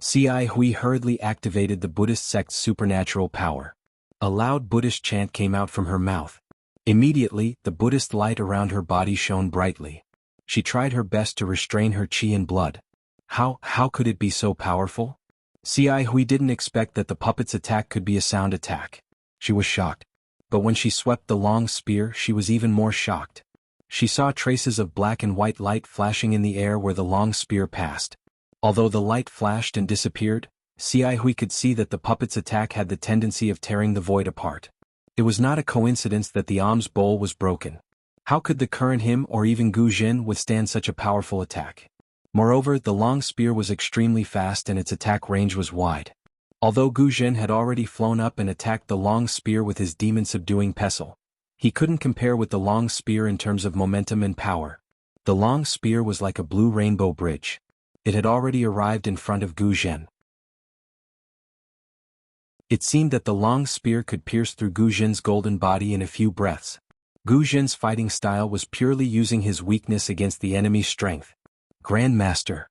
Cai Hui hurriedly activated the Buddhist sect's supernatural power. A loud Buddhist chant came out from her mouth. Immediately, the Buddhist light around her body shone brightly. She tried her best to restrain her chi and blood. How could it be so powerful? Cai Hui didn't expect that the puppet's attack could be a sound attack. She was shocked. But when she swept the long spear, she was even more shocked. She saw traces of black and white light flashing in the air where the long spear passed. Although the light flashed and disappeared, Cai Hui could see that the puppet's attack had the tendency of tearing the void apart. It was not a coincidence that the alms bowl was broken. How could the current him or even Gu Jin withstand such a powerful attack? Moreover, the long spear was extremely fast and its attack range was wide. Although Gu Jin had already flown up and attacked the long spear with his demon-subduing pestle, he couldn't compare with the long spear in terms of momentum and power. The long spear was like a blue rainbow bridge. It had already arrived in front of Gu Jin. It seemed that the long spear could pierce through Gu Jin's golden body in a few breaths. Gu Jin's fighting style was purely using his weakness against the enemy's strength. Grandmaster.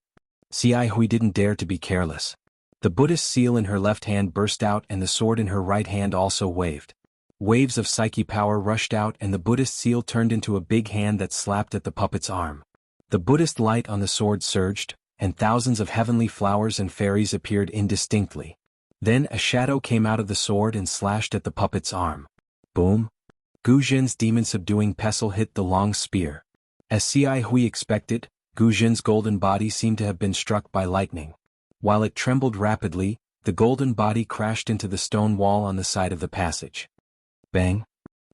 Cai Hui didn't dare to be careless. The Buddhist seal in her left hand burst out and the sword in her right hand also waved. Waves of psyche power rushed out and the Buddhist seal turned into a big hand that slapped at the puppet's arm. The Buddhist light on the sword surged, and thousands of heavenly flowers and fairies appeared indistinctly. Then a shadow came out of the sword and slashed at the puppet's arm. Boom! Gu Jin's demon-subduing pestle hit the long spear. As Xi Hui expected, Gu Jin's golden body seemed to have been struck by lightning. While it trembled rapidly, the golden body crashed into the stone wall on the side of the passage. Bang!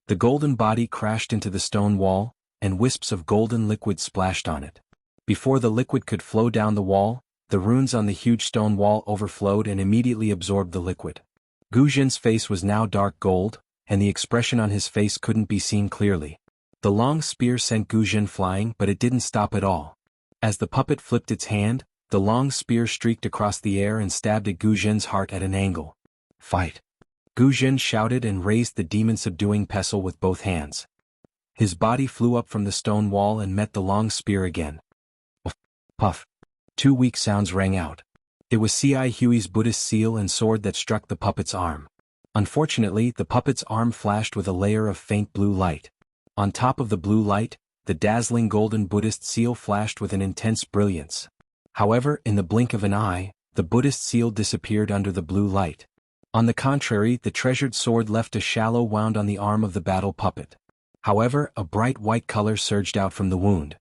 The golden body crashed into the stone wall, and wisps of golden liquid splashed on it. Before the liquid could flow down the wall, the runes on the huge stone wall overflowed and immediately absorbed the liquid. Gu Jin's face was now dark gold, and the expression on his face couldn't be seen clearly. The long spear sent Gu Jin flying, but it didn't stop at all. As the puppet flipped its hand, the long spear streaked across the air and stabbed at Gu Jin's heart at an angle. Fight! Gu Jin shouted and raised the demon-subduing pestle with both hands. His body flew up from the stone wall and met the long spear again. Puff! 2 weak sounds rang out. It was Xi Hui's Buddhist seal and sword that struck the puppet's arm. Unfortunately, the puppet's arm flashed with a layer of faint blue light. On top of the blue light, the dazzling golden Buddhist seal flashed with an intense brilliance. However, in the blink of an eye, the Buddhist seal disappeared under the blue light. On the contrary, the treasured sword left a shallow wound on the arm of the battle puppet. However, a bright white color surged out from the wound.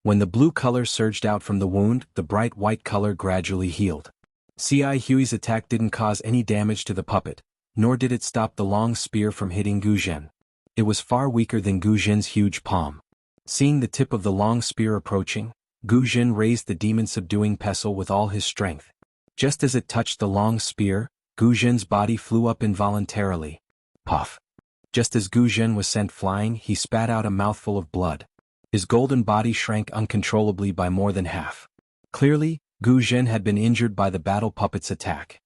When the blue color surged out from the wound, the bright white color gradually healed. Xi Hui's attack didn't cause any damage to the puppet, nor did it stop the long spear from hitting Gu Jin. It was far weaker than Gu Jin's huge palm. Seeing the tip of the long spear approaching, Gu Jin raised the demon-subduing pestle with all his strength. Just as it touched the long spear, Gu Jin's body flew up involuntarily. Puff! Just as Gu Jin was sent flying, he spat out a mouthful of blood. His golden body shrank uncontrollably by more than half. Clearly, Gu Jin had been injured by the battle puppet's attack.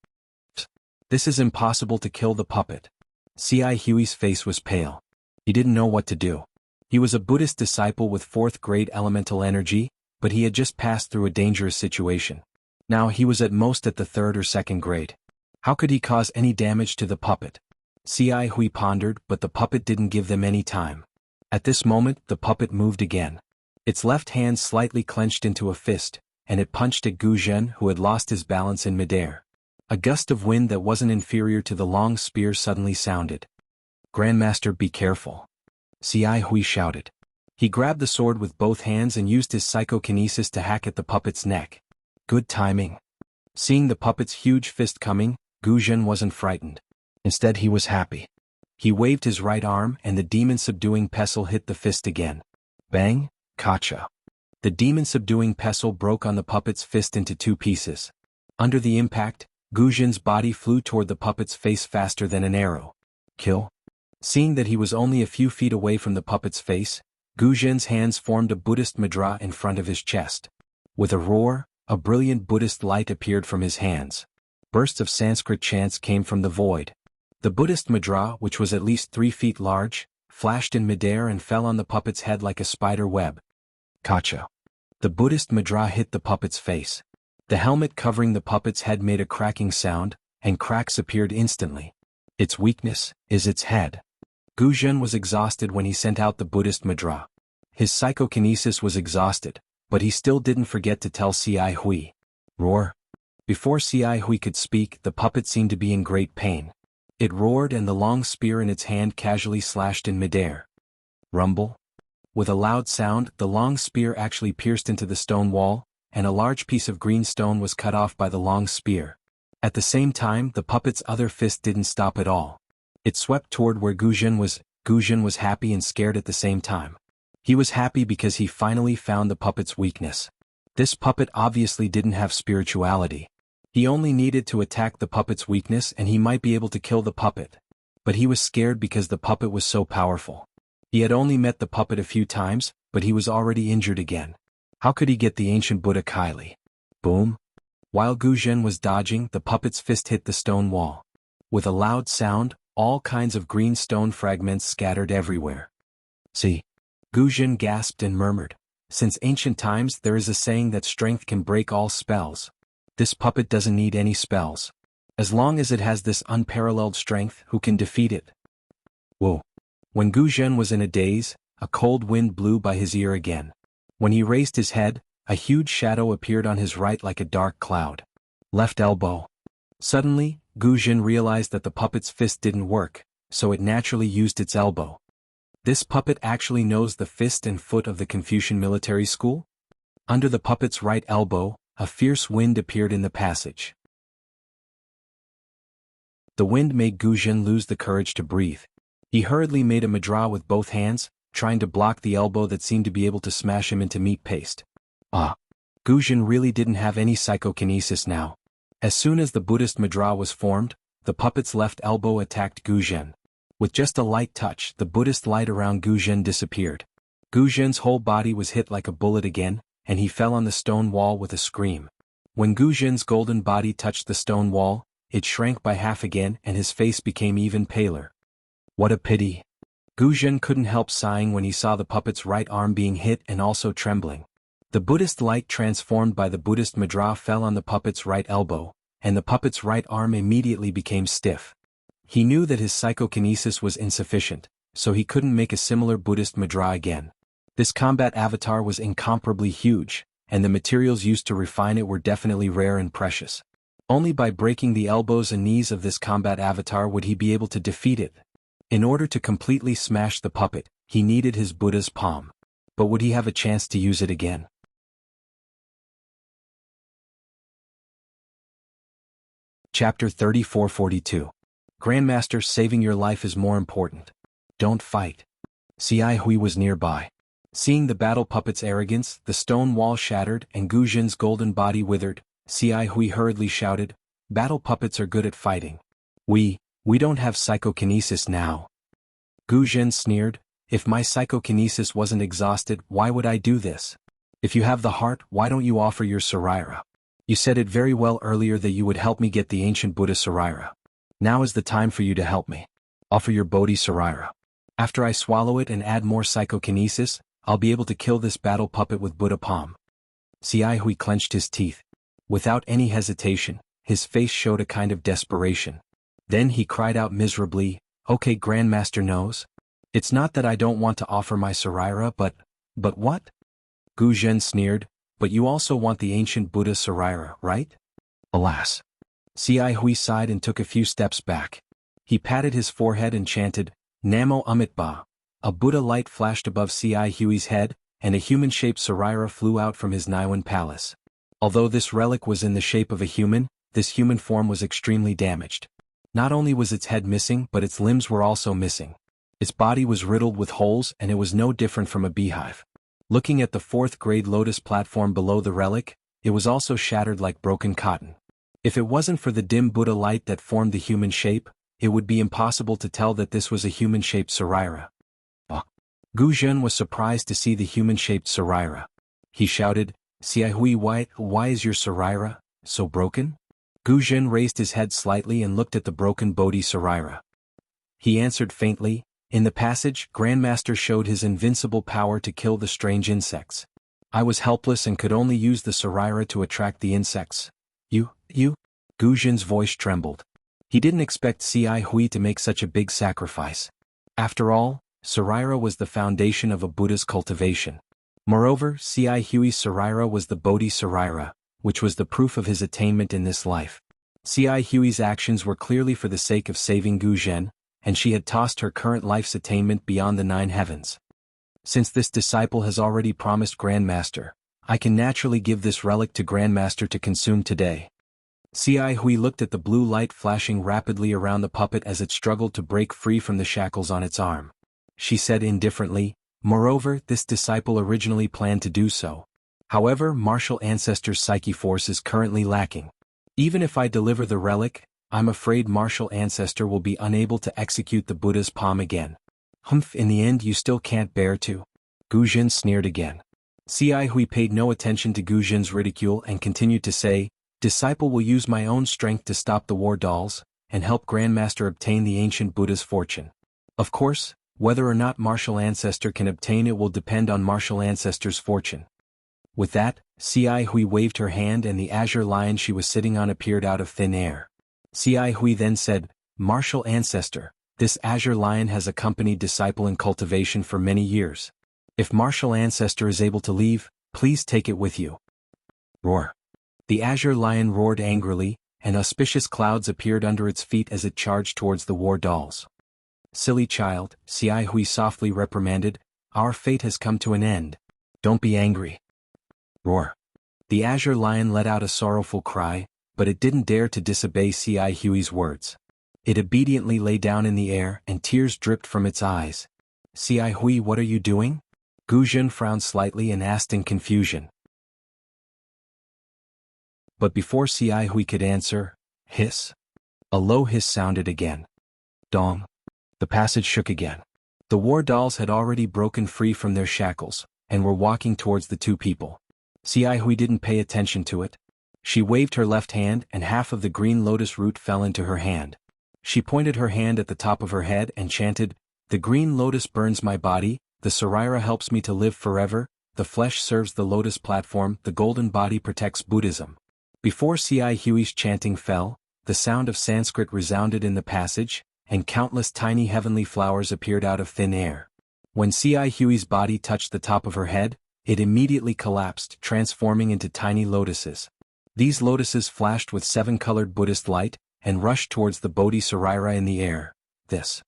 This is impossible to kill the puppet. Xi Hui's face was pale. He didn't know what to do. He was a Buddhist disciple with 4th grade elemental energy, but he had just passed through a dangerous situation. Now he was at most at the 3rd or 2nd grade. How could he cause any damage to the puppet? Xi Hui pondered, but the puppet didn't give them any time. At this moment, the puppet moved again. Its left hand slightly clenched into a fist, and it punched at Gu Jin, who had lost his balance in midair. A gust of wind that wasn't inferior to the long spear suddenly sounded. "Grandmaster, be careful," Xi Hui shouted. He grabbed the sword with both hands and used his psychokinesis to hack at the puppet's neck. Good timing. Seeing the puppet's huge fist coming, Gu Jin wasn't frightened. Instead, he was happy. He waved his right arm and the demon-subduing pestle hit the fist again. Bang! Kacha! The demon-subduing pestle broke on the puppet's fist into 2 pieces. Under the impact, Gu Jin's body flew toward the puppet's face faster than an arrow. Kill! Seeing that he was only a few feet away from the puppet's face, Gu Jin's hands formed a Buddhist mudra in front of his chest. With a roar, a brilliant Buddhist light appeared from his hands. Bursts of Sanskrit chants came from the void. The Buddhist mudra, which was at least 3 feet large, flashed in midair and fell on the puppet's head like a spider web. Kacha! The Buddhist mudra hit the puppet's face. The helmet covering the puppet's head made a cracking sound, and cracks appeared instantly. Its weakness is its head. Gu Jin was exhausted when he sent out the Buddhist mudra. His psychokinesis was exhausted, but he still didn't forget to tell Xi Hui. Roar! Before Xi Hui could speak, the puppet seemed to be in great pain. It roared and the long spear in its hand casually slashed in midair. Rumble! With a loud sound, the long spear actually pierced into the stone wall, and a large piece of green stone was cut off by the long spear. At the same time, the puppet's other fist didn't stop at all. It swept toward where Gu Jin was. Gu Jin was happy and scared at the same time. He was happy because he finally found the puppet's weakness. This puppet obviously didn't have spirituality. He only needed to attack the puppet's weakness and he might be able to kill the puppet. But he was scared because the puppet was so powerful. He had only met the puppet a few times, but he was already injured again. How could he get the ancient Buddha Kylie? Boom! While Gu Jin was dodging, the puppet's fist hit the stone wall. With a loud sound, all kinds of green stone fragments scattered everywhere. See? Gu Jin gasped and murmured. Since ancient times there is a saying that strength can break all spells. This puppet doesn't need any spells. As long as it has this unparalleled strength, who can defeat it? Whoa! When Gu Jin was in a daze, a cold wind blew by his ear again. When he raised his head, a huge shadow appeared on his right like a dark cloud. Left elbow. Suddenly, Gu Jin realized that the puppet's fist didn't work, so it naturally used its elbow. This puppet actually knows the fist and foot of the Confucian military school? Under the puppet's right elbow, a fierce wind appeared in the passage. The wind made Gu Zhen lose the courage to breathe. He hurriedly made a madra with both hands, trying to block the elbow that seemed to be able to smash him into meat paste. Gu Zhen really didn't have any psychokinesis now. As soon as the Buddhist madra was formed, the puppet's left elbow attacked Gu Zhen. With just a light touch, the Buddhist light around Gu Zhen disappeared. Gu Zhen's whole body was hit like a bullet again, and he fell on the stone wall with a scream. When Gu Zhen's golden body touched the stone wall, it shrank by half again and his face became even paler. What a pity. Gu Zhen couldn't help sighing when he saw the puppet's right arm being hit and also trembling. The Buddhist light transformed by the Buddhist madra fell on the puppet's right elbow, and the puppet's right arm immediately became stiff. He knew that his psychokinesis was insufficient, so he couldn't make a similar Buddhist madra again. This combat avatar was incomparably huge, and the materials used to refine it were definitely rare and precious. Only by breaking the elbows and knees of this combat avatar would he be able to defeat it. In order to completely smash the puppet, he needed his Buddha's palm. But would he have a chance to use it again? Chapter 3442. Grandmaster, saving your life is more important. Don't fight. Xiai Hui was nearby. Seeing the battle puppet's arrogance, the stone wall shattered and Gu Zhen's golden body withered, Xiai Hui hurriedly shouted, "Battle puppets are good at fighting. We don't have psychokinesis now." Gu Zhen sneered, "If my psychokinesis wasn't exhausted, why would I do this? If you have the heart, why don't you offer your Saraira? You said it very well earlier that you would help me get the ancient Buddha Saraira. Now is the time for you to help me. Offer your Bodhi Saraira. After I swallow it and add more psychokinesis, I'll be able to kill this battle puppet with Buddha palm." Xiai Hui clenched his teeth. Without any hesitation, his face showed a kind of desperation. Then he cried out miserably, "Okay, Grandmaster knows. It's not that I don't want to offer my Saraira, but what?" Gu Zhen sneered, "But you also want the ancient Buddha Saraira, right?" Alas. Xiai Hui sighed and took a few steps back. He patted his forehead and chanted, "Namo Amitabha." A Buddha light flashed above Xiai Hui's head, and a human-shaped Saraira flew out from his Niwen palace. Although this relic was in the shape of a human, this human form was extremely damaged. Not only was its head missing, but its limbs were also missing. Its body was riddled with holes and it was no different from a beehive. Looking at the fourth-grade lotus platform below the relic, it was also shattered like broken cotton. If it wasn't for the dim Buddha light that formed the human shape, it would be impossible to tell that this was a human-shaped Saraira. Gu Zhen was surprised to see the human-shaped Saraira. He shouted, "Xiai Hui, why is your Saraira so broken?" Gu Zhen raised his head slightly and looked at the broken Bodhi Saraira. He answered faintly, "In the passage, Grandmaster showed his invincible power to kill the strange insects. I was helpless and could only use the Saraira to attract the insects. You? Gu Zhen's voice trembled. He didn't expect Xiai Hui to make such a big sacrifice. After all, Saraira was the foundation of a Buddha's cultivation. Moreover, Xiai Hui's Saraira was the Bodhi Saraira, which was the proof of his attainment in this life. Xiai Hui's actions were clearly for the sake of saving Gu Zhen, and she had tossed her current life's attainment beyond the 9 heavens. Since this disciple has already promised Grandmaster, I can naturally give this relic to Grandmaster to consume today." Xiai Hui looked at the blue light flashing rapidly around the puppet as it struggled to break free from the shackles on its arm. She said indifferently, "Moreover, this disciple originally planned to do so. However, Martial Ancestor's psyche force is currently lacking. Even if I deliver the relic, I'm afraid Martial Ancestor will be unable to execute the Buddha's palm again." In the end you still can't bear to." Gu Zhen sneered again. Xiai Hui paid no attention to Gu Zhen's ridicule and continued to say, "Disciple will use my own strength to stop the war dolls, and help Grandmaster obtain the ancient Buddha's fortune. Of course, whether or not Martial Ancestor can obtain it will depend on Martial Ancestor's fortune." With that, Xiai Hui waved her hand and the azure lion she was sitting on appeared out of thin air. Xiai Hui then said, "Martial Ancestor, this azure lion has accompanied disciple in cultivation for many years. If Martial Ancestor is able to leave, please take it with you." Roar. The azure lion roared angrily, and auspicious clouds appeared under its feet as it charged towards the war dolls. Silly child, Xiai Hui softly reprimanded, our fate has come to an end. Don't be angry. Roar. The azure lion let out a sorrowful cry, but it didn't dare to disobey Xiai Hui's words. It obediently lay down in the air and tears dripped from its eyes. Xiai Hui, what are you doing? Gu Zhen frowned slightly and asked in confusion. But before Xiai Hui could answer, hiss. A low hiss sounded again. Dong. The passage shook again. The war dolls had already broken free from their shackles, and were walking towards the two people. Xiai Hui didn't pay attention to it. She waved her left hand and half of the green lotus root fell into her hand. She pointed her hand at the top of her head and chanted, the green lotus burns my body, the Sarira helps me to live forever, the flesh serves the lotus platform, the golden body protects Buddhism. Before Xiai Hui's chanting fell, the sound of Sanskrit resounded in the passage, and countless tiny heavenly flowers appeared out of thin air. When Xiai Hui's body touched the top of her head, it immediately collapsed, transforming into tiny lotuses. These lotuses flashed with 7-colored Buddhist light, and rushed towards the Bodhi Sarira in the air. This.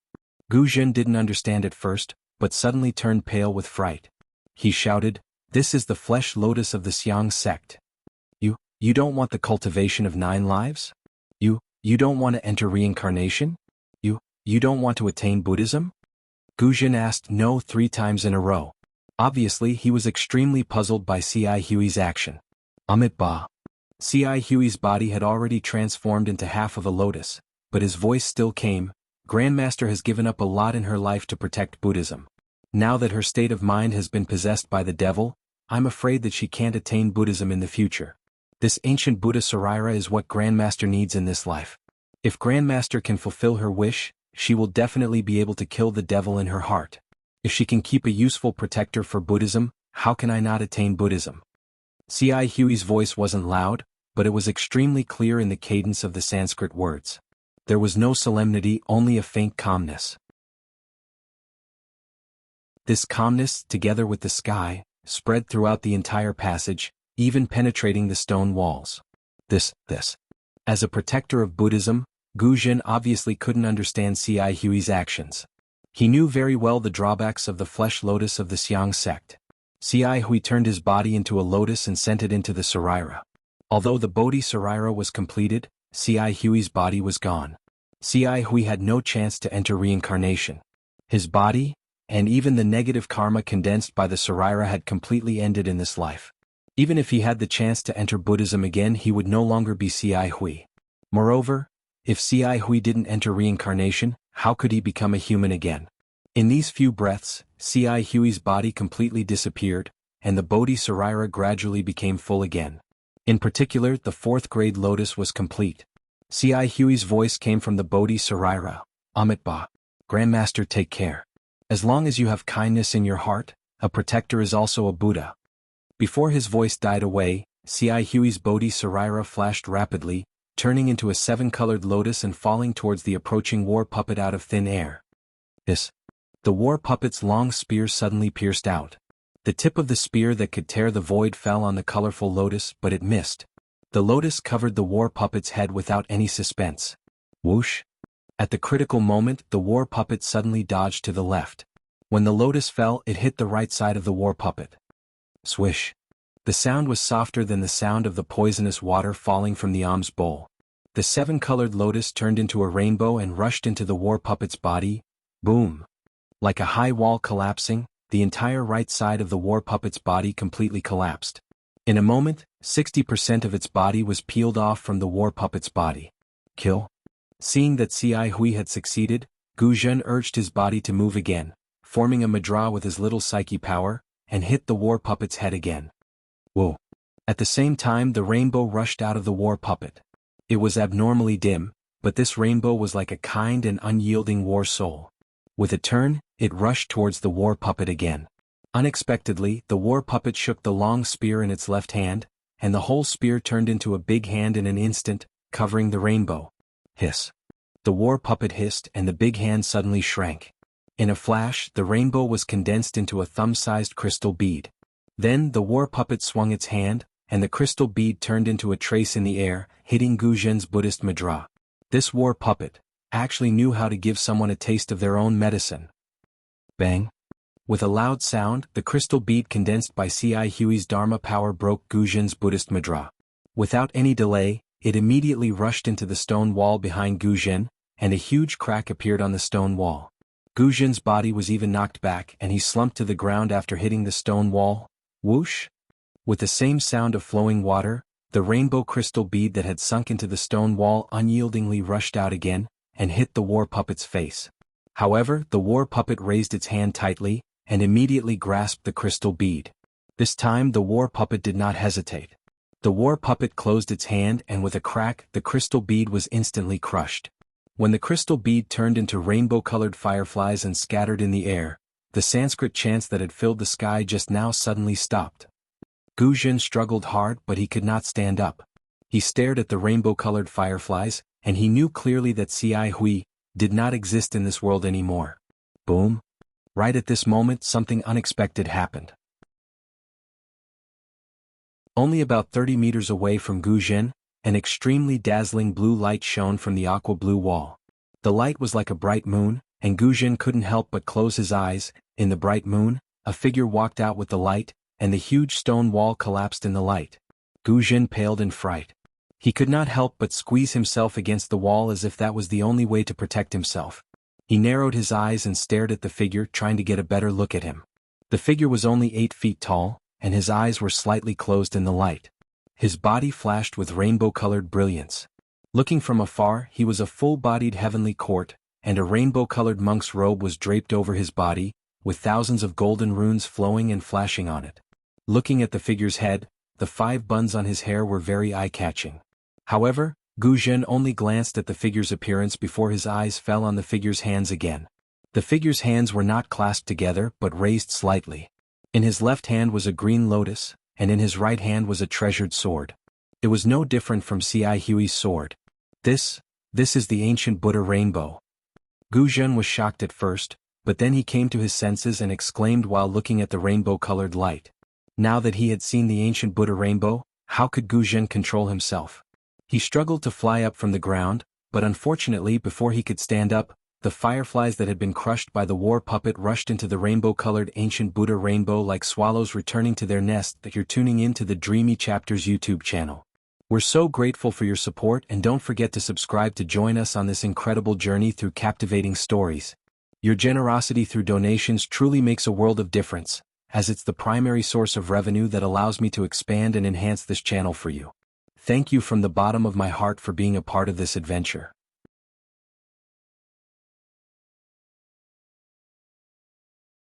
Gu Zhen didn't understand at first, but suddenly turned pale with fright. He shouted, this is the flesh lotus of the Xiang sect. You don't want the cultivation of 9 lives? You don't want to enter reincarnation? You don't want to attain Buddhism? Gu Zhen asked no 3 times in a row. Obviously he was extremely puzzled by Xiai Hui's action. Amit Ba. Xiai Hui's body had already transformed into half of a lotus, but his voice still came, Grandmaster has given up a lot in her life to protect Buddhism. Now that her state of mind has been possessed by the devil, I'm afraid that she can't attain Buddhism in the future. This ancient Buddha Sarira is what Grandmaster needs in this life. If Grandmaster can fulfill her wish, she will definitely be able to kill the devil in her heart. If she can keep a useful protector for Buddhism, how can I not attain Buddhism? Xiai Hui's voice wasn't loud, but it was extremely clear in the cadence of the Sanskrit words. There was no solemnity, only a faint calmness. This calmness, together with the sky, spread throughout the entire passage, even penetrating the stone walls. This. As a protector of Buddhism, Gu Zhen obviously couldn't understand Xiai Hui's actions. He knew very well the drawbacks of the flesh lotus of the Xiang sect. Xiai Hui turned his body into a lotus and sent it into the Sarira. Although the Bodhi Sarira was completed, Xiai Hui's body was gone. Xiai Hui had no chance to enter reincarnation. His body, and even the negative karma condensed by the Sarira had completely ended in this life. Even if he had the chance to enter Buddhism again, he would no longer be Xiai Hui. Moreover, if Xiai Hui didn't enter reincarnation, how could he become a human again? In these few breaths, Xiai Hui's body completely disappeared, and the Bodhi Sarira gradually became full again. In particular, the 4th grade lotus was complete. Xiai Hui's voice came from the Bodhi Sarira. Amit Ba. Grandmaster, take care. As long as you have kindness in your heart, a protector is also a Buddha. Before his voice died away, Xiai Hui's Bodhi Sarira flashed rapidly, turning into a 7-colored lotus and falling towards the approaching war puppet out of thin air. The war puppet's long spear suddenly pierced out. The tip of the spear that could tear the void fell on the colorful lotus, but it missed. The lotus covered the war puppet's head without any suspense. Whoosh! At the critical moment, the war puppet suddenly dodged to the left. When the lotus fell, it hit the right side of the war puppet. Swish! The sound was softer than the sound of the poisonous water falling from the alms bowl. The 7-colored lotus turned into a rainbow and rushed into the war puppet's body. Boom! Like a high wall collapsing, the entire right side of the war puppet's body completely collapsed. In a moment, 60% of its body was peeled off from the war puppet's body. Kill? Seeing that Xiai Hui had succeeded, Gu Zhen urged his body to move again, forming a mudra with his little psyche power, and hit the war puppet's head again. Whoa! At the same time, the rainbow rushed out of the war puppet. It was abnormally dim, but this rainbow was like a kind and unyielding war soul. With a turn, it rushed towards the war puppet again. Unexpectedly, the war puppet shook the long spear in its left hand, and the whole spear turned into a big hand in an instant, covering the rainbow. Hiss! The war puppet hissed and the big hand suddenly shrank. In a flash, the rainbow was condensed into a thumb-sized crystal bead. Then the war puppet swung its hand, and the crystal bead turned into a trace in the air, hitting Gu Zhen's Buddhist mudra. This war puppet, actually knew how to give someone a taste of their own medicine. Bang! With a loud sound, the crystal bead condensed by C.I. Huey's Dharma power broke Guzhen's Buddhist mudra. Without any delay, it immediately rushed into the stone wall behind Guzhen, and a huge crack appeared on the stone wall. Guzhen's body was even knocked back and he slumped to the ground after hitting the stone wall. Whoosh! With the same sound of flowing water, the rainbow crystal bead that had sunk into the stone wall unyieldingly rushed out again, and hit the war puppet's face. However, the war puppet raised its hand tightly, and immediately grasped the crystal bead. This time the war puppet did not hesitate. The war puppet closed its hand and with a crack the crystal bead was instantly crushed. When the crystal bead turned into rainbow-colored fireflies and scattered in the air, the Sanskrit chants that had filled the sky just now suddenly stopped. Guzhen struggled hard but he could not stand up. He stared at the rainbow-colored fireflies, and he knew clearly that C.I. Hui did not exist in this world anymore. Boom! Right at this moment something unexpected happened. Only about 30 meters away from Guzhen, an extremely dazzling blue light shone from the aqua-blue wall. The light was like a bright moon, and Guzhen couldn't help but close his eyes. In the bright moon, a figure walked out with the light, and the huge stone wall collapsed in the light. Guzhen paled in fright. He could not help but squeeze himself against the wall as if that was the only way to protect himself. He narrowed his eyes and stared at the figure, trying to get a better look at him. The figure was only 8 feet tall, and his eyes were slightly closed in the light. His body flashed with rainbow-colored brilliance. Looking from afar, he was a full-bodied heavenly court, and a rainbow-colored monk's robe was draped over his body, with thousands of golden runes flowing and flashing on it. Looking at the figure's head, the 5 buns on his hair were very eye-catching. However, Guzhen only glanced at the figure's appearance before his eyes fell on the figure's hands again. The figure's hands were not clasped together but raised slightly. In his left hand was a green lotus, and in his right hand was a treasured sword. It was no different from C.I. Huey's sword. This is the ancient Buddha rainbow. Guzhen was shocked at first, but then he came to his senses and exclaimed while looking at the rainbow-colored light. Now that he had seen the ancient Buddha rainbow, how could Guzhen control himself? He struggled to fly up from the ground, but unfortunately before he could stand up, the fireflies that had been crushed by the war puppet rushed into the rainbow-colored ancient Buddha rainbow like swallows returning to their nest. That you're tuning in to the Dreamy Chapters YouTube channel. We're so grateful for your support, and don't forget to subscribe to join us on this incredible journey through captivating stories. Your generosity through donations truly makes a world of difference, as it's the primary source of revenue that allows me to expand and enhance this channel for you. Thank you from the bottom of my heart for being a part of this adventure.